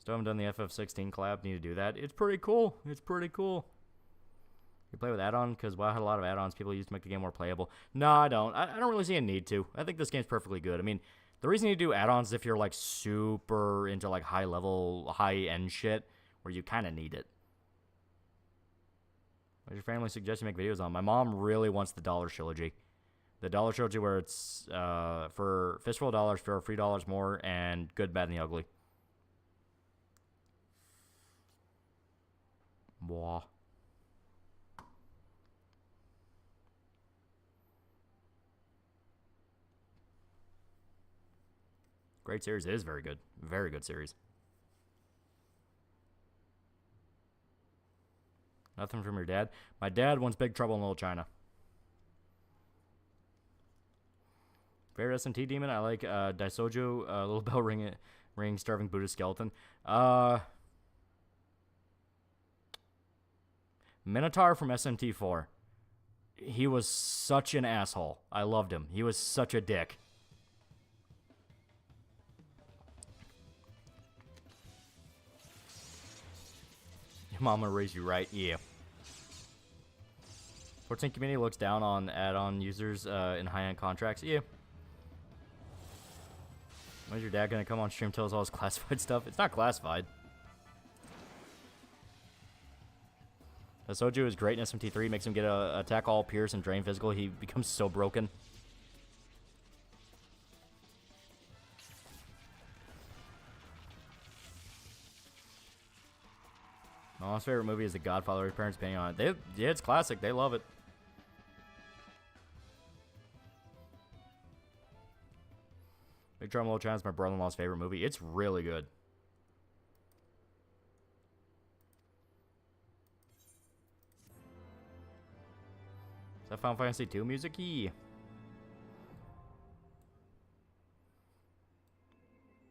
[SPEAKER 5] Still haven't done the FF16 collab. Need to do that. It's pretty cool. It's pretty cool. You play with add-on because WoW had a lot of add-ons people use to make the game more playable. No, I don't. I don't really see a need to. I think this game's perfectly good. I mean, the reason you do add-ons is if you're like super into like high-level, high-end shit where you kind of need it. What does your family suggest you make videos on? My mom really wants the Dollar Trilogy. The Dollar Trilogy where it's for Fistful of Dollars for $3 more and Good, Bad, and the Ugly. Wow. Great series. It is very good. Very good series. Nothing from your dad? My dad wants Big Trouble in Little China. Favorite SMT demon? I like Daisojo, Little Bell Ring, Starving Buddha Skeleton. Minotaur from SMT4. He was such an asshole. I loved him. He was such a dick. Your mama raised you right, yeah. 14 community looks down on add-on users in high-end contracts, yeah. When's your dad gonna come on stream tell us all his classified stuff? It's not classified. Soju is great in SMT3, makes him get a attack all, pierce, and drain physical. He becomes so broken. My mom's favorite movie is The Godfather. His parents paying on it. Yeah, it's classic. They love it. Big Trouble in Little China is my brother-in-law's favorite movie. It's really good. Is that Final Fantasy 2 music? Yeah.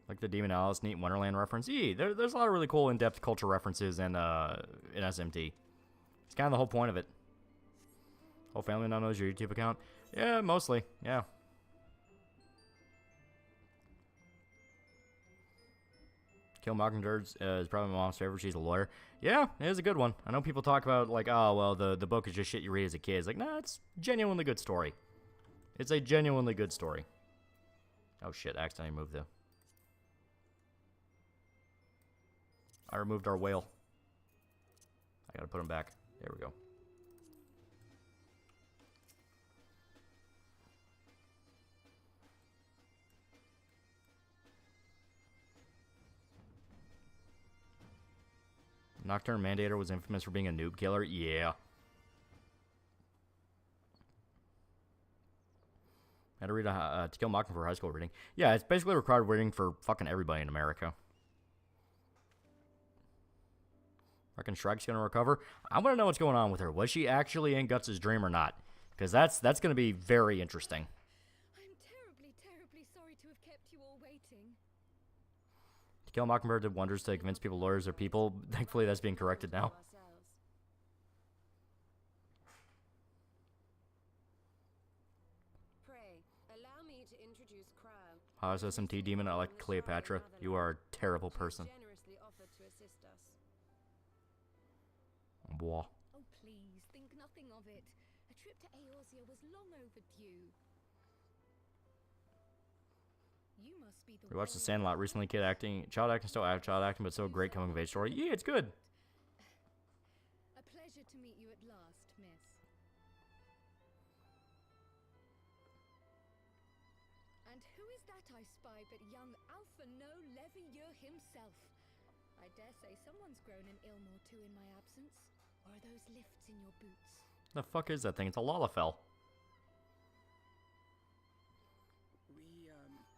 [SPEAKER 5] Like the Demon Alice, neat Wonderland reference. Yeah, there's a lot of really cool in-depth culture references in SMT. It's kind of the whole point of it. Whole family now knows your YouTube account? Yeah, mostly. Yeah. Kill Mockingbird is probably my mom's favorite. She's a lawyer. Yeah, it is a good one. I know people talk about, like, oh, well, the book is just shit you read as a kid. It's like, nah, it's a genuinely good story. It's a genuinely good story. Oh, shit. I accidentally moved, though. I removed our whale. I gotta put him back. There we go. Nocturne Mandator was infamous for being a noob killer. Yeah. Had to read To Kill a Mockingbird for high school reading. Yeah, it's basically required reading for fucking everybody in America. Reckon Shrike's gonna recover? I want to know what's going on with her. Was she actually in Guts' dream or not? Because that's gonna be very interesting.
[SPEAKER 7] I'm terribly, terribly sorry to have kept you all waiting.
[SPEAKER 5] To Kill a Mockingbird did wonders to convince people lawyers are people. Thankfully, that's being corrected now.
[SPEAKER 7] Pray, allow me to introduce Crow.
[SPEAKER 5] How's SMT Demon? I like Cleopatra. You are a terrible person.
[SPEAKER 7] Generously offered to assist us.
[SPEAKER 5] Blah.
[SPEAKER 7] Oh, please, think nothing of it. A trip to Eorzea was long overdue. You must be the
[SPEAKER 5] We watched The Sandlot recently. Child acting, still child acting, but so great coming of age story. Yeah, it's good.
[SPEAKER 7] A pleasure to meet you at last, miss. And who is that I spy but young Alpha No Levieux himself? I dare say someone's grown an ilm or two in my absence. Or are those lifts in your boots?
[SPEAKER 5] The fuck is that thing? It's a Lalafell.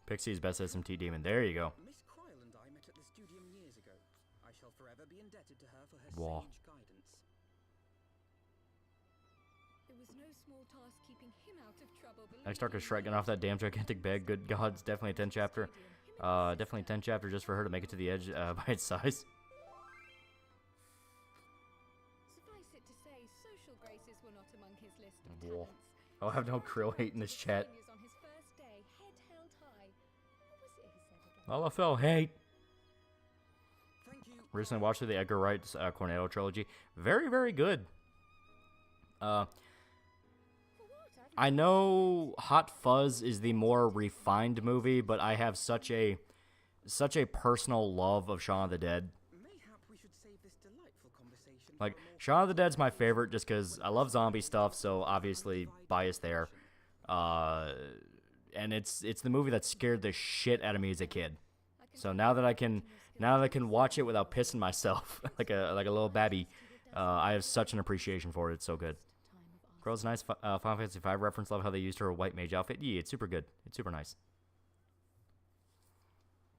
[SPEAKER 5] Pixie's best SMT demon. There you go.
[SPEAKER 6] Miss Cryle and I met at the studium years ago. I shall forever be indebted to her for her
[SPEAKER 5] Wah.
[SPEAKER 6] sage guidance.
[SPEAKER 7] It was no small task keeping him out of trouble.
[SPEAKER 5] Next arc is Shrek getting off that damn gigantic bed. Good God, it's definitely a 10 chapter. Definitely 10 chapter just for her to make it to the edge by its size.
[SPEAKER 7] Suffice it to say, social graces were not among his list of
[SPEAKER 5] Whoa.
[SPEAKER 7] talents.
[SPEAKER 5] I'll have no krill hate in this chat.
[SPEAKER 7] On his first day, head held high. What was it he said again?
[SPEAKER 5] Lalafell hate.
[SPEAKER 6] Thank you.
[SPEAKER 5] Recently watched the Edgar Wright's Cornetto trilogy. Very, very good. I know Hot Fuzz is the more refined movie, but I have such a personal love of Shaun of the Dead.
[SPEAKER 6] Mayhap we should save this delightful conversation.
[SPEAKER 5] Like, Shaun of the Dead's my favorite just because I love zombie stuff, so obviously biased there. And it's the movie that scared the shit out of me as a kid. So now that I can watch it without pissing myself like a little babby, I have such an appreciation for it. It's so good. Girl's nice Final Fantasy V reference. Love how they used her white mage outfit. Yeah, it's super good. It's super nice.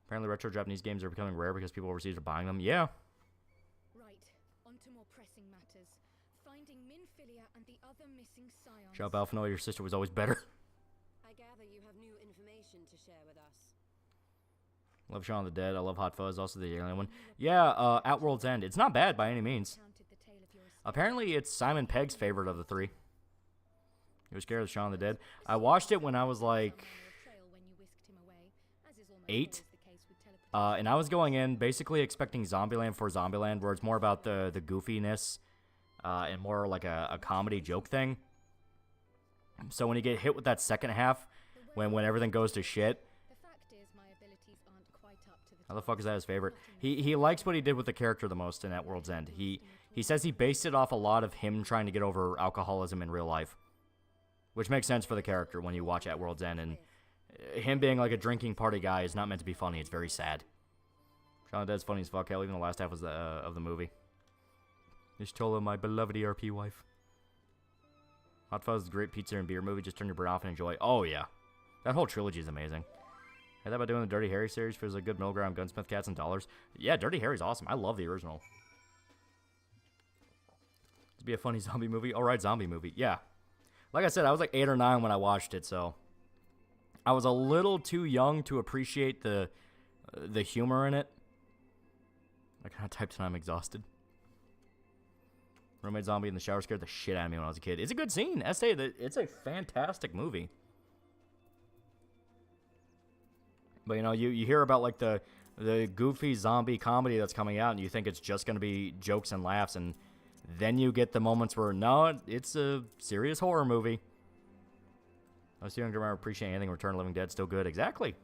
[SPEAKER 5] Apparently retro Japanese games are becoming rare because people overseas are buying them. Yeah.
[SPEAKER 7] Right, on to more pressing matters. Finding Minfilia and the other missing scions.
[SPEAKER 5] Shut up, Alphino. Your sister was always better.
[SPEAKER 7] I gather you have new information to share with us.
[SPEAKER 5] Love Shaun of the Dead. I love Hot Fuzz. Also the alien one. Yeah, At World's End. It's not bad by any means. Apparently it's Simon Pegg's favorite of the three. He was scared of Shaun of the Dead. I watched it when I was like 8. And I was going in basically expecting Zombieland for Zombieland, where it's more about the goofiness and more like a comedy joke thing. So when you get hit with that second half, when everything goes to shit, how the fuck is that his favorite? He likes what he did with the character the most in At World's End. He says he based it off a lot of him trying to get over alcoholism in real life. Which makes sense for the character when you watch At World's End. And him being like a drinking party guy is not meant to be funny. It's very sad. Shaun of the Dead's funny as fuck. Hell, even the last half was of the movie. Just told him my beloved ERP wife. Hot Fuzz is a great pizza and beer movie. Just turn your brain off and enjoy. Oh, yeah. That whole trilogy is amazing. I thought about doing the Dirty Harry series. Feels like a good middle ground. Gunsmith, Cats, and Dollars. Yeah, Dirty Harry's awesome. I love the original. It'd be a funny zombie movie. Alright, zombie movie. Yeah. Like I said, I was like 8 or 9 when I watched it, so I was a little too young to appreciate the humor in it. I kind of typed and I'm exhausted. Roommate zombie in the shower scared the shit out of me when I was a kid. It's a good scene. I say that it's a fantastic movie. But you know, you hear about like the goofy zombie comedy that's coming out, and you think it's just gonna be jokes and laughs, and then you get the moments where no, it's a serious horror movie. I was too young to remember appreciating anything. Return of the Living Dead still good. Exactly.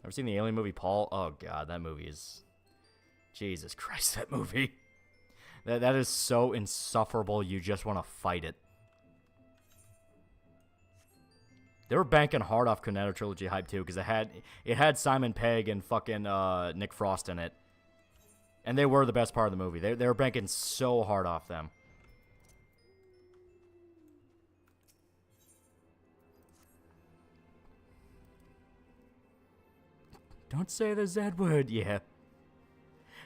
[SPEAKER 5] Ever seen the Alien movie, Paul? Oh god, that movie is. Jesus Christ, that movie. That is so insufferable, you just want to fight it. They were banking hard off Cornetto Trilogy hype, too, because it had Simon Pegg and fucking Nick Frost in it. And they were the best part of the movie. They were banking so hard off them. Don't say the Z word, yeah.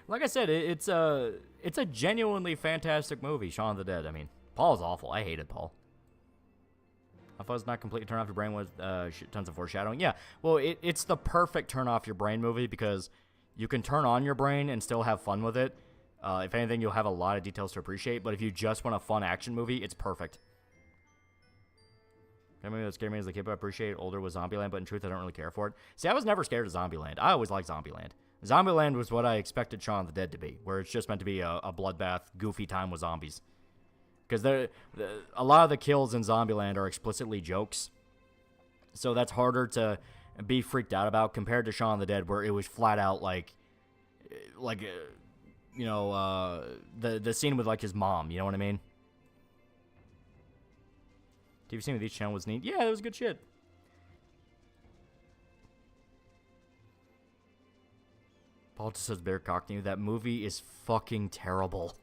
[SPEAKER 5] Like I said, it's a genuinely fantastic movie, Shaun of the Dead. I mean, Paul's awful. I hated Paul. I thought it was not completely turn off your brain with tons of foreshadowing. Yeah, well, it's the perfect turn off your brain movie because you can turn on your brain and still have fun with it. If anything, you'll have a lot of details to appreciate. But if you just want a fun action movie, it's perfect. The movie that scared me as a kid, but I appreciate older was Zombieland, but in truth, I don't really care for it. See, I was never scared of Zombieland. I always liked Zombieland. Zombieland was what I expected Shaun of the Dead to be, where it's just meant to be a bloodbath, goofy time with zombies. Because a lot of the kills in Zombieland are explicitly jokes, so that's harder to be freaked out about compared to Shaun of the Dead, where it was flat out like you know, the scene with like his mom. You know what I mean? TV scene with each channel was neat. Yeah, that was good shit. Paul just says Bear Cockney. That movie is fucking terrible.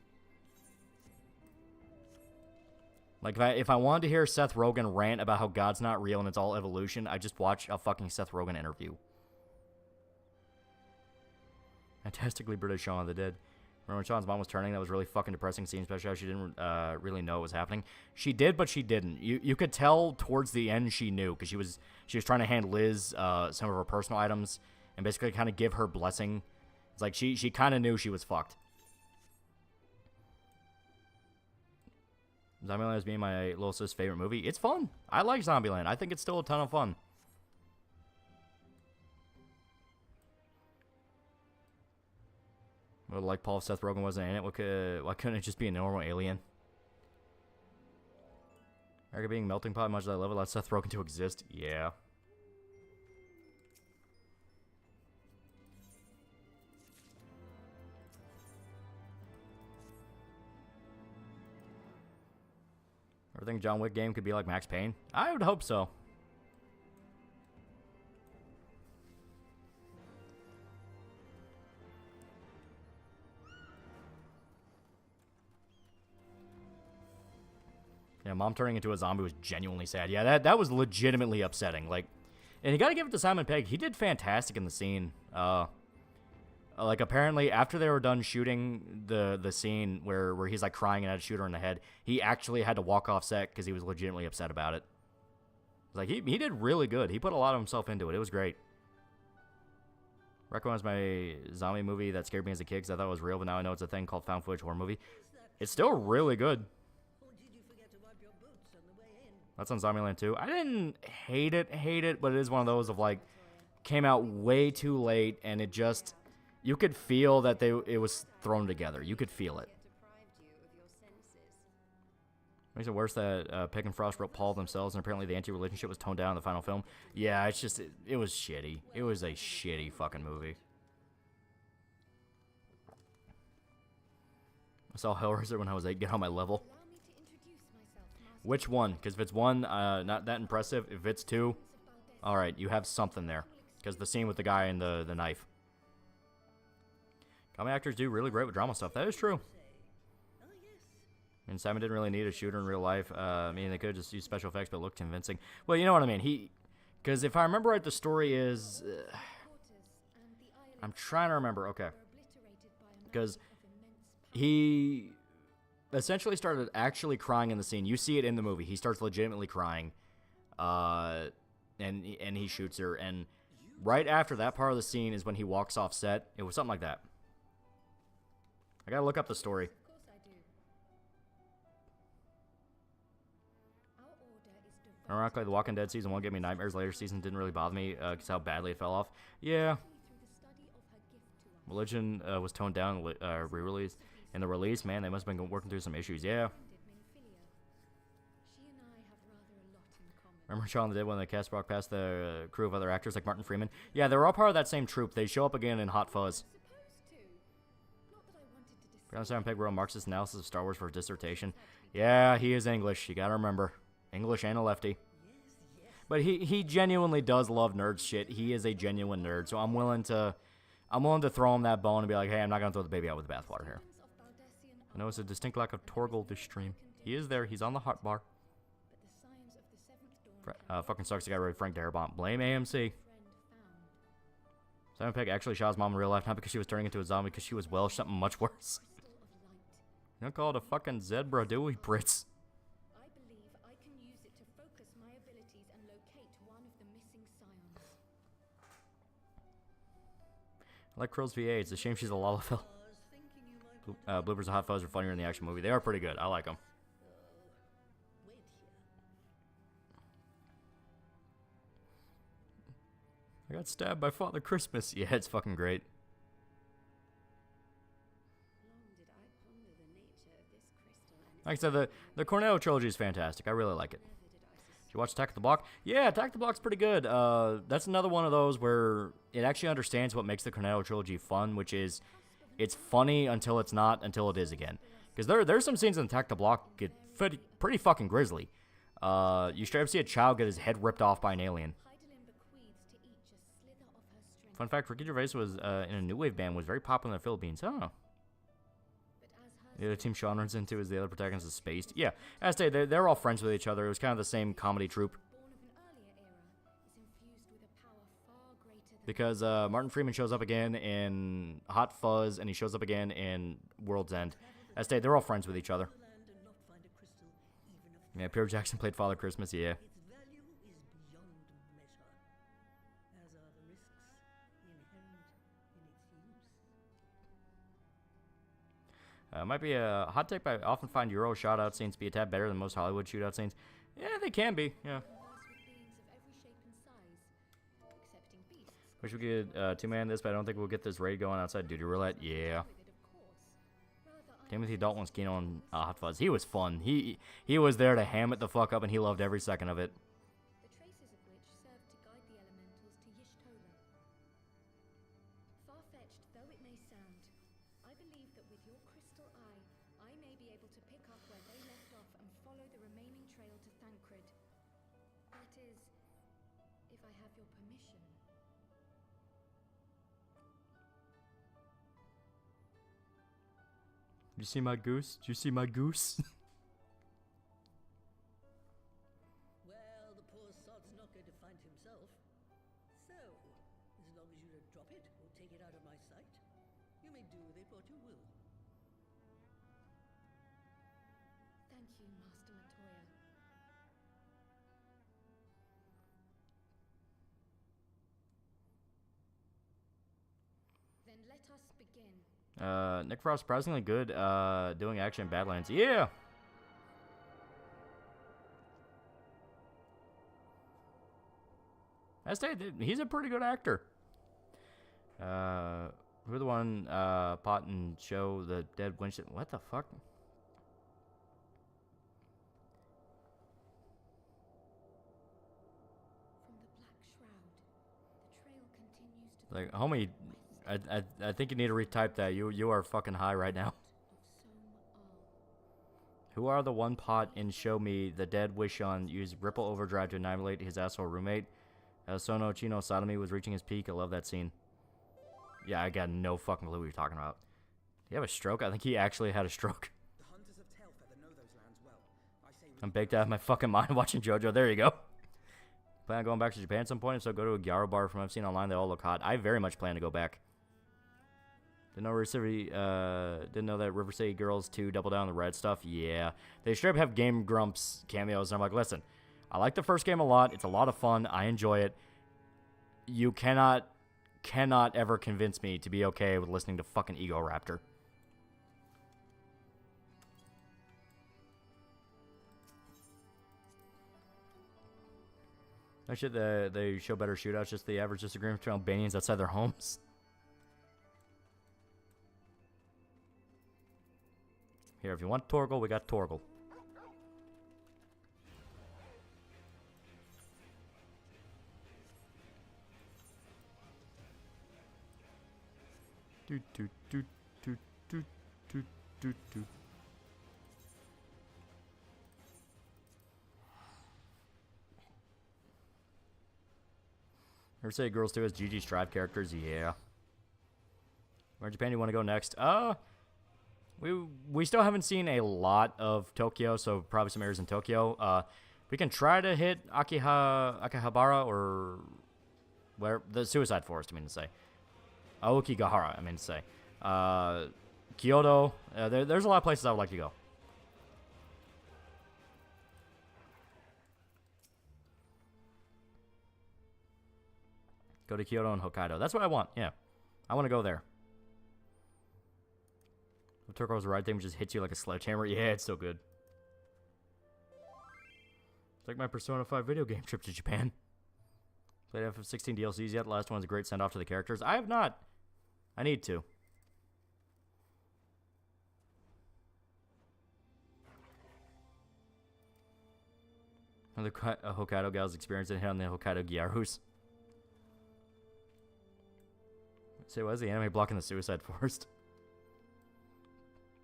[SPEAKER 5] Like, if I wanted to hear Seth Rogen rant about how God's not real and it's all evolution, I just watch a fucking Seth Rogen interview. Fantastically British Shaun of the Dead. Remember when Sean's mom was turning? That was really fucking depressing scene, especially how she didn't really know what was happening. She did, but she didn't. You could tell towards the end she knew, because she was trying to hand Liz some of her personal items and basically kind of give her blessing. It's like she kind of knew she was fucked. Zombieland is being my little sis' favorite movie. It's fun. I like Zombieland. I think it's still a ton of fun. Would like Paul if Seth Rogen wasn't in it. Why couldn't it just be a normal alien? America being melting pot, much as I love it, allows Seth Rogen to exist. Yeah. Ever think John Wick game could be like Max Payne? I would hope so. Yeah, mom turning into a zombie was genuinely sad. Yeah, that was legitimately upsetting. Like, and you gotta give it to Simon Pegg. He did fantastic in the scene. Like, apparently, after they were done shooting the scene where he's, like, crying and had a shooter in the head, he actually had to walk off set because he was legitimately upset about it. Like, he did really good. He put a lot of himself into it. It was great. Recommends my zombie movie that scared me as a kid because I thought it was real, but now I know it's a thing called found footage horror movie. It's still really good. That's on Zombieland 2. I didn't hate it, but it is one of those of, like, came out way too late, and it just... You could feel that it was thrown together. You could feel it. Makes it worse that Pegg and Frost wrote Paul themselves, and apparently the anti-relationship was toned down in the final film. Yeah, it's just... It was shitty. It was a shitty fucking movie. I saw Hellraiser when I was 8. Get on my level. Which one? Because if it's 1, not that impressive. If it's 2, alright, you have something there. Because the scene with the guy and the knife. Comedy actors do really great with drama stuff. That is true. I mean, Simon didn't really need a shooter in real life. I mean, they could just use special effects, but it looked convincing. Well, you know what I mean. Because if I remember right, the story is... I'm trying to remember. Okay. Because he essentially started actually crying in the scene. You see it in the movie. He starts legitimately crying. And he shoots her. And right after that part of the scene is when he walks off set. It was something like that. I gotta look up the story.
[SPEAKER 7] Of course I do. Our order is devoted
[SPEAKER 5] Ironically, The Walking Dead season 1 gave me nightmares. Later seasons didn't really bother me because how badly it fell off. Yeah.
[SPEAKER 7] through the study of her gift to us.
[SPEAKER 5] Religion was toned down re-release. In the release, man, they must have been working through some issues. Yeah.
[SPEAKER 7] She and I have rather a lot in common.
[SPEAKER 5] Remember Shaun of the Dead when they cast Brock past the crew of other actors like Martin Freeman? Yeah, they were all part of that same troupe. They show up again in Hot Fuzz.
[SPEAKER 7] Supposed to. Not that I wanted to discuss.
[SPEAKER 5] Brown Simon Pegg wrote a Marxist analysis of Star Wars for his dissertation. Yeah, he is English. You gotta remember. English and a lefty. But he genuinely does love nerd shit. He is a genuine nerd. So I'm willing to throw him that bone and be like, hey, I'm not gonna throw the baby out with the bathwater here. I notice a distinct lack of Torgal this stream. He is there. He's on the hot bar.
[SPEAKER 7] But the signs of the seventh dawn
[SPEAKER 5] Fucking sucks the guy wrote Frank Darabont. Blame AMC.
[SPEAKER 7] friend found.
[SPEAKER 5] Simon Pegg actually shot his mom in real life, not because she was turning into a zombie, because she was Welsh, something much worse.
[SPEAKER 7] Crystal of light.
[SPEAKER 5] You don't call it a fucking zebra, do we, Brits?
[SPEAKER 7] I believe I can use it to focus my abilities and locate one of the missing scions.
[SPEAKER 5] I like Krill's VA. It's a shame she's a Lalafell. Bloopers and Hot Fuzz are funnier in the action movie. They are pretty good. I like them. I got stabbed by Father Christmas. Yeah, it's fucking great.
[SPEAKER 7] Long did I ponder the nature of this crystal and
[SPEAKER 5] Like I said, the Cornetto trilogy is fantastic. I really like it.
[SPEAKER 7] never did I suspect.
[SPEAKER 5] Did you watch Attack the Block? Yeah, Attack the Block's pretty good. That's another one of those where it actually understands what makes the Cornetto trilogy fun, which is it's funny until it's not, until it is again. Because there's some scenes in Attack the Block get pretty fucking grisly. You straight up see a child get his head ripped off by an alien.
[SPEAKER 7] Heidelin bequeaths to each a slither of her strength.
[SPEAKER 5] Fun fact, Ricky Gervais was in a new wave band, was very popular in the Philippines. Oh.
[SPEAKER 7] But as her
[SPEAKER 5] The other team Sean runs into is the other protagonist is Spaced. Yeah, as I say, they're all friends with each other. It was kind of the same comedy troupe.
[SPEAKER 7] born of an earlier era, is infused with a power far greater than
[SPEAKER 5] Because Martin Freeman shows up again in Hot Fuzz, and he shows up again in World's End. As I say, they're all friends with each other. Yeah, Pierre Jackson played Father Christmas, yeah.
[SPEAKER 8] Its value is beyond measure, as are the risks inherent in its use.
[SPEAKER 5] Might be a hot take, but I often find Euro shootout scenes to be a tad better than most Hollywood shootout scenes. Yeah, they can be, yeah.
[SPEAKER 7] converse with beings of every shape and size, excepting beasts.
[SPEAKER 5] Wish we could two-man this, but I don't think we'll get this raid going outside Duty Roulette. Yeah.
[SPEAKER 7] With it, of course. Rather,
[SPEAKER 5] Timothy Dalton was keen on Hot Fuzz. He was fun. He was there to ham it the fuck up, and he loved every second of it.
[SPEAKER 7] the traces of which serve to guide the elementals to Yishtola. Far-fetched though it may sound, I believe that with your crystal eye, I may be able to pick up where they left off and follow the remaining trail to Thancred. That is, if I have your permission.
[SPEAKER 5] Did you see my goose? Did you see my goose?
[SPEAKER 8] Well, the poor sod's not going to find himself. So, as long as you don't drop it or take it out of my sight, you may do with it what you will.
[SPEAKER 7] Thank you, Master Matoya. Then let us begin.
[SPEAKER 5] Nick Frost surprisingly good doing action in Badlands. Yeah. I say he's a pretty good actor. Who the one pot and show the dead winch? What the fuck?
[SPEAKER 7] From the Black Shroud, the trail continues to the
[SPEAKER 5] Like, homie, I think you need to retype that. You are fucking high right now.
[SPEAKER 7] of Som Al.
[SPEAKER 5] Who are the one pot in Show Me the Dead Wish on use Ripple Overdrive to annihilate his asshole roommate? Sono Chino Sodomy was reaching his peak. I love that scene. Yeah, I got no fucking clue what you're talking about. Did he have a stroke? I think he actually had a stroke.
[SPEAKER 6] The hunters of Tailfeather know those lands well. I say we
[SPEAKER 5] I'm baked out of my fucking mind watching JoJo. There you go. Plan on going back to Japan at some point? If so, go to a gyaro bar from what I've seen online. They all look hot. I very much plan to go back. Didn't know that River City Girls 2 Double Down on the Red stuff. Yeah. They straight up have Game Grumps cameos. And I'm like, listen, I like the first game a lot. It's a lot of fun. I enjoy it. You cannot ever convince me to be okay with listening to fucking Ego Raptor. No shit, they show better shootouts, just the average disagreement between Albanians outside their homes. Here, if you want Torgal, we got Torgal. Do do do do do do do do. Ever say Girls 2 has GG Strive characters? Yeah. Where in Japan do you want to go next? We still haven't seen a lot of Tokyo, so probably some areas in Tokyo. We can try to hit Akihabara or where the Suicide Forest. I mean to say, Aokigahara. I mean to say, Kyoto. There's a lot of places I would like to go. Go to Kyoto and Hokkaido. That's what I want. Yeah, I want to go there. If Turco's the right thing, just hits you like a sledgehammer. Yeah, it's so good. It's like my Persona 5 video game trip to Japan. Played FF16 DLCs yet? The last one's a great send-off to the characters. I have not. I need to. And the Hokkaido gals experienced it on the Hokkaido Gyarus. Say, why is the anime blocking the Suicide Forest?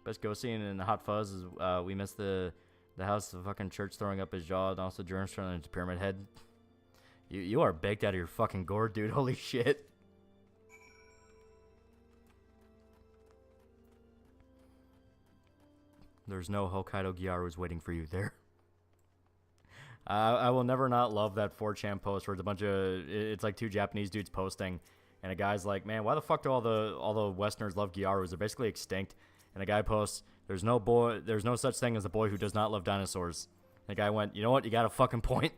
[SPEAKER 5] Best ghost scene in Hot Fuzz is we missed the house, the fucking church throwing up his jaw, and also germs turning into Pyramid Head. You are baked out of your fucking gourd, dude. Holy shit. There's no Hokkaido Gyarus waiting for you there. I will never not love that 4chan post where it's a bunch of, it's like two Japanese dudes posting, and a guy's like, man, why the fuck do all the Westerners love Gyarus? They're basically extinct. And a guy posts, there's no such thing as a boy who does not love dinosaurs. And the guy went, you know what? You got a fucking point.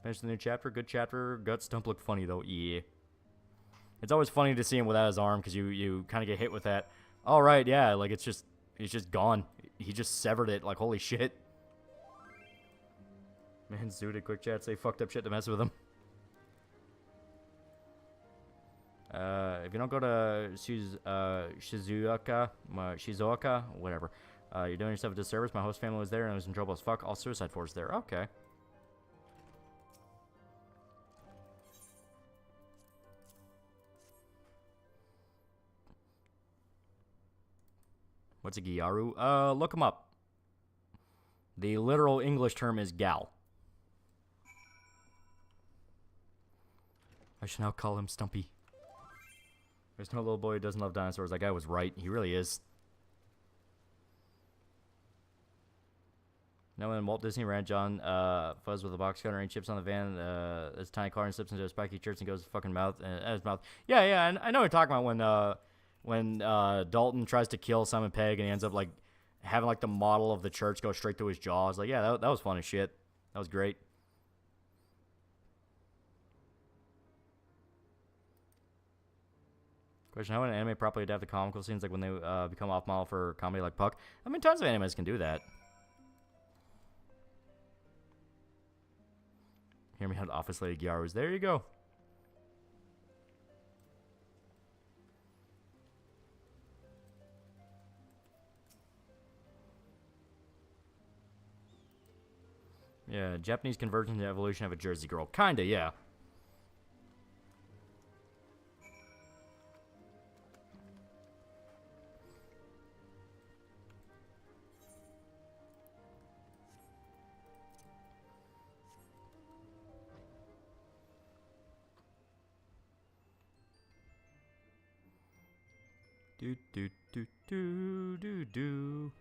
[SPEAKER 5] Finish the new chapter. Good chapter. Guts don't look funny though. Yeah. It's always funny to see him without his arm because you kind of get hit with that. All right, yeah, like it's just gone. He just severed it. Like holy shit. Man, Zuda quick chat say fucked up shit to mess with him. If you don't go to Shizuoka, whatever, you're doing yourself a disservice. My host family was there and it was in trouble as fuck. All Suicide Force there. Okay. What's a Gyaru? Look him up. The literal English term is gal. I should now call him Stumpy. There's no little boy who doesn't love dinosaurs. That guy was right. He really is. No, in Walt Disney Ranch, John Fuzz with a box cutter and chips on the van. This tiny car and slips into a spiky church and goes to his fucking mouth. His mouth. Yeah, I know what you're talking about when Dalton tries to kill Simon Pegg and he ends up like having like the model of the church go straight through his jaw. I was like, yeah, that was fun as shit. That was great. Question, how would an anime properly adapt the comical scenes like when they become off-model for comedy like Puck? I mean, tons of animes can do that. Hear me out, Office Lady Gyarus. There you go. Yeah, Japanese conversion to evolution of a Jersey girl. Kinda, yeah. Do.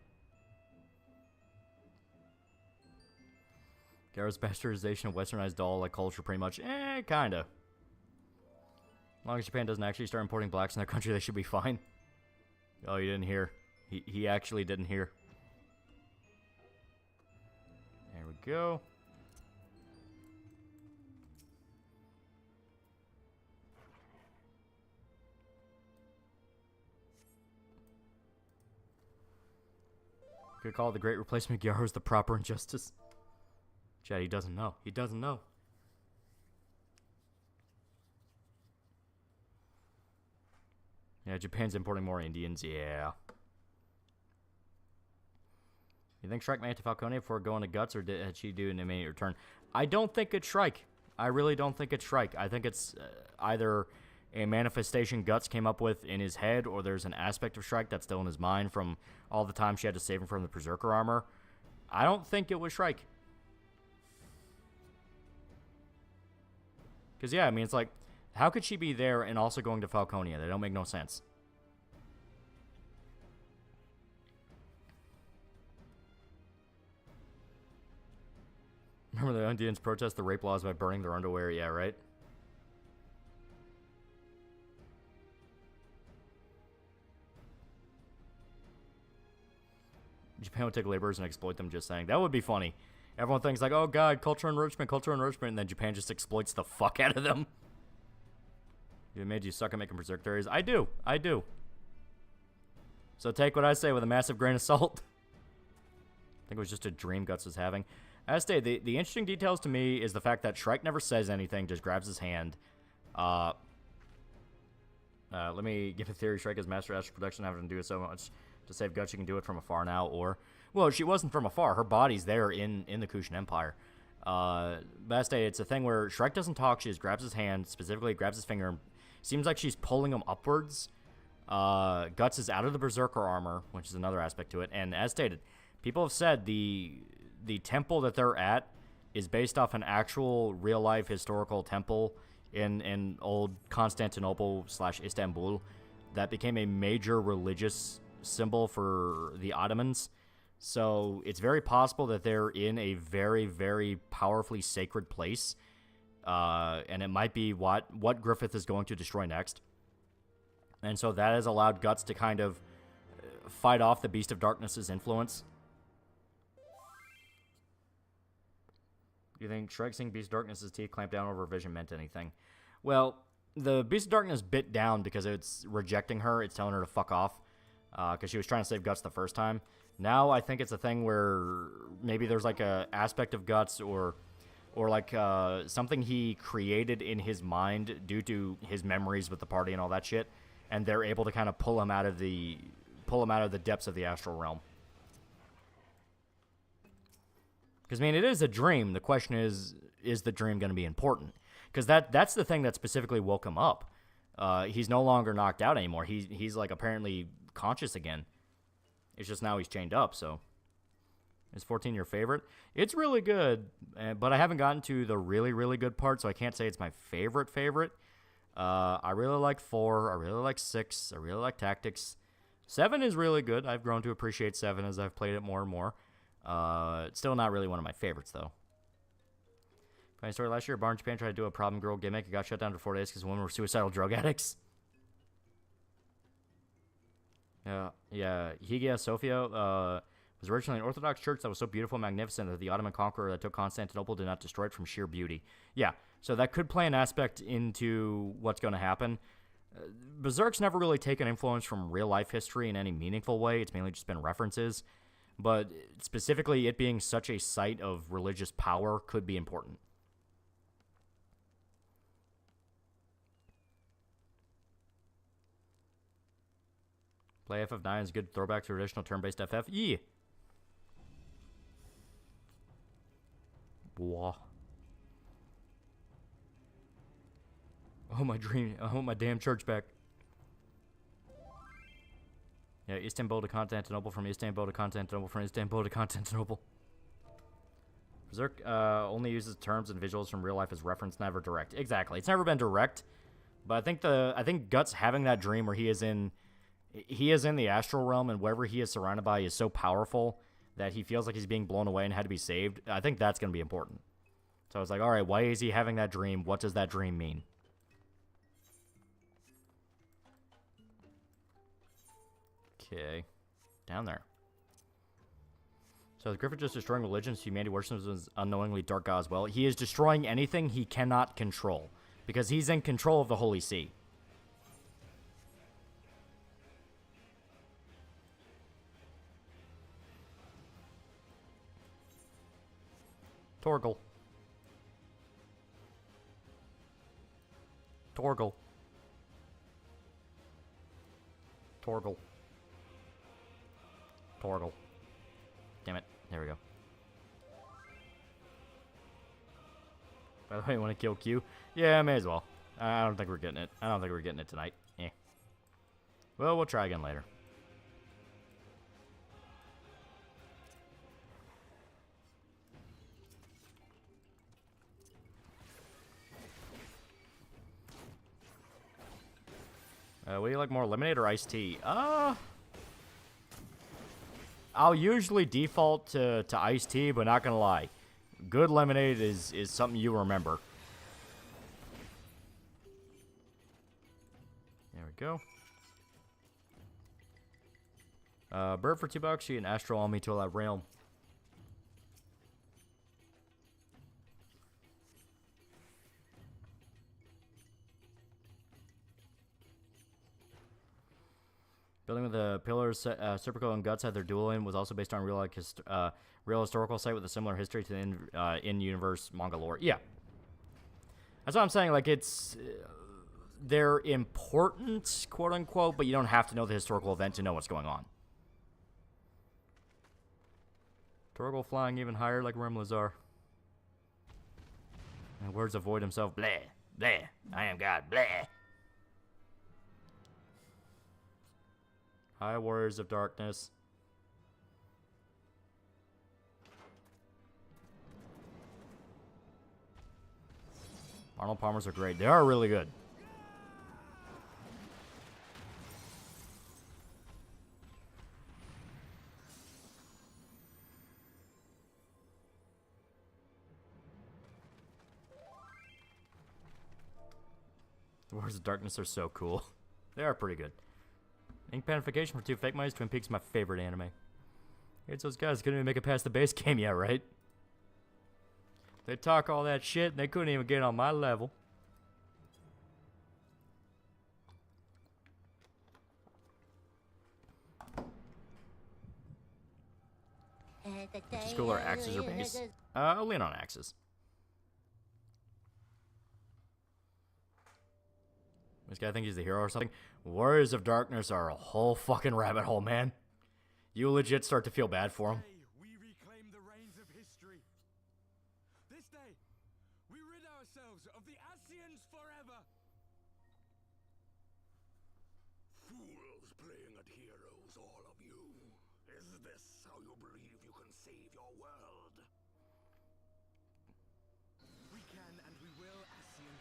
[SPEAKER 5] Garo's bastardization of westernized doll like culture pretty much. Kinda. As long as Japan doesn't actually start importing blacks in their country, they should be fine. Oh, you didn't hear. He actually didn't hear. There we go. Could call it the great replacement. Gyaro is the proper injustice. Chad, he doesn't know. He doesn't know. Yeah, Japan's importing more Indians. Yeah. You think Shrike made it to Falcone before going to Guts, or did she do an immediate return? I don't think it's Shrike. I really don't think it's Shrike. I think it's either a manifestation Guts came up with in his head, or there's an aspect of Shrike that's still in his mind from all the time she had to save him from the Berserker armor. I don't think it was Shrike. Because, yeah, I mean, it's like, how could she be there and also going to Falconia? They don't make no sense. Remember the Indians protest the rape laws by burning their underwear? Yeah, right? Japan would take laborers and exploit them, just saying. That would be funny. Everyone thinks like, oh god, cultural enrichment, and then Japan just exploits the fuck out of them. It made you suck at making berserk theories. I do. So take what I say with a massive grain of salt. I think it was just a dream Guts was having. As stated, the interesting details to me is the fact that Shrike never says anything, just grabs his hand. Let me give a theory. Shrike is master astral protection, having to do it so much to save Guts. She can do it from afar now, or... Well, she wasn't from afar. Her body's there in the Kushan Empire. Best day, it's a thing where Shrike doesn't talk. She just grabs his hand, specifically grabs his finger, and seems like she's pulling him upwards. Guts is out of the Berserker armor, which is another aspect to it. And as stated, people have said the temple that they're at is based off an actual real-life historical temple in old Constantinople / Istanbul that became a major religious symbol for the Ottomans. So it's very possible that they're in a very, very powerfully sacred place. And it might be what Griffith is going to destroy next. And so that has allowed Guts to kind of fight off the Beast of Darkness's influence. Do you think Shrike seeing Beast of Darkness's teeth clamp down over vision meant anything? Well, the Beast of Darkness bit down because it's rejecting her. It's telling her to fuck off. Because she was trying to save Guts the first time. Now I think it's a thing where maybe there's like a aspect of Guts or like something he created in his mind due to his memories with the party and all that shit, and they're able to kind of pull him out of the depths of the astral realm. Because I mean, it is a dream. The question is the dream going to be important? Because that's the thing that specifically woke him up. He's no longer knocked out anymore. He's like apparently conscious again. It's just now he's chained up, so. Is 14 your favorite? It's really good, but I haven't gotten to the really, really good part, so I can't say it's my favorite. I really like 4. I really like 6. I really like Tactics. 7 is really good. I've grown to appreciate 7 as I've played it more and more. It's still not really one of my favorites, though. Funny story, last year, a bar in Japan tried to do a problem girl gimmick. It got shut down for 4 days because women were suicidal drug addicts. Yeah. Hagia Sophia was originally an Orthodox church that was so beautiful and magnificent that the Ottoman conqueror that took Constantinople did not destroy it from sheer beauty. Yeah, so that could play an aspect into what's going to happen. Berserk's never really taken influence from real-life history in any meaningful way. It's mainly just been references. But specifically, it being such a site of religious power could be important. Play FF9 is a good throwback to traditional turn-based FF. Yeah. Wah. Oh, my dream. I want my damn church back. Yeah, Istanbul to Constantinople, from Istanbul to Constantinople, from Istanbul to Constantinople. Berserk only uses terms and visuals from real life as reference, never direct. Exactly. It's never been direct. But I think Guts having that dream where he is in the astral realm, and wherever he is surrounded by is so powerful that he feels like he's being blown away and had to be saved. I think that's going to be important. So I was like, all right, why is he having that dream? What does that dream mean? Okay. Down there. So is Griffith just destroying religions? Humanity worships as unknowingly dark god as well. He is destroying anything he cannot control, because he's in control of the Holy See. Torgle. Torgle. Torgle. Torgle. Damn it. There we go. By the way, you want to kill Q? Yeah, may as well. I don't think we're getting it. I don't think we're getting it tonight. Eh. Well, we'll try again later. What do you like more, lemonade or iced tea? I'll usually default to iced tea, but not gonna lie. Good lemonade is something you remember. There we go. Bird for $2. You can astral on me to that realm. Building with the pillars, Serpico and Guts had their duel in was also based on real historical site with a similar history to the in-universe manga lore. Yeah. That's what I'm saying. Like, it's... they're important, quote-unquote, but you don't have to know the historical event to know what's going on. Torgal flying even higher like Rimlazar. And words of Void himself. Bleh. Bleh. I am God. Bleh. Hi, Warriors of Darkness. Arnold Palmers are great. They are really good. The Warriors of Darkness are so cool. They are pretty good. Ink Panification for 2 fake monies. Twin Peaks is my favorite anime. It's those guys couldn't even make it past the base game yet, right? They talk all that shit and they couldn't even get on my level. School or axes or base? I'll lean on axes. This guy think he's the hero or something? Warriors of Darkness are a whole fucking rabbit hole, man. You legit start to feel bad for him.
[SPEAKER 6] We reclaim the reins of history. This day, we rid ourselves of the Asians forever.
[SPEAKER 9] Fools playing at heroes, all of you. Is this how you believe you can save your world?
[SPEAKER 6] We can and we will, Asian.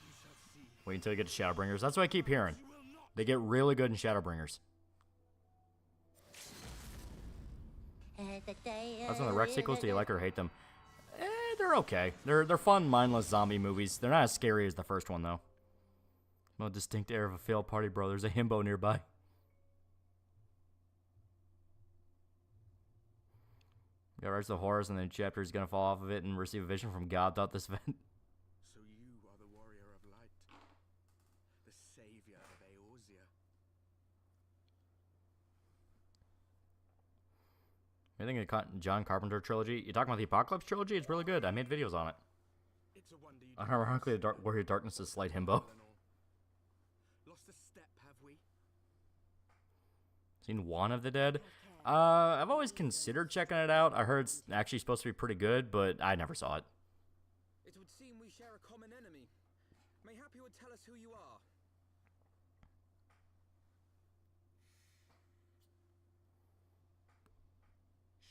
[SPEAKER 6] You shall see.
[SPEAKER 5] Wait until you get to Shadowbringers. That's what I keep hearing. They get really good in Shadowbringers. That's one of the Rex sequels. Do you like or hate them? They're okay. They're fun, mindless zombie movies. They're not as scary as the first one, though. No distinct air of a failed party, bro. There's a himbo nearby. Yeah, right to the horrors, and then chapter is gonna fall off of it and receive a vision from God throughout this event.
[SPEAKER 6] So you are the warrior of light, the savior of Eorzea.
[SPEAKER 5] Anything in the John Carpenter trilogy? You talking about the Apocalypse trilogy? It's really good. I made videos on it.
[SPEAKER 6] It's a wonder you
[SPEAKER 5] Unironically, the Warrior of Darkness is slight himbo.
[SPEAKER 6] Lost a step, have we?
[SPEAKER 5] Seen One of the Dead? I've always considered checking it out. I heard it's actually supposed to be pretty good, but I never saw it.
[SPEAKER 6] It would seem we share a common enemy. Mayhap you would tell us who you are.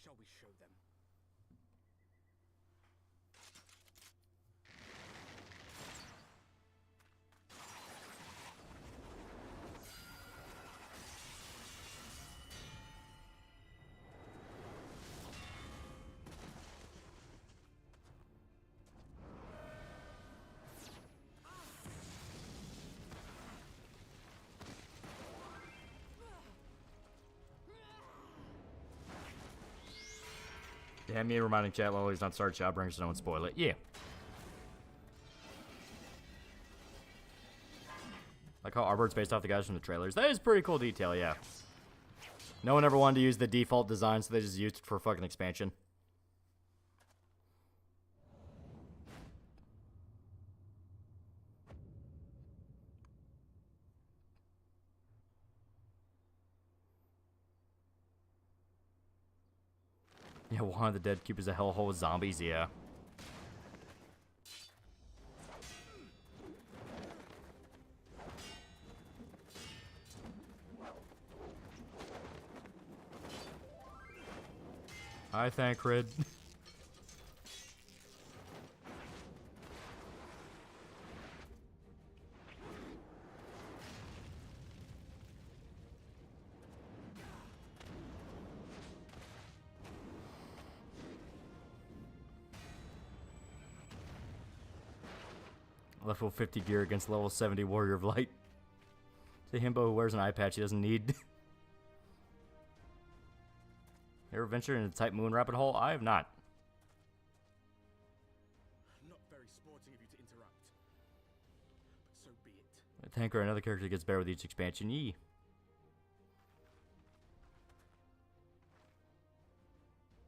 [SPEAKER 6] Shall we show them?
[SPEAKER 5] Yeah, me reminding chat always not start Shadowbringers so no one spoil it. Yeah. Like how Arbor's based off the guys from the trailers. That is pretty cool detail, yeah. No one ever wanted to use the default design, so they just used it for fucking expansion. Yeah, one of the dead cube is a hellhole with zombies, yeah. I thank Rid. Level 50 gear against level 70 Warrior of Light. It's a himbo who wears an eye patch he doesn't need. Ever ventured into the tight moon rabbit hole? I have not.
[SPEAKER 6] Not very sporting of you to interrupt. But so be it.
[SPEAKER 5] I think another character gets better with each expansion. Yee.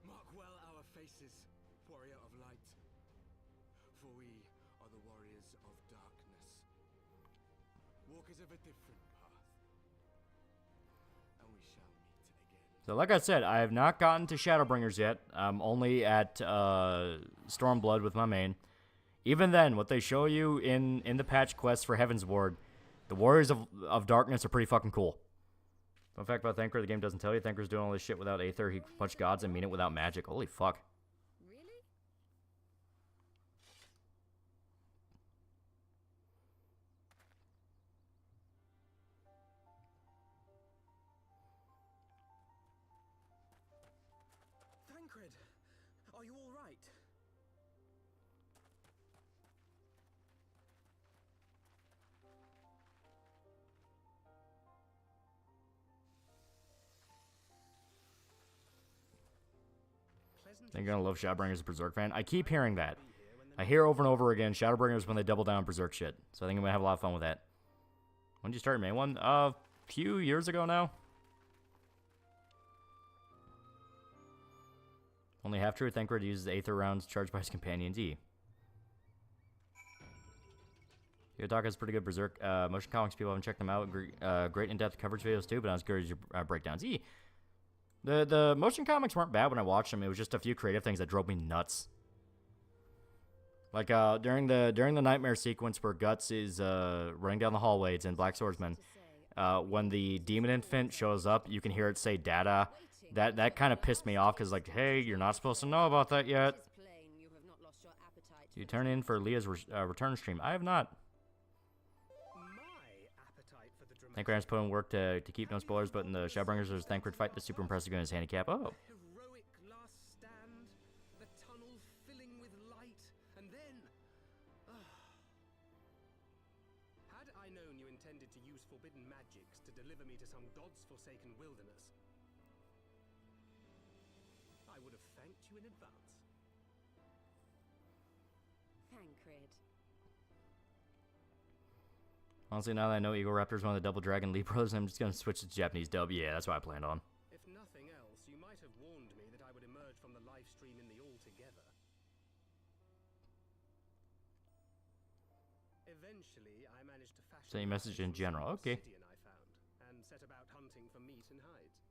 [SPEAKER 6] Mark well our faces, warrior of light. For we are the warriors of darkness. Walkers of a different path. And we shall meet again.
[SPEAKER 5] So like I said, I have not gotten to Shadowbringers yet. I'm only at Stormblood with my main. Even then, what they show you in the patch quest for Heaven's Ward, the Warriors of Darkness are pretty fucking cool. Fun fact about Thanker, the game doesn't tell you. Thanker's doing all this shit without Aether. He can punch gods and mean it without magic. Holy fuck.
[SPEAKER 7] Really?
[SPEAKER 6] Thancred, are you all right?
[SPEAKER 5] I think you're gonna love Shadowbringers as a Berserk fan. I keep hearing that. I hear over and over again Shadowbringers when they double down on Berserk shit. So I think I'm gonna have a lot of fun with that. When did you start your main one? A few years ago now. Only half true. Thancred uses Aether rounds charged by his companions. E. Yotaka has pretty good Berserk motion comics. People haven't checked them out. Great in-depth coverage videos too, but not as good as your breakdowns. E. The motion comics weren't bad when I watched them. It was just a few creative things that drove me nuts. Like during the nightmare sequence where Guts is running down the hallway, it's in Black Swordsman. When the demon infant shows up, you can hear it say "Dada." That kind of pissed me off because like, hey, you're not supposed to know about that yet. You turn in for Leah's return stream. I have not. Thancred's put in work to keep no spoilers, but in the Shadowbringers, there's Thancred fight that's super impressive in his handicap. Oh.
[SPEAKER 6] Heroic last stand, the tunnel filling with light, and then... Had I known you intended to use forbidden magics to deliver me to some god's forsaken wilderness, I would have thanked you in advance.
[SPEAKER 7] Thancred.
[SPEAKER 5] Honestly, now that I know Eagle Raptor's one of the Double Dragon Lee brothers, I'm just going to switch to Japanese dub. Yeah, that's what I planned on.
[SPEAKER 6] If nothing else, you might have warned me that I would emerge from the live stream in the altogether. Eventually, I managed to fashion
[SPEAKER 5] Send you a message in general. Okay.
[SPEAKER 6] obsidian I found, and set about hunting for meat and hides.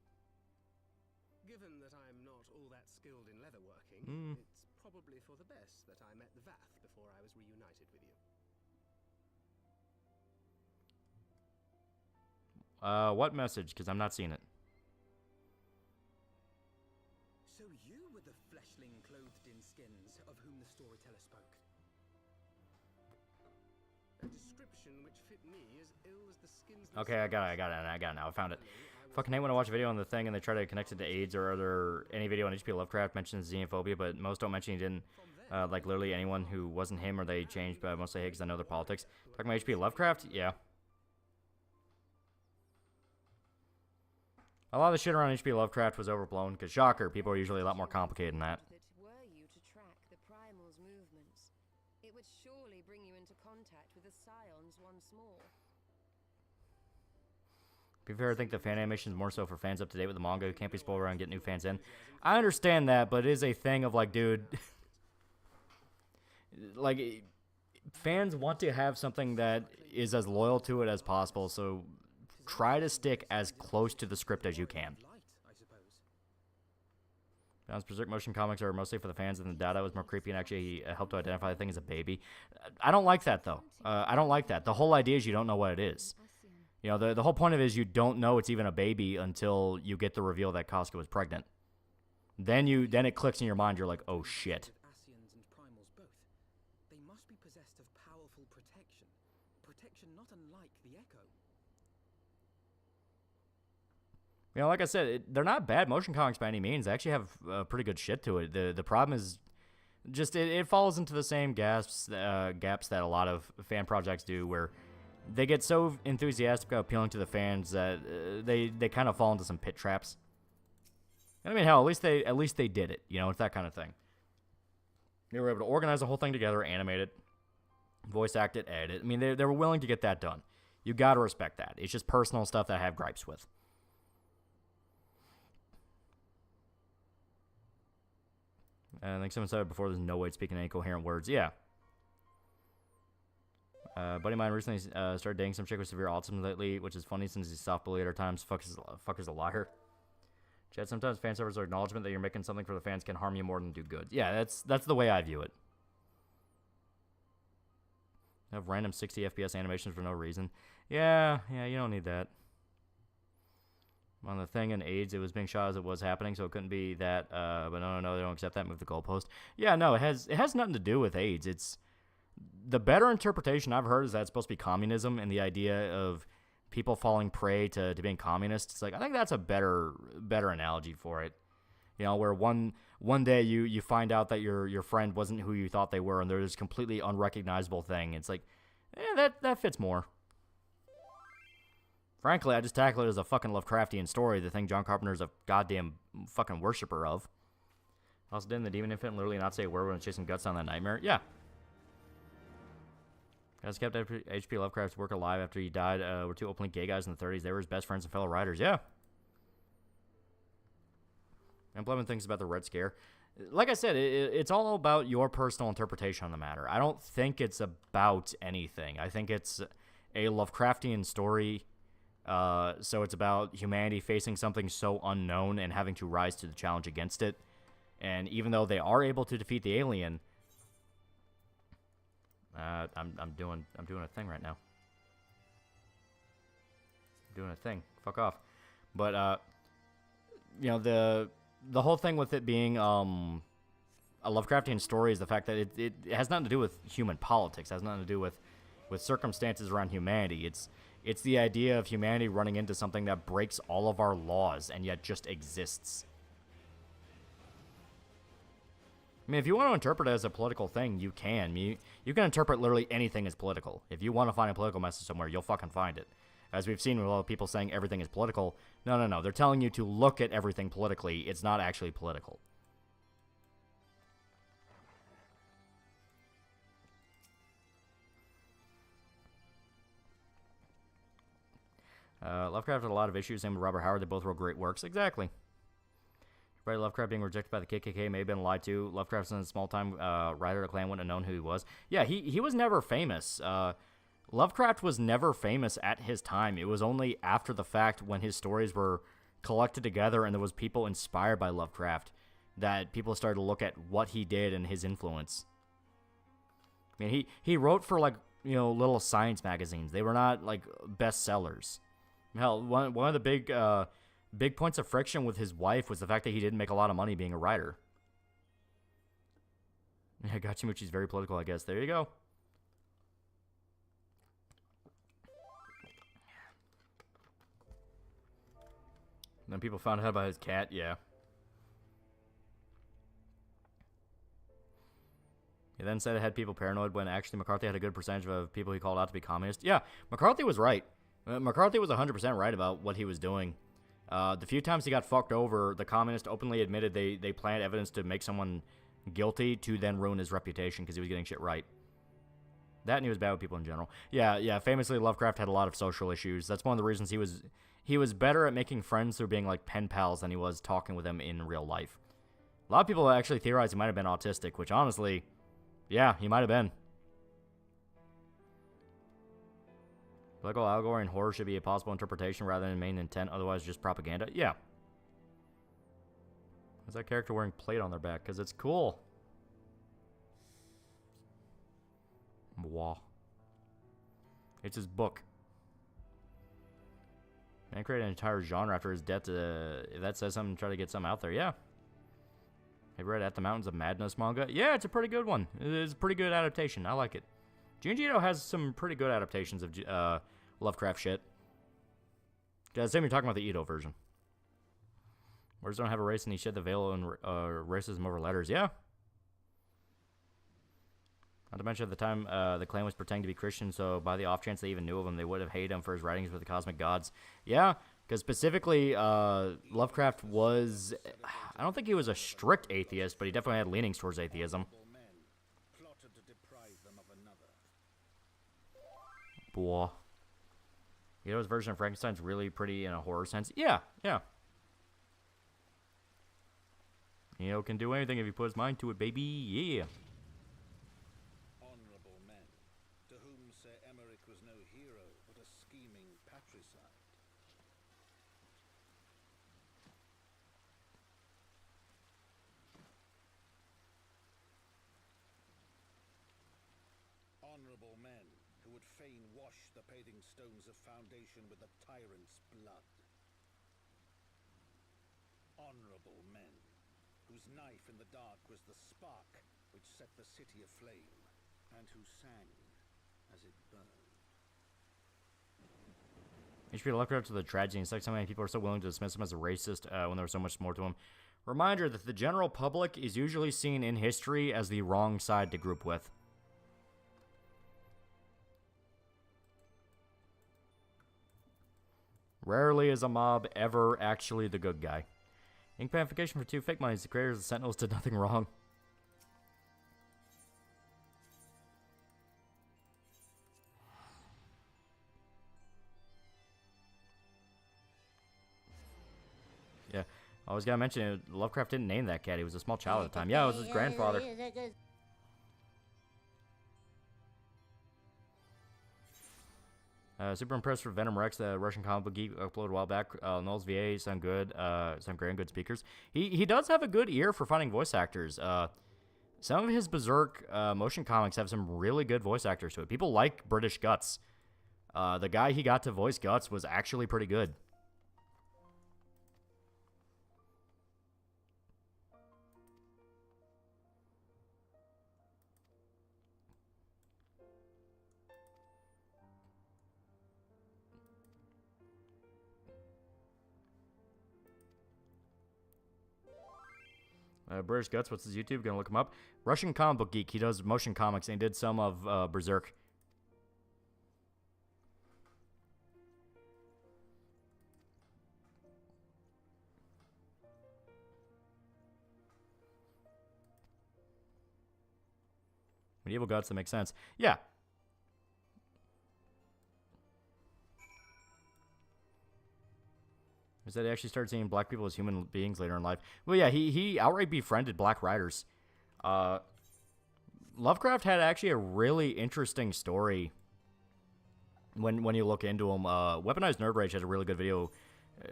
[SPEAKER 6] Given that I'm not all that skilled in leatherworking, it's probably for the best that I met the Vath before I was reunited with you.
[SPEAKER 5] What message? Because I'm not seeing it.
[SPEAKER 6] So you were the fleshling clothed in skins of whom the storyteller spoke. A description which fit me as ill as the skins.
[SPEAKER 5] Okay, I got it now. I found it. Fucking hate when I watch a video on the thing and they try to connect it to AIDS or any video on HP Lovecraft mentions xenophobia, but most don't mention he didn't. Like literally anyone who wasn't him or they changed, but I mostly hate because I know their politics. Talking about HP Lovecraft? Yeah. A lot of the shit around H.P. Lovecraft was overblown, because shocker, people are usually a lot more complicated than that.
[SPEAKER 7] Were you to track the Primal's movements, it would surely bring you into contact with the Scions once more.
[SPEAKER 5] To be fair, I think the fan animation is more so for fans up to date with the manga who can't be spoiled around and get new fans in. I understand that, but it is a thing of like, dude, like, fans want to have something that is as loyal to it as possible, so try to stick as close to the script as you can. Bounce Berserk motion comics are mostly for the fans, and the data was more creepy and actually helped to identify the thing as a baby. I don't like that, though. I don't like that. The whole idea is you don't know what it is. You know, the whole point of it is you don't know it's even a baby until you get the reveal that Casca was pregnant. Then it clicks in your mind. You're like, oh shit.
[SPEAKER 6] Asians and primals both. They must be possessed of powerful protection. Protection not unlike the Echo.
[SPEAKER 5] You know, like I said, they're not bad motion comics by any means. They actually have pretty good shit to it. The problem is just it falls into the same gaps that a lot of fan projects do, where they get so enthusiastic about appealing to the fans that they kind of fall into some pit traps. And I mean, hell, at least they did it. You know, it's that kind of thing. They were able to organize the whole thing together, animate it, voice act it, edit it. I mean, they were willing to get that done. You got to respect that. It's just personal stuff that I have gripes with. I think someone said it before, there's no way to speak in any coherent words. Yeah. Buddy of mine recently started dating some chick with severe autism lately, which is funny since he's soft-bullied at times. Fuck is a liar. Chad, sometimes fan servers are acknowledgement that you're making something for the fans can harm you more than do good. Yeah, that's the way I view it. Have random 60 FPS animations for no reason. Yeah, you don't need that. On the thing in AIDS, it was being shot as it was happening, so it couldn't be that. But no, they don't accept that. Move the goalpost. Yeah, no, it has nothing to do with AIDS. It's the better interpretation I've heard is that it's supposed to be communism and the idea of people falling prey to being communists. It's like, I think that's a better analogy for it. You know, where one day you find out that your friend wasn't who you thought they were, and they're this completely unrecognizable thing. It's like, that fits more. Frankly, I just tackle it as a fucking Lovecraftian story, the thing John Carpenter's a goddamn fucking worshiper of. Also, didn't the Demon Infant literally not say a word when chasing guts on that nightmare? Yeah. Guys kept H.P. Lovecraft's work alive after he died. Were two openly gay guys in the 30s. They were his best friends and fellow writers. Yeah. Implement things about the Red Scare. Like I said, it's all about your personal interpretation on the matter. I don't think it's about anything. I think it's a Lovecraftian story. So it's about humanity facing something so unknown and having to rise to the challenge against it. And even though they are able to defeat the alien, I'm doing a thing right now. I'm doing a thing. Fuck off. But you know, the whole thing with it being a Lovecraftian story is the fact that it has nothing to do with human politics. It has nothing to do with circumstances around humanity. It's the idea of humanity running into something that breaks all of our laws and yet just exists. I mean, if you want to interpret it as a political thing, you can. You can interpret literally anything as political. If you want to find a political message somewhere, you'll fucking find it. As we've seen with a lot of people saying everything is political. No. They're telling you to look at everything politically. It's not actually political. Lovecraft had a lot of issues, same with Robert Howard. They both wrote great works. Exactly. Right, Lovecraft being rejected by the KKK may have been lied to. Lovecraft's a small-time writer. The clan wouldn't have known who he was. Yeah, he was never famous. Lovecraft was never famous at his time. It was only after the fact when his stories were collected together and there was people inspired by Lovecraft that people started to look at what he did and his influence. I mean, he wrote for, like, you know, little science magazines. They were not, like, bestsellers. Hell, one of the big points of friction with his wife was the fact that he didn't make a lot of money being a writer. Yeah, Gachimuchi's very political, I guess. There you go. And then people found out about his cat, yeah. He then said it had people paranoid when actually McCarthy had a good percentage of people he called out to be communist. Yeah, McCarthy was right. McCarthy was 100% right about what he was doing. The few times he got fucked over, the communists openly admitted they planted evidence to make someone guilty to then ruin his reputation because he was getting shit right. That and he was bad with people in general. Yeah. Famously, Lovecraft had a lot of social issues. That's one of the reasons he was better at making friends through being like pen pals than he was talking with them in real life. A lot of people actually theorize he might have been autistic, which honestly, yeah, he might have been. Political allegory and horror should be a possible interpretation rather than main intent, otherwise just propaganda. Yeah. Why's that character wearing plate on their back? Because it's cool. Wow. It's his book. Man created an entire genre after his death. If that says something, try to get something out there. Yeah. Have you read At the Mountains of Madness manga? Yeah, it's a pretty good one. It's a pretty good adaptation. I like it. Junji Ito has some pretty good adaptations of Lovecraft shit. Same you're talking about the Ito version. Words don't have a race and he shed the veil and racism over letters. Yeah. Not to mention at the time, the clan was pretending to be Christian, so by the off chance they even knew of him, they would have hated him for his writings with the cosmic gods. Yeah, because specifically, Lovecraft was... I don't think he was a strict atheist, but he definitely had leanings towards atheism. Boah. You know, his version of Frankenstein's really pretty in a horror sense. Yeah, yeah. You know, can do anything if he put his mind to it, baby. Yeah.
[SPEAKER 9] Honorable men, to whom Sir Emmerich was no hero, but a scheming patricide. Honorable men, who would fain wash the paving stones of foundation with the tyrant's blood. Honorable men, whose knife in the dark was the spark which set the city aflame, and who sang as it burned.
[SPEAKER 5] HP Lovecraft to the tragedy. It's like so many people are so willing to dismiss him as a racist when there was so much more to him. Reminder that the general public is usually seen in history as the wrong side to group with. Rarely is a mob ever actually the good guy. Ink panification for 2 fake monies. The creators of the Sentinels did nothing wrong. Yeah, I was gonna mention it. Lovecraft didn't name that cat. He was a small child at the time. Yeah, it was his grandfather. Super impressed with Venom Rex, the Russian comic book geek uploaded a while back. Knowles VA sound good. Some great and good speakers. He does have a good ear for finding voice actors. Some of his Berserk motion comics have some really good voice actors to it. People like British Guts. The guy he got to voice Guts was actually pretty good. British Guts, what's his YouTube? Gonna look him up. Russian comic book geek. He does motion comics and he did some of Berserk. Medieval Guts, that makes sense. Yeah. Is that he actually started seeing black people as human beings later in life. Well, yeah, he outright befriended black writers. Lovecraft had actually a really interesting story when you look into him. Weaponized Nerd Rage had a really good video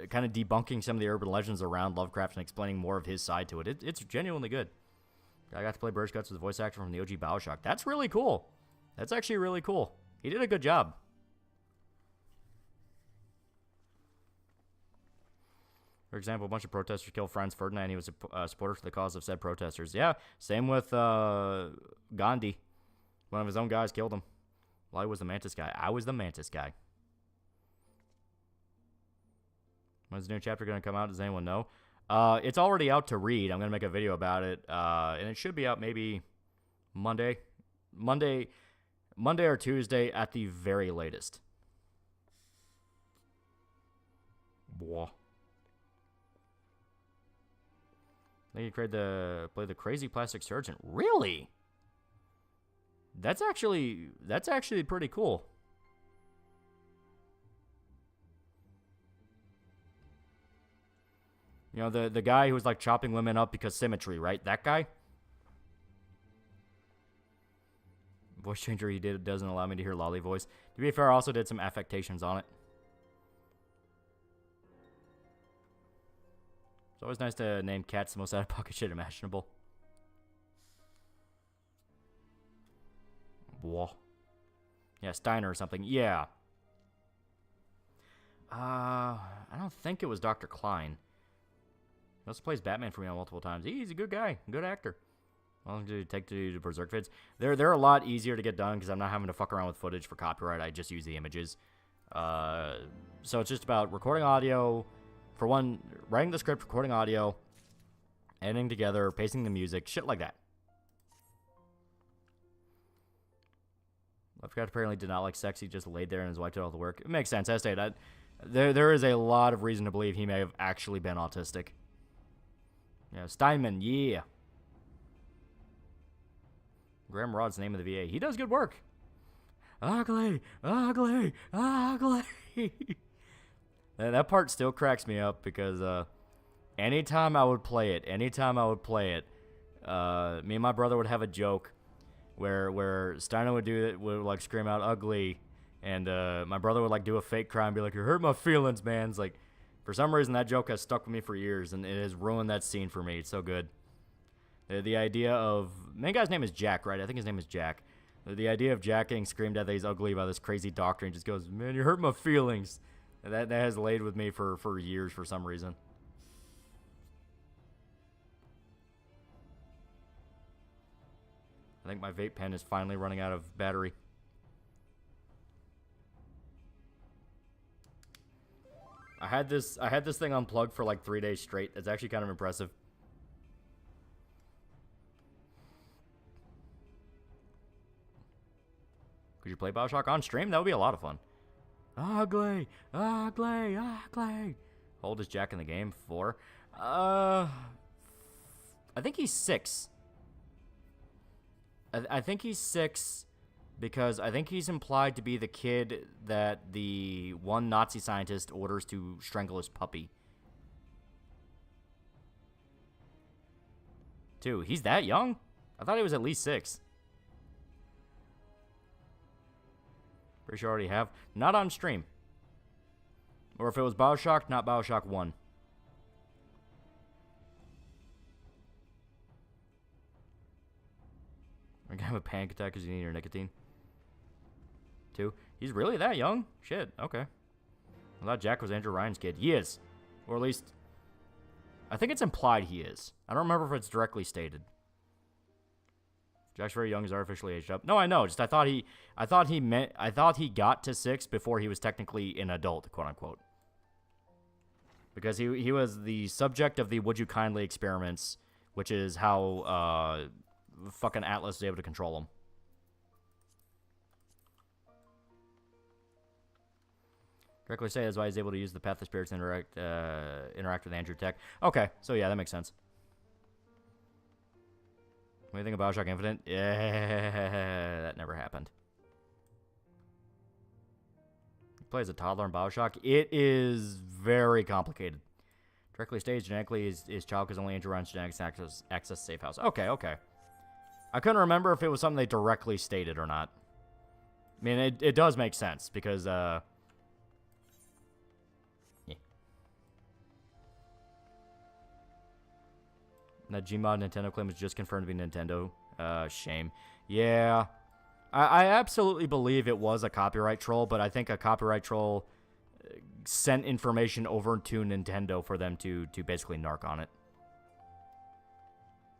[SPEAKER 5] kind of debunking some of the urban legends around Lovecraft and explaining more of his side to it. It's genuinely good. I got to play British Guts with the voice actor from the OG Bioshock. That's really cool. That's actually really cool. He did a good job. For example, a bunch of protesters killed Franz Ferdinand. He was a supporter for the cause of said protesters. Yeah, same with Gandhi. One of his own guys killed him. Well, I was the Mantis guy. I was the Mantis guy. When's the new chapter going to come out? Does anyone know? It's already out to read. I'm going to make a video about it. And it should be out maybe Monday or Tuesday at the very latest. Boah. Then you play the crazy plastic surgeon. Really? That's actually pretty cool. You know, the guy who was like chopping women up because symmetry, right? That guy? Voice changer he did doesn't allow me to hear Loli voice. To be fair, I also did some affectations on it. It's always nice to name cats the most out-of-pocket shit imaginable. Whoa. Yeah, Steiner or something. Yeah. I don't think it was Dr. Klein. He also plays Batman for me on multiple times. He's a good guy, good actor. I'll take to Berserk vids. They're a lot easier to get done because I'm not having to fuck around with footage for copyright. I just use the images. So it's just about recording audio. For one, writing the script, recording audio, editing together, pasting the music, shit like that. Lovecraft apparently did not like sex. He just laid there and his wife did all the work. It makes sense. I stated there is a lot of reason to believe he may have actually been autistic. Yeah, Steinman, yeah. Graham Rod's the name of the VA. He does good work. Ugly, ugly, ugly. That part still cracks me up because anytime I would play it, me and my brother would have a joke where Steiner would like scream out ugly, and my brother would like do a fake cry and be like, "You hurt my feelings, man." It's like, for some reason that joke has stuck with me for years, and it has ruined that scene for me. It's so good. The idea of main guy's name is Jack, right? I think his name is Jack. The idea of Jack getting screamed at that he's ugly by this crazy doctor and just goes, "Man, you hurt my feelings." That has laid with me for years for some reason. I think my vape pen is finally running out of battery. I had this thing unplugged for like 3 days straight. It's actually kind of impressive. Could you play BioShock on stream? That would be a lot of fun. Ugly, ugly, ugly. How old is Jack in the game? 4. I think he's 6. I think he's 6 because I think he's implied to be the kid that the one Nazi scientist orders to strangle his puppy. 2. He's that young? I thought he was at least 6. Pretty sure I already have. Not on stream. Or if it was BioShock, not BioShock 1. You're gonna have a panic attack because you need your nicotine. 2. He's really that young? Shit, okay. I thought Jack was Andrew Ryan's kid. He is. Or at least, I think it's implied he is. I don't remember if it's directly stated. Jack's very young, is artificially aged up. No, I know. Just I thought he got to 6 before he was technically an adult, quote unquote. Because he was the subject of the Would You Kindly experiments, which is how fucking Atlas was able to control him. Directly say that's why he's able to use the Path of Spirits to interact with Andrew Tech. Okay, so yeah, that makes sense. What do you think of BioShock Infinite? Yeah, that never happened. He plays a toddler in BioShock. It is very complicated. Directly staged genetically, his child because only Andrew Ryan's genetics access safe house. Okay, okay. I couldn't remember if it was something they directly stated or not. I mean, it does make sense because, yeah. That Gmod Nintendo claim was just confirmed to be Nintendo. Shame. Yeah. I absolutely believe it was a copyright troll, but I think a copyright troll sent information over to Nintendo for them to basically narc on it.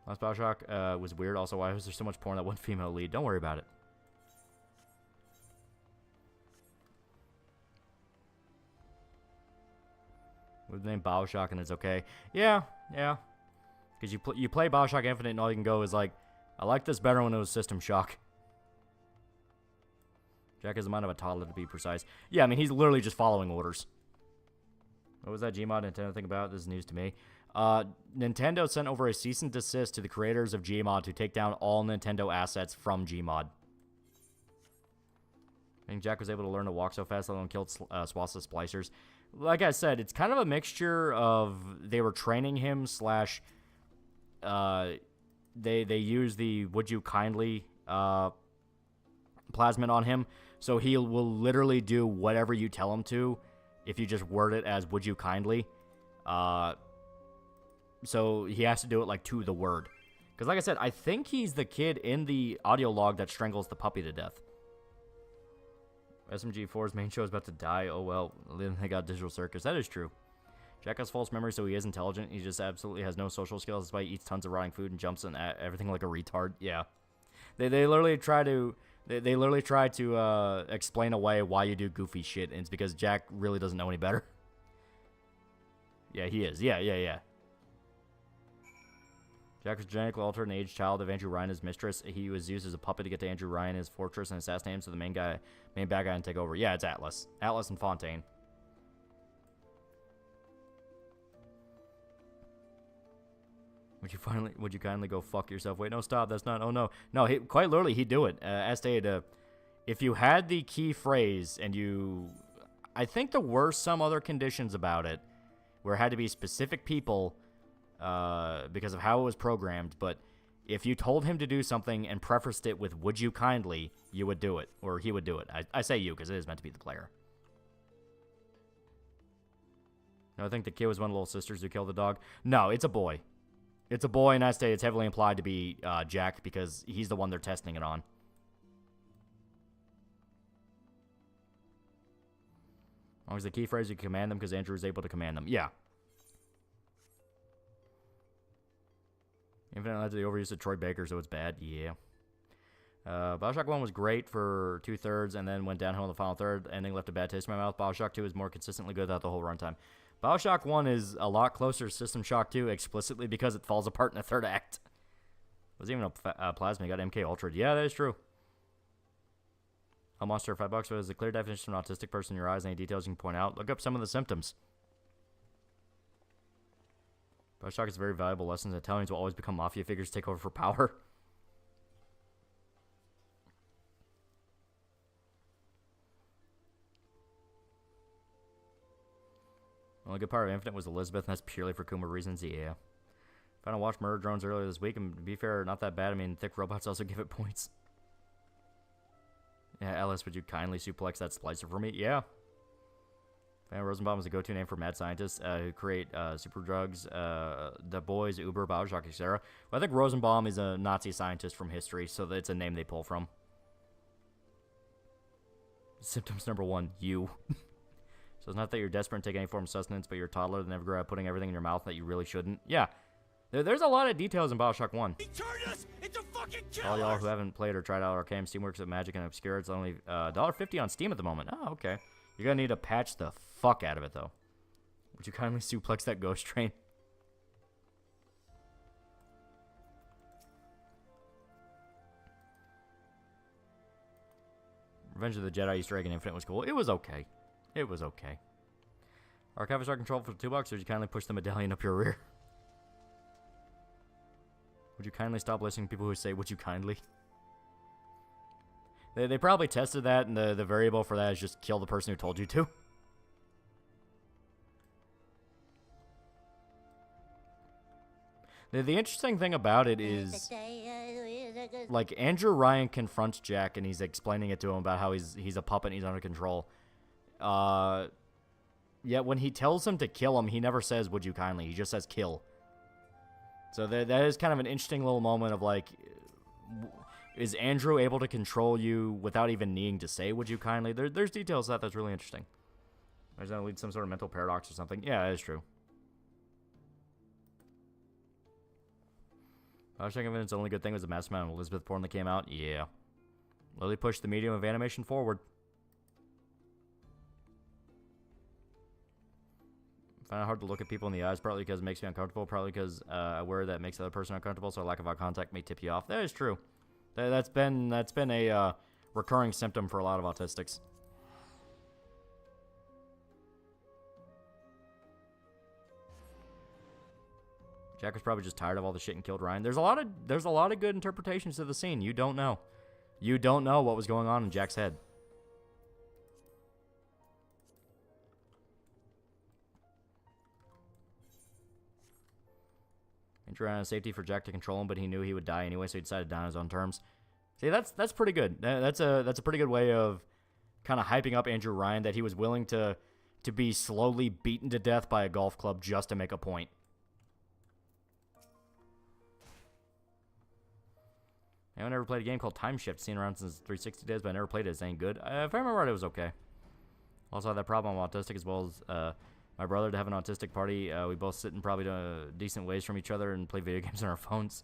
[SPEAKER 5] Last BioShock was weird. Also, why was there so much porn that one female lead? Don't worry about it. With the name BioShock and it's okay. Yeah, yeah. Because you play BioShock Infinite and all you can go is like, I like this better when it was System Shock. Jack has the mind of a toddler to be precise. Yeah, I mean, he's literally just following orders. What was that Gmod Nintendo thing about? This is news to me. Nintendo sent over a cease and desist to the creators of Gmod to take down all Nintendo assets from Gmod. I think Jack was able to learn to walk so fast that he killed swaths of splicers. Like I said, it's kind of a mixture of they were training him slash... they use the Would You Kindly plasmid on him, so he will literally do whatever you tell him to if you just word it as Would You Kindly. so he has to do it, like, to the word. Because, like I said, I think he's the kid in the audio log that strangles the puppy to death. SMG4's main show is about to die. Oh, well, then they got Digital Circus. That is true. Jack has false memory, so he is intelligent. He just absolutely has no social skills. That's why he eats tons of rotting food and jumps on everything like a retard. Yeah. They literally try to... They literally try to explain away why you do goofy shit, and it's because Jack really doesn't know any better. Yeah, he is. Yeah. Jack was genetically altered, an aged child of Andrew Ryan, his mistress. He was used as a puppet to get to Andrew Ryan, his fortress, and assassinate him so the main bad guy can take over. Yeah, it's Atlas. Atlas and Fontaine. Would you kindly go fuck yourself? Wait, no, stop. That's not. Oh no, no. Quite literally, he'd do it. As stated, if you had the key phrase and you, I think there were some other conditions about it, where it had to be specific people, because of how it was programmed. But if you told him to do something and prefaced it with "Would you kindly," you would do it, or he would do it. I say you because it is meant to be the player. No, I think the kid was one of the little sisters who killed the dog. No, it's a boy. It's a boy, and I say it's heavily implied to be Jack because he's the one they're testing it on. As long as the key phrase, you can command them because Andrew is able to command them. Yeah. Infinite led to the overuse of Troy Baker, so it's bad. Yeah. Bioshock 1 was great for 2/3 and then went downhill in the final third. Ending left a bad taste in my mouth. Bioshock 2 is more consistently good throughout the whole runtime. Bioshock 1 is a lot closer to System Shock 2 explicitly because it falls apart in the third act. Was even a plasma. Got MK Ultra. Yeah, that is true. A monster $5 was a clear definition of an autistic person in your eyes. Any details you can point out? Look up some of the symptoms. Bioshock is a very valuable lesson. Italians will always become mafia figures to take over for power. The only good part of Infinite was Elizabeth, and that's purely for Kuma reasons. Yeah. Found I watched Murder Drones earlier this week, and to be fair, not that bad. I mean, thick robots also give it points. Yeah, Alice, would you kindly suplex that splicer for me? Yeah. Van Rosenbaum is a go-to name for mad scientists who create super drugs, the boys, Uber, Bioshock, etc. Well, I think Rosenbaum is a Nazi scientist from history, so it's a name they pull from. Symptoms number 1, you. So it's not that you're desperate to take any form of sustenance, but you're a toddler that never grew up putting everything in your mouth that you really shouldn't. Yeah. There's a lot of details in Bioshock 1.
[SPEAKER 3] He turned us into fucking killers!
[SPEAKER 5] All y'all who haven't played or tried out Arcane, Steamworks of Magic and Obscure, it's only $1.50 on Steam at the moment. Oh, okay. You're gonna need to patch the fuck out of it, though. Would you kindly suplex that ghost train? Revenge of the Jedi Easter Egg in Infinite was cool. It was okay. It was okay. Archivist are controlled for $2, or would you kindly push the medallion up your rear? Would you kindly stop listening to people who say, would you kindly? They probably tested that, and the variable for that is just kill the person who told you to. The interesting thing about it is, like, Andrew Ryan confronts Jack, and he's explaining it to him about how he's a puppet and he's under control. Yet when he tells him to kill him, he never says, would you kindly? He just says, kill. So that is kind of an interesting little moment of, like, is Andrew able to control you without even needing to say, would you kindly? There's details to that's really interesting. There's going to lead to some sort of mental paradox or something. Yeah, that is true. Bioshock Infinite's only good thing was the massive amount of Elizabeth porn that came out. Yeah. Lily pushed the medium of animation forward. I find it hard to look at people in the eyes, partly because it makes me uncomfortable, partly because I worry that it makes the other person uncomfortable, so a lack of eye contact may tip you off. That is true. That's been a recurring symptom for a lot of autistics. Jack was probably just tired of all the shit and killed Ryan. There's a lot of good interpretations to the scene. You don't know. You don't know what was going on in Jack's head. Andrew ran out of safety for Jack to control him, but he knew he would die anyway, so he decided to die on his own terms. See, that's pretty good. That's a pretty good way of kind of hyping up Andrew Ryan, that he was willing to be slowly beaten to death by a golf club just to make a point. I never played a game called Time Shift, seen around since 360 days, but I never played it. It's ain't good. If I remember right, it was okay. Also had that problem. I'm autistic as well as my brother to have an autistic party. We both sit in probably decent ways from each other and play video games on our phones.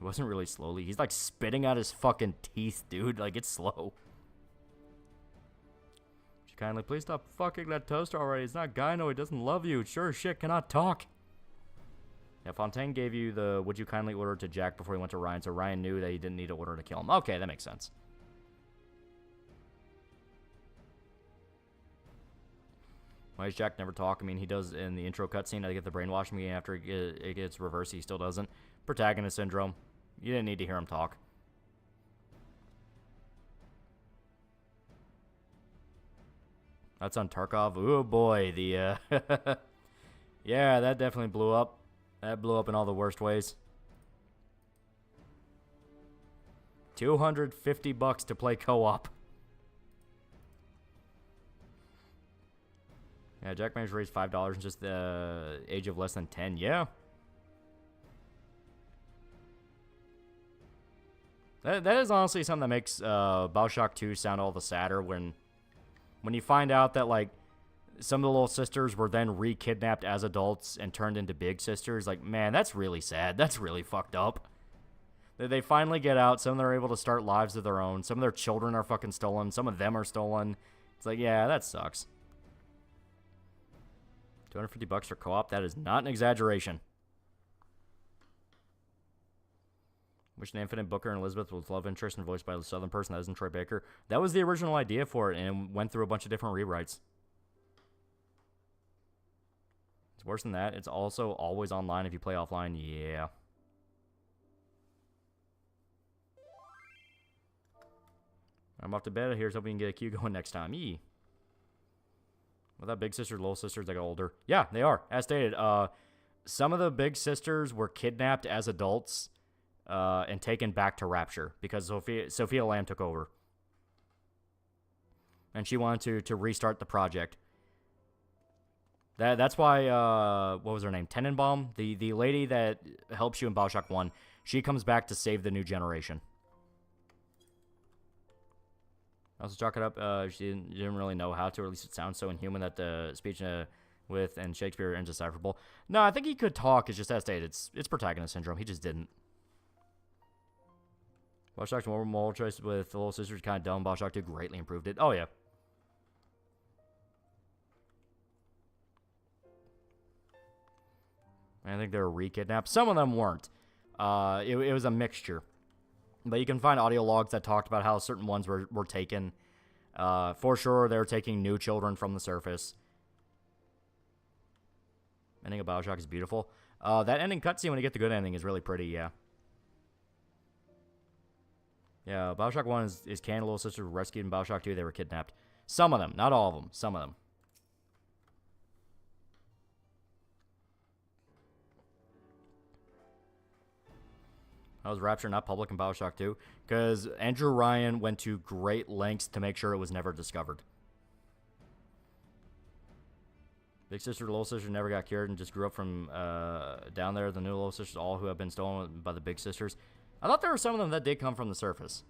[SPEAKER 5] It wasn't really slowly. He's like spitting out his fucking teeth, dude. Like, it's slow. Would you kindly please stop fucking that toaster already? It's not Gyno. He doesn't love you. Sure as shit cannot talk. Yeah, Fontaine gave you the would you kindly order to Jack before he went to Ryan, so Ryan knew that he didn't need to order to kill him. Okay, that makes sense. Why does Jack never talk? I mean, he does in the intro cutscene. I get the brainwashing me after it gets reversed. He still doesn't. Protagonist syndrome. You didn't need to hear him talk. That's on Tarkov. Oh boy, the yeah, that definitely blew up. That blew up in all the worst ways. $250 to play co-op. Yeah, Jack managed to raise $5 in just the age of less than 10. Yeah. That is honestly something that makes BioShock 2 sound all the sadder when you find out that, like, some of the little sisters were then re-kidnapped as adults and turned into big sisters. Like, man, that's really sad. That's really fucked up. They finally get out. Some of them are able to start lives of their own. Some of their children are fucking stolen. Some of them are stolen. It's like, yeah, that sucks. $250 for co-op? That is not an exaggeration. Wish an Infinite Booker and Elizabeth with love interest and voiced by the Southern person that isn't Troy Baker. That was the original idea for it, and it went through a bunch of different rewrites. It's worse than that. It's also always online if you play offline. Yeah. I'm off to bed. Here's hoping we can get a queue going next time. Yee. Well, that big sisters, little sisters, they got older. Yeah, they are. As stated, some of the big sisters were kidnapped as adults and taken back to Rapture because Sophia Lamb took over. And she wanted to restart the project. That's why, what was her name? Tenenbaum, the lady that helps you in BioShock 1, she comes back to save the new generation. I also chalk it up, she didn't really know how to, or at least it sounds so inhuman that the speech with and Shakespeare are indecipherable. No, I think he could talk, it's just as stated, it's protagonist syndrome, he just didn't. BioShock's moral choice with the little sisters kind of dumb, BioShock 2 greatly improved it. Oh, yeah. I think they were re-kidnapped. Some of them weren't. It was a mixture. But you can find audio logs that talked about how certain ones were taken. For sure, they were taking new children from the surface. Ending of BioShock is beautiful. That ending cutscene, when you get the good ending, is really pretty, yeah. Yeah, BioShock 1 is canon. Little sisters were rescued. In BioShock 2, they were kidnapped. Some of them. Not all of them. Some of them. How was Rapture not public in BioShock 2? Because Andrew Ryan went to great lengths to make sure it was never discovered. Big sister, little sister never got cured and just grew up from down there. The new little sisters, all who have been stolen by the big sisters. I thought there were some of them that did come from the surface.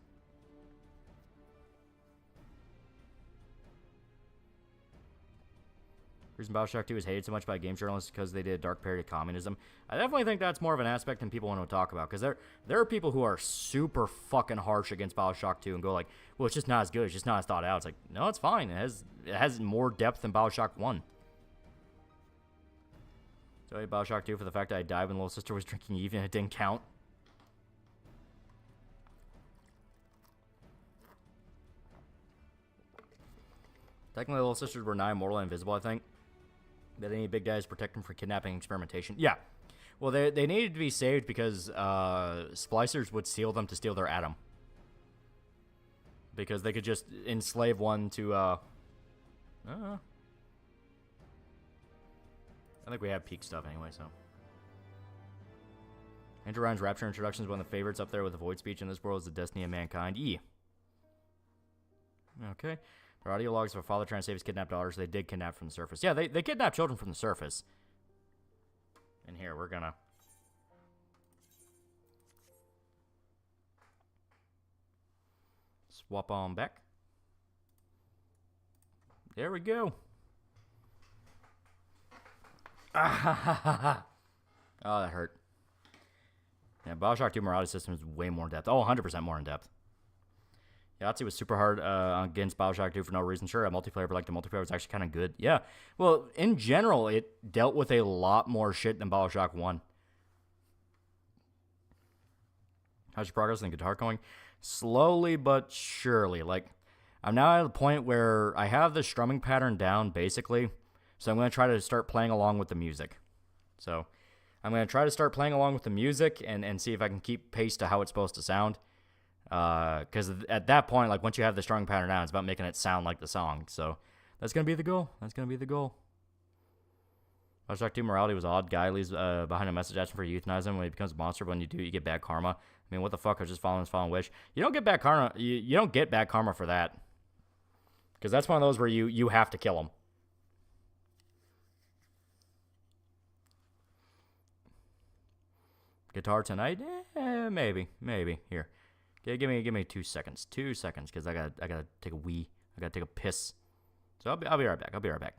[SPEAKER 5] The reason BioShock 2 is hated so much by game journalists because they did a dark period of communism. I definitely think that's more of an aspect than people want to talk about. Because there are people who are super fucking harsh against BioShock 2 and go like, well, it's just not as good. It's just not as thought out. It's like, no, it's fine. It has more depth than BioShock 1. So I hate BioShock 2 for the fact that I died when little sister was drinking Eve and it didn't count. Technically, little sisters were nigh immortal and invisible, I think. That they need big guys to protect them from kidnapping and experimentation. Yeah. Well, they needed to be saved because splicers would steal them to steal their atom. Because they could just enslave one to, I think we have peak stuff anyway, so. Andrew Ryan's Rapture introduction is one of the favorites up there with the Void speech in this world is the destiny of mankind. E. Okay. There are audio logs of a father trying to save his kidnapped daughter, so they did kidnap from the surface. Yeah, they kidnapped children from the surface. And here, we're gonna swap on back. There we go. Ah, oh, that hurt. Yeah, Bioshock 2 morality system is way more in depth. Oh, 100% more in depth. Yahtzee was super hard against Bioshock 2 for no reason. Sure, multiplayer, but like the multiplayer was actually kind of good. Yeah, well, in general, it dealt with a lot more shit than Bioshock 1. How's your progress in guitar going? Slowly but surely. Like, I'm now at the point where I have the strumming pattern down, basically. So I'm going to try to start playing along with the music. So I'm going to try to start playing along with the music and see if I can keep pace to how it's supposed to sound. Because at that point, like, once you have the strumming pattern down, it's about making it sound like the song. So that's going to be the goal. That's going to be the goal. Bioshock 2 morality was odd. Guy leaves behind a message asking for you euthanize him. When he becomes a monster, when you do, you get bad karma. I mean, what the fuck? I was just following his fallen wish. You don't get bad karma. You don't get bad karma for that. Because that's one of those where you have to kill him. Guitar tonight? Maybe. Here, give me 2 seconds. 2 seconds, because I gotta take a wee. I gotta take a piss. So I'll be right back. I'll be right back.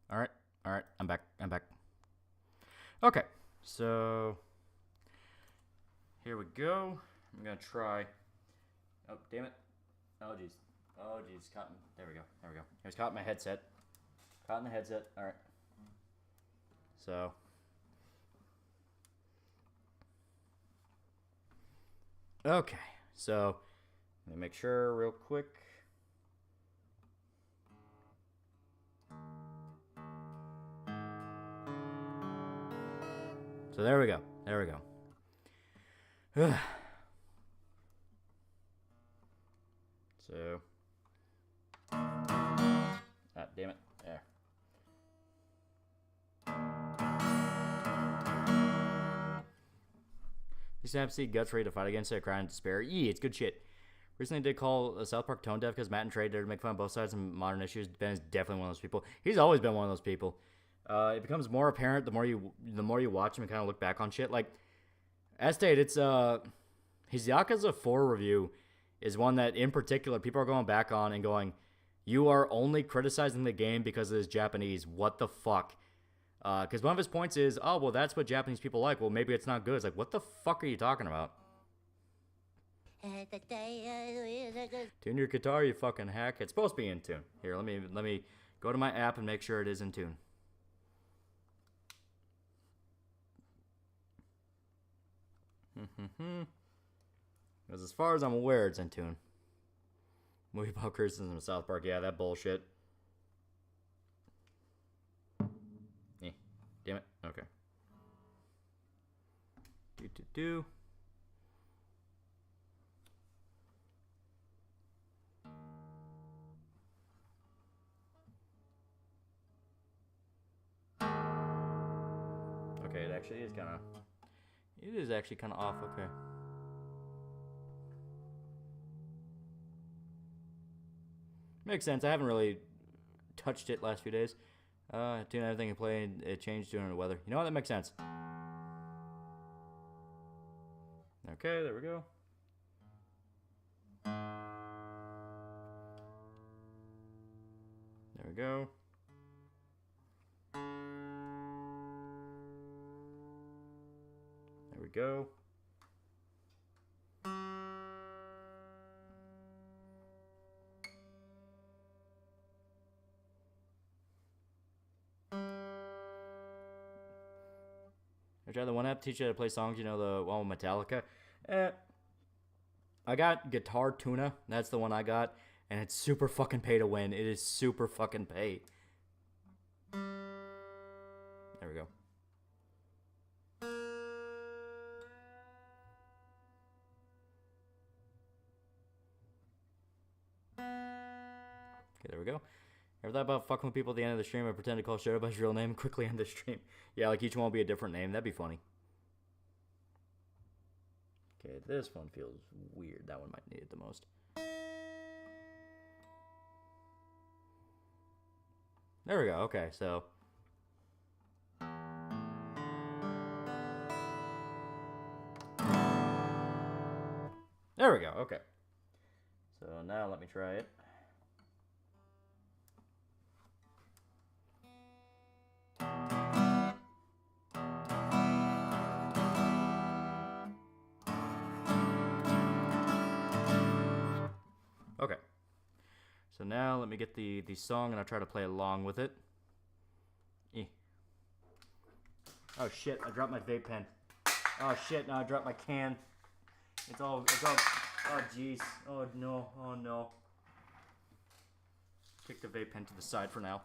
[SPEAKER 5] All right, I'm back. Okay, so here we go. I'm gonna try. Oh, damn it. Oh, jeez. Caught. There we go. It was caught in my headset. All right. So. Okay, so let me make sure real quick. So there we go. So, damn it. There. You snap see guts ready to fight against it, cry in despair. It's good shit. Recently did call South Park tone deaf because Matt and Trey did make fun of both sides of modern issues. Ben is definitely one of those people. He's always been one of those people. It becomes more apparent the more you watch him and kind of look back on shit. Like, as stated, it's his Yakuza 4 review is one that in particular people are going back on and going, you are only criticizing the game because it is Japanese. What the fuck? Because one of his points is, oh, well, that's what Japanese people like. Well, maybe it's not good. It's like, what the fuck are you talking about? Tune your guitar, you fucking hack. It's supposed to be in tune. Here, let me go to my app and make sure it is in tune. Because as far as I'm aware, it's in tune. Movie about criticism of South Park. Yeah, that bullshit. do. Okay, it actually is kind of... It is actually kind of off, okay. Makes sense. I haven't really touched it last few days. Doing everything and playing, it changed due to the weather. You know what? That makes sense. Okay, there we go. There we go. There we go. I tried the one app to teach you how to play songs, you know, the one with Metallica. I got Guitar Tuna. That's the one I got. And it's super fucking pay to win. It is super fucking pay. There we go. Okay, there we go. Ever thought about fucking with people at the end of the stream? I pretend to call Shadow by his real name and quickly end the stream. Yeah, like each one will be a different name. That'd be funny. Okay, this one feels weird. That one might need it the most. There we go. Okay, so... There we go. Okay. So now let me try it. Okay. So now let me get the song and I'll try to play along with it. Oh shit, I dropped my vape pen. Oh shit, now I dropped my can. It's all, oh jeez. Oh no, oh no. Kick the vape pen to the side for now.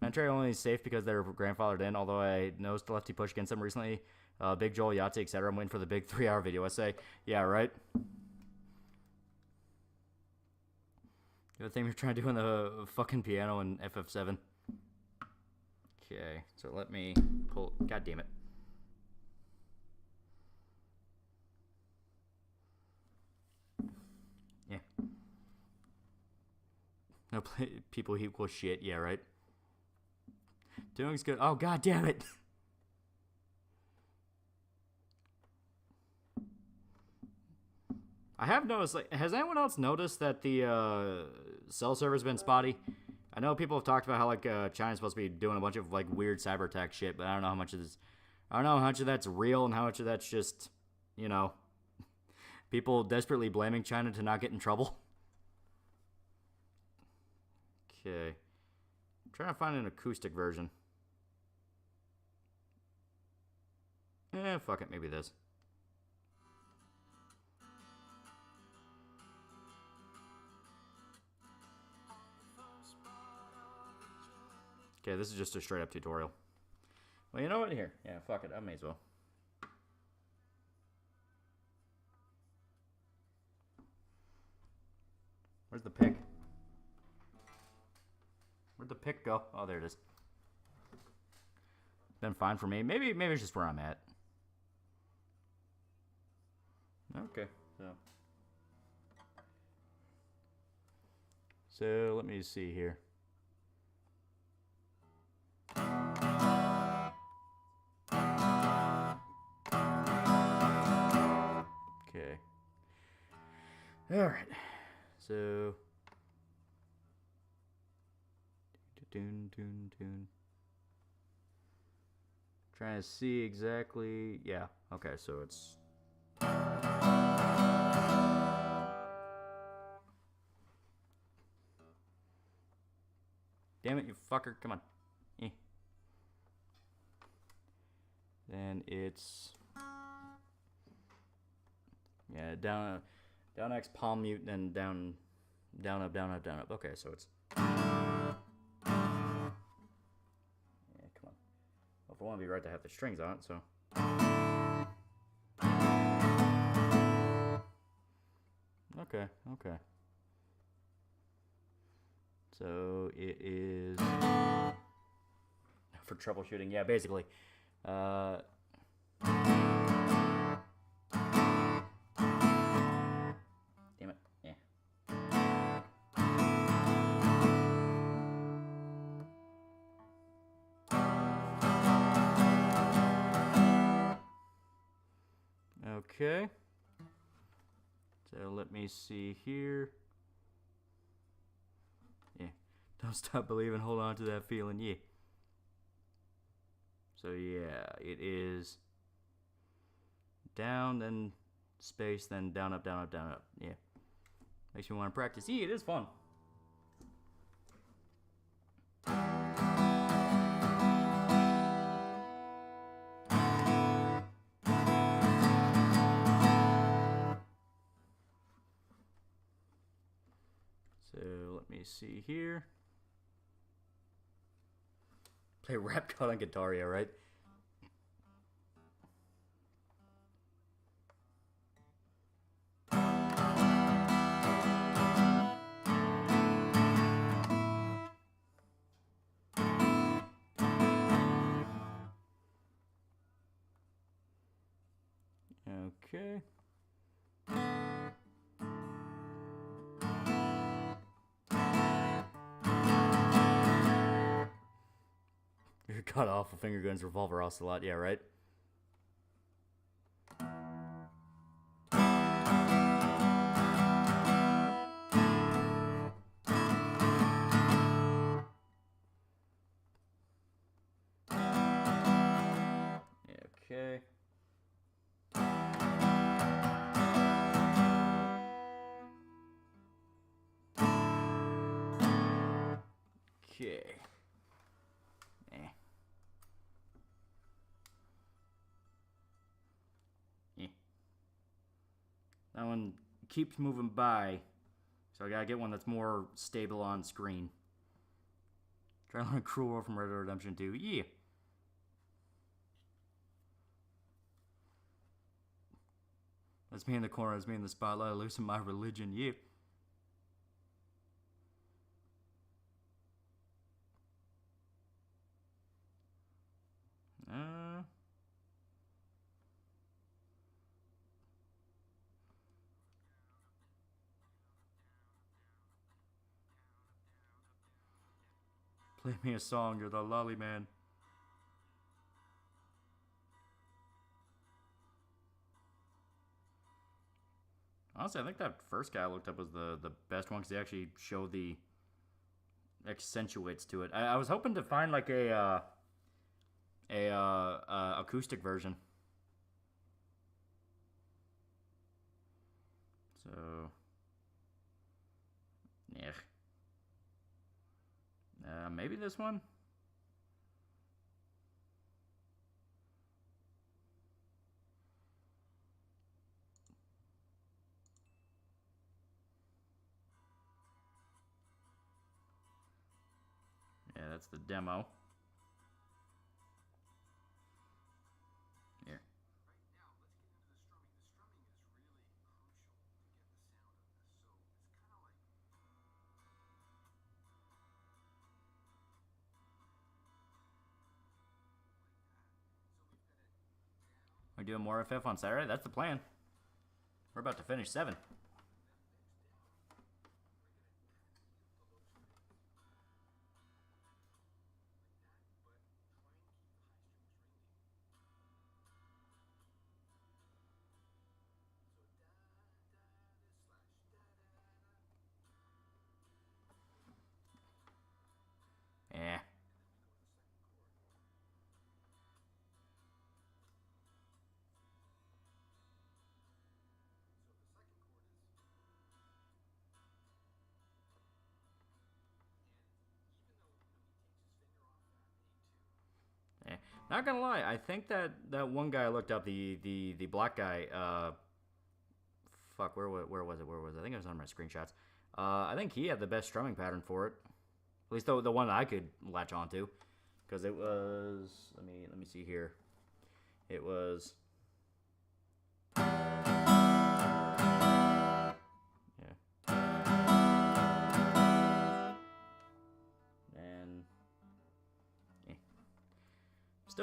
[SPEAKER 5] Mantra only is safe because they're grandfathered in, although I noticed the lefty push against them recently. Big Joel, Yahtzee, etc. I'm waiting for the big 3-hour video essay. Yeah, right? The thing you're trying to do on the fucking piano in FF7. Okay, so let me pull... God damn it. Yeah. No, people equal shit. Yeah, right? Doing's good. Oh, god damn it. I have noticed, like, has anyone else noticed that the cell server's been spotty? I know people have talked about how, like, China's supposed to be doing a bunch of, like, weird cyber attack shit, but I don't know how much of this... I don't know how much of that's real and how much of that's just, you know, people desperately blaming China to not get in trouble. Okay. I'm trying to find an acoustic version. Fuck it, maybe this. Okay, this is just a straight up tutorial. Well, you know what? Here. Yeah, fuck it. I may as well. Where's the pick? Where'd the pick go? Oh, there it is. Been fine for me. Maybe it's just where I'm at. Okay, so let me see here. Okay. All right. So. Trying to see exactly. Yeah. Okay. So it's. Damn it, you fucker! Come on. Then it's. Yeah, down X palm mute, then down up, down up, down up. Okay, so it's. Yeah, come on. Well, if I want to be right to have the strings on it, so. Okay, okay. So it is for troubleshooting. Yeah, basically. Damn it. Yeah. Okay. So let me see here. Yeah. Don't stop believing. Hold on to that feeling. Yeah. So yeah, it is down, then space, then down, up, down, up, down, up. Yeah. Makes me want to practice. Yeah, it is fun. So let me see here. Play rap god on guitar, yeah, right? Okay. Your god awful finger guns, revolver ocelot, yeah, right? Okay. Okay. That one keeps moving by, so I gotta get one that's more stable on screen. Try to learn Cruel World from Red Dead Redemption 2. Yeah. That's me in the corner, that's me in the spotlight, losing my religion. Yeah. Play me a song, you're the lolly man. Honestly, I think that first guy I looked up was the best one because they actually show the accentuates to it. I was hoping to find like a acoustic version. So, yeah. Maybe this one? Yeah, that's the demo. Here. We're doing more FF on Saturday? That's the plan. We're about to finish 7. Yeah. Yeah. Not gonna lie, I think that one guy I looked up, the black guy, fuck, where was it? I think it was on my screenshots. I think he had the best strumming pattern for it. At least the one that I could latch onto. Because it was, let me see here. It was,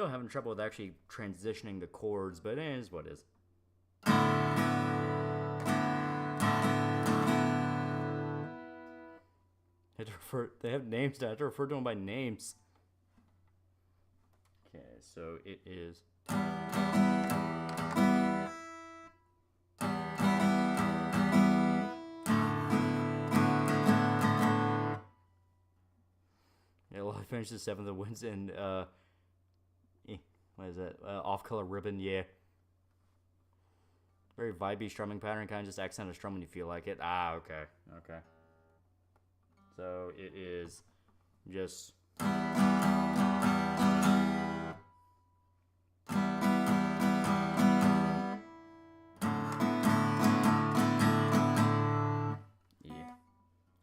[SPEAKER 5] Still having trouble with actually transitioning the chords, but it is what it is. They have names now. I have to refer to them by names. Okay, so it is. Yeah, well, I finished the 7th of wins and what is that? Off-color ribbon, yeah. Very vibey strumming pattern, kind of just accent a strum when you feel like it. Ah, okay, okay. So it is just. Yeah.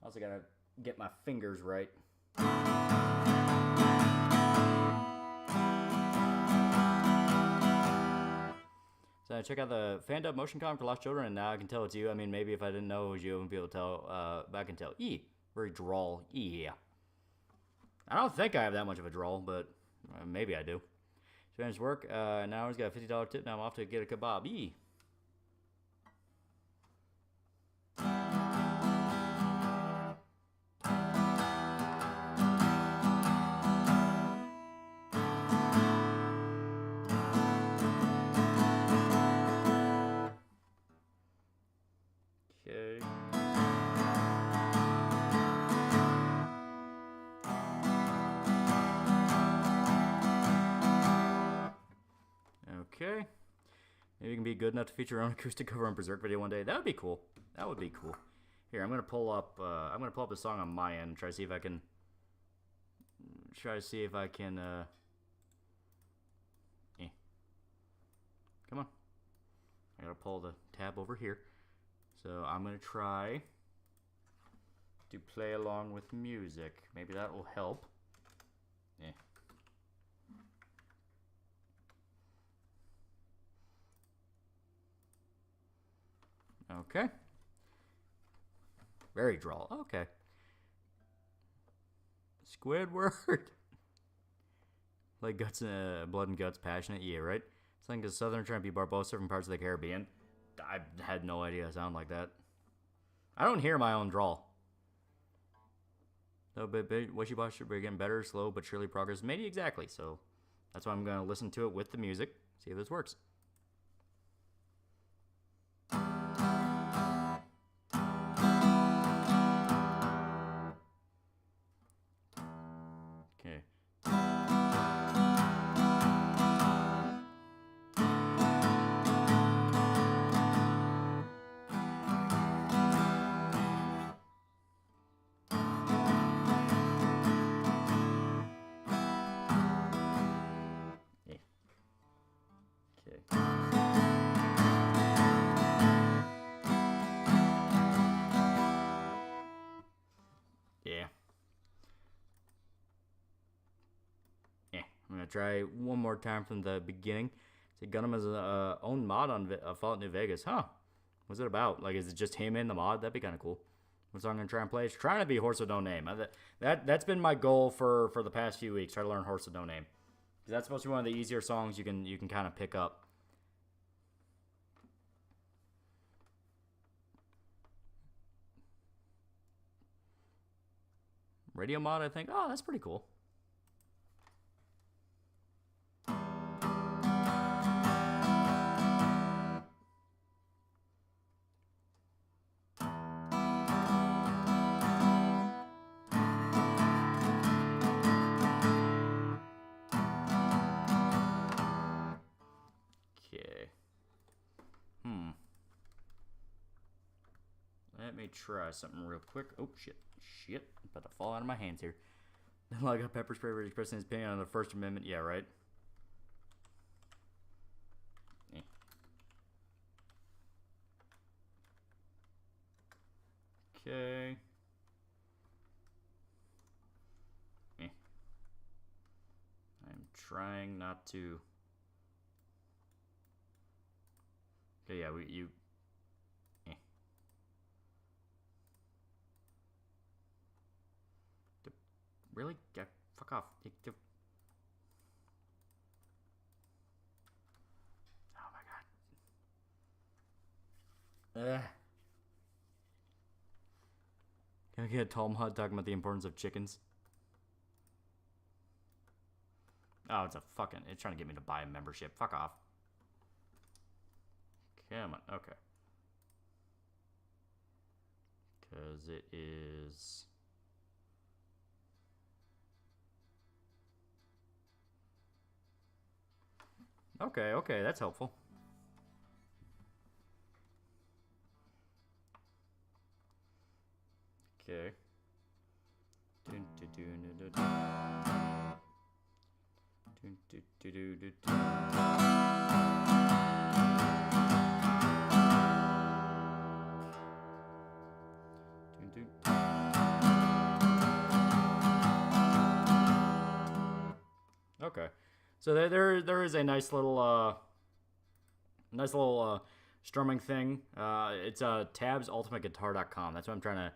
[SPEAKER 5] Also gotta get my fingers right. So check out the fan-dub motion comic for Lost Children, and now I can tell it's you. I mean, maybe if I didn't know it was you, I wouldn't be able to tell. But I can tell. Very drawl. Yeah. I don't think I have that much of a drawl, but maybe I do. Finished work. Now he's got a $50 tip. Now I'm off to get a kebab. Okay. Okay. Maybe you can be good enough to feature your own acoustic cover on Berserk video one day. That would be cool. That would be cool. Here, I'm gonna pull up the song on my end and try to see if I can. Come on. I gotta pull the tab over here. So I'm gonna try to play along with music. Maybe that will help. Yeah. Okay. Very drawl. Okay. Squidward. Like guts, blood and guts, passionate. Yeah, right. It's like a southern trying to be Barbosa from parts of the Caribbean. I had no idea it sounded like that. I don't hear my own drawl. No, but wishy-washy, we're getting better, slow but surely progress. Maybe exactly. So that's why I'm going to listen to it with the music. See if this works. Okay. I'm gonna try one more time from the beginning. So Gundam has a own mod on Fallout New Vegas. Huh? What's it about? Like, is it just him in the mod? That'd be kind of cool. What song I'm gonna try and play? It's trying to be Horse with No Name. That's been my goal for the past few weeks. Try to learn Horse with No Name. Because that's supposed to be one of the easier songs you can kind of pick up. Radio mod, I think. Oh, that's pretty cool. Let me try something real quick. Oh, shit. About to fall out of my hands here. Like a pepper spray expressing his opinion on the First Amendment. Yeah, right? Okay. I'm trying not to. Okay, yeah, you. Really? Yeah, fuck off. Yeah, Talmud talking about the importance of chickens. Oh, it's trying to get me to buy a membership. Fuck off. Come on, okay. Because it is... Okay, that's helpful. Okay. Okay, so there is a nice little strumming thing. It's tabsultimateguitar.com. That's what I'm trying to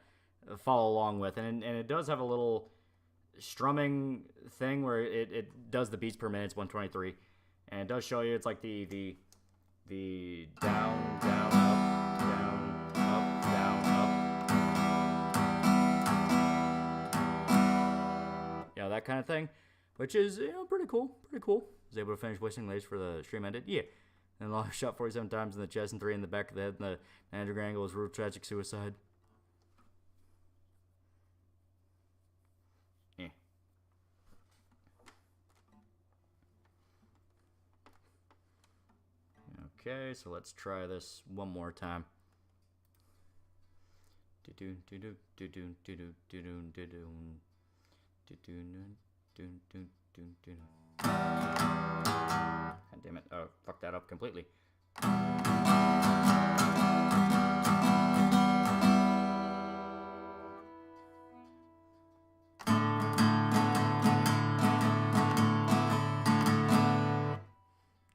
[SPEAKER 5] follow along with, and it does have a little strumming thing where it does the beats per minute. It's 123, and it does show you it's like the down down up down up down up, yeah, that kind of thing, which is pretty cool. Was able to finish voicing latest for the stream ended. Yeah. And shot 47 times in the chest and 3 in the back of the head, and the 90-degree angle is real tragic suicide. Yeah. Okay, so let's try this one more time. God damn it. Oh, fuck that up completely.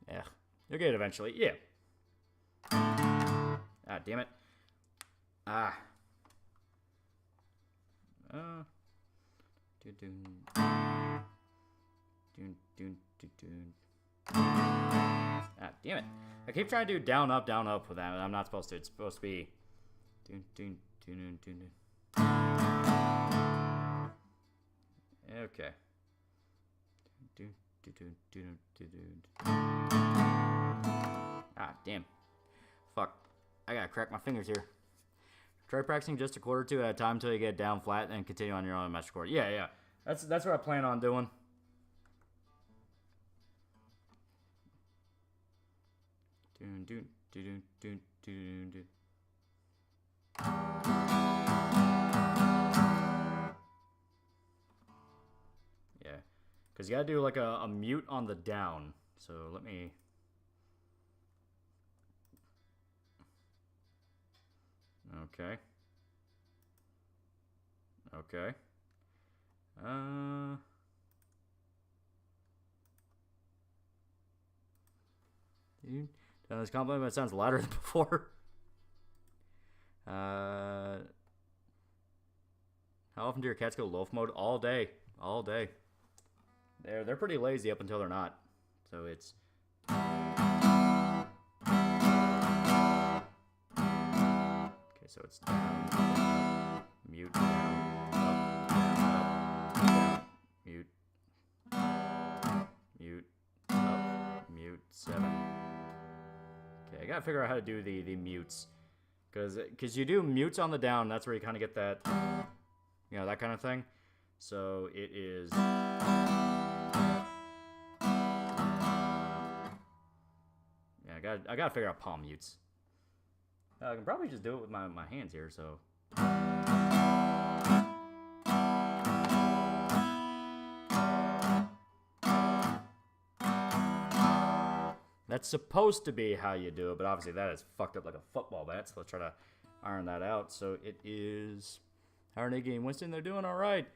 [SPEAKER 5] Yeah. You'll get it eventually. Yeah. Ah, damn it. Ah. Ah, damn it. I keep trying to do down, up with that. I'm not supposed to. It's supposed to be... Okay. Ah, damn. Fuck. I gotta crack my fingers here. Try practicing just a chord or two at a time until you get down flat and continue on your own master chord. Yeah. That's what I plan on doing. Yeah, because you gotta do like a mute on the down. So let me... Okay. This compliment sounds louder than before. How often do your cats go loaf mode? All day. They're pretty lazy up until they're not. So it's... Okay, so it's down, mute, down, up, down, mute, up, mute, 7. Okay, I gotta figure out how to do the mutes. Because you do mutes on the down, that's where you kind of get that, that kind of thing. So it is... Yeah, I gotta figure out palm mutes. I can probably just do it with my hands here, so... That's supposed to be how you do it, but obviously that is fucked up like a football bat, so let's try to iron that out. So it is... How are Nikki and Winston? They're doing alright.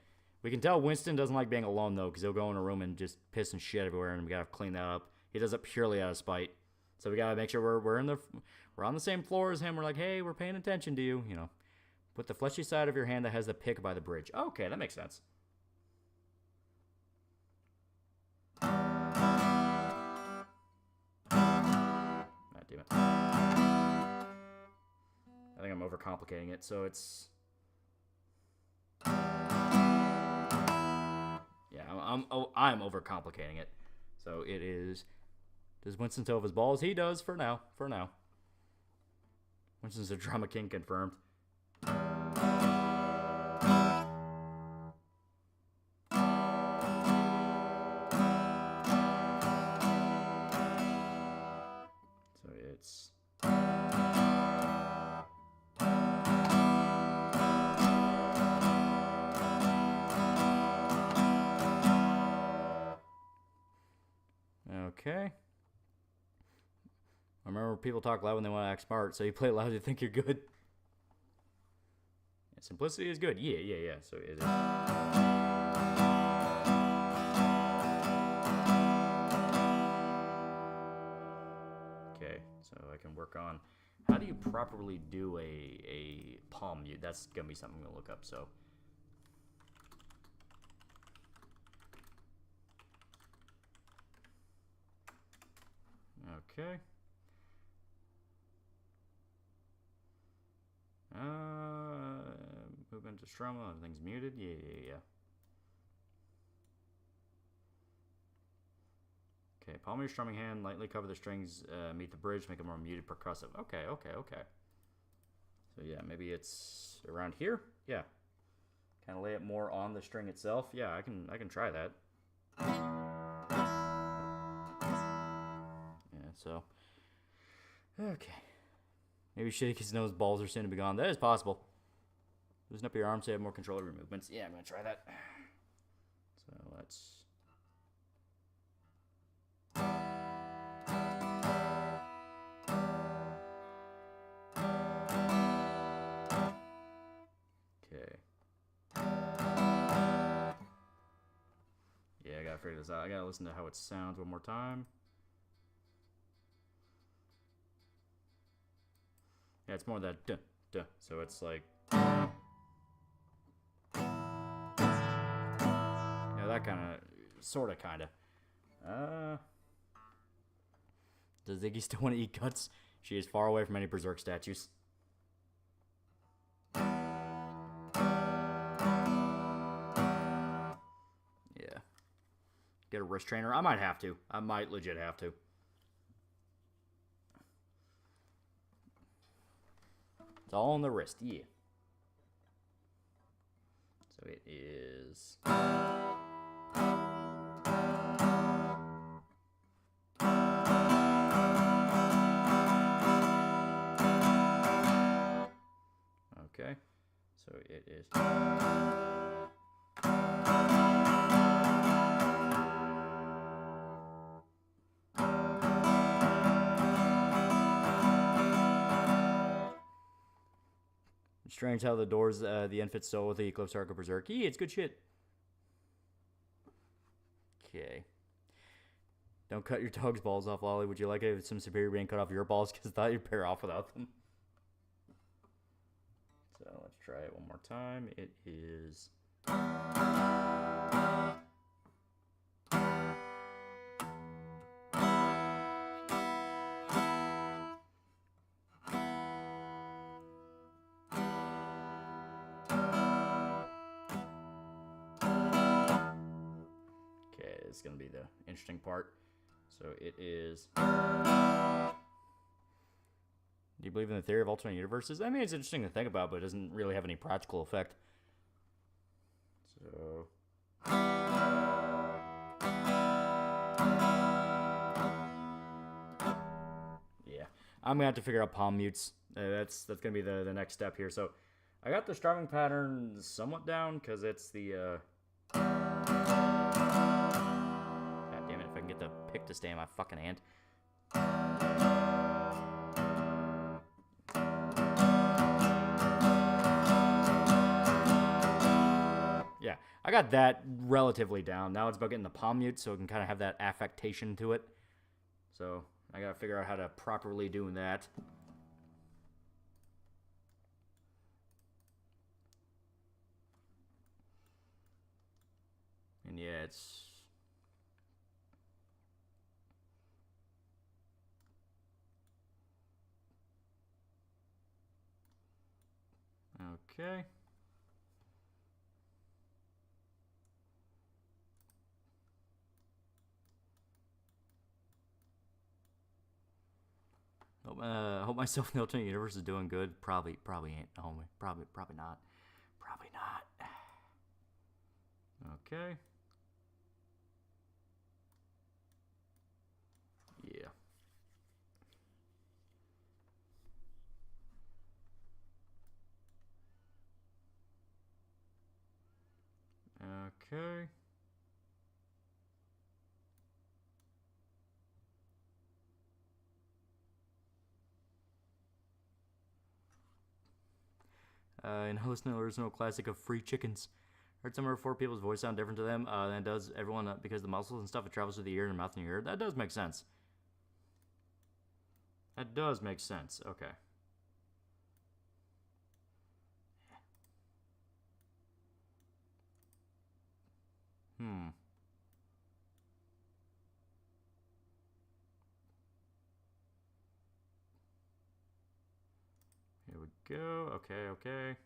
[SPEAKER 5] We can tell Winston doesn't like being alone, though, because he'll go in a room and just piss and shit everywhere, and we gotta clean that up. He does it purely out of spite. So we gotta make sure we're on the same floor as him. We're like, hey, we're paying attention to you. Put the fleshy side of your hand that has the pick by the bridge. Okay, that makes sense. God damn it. I think I'm overcomplicating it. So it's... Yeah, I'm overcomplicating it. So it is. Does Winston still have his balls? He does for now. For now. Winston's a drama king confirmed. So it's. Okay. I remember people talk loud when they want to act smart, so you play it loud, you think you're good. And simplicity is good. Yeah. So it is. Okay, so I can work on how do you properly do a palm mute. That's gonna be something I'm gonna look up. So. Okay. Movement to strum. Everything's muted. Yeah. Okay, palm of your strumming hand, lightly cover the strings, meet the bridge, make it more muted percussive. Okay. So yeah, maybe it's around here. Yeah. Kind of lay it more on the string itself. Yeah, I can try that. Yeah, so okay. Maybe shake his nose balls are soon to be gone. That is possible. Loosen up your arms to have more control over your movements. Yeah, I'm gonna try that. So let's. Okay. Yeah, I gotta figure this out. I gotta listen to how it sounds one more time. Yeah, it's more that duh, duh. So it's like. Yeah, that kind of, sort of, kind of. Does Ziggy still want to eat guts? She is far away from any Berserk statues. Yeah. Get a wrist trainer. I might have to. I might legit have to. It's all on the wrist, yeah. So it is. Okay, so it is. Strange how the doors, the end fits so with the Eclipse Arc of Berserk. Yeah, it's good shit. Okay. Don't cut your dog's balls off, Lolly. Would you like it if some superior being cut off your balls? Because I thought you'd pair off without them. So let's try it one more time. It is. Is going to be the interesting part. So it is. Do you believe in the theory of alternate universes? I mean, it's interesting to think about, but it doesn't really have any practical effect. So. Yeah. I'm going to have to figure out palm mutes. That's going to be the next step here. So I got the strumming pattern somewhat down because it's the. Get the pick to stay in my fucking hand. Yeah, I got that relatively down. Now it's about getting the palm mute so it can kind of have that affectation to it. So I gotta figure out how to properly do that. And yeah, it's. Okay. hope myself in the alternate universe is doing good. Probably ain't, homie. Probably not. Probably not. Okay. Yeah. Okay. In hosting the original classic of Free Chickens, heard some of 4 people's voice sound different to them than it does everyone because the muscles and stuff it travels through the ear and mouth and your ear. That does make sense. That does make sense. Okay. Here we go. Okay.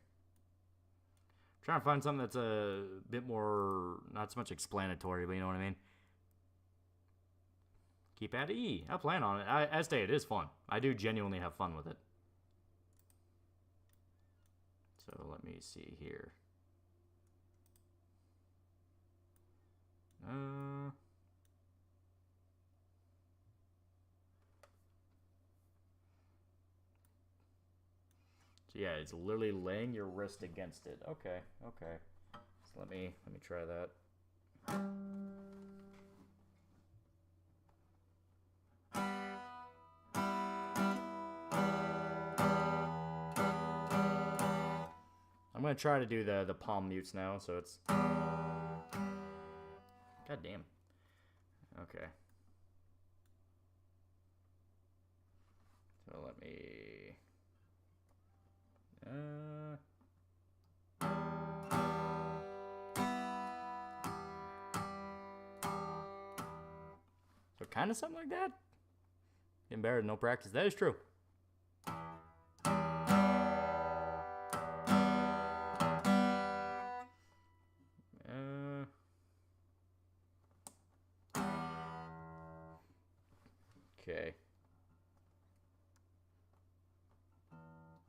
[SPEAKER 5] Trying to find something that's a bit more, not so much explanatory, but you know what I mean? Keep at E. I plan on it. As stated, it is fun. I do genuinely have fun with it. So let me see here. So yeah, it's literally laying your wrist against it. Okay. So let me try that. I'm gonna try to do the palm mutes now, so it's God damn. Okay. So let me so kind of something like that. Getting better with no practice. That is true. Okay.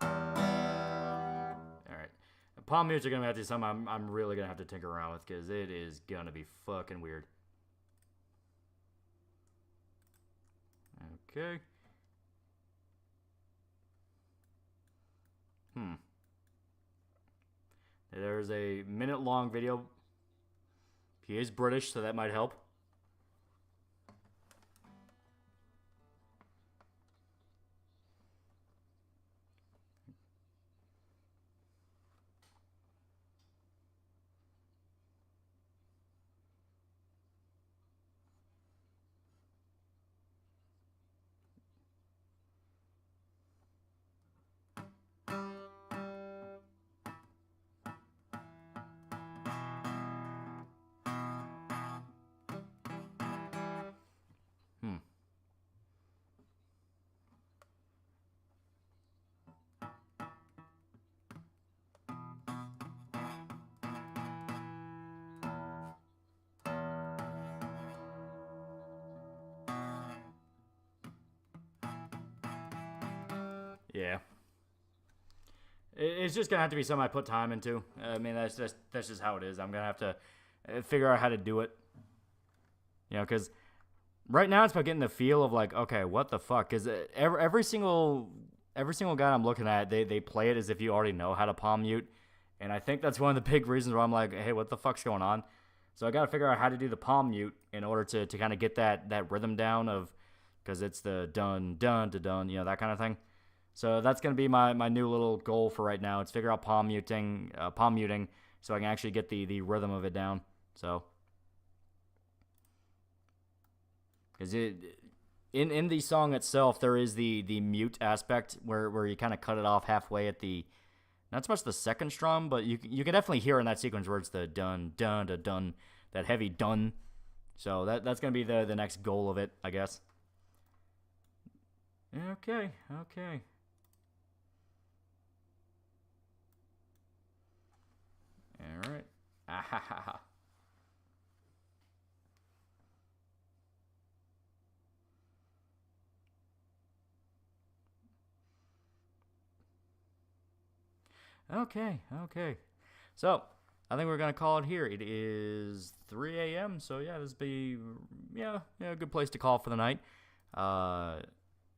[SPEAKER 5] Alright. Palm mutes are gonna have to be something I'm really gonna have to tinker around with because it is gonna be fucking weird. Okay. There's a minute-long video. He is British, so that might help. Yeah. It's just gonna have to be something I put time into. I mean, that's just how it is. I'm gonna have to figure out how to do it. You know, because right now it's about getting the feel of like, okay, what the fuck? Because every single guy I'm looking at, they play it as if you already know how to palm mute, and I think that's one of the big reasons why I'm like, hey, what the fuck's going on? So I gotta figure out how to do the palm mute in order to kind of get that rhythm down of, because it's the dun dun to dun, you know, that kind of thing. So that's going to be my new little goal for right now. It's figure out palm muting, so I can actually get the rhythm of it down. So, because in the song itself, there is the mute aspect where you kind of cut it off halfway at the, not so much the second strum, but you can definitely hear in that sequence where it's the dun dun to dun, that heavy dun. So that's going to be the next goal of it, I guess. Okay. All right. Ahaha. Okay. So, I think we're going to call it here. It is 3 a.m., so yeah, this be, a good place to call for the night.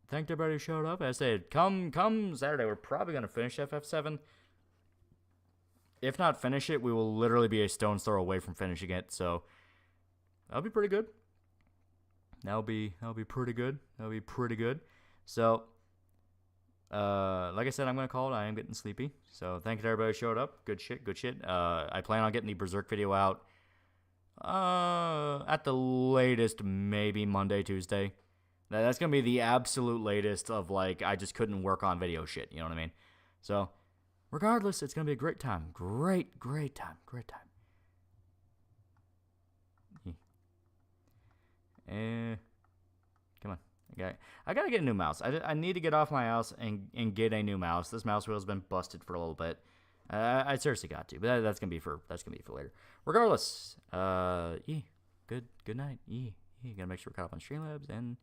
[SPEAKER 5] Thank everybody who showed up. As I said, come Saturday, we're probably going to finish FF7. If not finish it, we will literally be a stone's throw away from finishing it, so that'll be pretty good. That'll be pretty good. So, like I said, I'm going to call it. I am getting sleepy. So, thank you to everybody who showed up. Good shit. I plan on getting the Berserk video out at the latest, maybe Monday, Tuesday. That's going to be the absolute latest of, like, I just couldn't work on video shit. You know what I mean? So, regardless, it's going to be a great time. Great time. Come on. I gotta get a new mouse. I need to get off my house and get a new mouse. This mouse wheel's been busted for a little bit. I seriously got to, but that's gonna be for later. Regardless, good night. Gotta make sure we're caught up on Streamlabs and